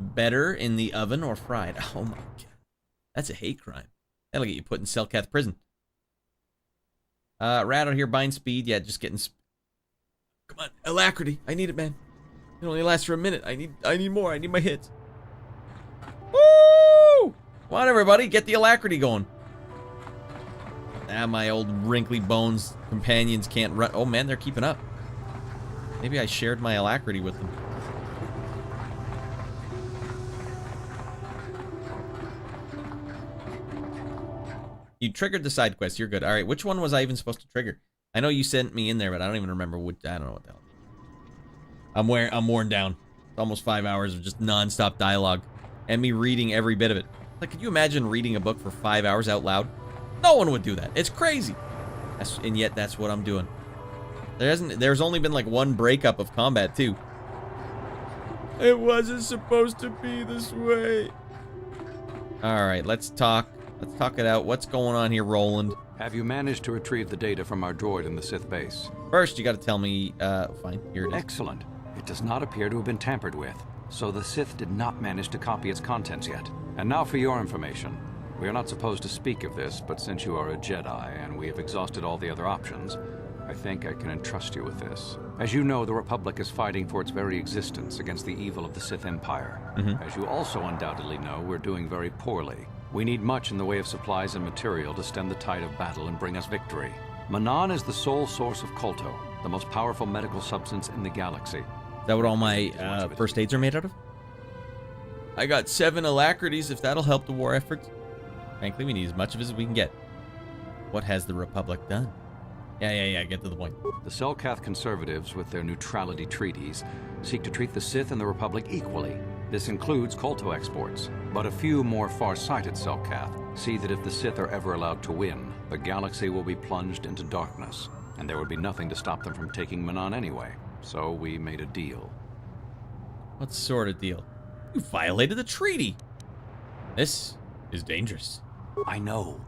better in the oven or fried? Oh my god. That's a hate crime. That'll get you put in Selkath prison. Rat out here buying speed. Yeah, just getting... Come on, alacrity. I need it, man. It only lasts for a minute. I need more. I need my hits. Woo! Come on, everybody. Get the alacrity going. Ah, my old wrinkly bones companions can't run. Oh, man, they're keeping up. Maybe I shared my alacrity with them. You triggered the side quest. You're good. All right, which one was I even supposed to trigger? I know you sent me in there, but I don't even remember which. I don't know what the hell. I'm worn down. It's almost 5 hours of just non-stop dialogue, and me reading every bit of it. Like, could you imagine reading a book for 5 hours out loud? No one would do that. It's crazy. And yet, that's what I'm doing. There's only been like one breakup of combat too. It wasn't supposed to be this way. All right, let's talk. Let's talk it out. What's going on here, Roland? Have you managed to retrieve the data from our droid in the Sith base? First, you got to tell me. Fine, here it is. Excellent. It does not appear to have been tampered with, so the Sith did not manage to copy its contents yet. And now for your information. We are not supposed to speak of this, but since you are a Jedi and we have exhausted all the other options, I think I can entrust you with this. As you know, the Republic is fighting for its very existence against the evil of the Sith Empire. As you also undoubtedly know, we're doing very poorly. We need much in the way of supplies and material to stem the tide of battle and bring us victory. Manaan is the sole source of Kolto, the most powerful medical substance in the galaxy. Is that what all my first aids are made out of? I got 7 alacrities, if that'll help the war effort. Frankly, we need as much of it as we can get. What has the Republic done? Yeah, get to the point. The Selkath conservatives, with their neutrality treaties, seek to treat the Sith and the Republic equally. This includes Kolto exports, but a few more far-sighted Selkath see that if the Sith are ever allowed to win, the galaxy will be plunged into darkness, and there would be nothing to stop them from taking Manaan anyway. So we made a deal. What sort of deal? You violated the treaty. This is dangerous. I know,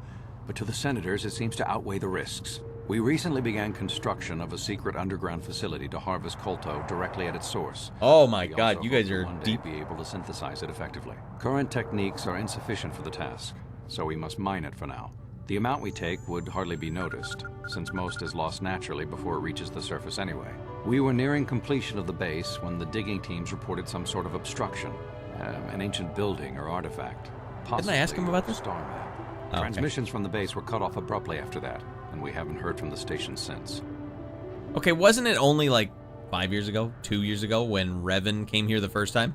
but to the senators it seems to outweigh the risks. We recently began construction of a secret underground facility to harvest Kolto directly at its source. Oh my god, you guys are deep. Be able to synthesize it effectively. Current techniques are insufficient for the task, so we must mine it for now. The amount we take would hardly be noticed, since most is lost naturally before it reaches the surface anyway. We were nearing completion of the base when the digging teams reported some sort of obstruction. An ancient building or artifact. Didn't I ask him about this? Star map. Oh, Transmissions from the base were cut off abruptly after that, and we haven't heard from the station since. Okay, wasn't it only like 5 years ago, 2 years ago, when REVAN came here the first time?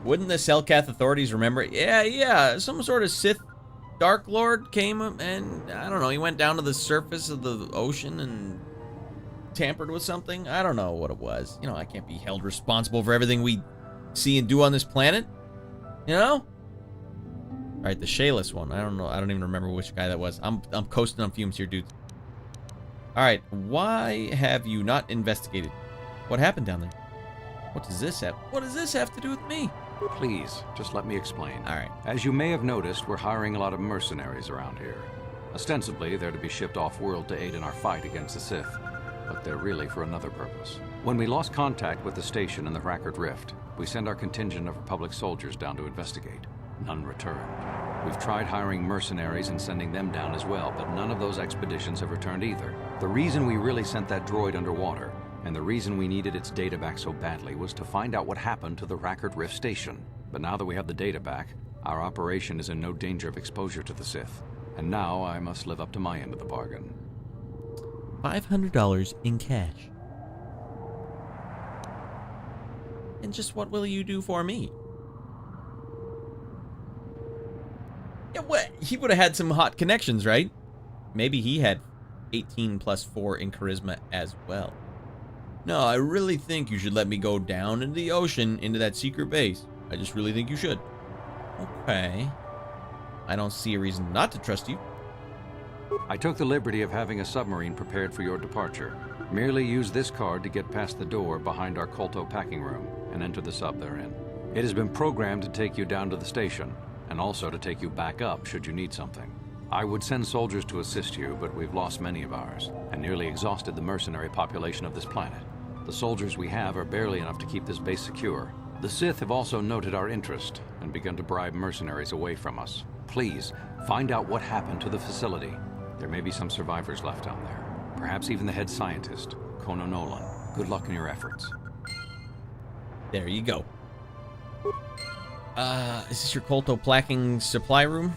Wouldn't the Selkath authorities remember it? Yeah, some sort of Sith Dark Lord came and, I don't know, he went down to the surface of the ocean and tampered with something? I don't know what it was. You know, I can't be held responsible for everything we see and do on this planet. You know? Alright, the Shayless one. I don't know. I don't even remember which guy that was. I'm coasting on fumes here, dudes. Alright, why have you not investigated? What happened down there? What does this have to do with me? Please, just let me explain. Alright. As you may have noticed, we're hiring a lot of mercenaries around here. Ostensibly, they're to be shipped off-world to aid in our fight against the Sith, but they're really for another purpose. When we lost contact with the station in the Rackard Rift, we sent our contingent of Republic soldiers down to investigate. None returned. We've tried hiring mercenaries and sending them down as well, but none of those expeditions have returned either. The reason we really sent that droid underwater, and the reason we needed its data back so badly, was to find out what happened to the Rackard Rift station. But now that we have the data back, our operation is in no danger of exposure to the Sith. And now I must live up to my end of the bargain. $500 in cash. And just what will you do for me? Yeah, what? He would have had some hot connections, right? Maybe he had 18 plus 4 in charisma as well. No, I really think you should let me go down into the ocean, into that secret base. I just really think you should. Okay. I don't see a reason not to trust you. I took the liberty of having a submarine prepared for your departure. Merely use this card to get past the door behind our Kolto packing room and enter the sub therein. It has been programmed to take you down to the station, and also to take you back up should you need something. I would send soldiers to assist you, but we've lost many of ours, and nearly exhausted the mercenary population of this planet. The soldiers we have are barely enough to keep this base secure. The Sith have also noted our interest, and begun to bribe mercenaries away from us. Please, find out what happened to the facility. There may be some survivors left down there. Perhaps even the head scientist, Kono Nolan. Good luck in your efforts. There you go. Is this your Kolto placking supply room?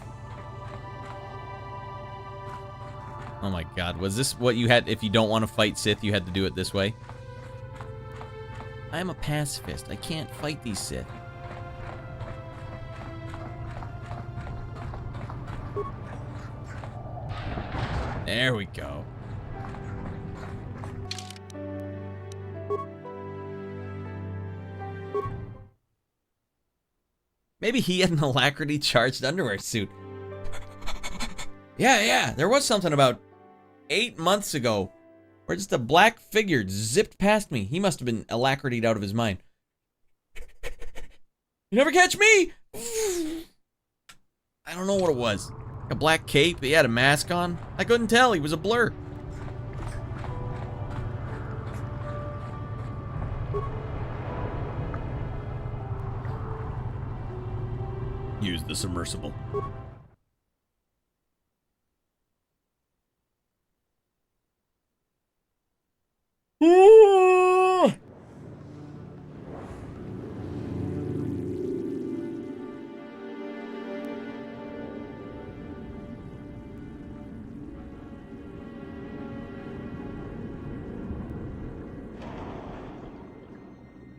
Oh my god, was this what you had, if you don't want to fight Sith, you had to do it this way? I'm a pacifist. I can't fight these Sith. There we go. Maybe he had an alacrity charged underwear suit. Yeah, there was something about 8 months ago where just a black figure zipped past me. He must have been alacrity'd out of his mind. You never catch me! I don't know what it was. A black cape, he had a mask on. I couldn't tell, he was a blur. Use the submersible.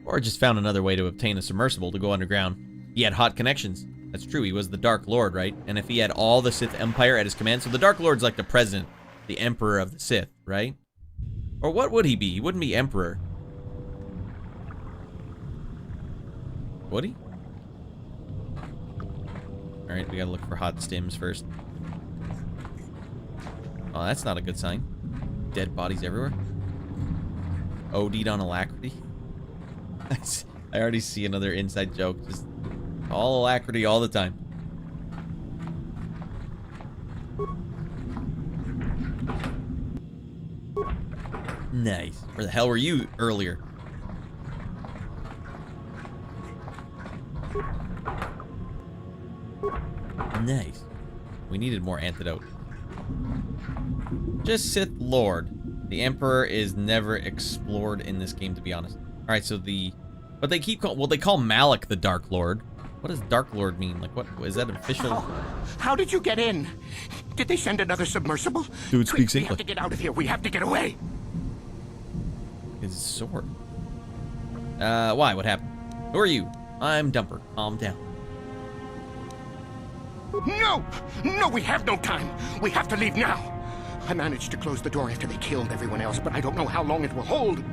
Or just found another way to obtain a submersible to go underground. He had hot connections. That's true, he was the Dark Lord, right? And if he had all the Sith Empire at his command, so the Dark Lord's like the president, the Emperor of the Sith, right? Or what would he be? He wouldn't be Emperor. Would he? Alright, we gotta look for hot stims first. Oh, that's not a good sign. Dead bodies everywhere. OD'd on alacrity. I already see another inside joke. Just all alacrity all the time. Nice. Where the hell were you earlier? Nice. We needed more antidote. Just Sith Lord. The Emperor is never explored in this game, to be honest. Alright, so but they keep well, they call Malak the Dark Lord. What does Dark Lord mean? Like, what is that official? How did you get in? Did they send another submersible? Dude speaks We English. have to get out of here. We have to get away. His sword. Why? What happened? Who are you? I'm Dumper. Calm down. No! No, we have no time. We have to leave now. I managed to close the door after they killed everyone else, but I don't know how long it will hold.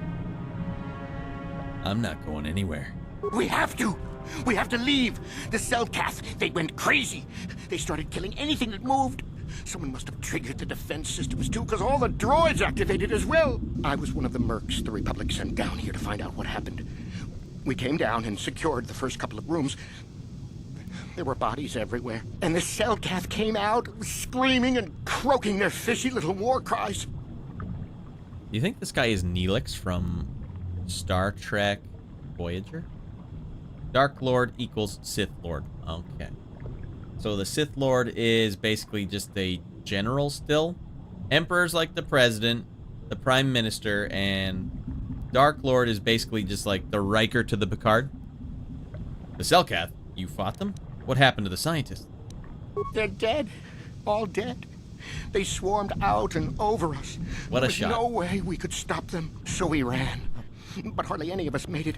I'm not going anywhere. We have to. We have to leave. The Selkath, they went crazy. They started killing anything that moved. Someone must have triggered the defense systems too, because all the droids activated as well. I was one of the mercs the Republic sent down here to find out what happened. We came down and secured the first couple of rooms. There were bodies everywhere. And the Selkath came out, screaming and croaking their fishy little war cries. You think this guy is Neelix from Star Trek Voyager? Dark Lord equals Sith Lord. Okay. So the Sith Lord is basically just a general still. Emperor's like the president, the prime minister, and Dark Lord is basically just like the Riker to the Picard. The Selkath, you fought them? What happened to the scientists? They're dead. All dead. They swarmed out and over us. What a shot. There was no way we could stop them, so we ran. But hardly any of us made it.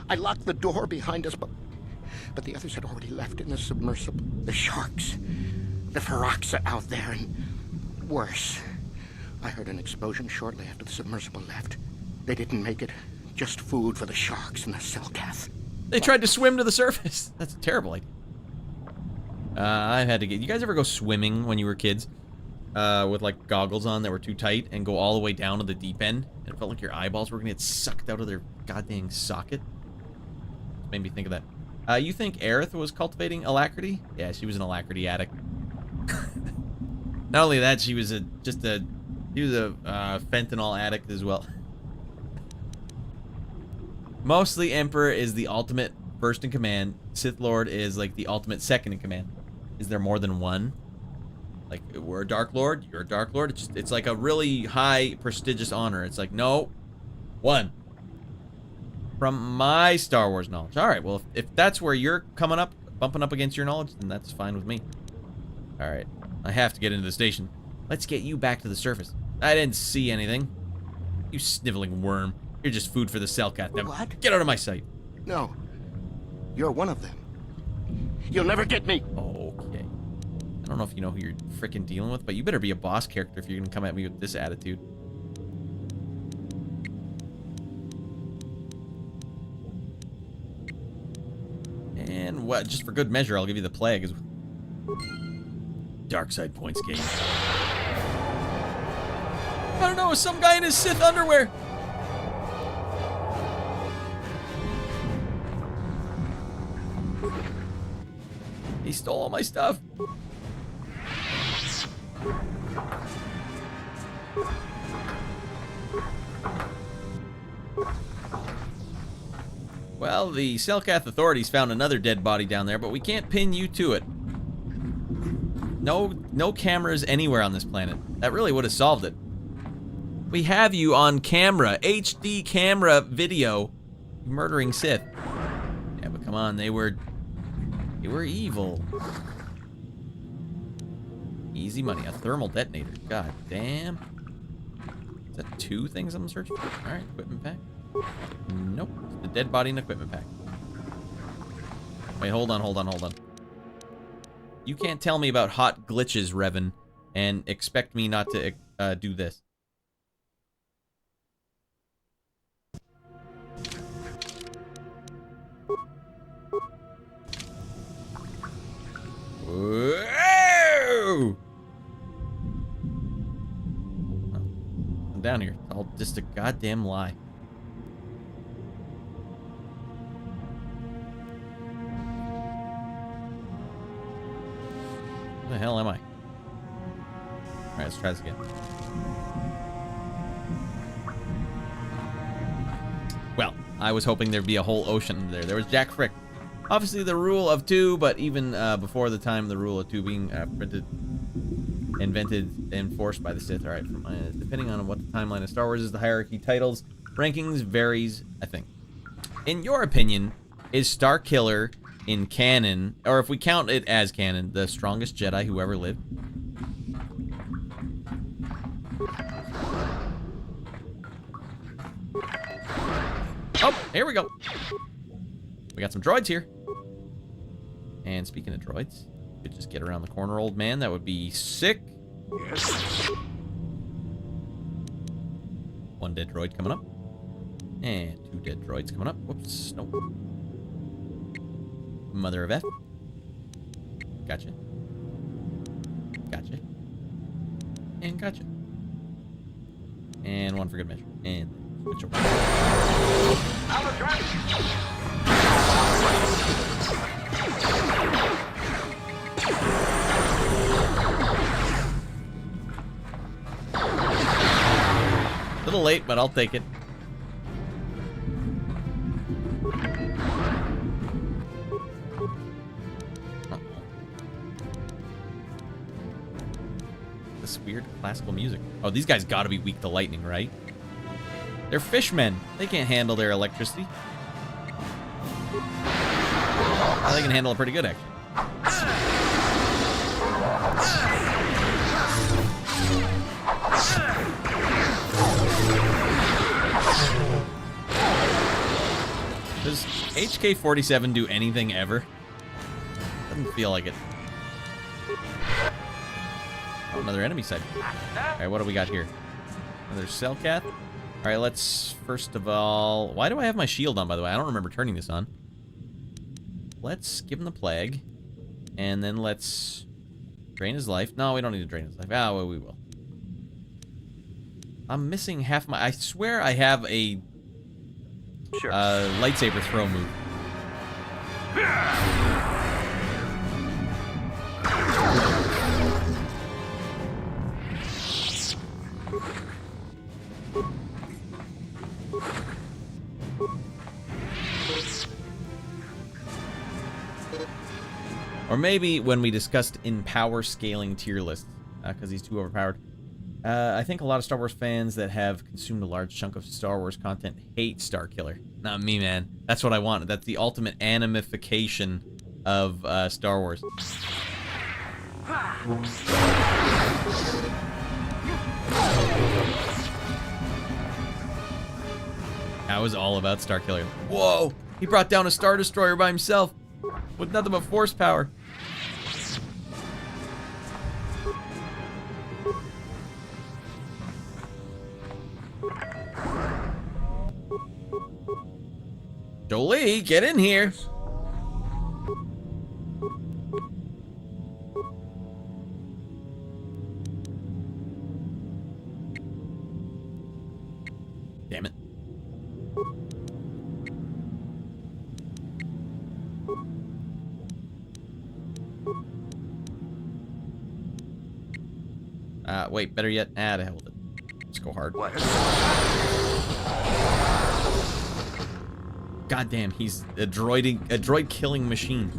I locked the door behind us, but the others had already left in the submersible. The sharks, the Ferox are out there, and worse. I heard an explosion shortly after the submersible left. They didn't make it. Just food for the sharks and the Selkath. They tried to swim to the surface. That's a terrible idea. I've had to get... You guys ever go swimming when you were kids? With, like, goggles on that were too tight and go all the way down to the deep end? And it felt like your eyeballs were going to get sucked out of their goddamn socket. Made me think of that. You think Aerith was cultivating alacrity? Yeah, she was an alacrity addict. Not only that, she was a fentanyl addict as well. Mostly Emperor is the ultimate first in command. Sith Lord is like the ultimate second in command. Is there more than one? Like, we're a Dark Lord, you're a Dark Lord. It's like a really high prestigious honor. It's like, no, one. From my Star Wars knowledge. All right, well, if that's where you're coming up, bumping up against your knowledge, then that's fine with me. All right, I have to get into the station. Let's get you back to the surface. I didn't see anything. You sniveling worm. You're just food for the Selkath. Now, what? Get out of my sight. No. You're one of them. You'll never get me. Okay. I don't know if you know who you're freaking dealing with, but you better be a boss character if you're going to come at me with this attitude. And what? Just for good measure, I'll give you the plague. Dark side points game. I don't know, some guy in his Sith underwear. He stole all my stuff. Well, the Selkath authorities found another dead body down there, but we can't pin you to it. No cameras anywhere on this planet. That really would have solved it. We have you on camera, HD camera video, murdering Sith. Yeah, but come on, they were evil. Easy money, a thermal detonator. God damn. Is that 2 things I'm searching for? All right, equipment pack. Nope, it's the dead body and equipment pack. Wait, hold on. You can't tell me about hot glitches, REVAN, and expect me not to do this. Whoa! I'm down here. It's all just a goddamn lie. Where the hell am I? Alright, let's try this again. Well, I was hoping there'd be a whole ocean there. There was Jack Frick. Obviously the rule of 2, but even before the time the rule of 2 being invented, enforced by the Sith. Alright, depending on what the timeline of Star Wars is, the hierarchy titles, rankings varies, I think. In your opinion, is Starkiller in canon, or if we count it as canon, the strongest Jedi who ever lived? Oh, here we go. We got some droids here. And speaking of droids, we could just get around the corner, old man. That would be sick. Yes. 1 dead droid coming up. And 2 dead droids coming up. Whoops, nope. Mother of F. Gotcha. Gotcha. And gotcha. And 1 for good measure. And switch over. A little late, but I'll take it. This weird classical music. Oh, these guys gotta be weak to lightning, right? They're fishmen. They can't handle their electricity. Well, they can handle it pretty good, actually. Does HK-47 do anything ever? Doesn't feel like it. Oh, another enemy site. Alright, what do we got here? Another Selkath. Alright, let's, first of all... Why do I have my shield on, by the way? I don't remember turning this on. Let's give him the plague. And then let's drain his life. No, we don't need to drain his life. Ah, well, we will. I'm missing half my... I swear I have a lightsaber throw move. Or maybe when we discussed in power scaling tier lists, because he's too overpowered. I think a lot of Star Wars fans that have consumed a large chunk of Star Wars content hate Starkiller. Not me, man. That's what I want. That's the ultimate animification of Star Wars. I was all about Starkiller. Whoa! He brought down a Star Destroyer by himself with nothing but force power. Jolie, get in here. Damn it. Wait, better yet, to hell with it. Let's go hard. God damn, he's a droid killing machine.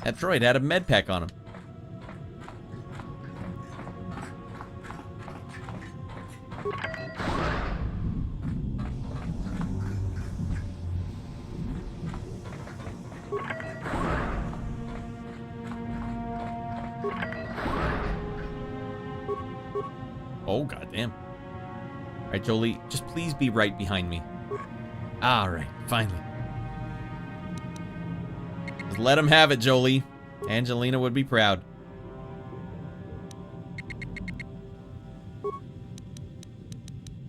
That droid had a med pack on him. Oh, goddamn. Alright, Jolie, just please be right behind me. Alright, finally. Just let him have it, Jolie. Angelina would be proud.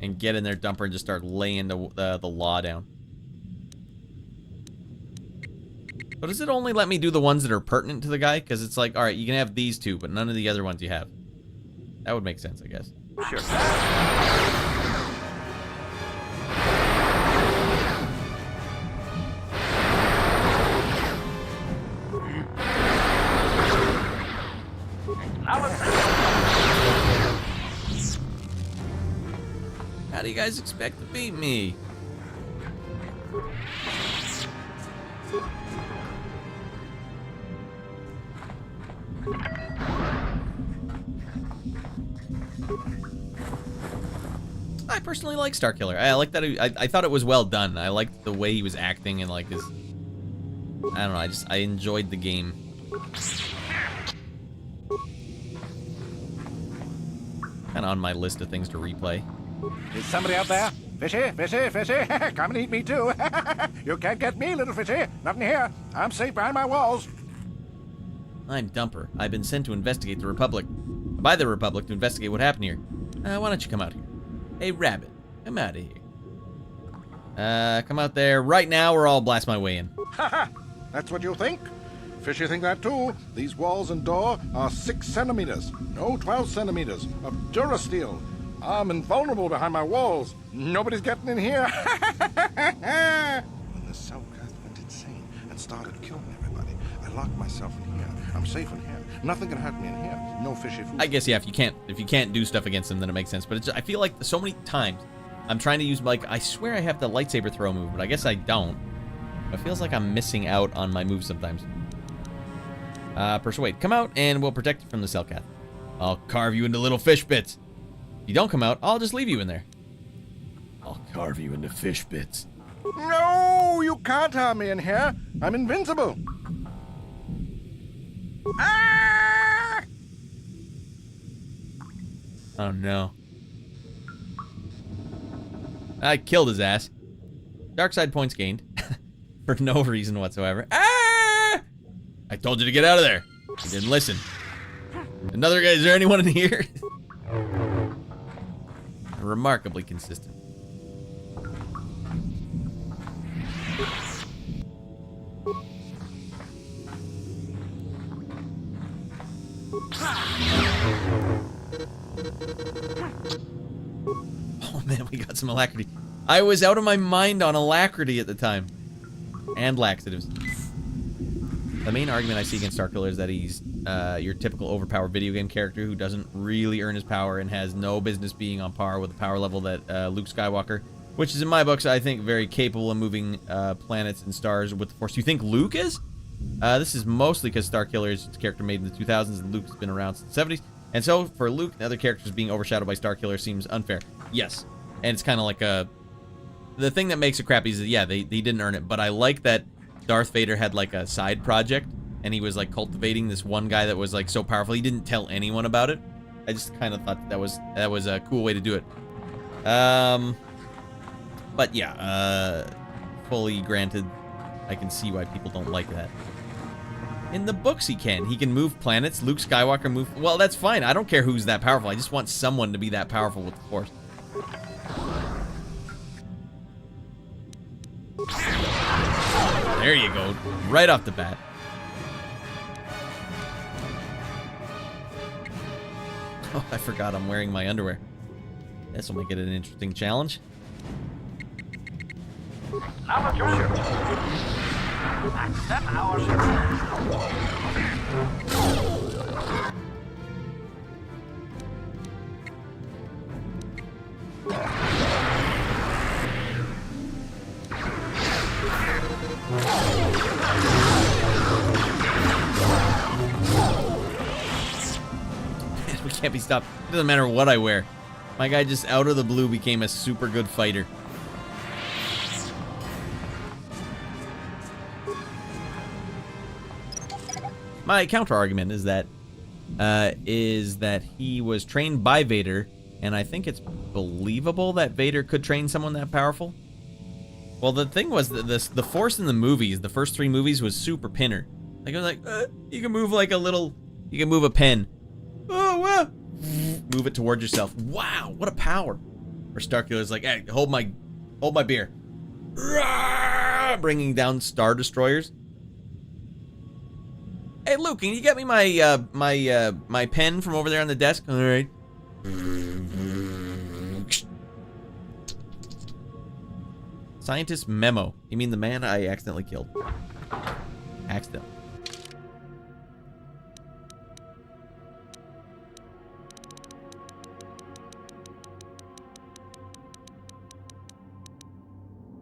And get in there, Dumper, and just start laying the law down. But does it only let me do the ones that are pertinent to the guy? Because it's like, alright, you can have these two, but none of the other ones you have. That would make sense, I guess. Sure. How do you guys expect to beat me? I personally like Starkiller. I like that. I thought it was well done. I liked the way he was acting and like his. I don't know. I enjoyed the game. Kind of on my list of things to replay. Is somebody out there? Fishy, fishy, fishy. Come and eat me too. You can't get me, little fishy. Nothing here. I'm safe behind my walls. I'm Dumper. I've been sent to investigate the Republic. By the Republic to investigate what happened here. Why don't you come out here? Hey, Rabbit, come out of here. Come out there right now or I'll blast my way in. Ha! That's what you think? Fishy think that too. These walls and door are 6 centimeters. No, 12 centimeters of Durasteel. I'm invulnerable behind my walls. Nobody's getting in here. When the Selkath went insane and started killing everybody, I locked myself in here. I'm safe in here. Nothing can hurt me in here. No fishy food. I guess, yeah, if you can't do stuff against them, then it makes sense. But it's, I feel like so many times I'm trying to use, like, I swear I have the lightsaber throw move, but I guess I don't. It feels like I'm missing out on my moves sometimes. Persuade, come out and we'll protect you from the Selkath. I'll carve you into little fish bits. If you don't come out, I'll just leave you in there. I'll carve you into fish bits. No, you can't harm me in here. I'm invincible. Ah! Oh no. I killed his ass. Dark side points gained. For no reason whatsoever. Ah! I told you to get out of there. You didn't listen. Another guy, is there anyone in here? Remarkably consistent. Oh man, we got some alacrity. I was out of my mind on alacrity at the time. And laxatives. The main argument I see against Starkiller is that he's your typical overpowered video game character who doesn't really earn his power and has no business being on par with the power level that Luke Skywalker, which is in my books, I think, very capable of moving planets and stars with the Force. You think Luke is? This is mostly because Starkiller is a character made in the 2000s and Luke's been around since the 70s. And so, for Luke and other characters being overshadowed by Starkiller seems unfair. Yes. And it's kind of like a... The thing that makes it crappy is that, yeah, they didn't earn it. But I like that Darth Vader had, like, a side project. And he was, like, cultivating this one guy that was, like, so powerful. He didn't tell anyone about it. I just kind of thought that was a cool way to do it. But, yeah, fully granted, I can see why people don't like that. In the books, he can. He can move planets. Luke Skywalker move... Well, that's fine. I don't care who's that powerful. I just want someone to be that powerful with the Force. There you go. Right off the bat. Oh, I forgot I'm wearing my underwear. This will make it an interesting challenge. Now your ship. Accept our We can't be stopped. It doesn't matter what I wear. My guy just out of the blue became a super good fighter. My counter argument is that he was trained by Vader, and I think it's believable that Vader could train someone that powerful. Well, the thing was that the Force in the movies, the first 3 movies, was super pinner. Like, it was like, you can move like a little, you can move a pen. Oh, wow. Move it towards yourself. Wow, what a power. Or Starkiller's like, hey, hold my beer. Bringing down Star Destroyers. Hey, Luke, can you get me my my pen from over there on the desk? All right. Scientist memo. You mean the man I accidentally killed? Accidentally.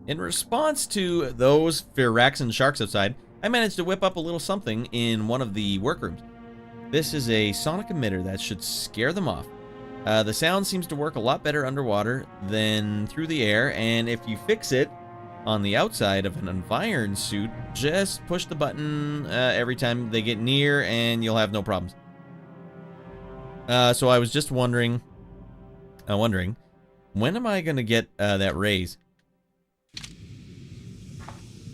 In response to those Firaxan sharks outside, I managed to whip up a little something in one of the workrooms. This is a sonic emitter that should scare them off. The sound seems to work a lot better underwater than through the air, and if you fix it on the outside of an environ suit, just push the button every time they get near and you'll have no problems. So I was just wondering, when am I going to get that raise?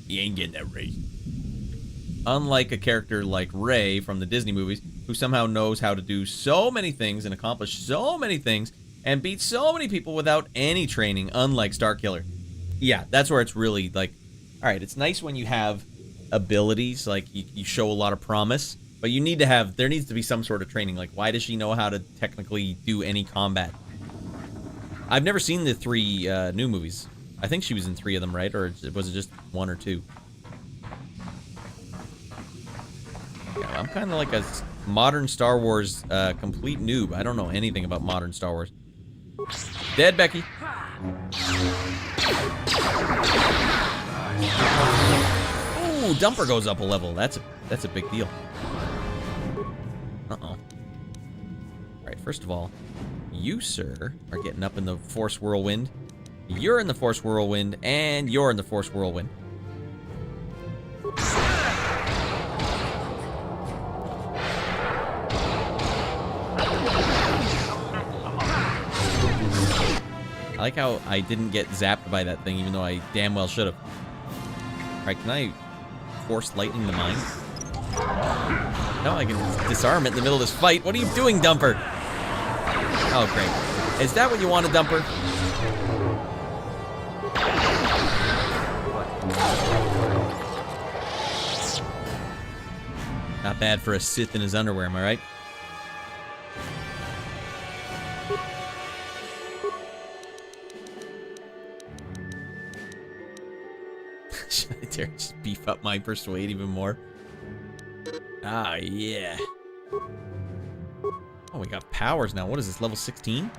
You ain't getting that raise. Unlike a character like Rey from the Disney movies, who somehow knows how to do so many things and accomplish so many things and beat so many people without any training, unlike Starkiller. Yeah, that's where it's really like, all right, it's nice when you have abilities, like you show a lot of promise, but you need to have, there needs to be some sort of training. Like, why does she know how to technically do any combat? I've never seen the 3 new movies. I think she was in 3 of them, right? Or was it just 1 or 2? Yeah, I'm kind of like a modern Star Wars complete noob. I don't know anything about modern Star Wars. Dead, Becky. Ooh, Dumper goes up a level. That's a big deal. Uh-oh. All right, first of all, you, sir, are getting up in the Force Whirlwind. You're in the Force Whirlwind, and you're in the Force Whirlwind. I like how I didn't get zapped by that thing, even though I damn well should have. Alright, can I Force Lightning the mine? No, I can disarm it in the middle of this fight. What are you doing, Dumper? Oh, great. Is that what you want, a Dumper? Not bad for a Sith in his underwear, am I right? Should I dare just beef up my persuade even more? Ah, yeah. Oh, we got powers now. What is this, level 16?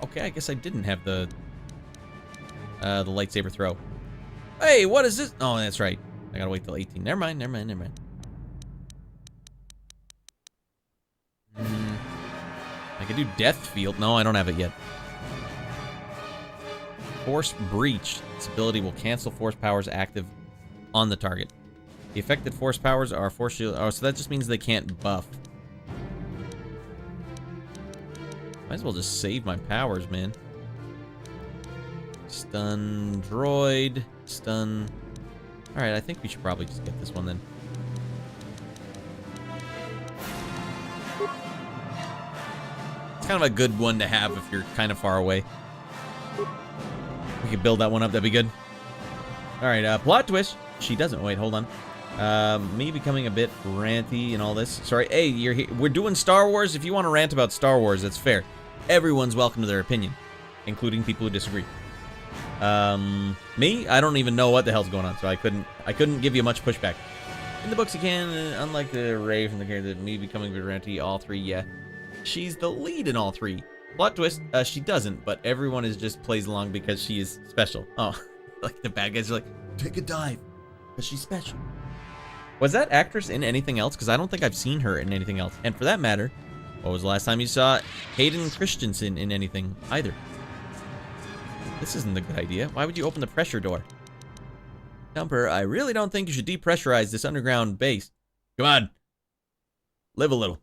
Okay, I guess I didn't have the lightsaber throw. Hey, what is this? Oh, that's right. I gotta wait till 18. Never mind. I could do Death Field. No, I don't have it yet. Force Breach. This ability will cancel force powers active on the target. The affected force powers are force shield. Oh, so that just means they can't buff. Might as well just save my powers, man. Stun droid. Stun. Alright, I think we should probably just get this one then. It's kind of a good one to have if you're kind of far away. We could build that one up, that'd be good. Alright, plot twist. She doesn't. Wait, hold on. Me becoming a bit ranty and all this. Sorry, hey, you're here. We're doing Star Wars. If you want to rant about Star Wars, that's fair. Everyone's welcome to their opinion, including people who disagree. Me, I don't even know what the hell's going on, so I couldn't give you much pushback. In the books, you can, unlike the Ray from the character, me becoming a bit ranty, all three, yeah. She's the lead in all three. Plot twist, she doesn't, but everyone just plays along because she is special. Oh, like the bad guys are like, take a dive, because she's special. Was that actress in anything else? Because I don't think I've seen her in anything else. And for that matter, what was the last time you saw Hayden Christensen in anything either? This isn't a good idea. Why would you open the pressure door? Dumper, I really don't think you should depressurize this underground base. Come on. Live a little.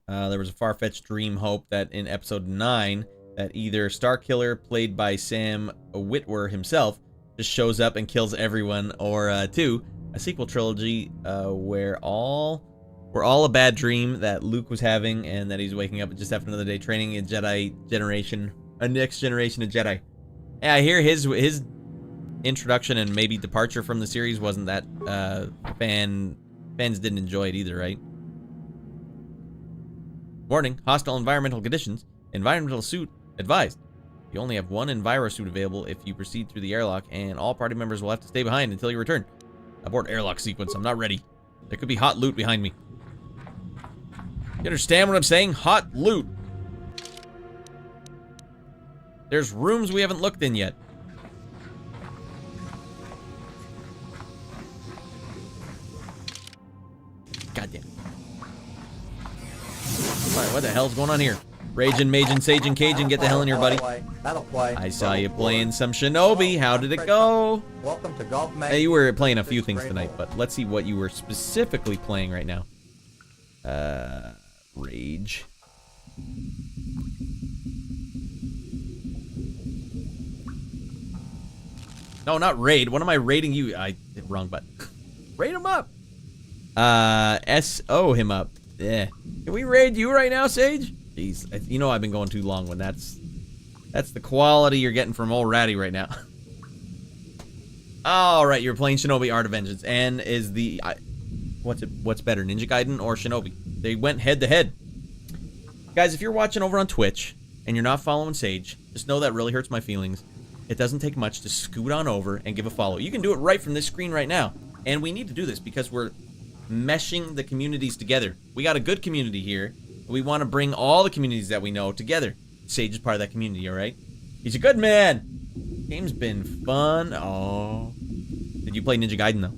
There was a far-fetched dream hope that in episode 9 that either Starkiller, played by Sam Witwer himself, just shows up and kills everyone, or 2, a sequel trilogy where all a bad dream that Luke was having, and that he's waking up just after another day training a Jedi generation, a next generation of Jedi. Yeah, I hear his introduction and maybe departure from the series wasn't that fans didn't enjoy it either, right? Warning, hostile environmental conditions. Environmental suit advised. You only have one Enviro suit available if you proceed through the airlock, and all party members will have to stay behind until you return. Abort airlock sequence. I'm not ready. There could be hot loot behind me. You understand what I'm saying? Hot loot. There's rooms we haven't looked in yet. Goddamn. Alright, what the hell's going on here? Raging, Majin, Sagin, Cajun, get the hell in here, buddy. That'll play. I saw you playing some Shinobi. How did it go? Welcome to Golf Magazine. Hey, you were playing a few things tonight, but let's see what you were specifically playing right now. Rage. No, not raid. What am I raiding you? Wrong button. Raid him up. SO him up. Yeah. Can we raid you right now, Sage? Jeez, you know I've been going too long when that's the quality you're getting from old Ratty right now. All right, you're playing Shinobi Art of Vengeance, and is the what's better, Ninja Gaiden or Shinobi? They went head to head. Guys, if you're watching over on Twitch and you're not following Sage, just know that really hurts my feelings. It doesn't take much to scoot on over and give a follow. You can do it right from this screen right now, and we need to do this because we're meshing the communities together. We got a good community here. We want to bring all the communities that we know together. Sage is part of that community, all right? He's a good man. Game's been fun. Oh. Did you play Ninja Gaiden, though?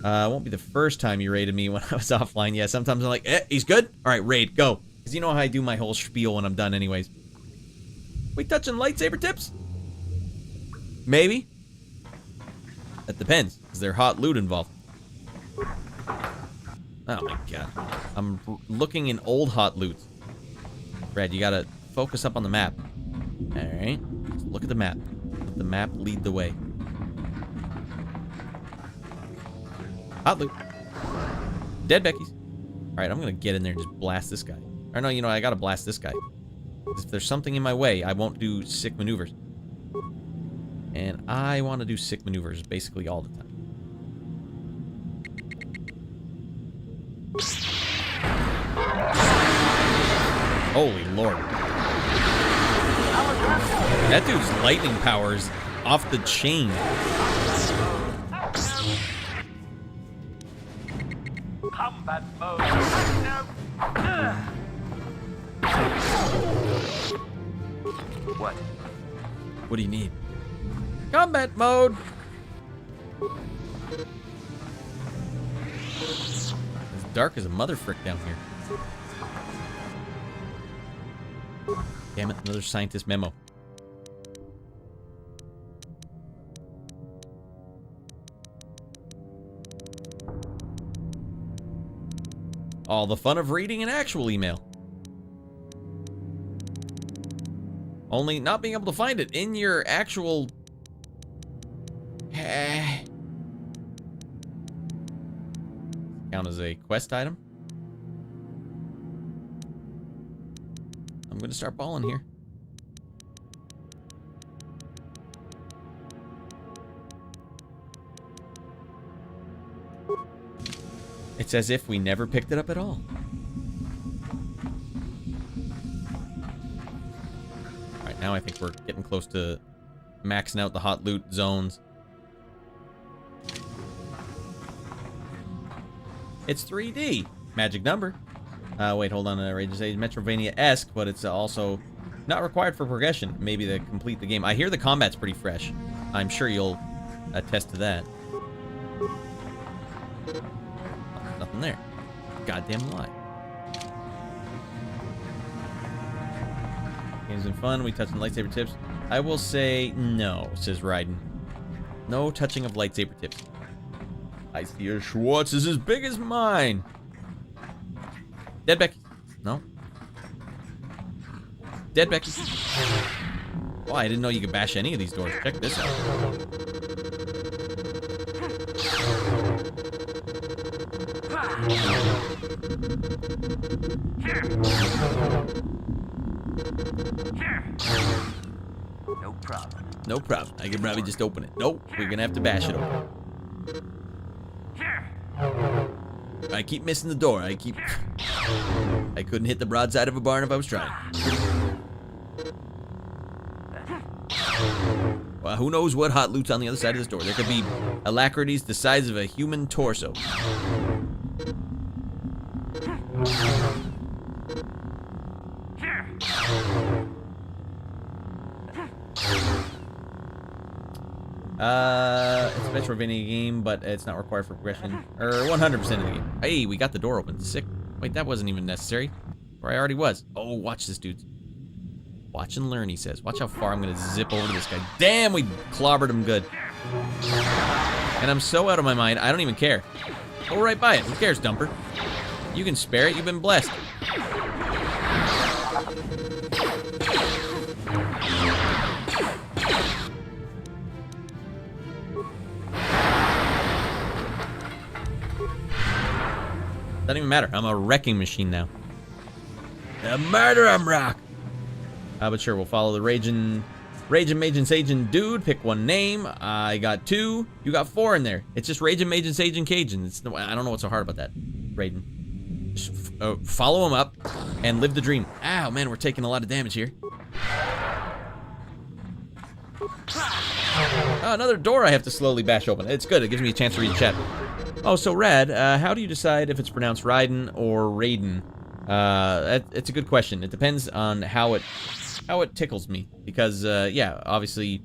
It won't be the first time you raided me when I was offline. Yeah, sometimes I'm like, he's good? All right, raid, go. Because you know how I do my whole spiel when I'm done anyways. We touching lightsaber tips? Maybe. That depends. Is there hot loot involved? Oh my god. I'm looking in old hot loot. Red, you gotta focus up on the map. Alright. Look at the map. Let the map lead the way. Hot loop. Dead Becky's. Alright, I'm gonna get in there and just blast this guy. Or no, you know, I gotta blast this guy. If there's something in my way, I won't do sick maneuvers. And I want to do sick maneuvers basically all the time. Holy Lord. That dude's lightning powers off the chain. Combat mode. What? What do you need? Combat mode. It's dark as a mother frick down here. Damn it, another scientist memo. All the fun of reading an actual email. Only not being able to find it in your actual... Count as a quest item. I'm going to start balling here. It's as if we never picked it up at all. Alright, now I think we're getting close to maxing out the hot loot zones. It's 3D. Magic number. Wait, hold on. Rage Age Metrovania-esque, but it's also not required for progression. Maybe to complete the game. I hear the combat's pretty fresh. I'm sure you'll attest to that. Nothing there. Goddamn lie. Game's been fun. We touching lightsaber tips. I will say no, says Raiden. No touching of lightsaber tips. I see your Schwartz is as big as mine. Dead Becky. No. Dead Becky. Oh, I didn't know you could bash any of these doors. Check this out. No problem. No problem. I can probably just open it. Nope. We're gonna have to bash it open. I keep missing the door. I couldn't hit the broadside of a barn if I was trying. Well, who knows what hot loot's on the other side of this door. There could be alacrities the size of a human torso. It's a Metrovania game, but it's not required for progression. Or 100% of the game. Hey, we got the door open. Sick. Wait, that wasn't even necessary. Or I already was. Oh, watch this, dude. Watch and learn, he says. Watch how far I'm going to zip over to this guy. Damn, we clobbered him good. And I'm so out of my mind, I don't even care. Go right by it. Who cares, dumper? You can spare it. You've been blessed. Doesn't even matter. I'm a wrecking machine now. The murder I'm rock. But sure, we'll follow the Raging Majin dude. Pick one name. I got 2. You got 4 in there. It's just Raging Majin Sajin Cajun. I don't know what's so hard about that, Raiden. Just follow him up and live the dream. Ow, man, we're taking a lot of damage here. Oh, another door I have to slowly bash open. It's good. It gives me a chance to read chat. Oh, so Rad, how do you decide if it's pronounced Raiden or Raiden? It's a good question. It depends on how it tickles me. Because, yeah, obviously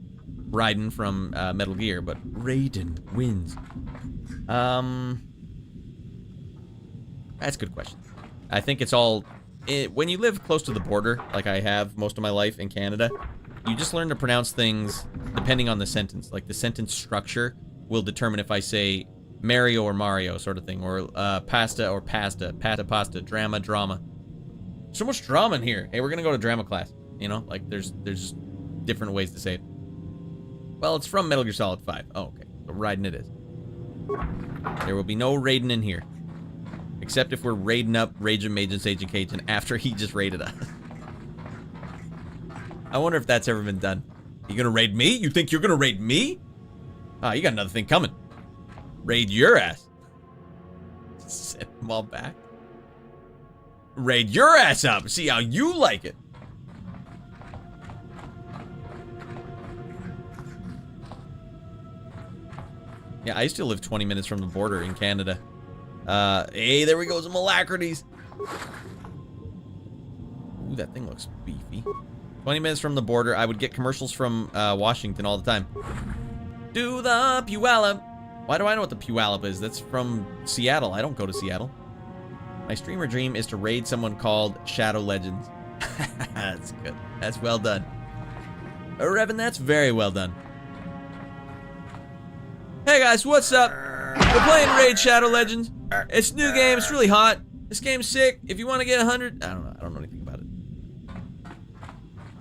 Raiden from Metal Gear, but Raiden wins. That's a good question. I think it's all... when you live close to the border, like I have most of my life in Canada, you just learn to pronounce things depending on the sentence. Like, the sentence structure will determine if I say Mario or Mario sort of thing, or pasta or pasta, pasta, drama. So much drama in here. Hey, we're gonna go to drama class. You know, like there's different ways to say it. Well, it's from Metal Gear Solid 5. Oh, okay. So Raiden it is. There will be no Raiden in here. Except if we're raiding up Raging Agent Cajun after he just raided us. I wonder if that's ever been done. You gonna raid me? You think you're gonna raid me? Ah, you got another thing coming. Raid your ass. Send them all back. Raid your ass up. See how you like it. Yeah, I used to live 20 minutes from the border in Canada. Hey, there we go, some alacrities. Ooh, that thing looks beefy. 20 minutes from the border. I would get commercials from Washington all the time. Do the Puyallup. Why do I know what the Puyallup is? That's from Seattle. I don't go to Seattle. My streamer dream is to raid someone called Shadow Legends. That's good. That's well done. Revan, that's very well done. Hey guys, what's up? We're playing Raid Shadow Legends. It's a new game. It's really hot. This game's sick. If you want to get 100, I don't know. I don't know anything about it.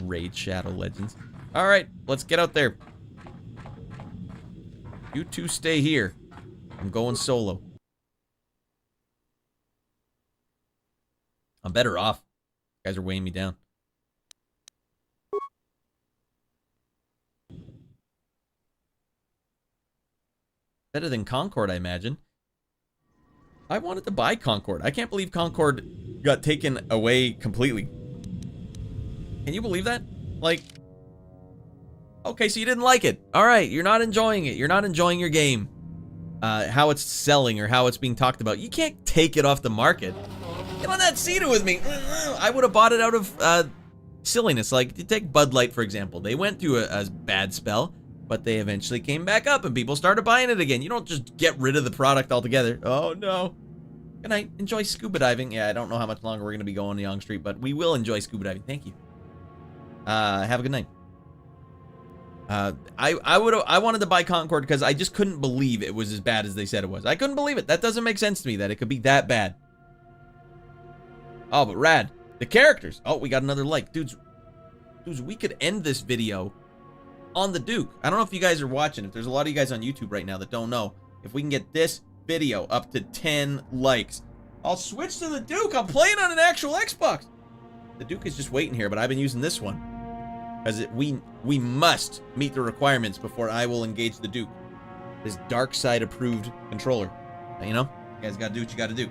Raid Shadow Legends. All right, let's get out there. You two stay here. I'm going solo. I'm better off. You guys are weighing me down. Better than Concord, I imagine. I wanted to buy Concord. I can't believe Concord got taken away completely. Can you believe that? Like, okay, so you didn't like it. All right, you're not enjoying it. You're not enjoying your game. How it's selling or how it's being talked about. You can't take it off the market. Get on that Cena with me. I would have bought it out of silliness. Like, you take Bud Light, for example. They went through a bad spell, but they eventually came back up and people started buying it again. You don't just get rid of the product altogether. Oh, no. Good night. Enjoy scuba diving. Yeah, I don't know how much longer we're going to be going to Yonge Street, but we will enjoy scuba diving. Thank you. Have a good night. I wanted to buy Concord because I just couldn't believe it was as bad as they said it was. I couldn't believe it. That doesn't make sense to me that it could be that bad. Oh, but rad. The characters. Oh, we got another like. Dudes, we could end this video on the Duke. I don't know if you guys are watching. If there's a lot of you guys on YouTube right now that don't know, if we can get this video up to 10 likes, I'll switch to the Duke. I'm playing on an actual Xbox. The Duke is just waiting here, but I've been using this one because we must meet the requirements before I will engage the Duke. This dark side approved controller. You know, you guys gotta do what you gotta do.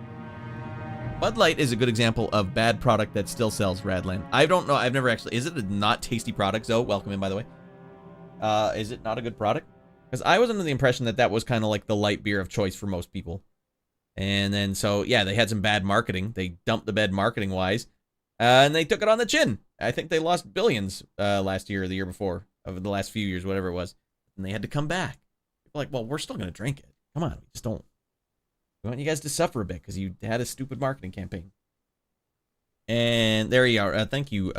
Bud Light is a good example of bad product that still sells, Radland. I don't know. I've never actually. Is it a not tasty product? Zoe, welcome in, by the way. Is it not a good product? Because I was under the impression that that was kind of like the light beer of choice for most people. And then, so, yeah, they had some bad marketing. They dumped the bed marketing-wise. And they took it on the chin. I think they lost billions last year or the year before. Over the last few years, whatever it was. And they had to come back. People like, well, we're still going to drink it. Come on, we just don't. We want you guys to suffer a bit because you had a stupid marketing campaign. And there you are. Thank you.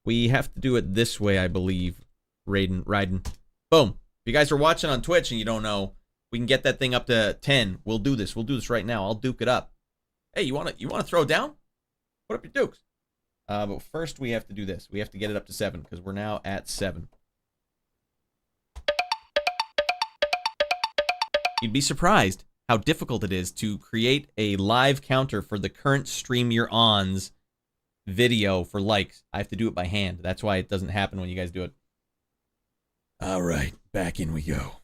We have to do it this way, I believe. Raiden. Boom. If you guys are watching on Twitch and you don't know, we can get that thing up to 10. We'll do this. We'll do this right now. I'll duke it up. Hey, you want to throw down? Put up your dukes. But first we have to do this. We have to get it up to 7 because we're now at 7. You'd be surprised how difficult it is to create a live counter for the current stream you're on's video for likes. I have to do it by hand. That's why it doesn't happen when you guys do it. All right, back in we go.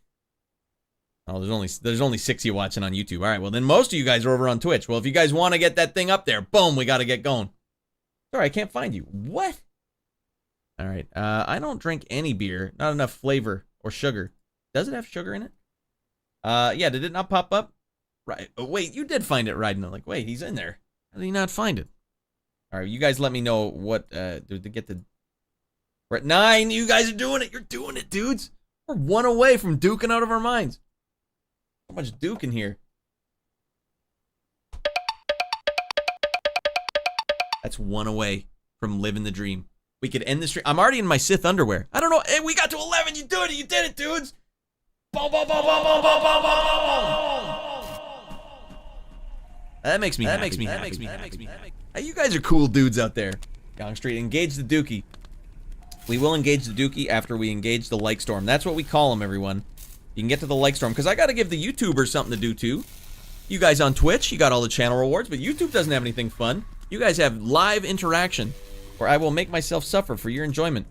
Oh, there's only 6 of you watching on YouTube. All right, well then most of you guys are over on Twitch. Well, if you guys want to get that thing up there, boom, we got to get going. Sorry, I can't find you. What? All right, I don't drink any beer. Not enough flavor or sugar. Does it have sugar in it? Yeah, did it not pop up? Right. Oh, wait, you did find it, right? And I'm like, wait, he's in there. How did he not find it? All right, you guys let me know what, to get the... We're at 9. You guys are doing it. You're doing it, dudes. We're 1 away from duking out of our minds. So much duke in here. That's 1 away from living the dream. We could end the stream. I'm already in my Sith underwear. I don't know. Hey, we got to 11. You doing it. You did it, dudes. Boom, boom, boom, boom, boom, boom, boom, boom, boom. That makes me happy. Hey, you guys are cool dudes out there. Young Street, engage the Dookie. We will engage the Dookie after we engage the Like Storm. That's what we call them, everyone. You can get to the Like Storm, because I got to give the YouTubers something to do, too. You guys on Twitch, you got all the channel rewards, but YouTube doesn't have anything fun. You guys have live interaction, where I will make myself suffer for your enjoyment.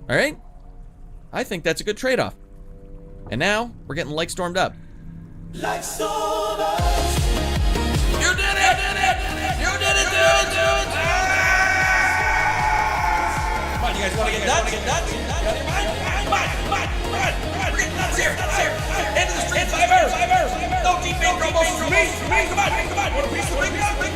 All right? I think that's a good trade-off. And now, we're getting Like Stormed up. Like Stormers. You did it! You did it, dude! Come on, you guys want to get nuts? Come on! We're getting nuts here! Into the street, 5 hours! No deep in, Thrombosis for me! Come on! Want a piece of the big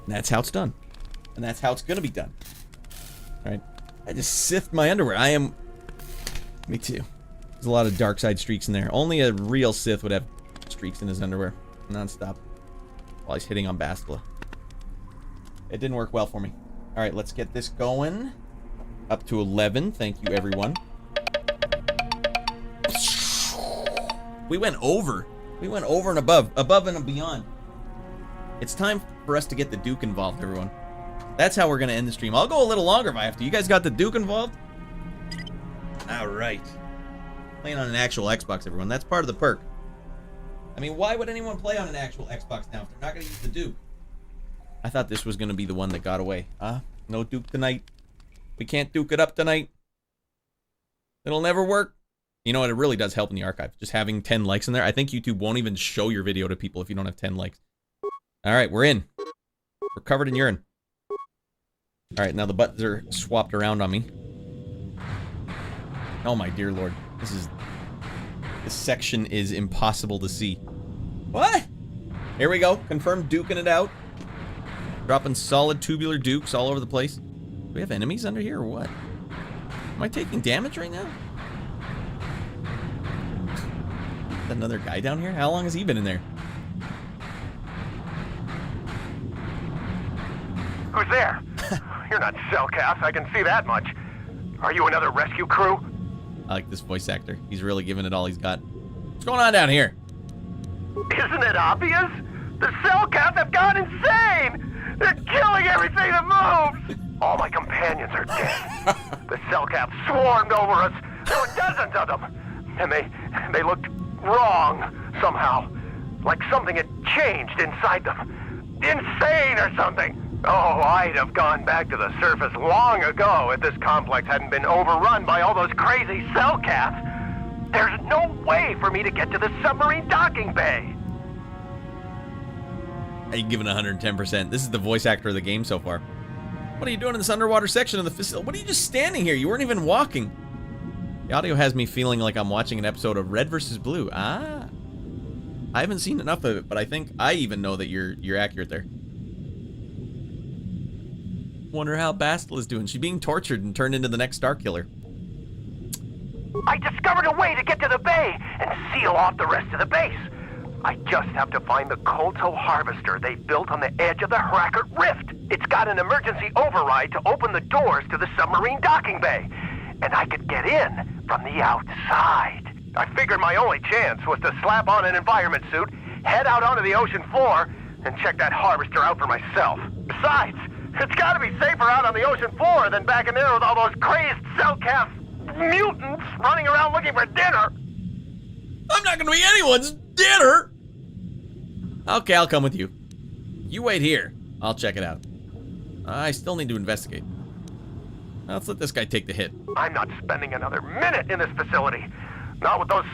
That's how it's done. And that's how it's gonna be done. Alright. I just sithed my underwear. I am... Me too. There's a lot of dark side streaks in there. Only a real Sith would have streaks in his underwear. Non-stop. While he's hitting on Bastila. It didn't work well for me. Alright, let's get this going. Up to 11. Thank you, everyone. We went over. We went over and above. Above and beyond. It's time for us to get the Duke involved, everyone. That's how we're going to end the stream. I'll go a little longer if I have to. You guys got the Duke involved? Alright. Playing on an actual Xbox, everyone. That's part of the perk. I mean, why would anyone play on an actual Xbox now if they're not going to use the Duke? I thought this was going to be the one that got away. No Duke tonight. We can't Duke it up tonight. It'll never work. You know what? It really does help in the archive. Just having 10 likes in there. I think YouTube won't even show your video to people if you don't have 10 likes. Alright, we're in. We're covered in urine. Alright, now the buttons are swapped around on me. Oh my dear lord. This section is impossible to see. What? Here we go. Confirmed duking it out. Dropping solid tubular dukes all over the place. Do we have enemies under here or what? Am I taking damage right now? Another guy down here? How long has he been in there? Who's there? You're not Selkath, I can see that much. Are you another rescue crew? I like this voice actor. He's really giving it all he's got. What's going on down here? Isn't it obvious? The Selkath have gone insane! They're killing everything that moves! All my companions are dead. The Selkath swarmed over us. There were dozens of them. And they looked wrong, somehow. Like something had changed inside them. Insane or something. Oh, I'd have gone back to the surface long ago if this complex hadn't been overrun by all those crazy Selkaths. There's no way for me to get to the submarine docking bay. Hey, giving 110%. This is the voice actor of the game so far. What are you doing in this underwater section of the facility? What are you just standing here? You weren't even walking. The audio has me feeling like I'm watching an episode of Red vs. Blue. I haven't seen enough of it, but I think I even know that you're accurate there. Wonder how Bastila is doing. She's being tortured and turned into the next Star Killer. I discovered a way to get to the bay and seal off the rest of the base. I just have to find the KOTOR Harvester they built on the edge of the Hrackert Rift. It's got an emergency override to open the doors to the submarine docking bay. And I could get in from the outside. I figured my only chance was to slap on an environment suit, head out onto the ocean floor, and check that Harvester out for myself. Besides, it's gotta be safer out on the ocean floor than back in there with all those crazed Selkath mutants running around looking for dinner. I'm not gonna be anyone's dinner! Okay, I'll come with you. You wait here. I'll check it out. I still need to investigate. Let's let this guy take the hit. I'm not spending another minute in this facility. Not with those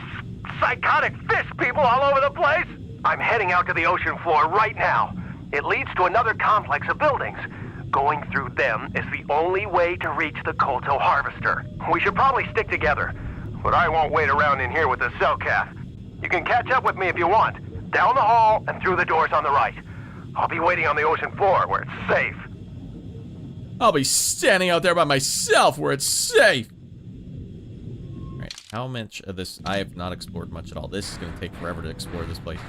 psychotic fish people all over the place. I'm heading out to the ocean floor right now. It leads to another complex of buildings. Going through them is the only way to reach the KOTOR Harvester. We should probably stick together, but I won't wait around in here with the Selkath. You can catch up with me if you want. Down the hall and through the doors on the right. I'll be waiting on the ocean floor where it's safe. I'll be standing out there by myself where it's safe. Alright, how much of this? I have not explored much at all. This is going to take forever to explore this place.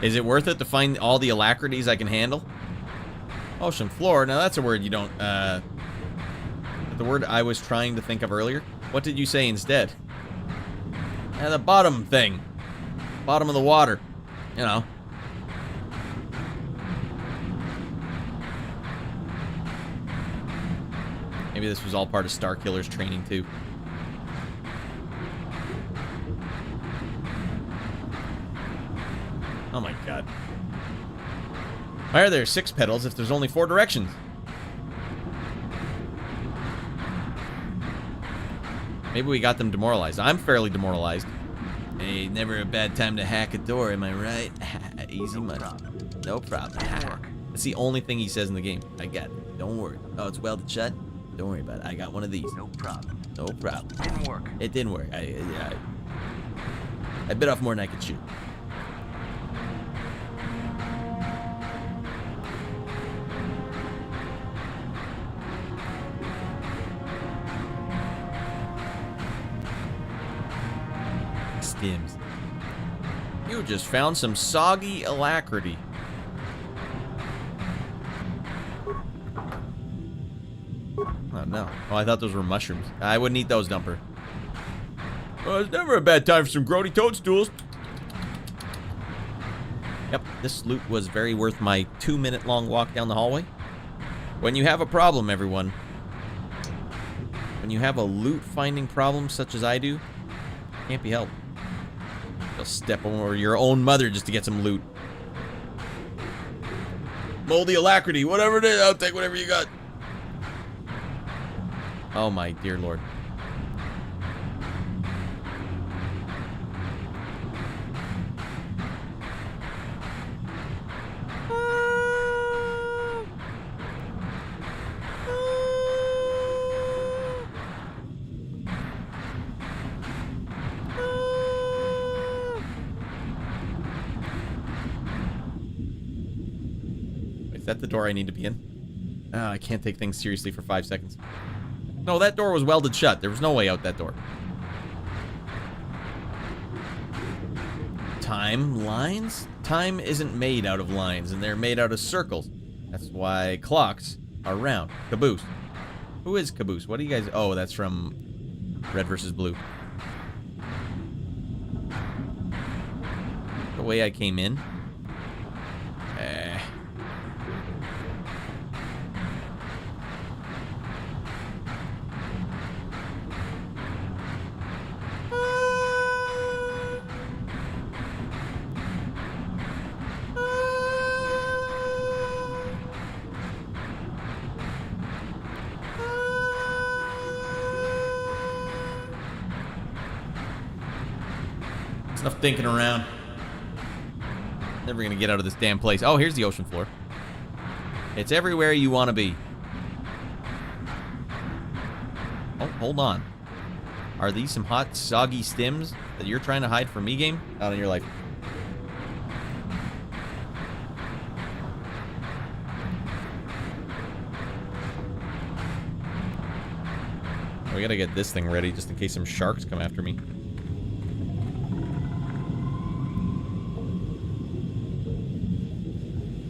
Is it worth it to find all the alacrities I can handle? Ocean floor. Now that's a word you don't, that The word I was trying to think of earlier. What did you say instead? The bottom thing. Bottom of the water. You know. Maybe this was all part of Starkiller's training too. Oh my god. Why are there 6 pedals if there's only 4 directions? Maybe we got them demoralized. I'm fairly demoralized. Hey, never a bad time to hack a door, am I right? Easy money. No problem. That's the only thing he says in the game. I got it. Don't worry. Oh, it's welded shut? Don't worry about it. I got one of these. No problem. No problem. Didn't work. It didn't work. I bit off more than I could chew. Stims. You just found some soggy alacrity. Oh no. Oh, I thought those were mushrooms. I wouldn't eat those, Dumper. Well, it's never a bad time for some grody toadstools. Yep, this loot was very worth my 2-minute long walk down the hallway. When you have a problem, everyone. When you have a loot finding problem such as I do, can't be helped. You'll step over your own mother just to get some loot. Moldy alacrity, whatever it is, I'll take whatever you got. Oh my dear lord. Is that the door I need to be in? Oh, I can't take things seriously for 5 seconds. No, that door was welded shut. There was no way out that door. Time lines? Time isn't made out of lines, and they're made out of circles. That's why clocks are round. Caboose. Who is Caboose? What do you guys... Oh, that's from Red versus Blue. The way I came in. Enough thinking around. Never gonna get out of this damn place. Oh, here's the ocean floor. It's everywhere you want to be. Oh, hold on. Are these some hot, soggy stims that you're trying to hide from me, game? Out in your life. We gotta get this thing ready just in case some sharks come after me.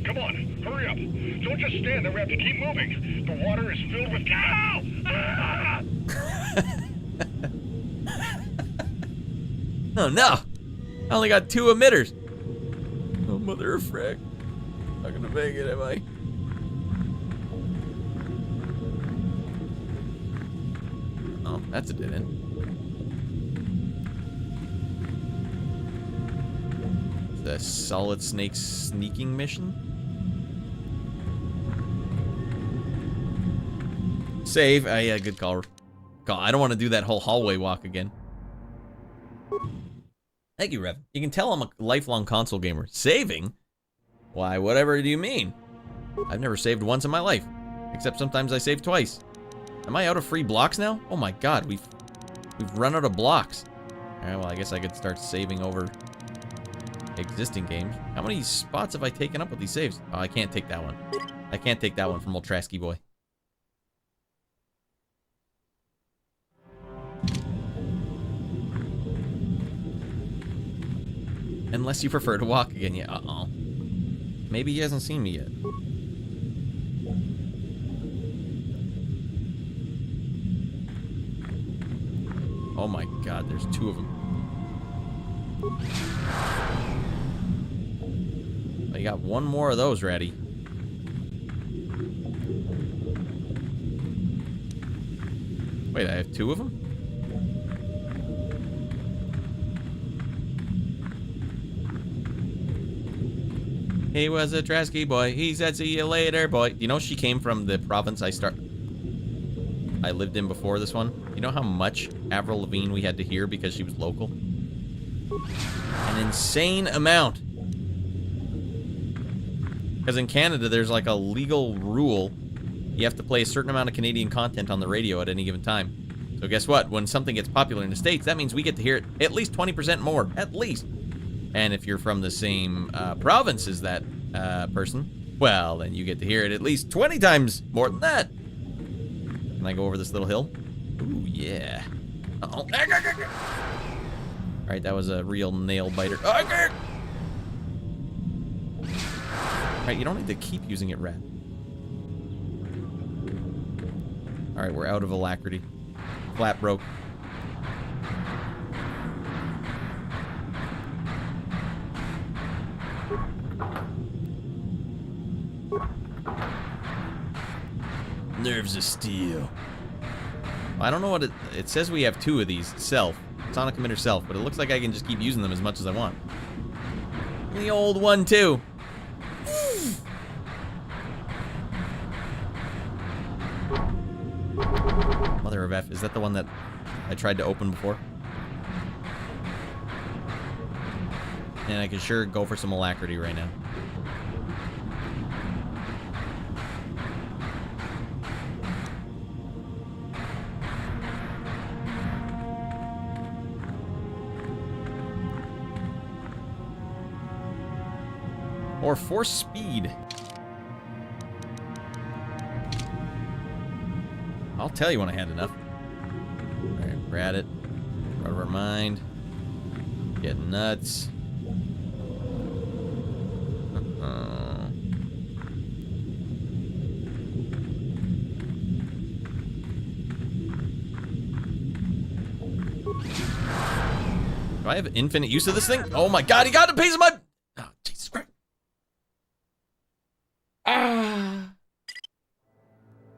Come on, hurry up. Don't just stand there, we have to keep moving. The water is filled with... Ow! Ah! Oh no! I only got 2 emitters. Oh, mother of frick. Not gonna make it, am I? Oh, that's a dead end. The Solid Snake sneaking mission? Save. Yeah, good call. I don't want to do that whole hallway walk again. Thank you, Rev. You can tell I'm a lifelong console gamer. Saving? Why, whatever do you mean? I've never saved once in my life. Except sometimes I save twice. Am I out of free blocks now? Oh my god, we've run out of blocks. Alright, well, I guess I could start saving over existing games. How many spots have I taken up with these saves? Oh, I can't take that one. I can't take that one from old Trasky boy. Unless you prefer to walk again, yeah. Uh-oh. Maybe he hasn't seen me yet. Oh my god, there's 2 of them. Oh, you got 1 more of those ready. Wait, I have 2 of them? He was a Tresky boy. He said, see you later, boy. You know, she came from the province I lived in before this one. You know how much Avril Lavigne we had to hear because she was local? An insane amount. Because in Canada, there's like a legal rule. You have to play a certain amount of Canadian content on the radio at any given time. So guess what? When something gets popular in the States, that means we get to hear it at least 20% more. At least. And if you're from the same province as that person, well, then you get to hear it at least 20 times more than that. Can I go over this little hill? Ooh, yeah. Uh-oh. All right, that was a real nail biter. All right, you don't need to keep using it, Rat. All right, we're out of alacrity. Flat broke. Nerves of steel. I don't know what it says. We have 2 of these. Self. Sonic Emitter Self. But it looks like I can just keep using them as much as I want. The old one, too. Mother of F. Is that the one that I tried to open before? And I can sure go for some alacrity right now. Or force speed. I'll tell you when I had enough. Alright, we're at it. Out of our mind. Get nuts. Do I have infinite use of this thing? Oh my god, he got a piece of my... Oh, Jesus Christ.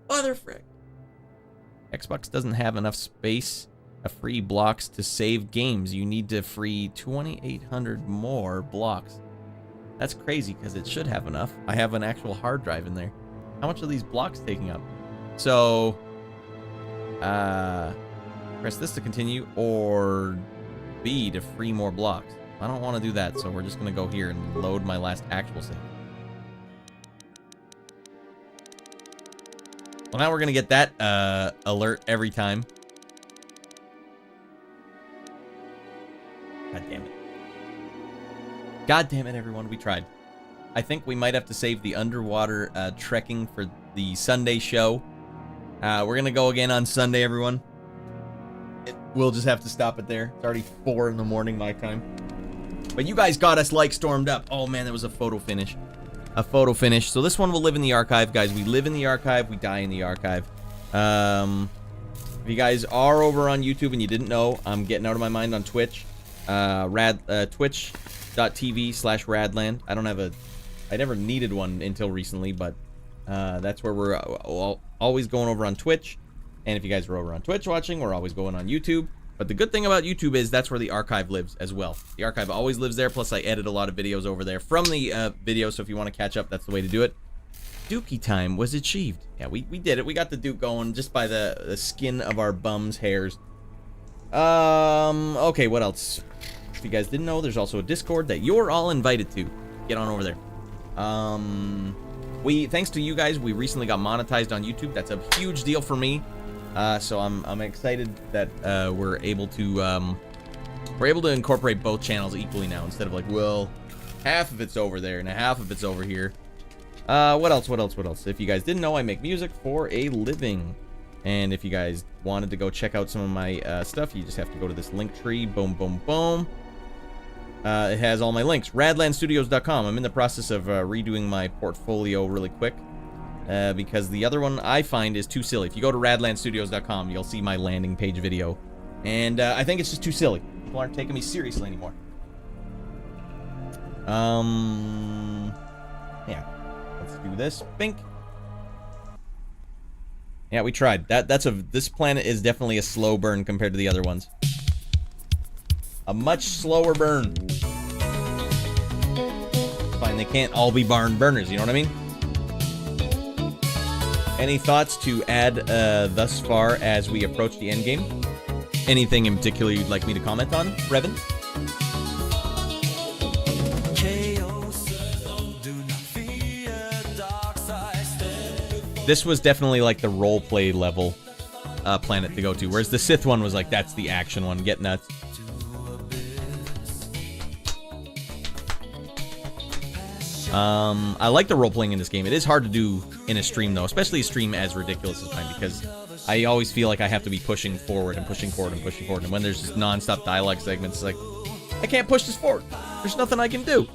Mother frick. Xbox doesn't have enough space, free blocks to save games. You need to free 2,800 more blocks. That's crazy because it should have enough. I have an actual hard drive in there. How much are these blocks taking up? So, press this to continue, or B to free more blocks. I don't want to do that, so we're just going to go here and load my last actual save. Well, now we're going to get that alert every time. God damn it. God damn it, everyone. We tried. I think we might have to save the underwater trekking for the Sunday show. We're going to go again on Sunday, everyone. We'll just have to stop it there. It's already 4 in the morning my time. But you guys got us like stormed up. Oh, man, that was a photo finish. A photo finish. So this one will live in the archive, guys. We live in the archive. We die in the archive. If you guys are over on YouTube and you didn't know, I'm getting out of my mind on Twitch. Twitch.tv/Radland. I don't have a... I never needed one until recently, but that's where we're always going over on Twitch. And if you guys are over on Twitch watching, we're always going on YouTube. But the good thing about YouTube is that's where the archive lives as well. The archive always lives there, plus I edit a lot of videos over there from the video, so if you want to catch up, that's the way to do it. Dookie time was achieved. Yeah, we did it. We got the Duke going just by the skin of our bums' hairs. Okay, what else? If you guys didn't know, there's also a Discord that you're all invited to. Get on over there. Thanks to you guys, we recently got monetized on YouTube. That's a huge deal for me. So I'm excited that we're able to incorporate both channels equally now, instead of like, well, half of it's over there and half of it's over here. What else? If you guys didn't know, I make music for a living. And if you guys wanted to go check out some of my stuff, you just have to go to this link tree. Boom, boom, boom. It has all my links. Radlandstudios.com. I'm in the process of redoing my portfolio really quick. Because the other one I find is too silly. If you go to radlandstudios.com, you'll see my landing page video. And I think it's just too silly. People aren't taking me seriously anymore. Yeah. Let's do this. Bink. Yeah, we tried. This planet is definitely a slow burn compared to the other ones. A much slower burn. Fine, they can't all be barn burners, you know what I mean? Any thoughts to add thus far as we approach the end game? Anything in particular you'd like me to comment on, Revan? This was definitely like the roleplay level planet to go to, whereas the Sith one was like, that's the action one, get nuts. I like the role-playing in this game. It is hard to do in a stream, though, especially a stream as ridiculous as mine, because I always feel like I have to be pushing forward and pushing forward and pushing forward, and when there's just non-stop dialogue segments, it's like, I can't push this forward. There's nothing I can do.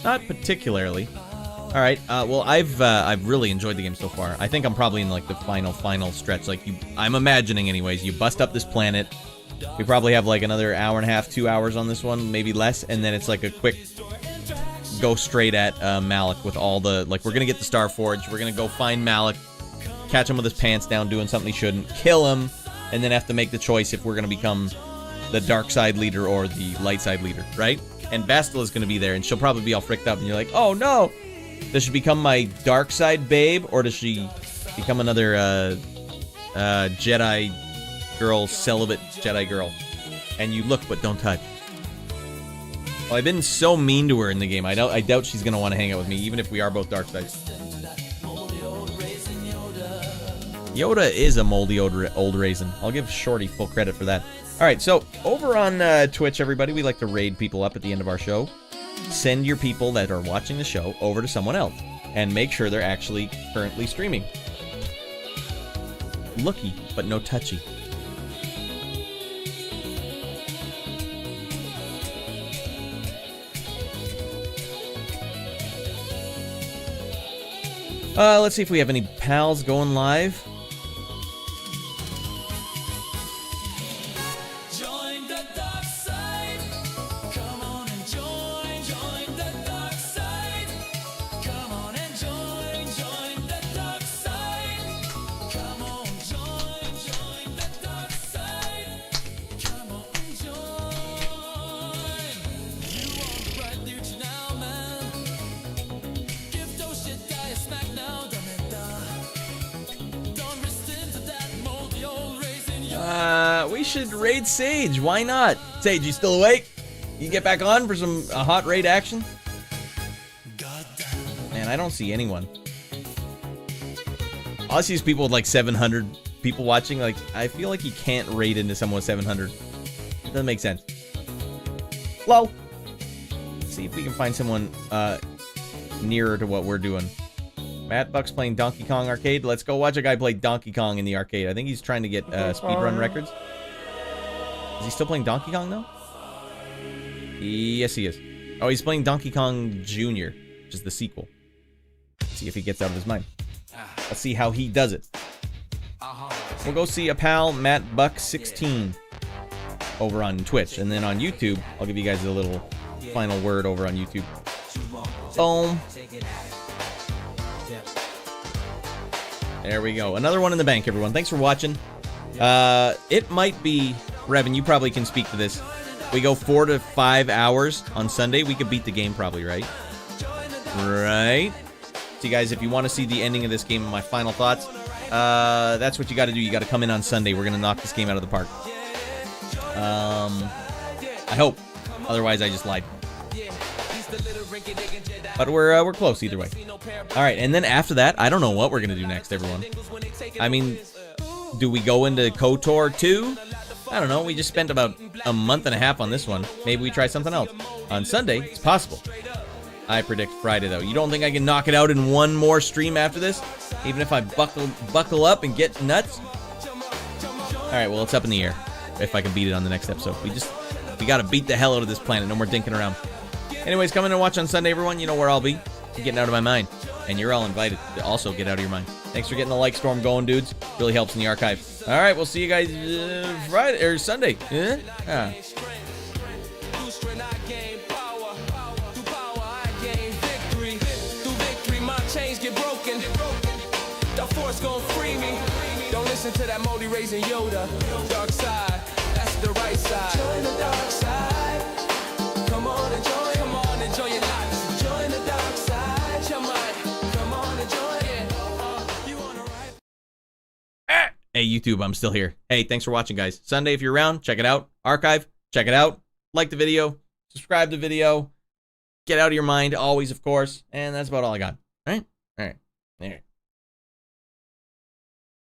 Not particularly. Alright, well, I've really enjoyed the game so far. I think I'm probably in, like, the final stretch. Like, I'm imagining, anyways, you bust up this planet. We probably have, like, another hour and a half, 2 hours on this one, maybe less, and then it's, like, a quick go straight at Malak with all the... Like, we're gonna get the Star Forge, we're gonna go find Malak, catch him with his pants down, doing something he shouldn't, kill him, and then have to make the choice if we're gonna become the dark side leader or the light side leader, right? And Bastila's gonna be there, and she'll probably be all fricked up, and you're like, oh, no! Does she become my dark side babe, or does she become another Jedi girl, celibate Jedi girl? And you look but don't touch. Well, I've been so mean to her in the game. I doubt she's gonna want to hang out with me, even if we are both dark sides. Yoda is a moldy old raisin. I'll give Shorty full credit for that. All right, so over on Twitch, everybody, we like to raid people up at the end of our show. Send your people that are watching the show over to someone else and make sure they're actually currently streaming. Looky, but no touchy. Let's see if we have any pals going live. We should raid Sage. Why not? Sage, you still awake? You get back on for some hot raid action? Man, I don't see anyone. All I see is people with like 700 people watching. Like, I feel like you can't raid into someone with 700. It doesn't make sense. Lol. Let's see if we can find someone nearer to what we're doing. Matt Buck's playing Donkey Kong Arcade. Let's go watch a guy play Donkey Kong in the arcade. I think he's trying to get speedrun records. Is he still playing Donkey Kong, though? Yes, he is. Oh, he's playing Donkey Kong Jr., which is the sequel. Let's see if he gets out of his mind. Let's see how he does it. We'll go see a pal, Matt Buck 16, over on Twitch. And then on YouTube, I'll give you guys a little final word over on YouTube. Boom. There we go. Another one in the bank, everyone. Thanks for watching. It might be... Revan, you probably can speak to this. We go 4 to 5 hours on Sunday. We could beat the game probably, right? Right? So, you guys, if you want to see the ending of this game and my final thoughts, that's what you got to do. You got to come in on Sunday. We're going to knock this game out of the park. I hope. Otherwise, I just lied. But we're close either way. All right, and then after that, I don't know what we're going to do next, everyone. I mean, do we go into KOTOR 2? I don't know. We just spent about a month and a half on this one. Maybe we try something else. On Sunday, it's possible. I predict Friday, though. You don't think I can knock it out in one more stream after this? Even if I buckle up and get nuts? All right, well, it's up in the air if I can beat it on the next episode. We got to beat the hell out of this planet. No more dinking around. Anyways, come in and watch on Sunday, everyone. You know where I'll be. I'm getting out of my mind. And you're all invited to also get out of your mind. Thanks for getting the like storm going, dudes. Really helps in the archive. All right, we'll see you guys Friday or Sunday. Yeah. Chains get broken. The force gon' free me. Don't listen to that moldy raising Yoda. Dark side, that's the right side. Join the dark side. Come on and join. Come on and join your life. Join the dark side. Your mind. Come on and join it. You wanna ride? Hey, YouTube, I'm still here. Hey, thanks for watching, guys. Sunday, if you're around, check it out. Archive, check it out. Like the video. Subscribe to the video. Get out of your mind, always, of course. And that's about all I got. All right? All right.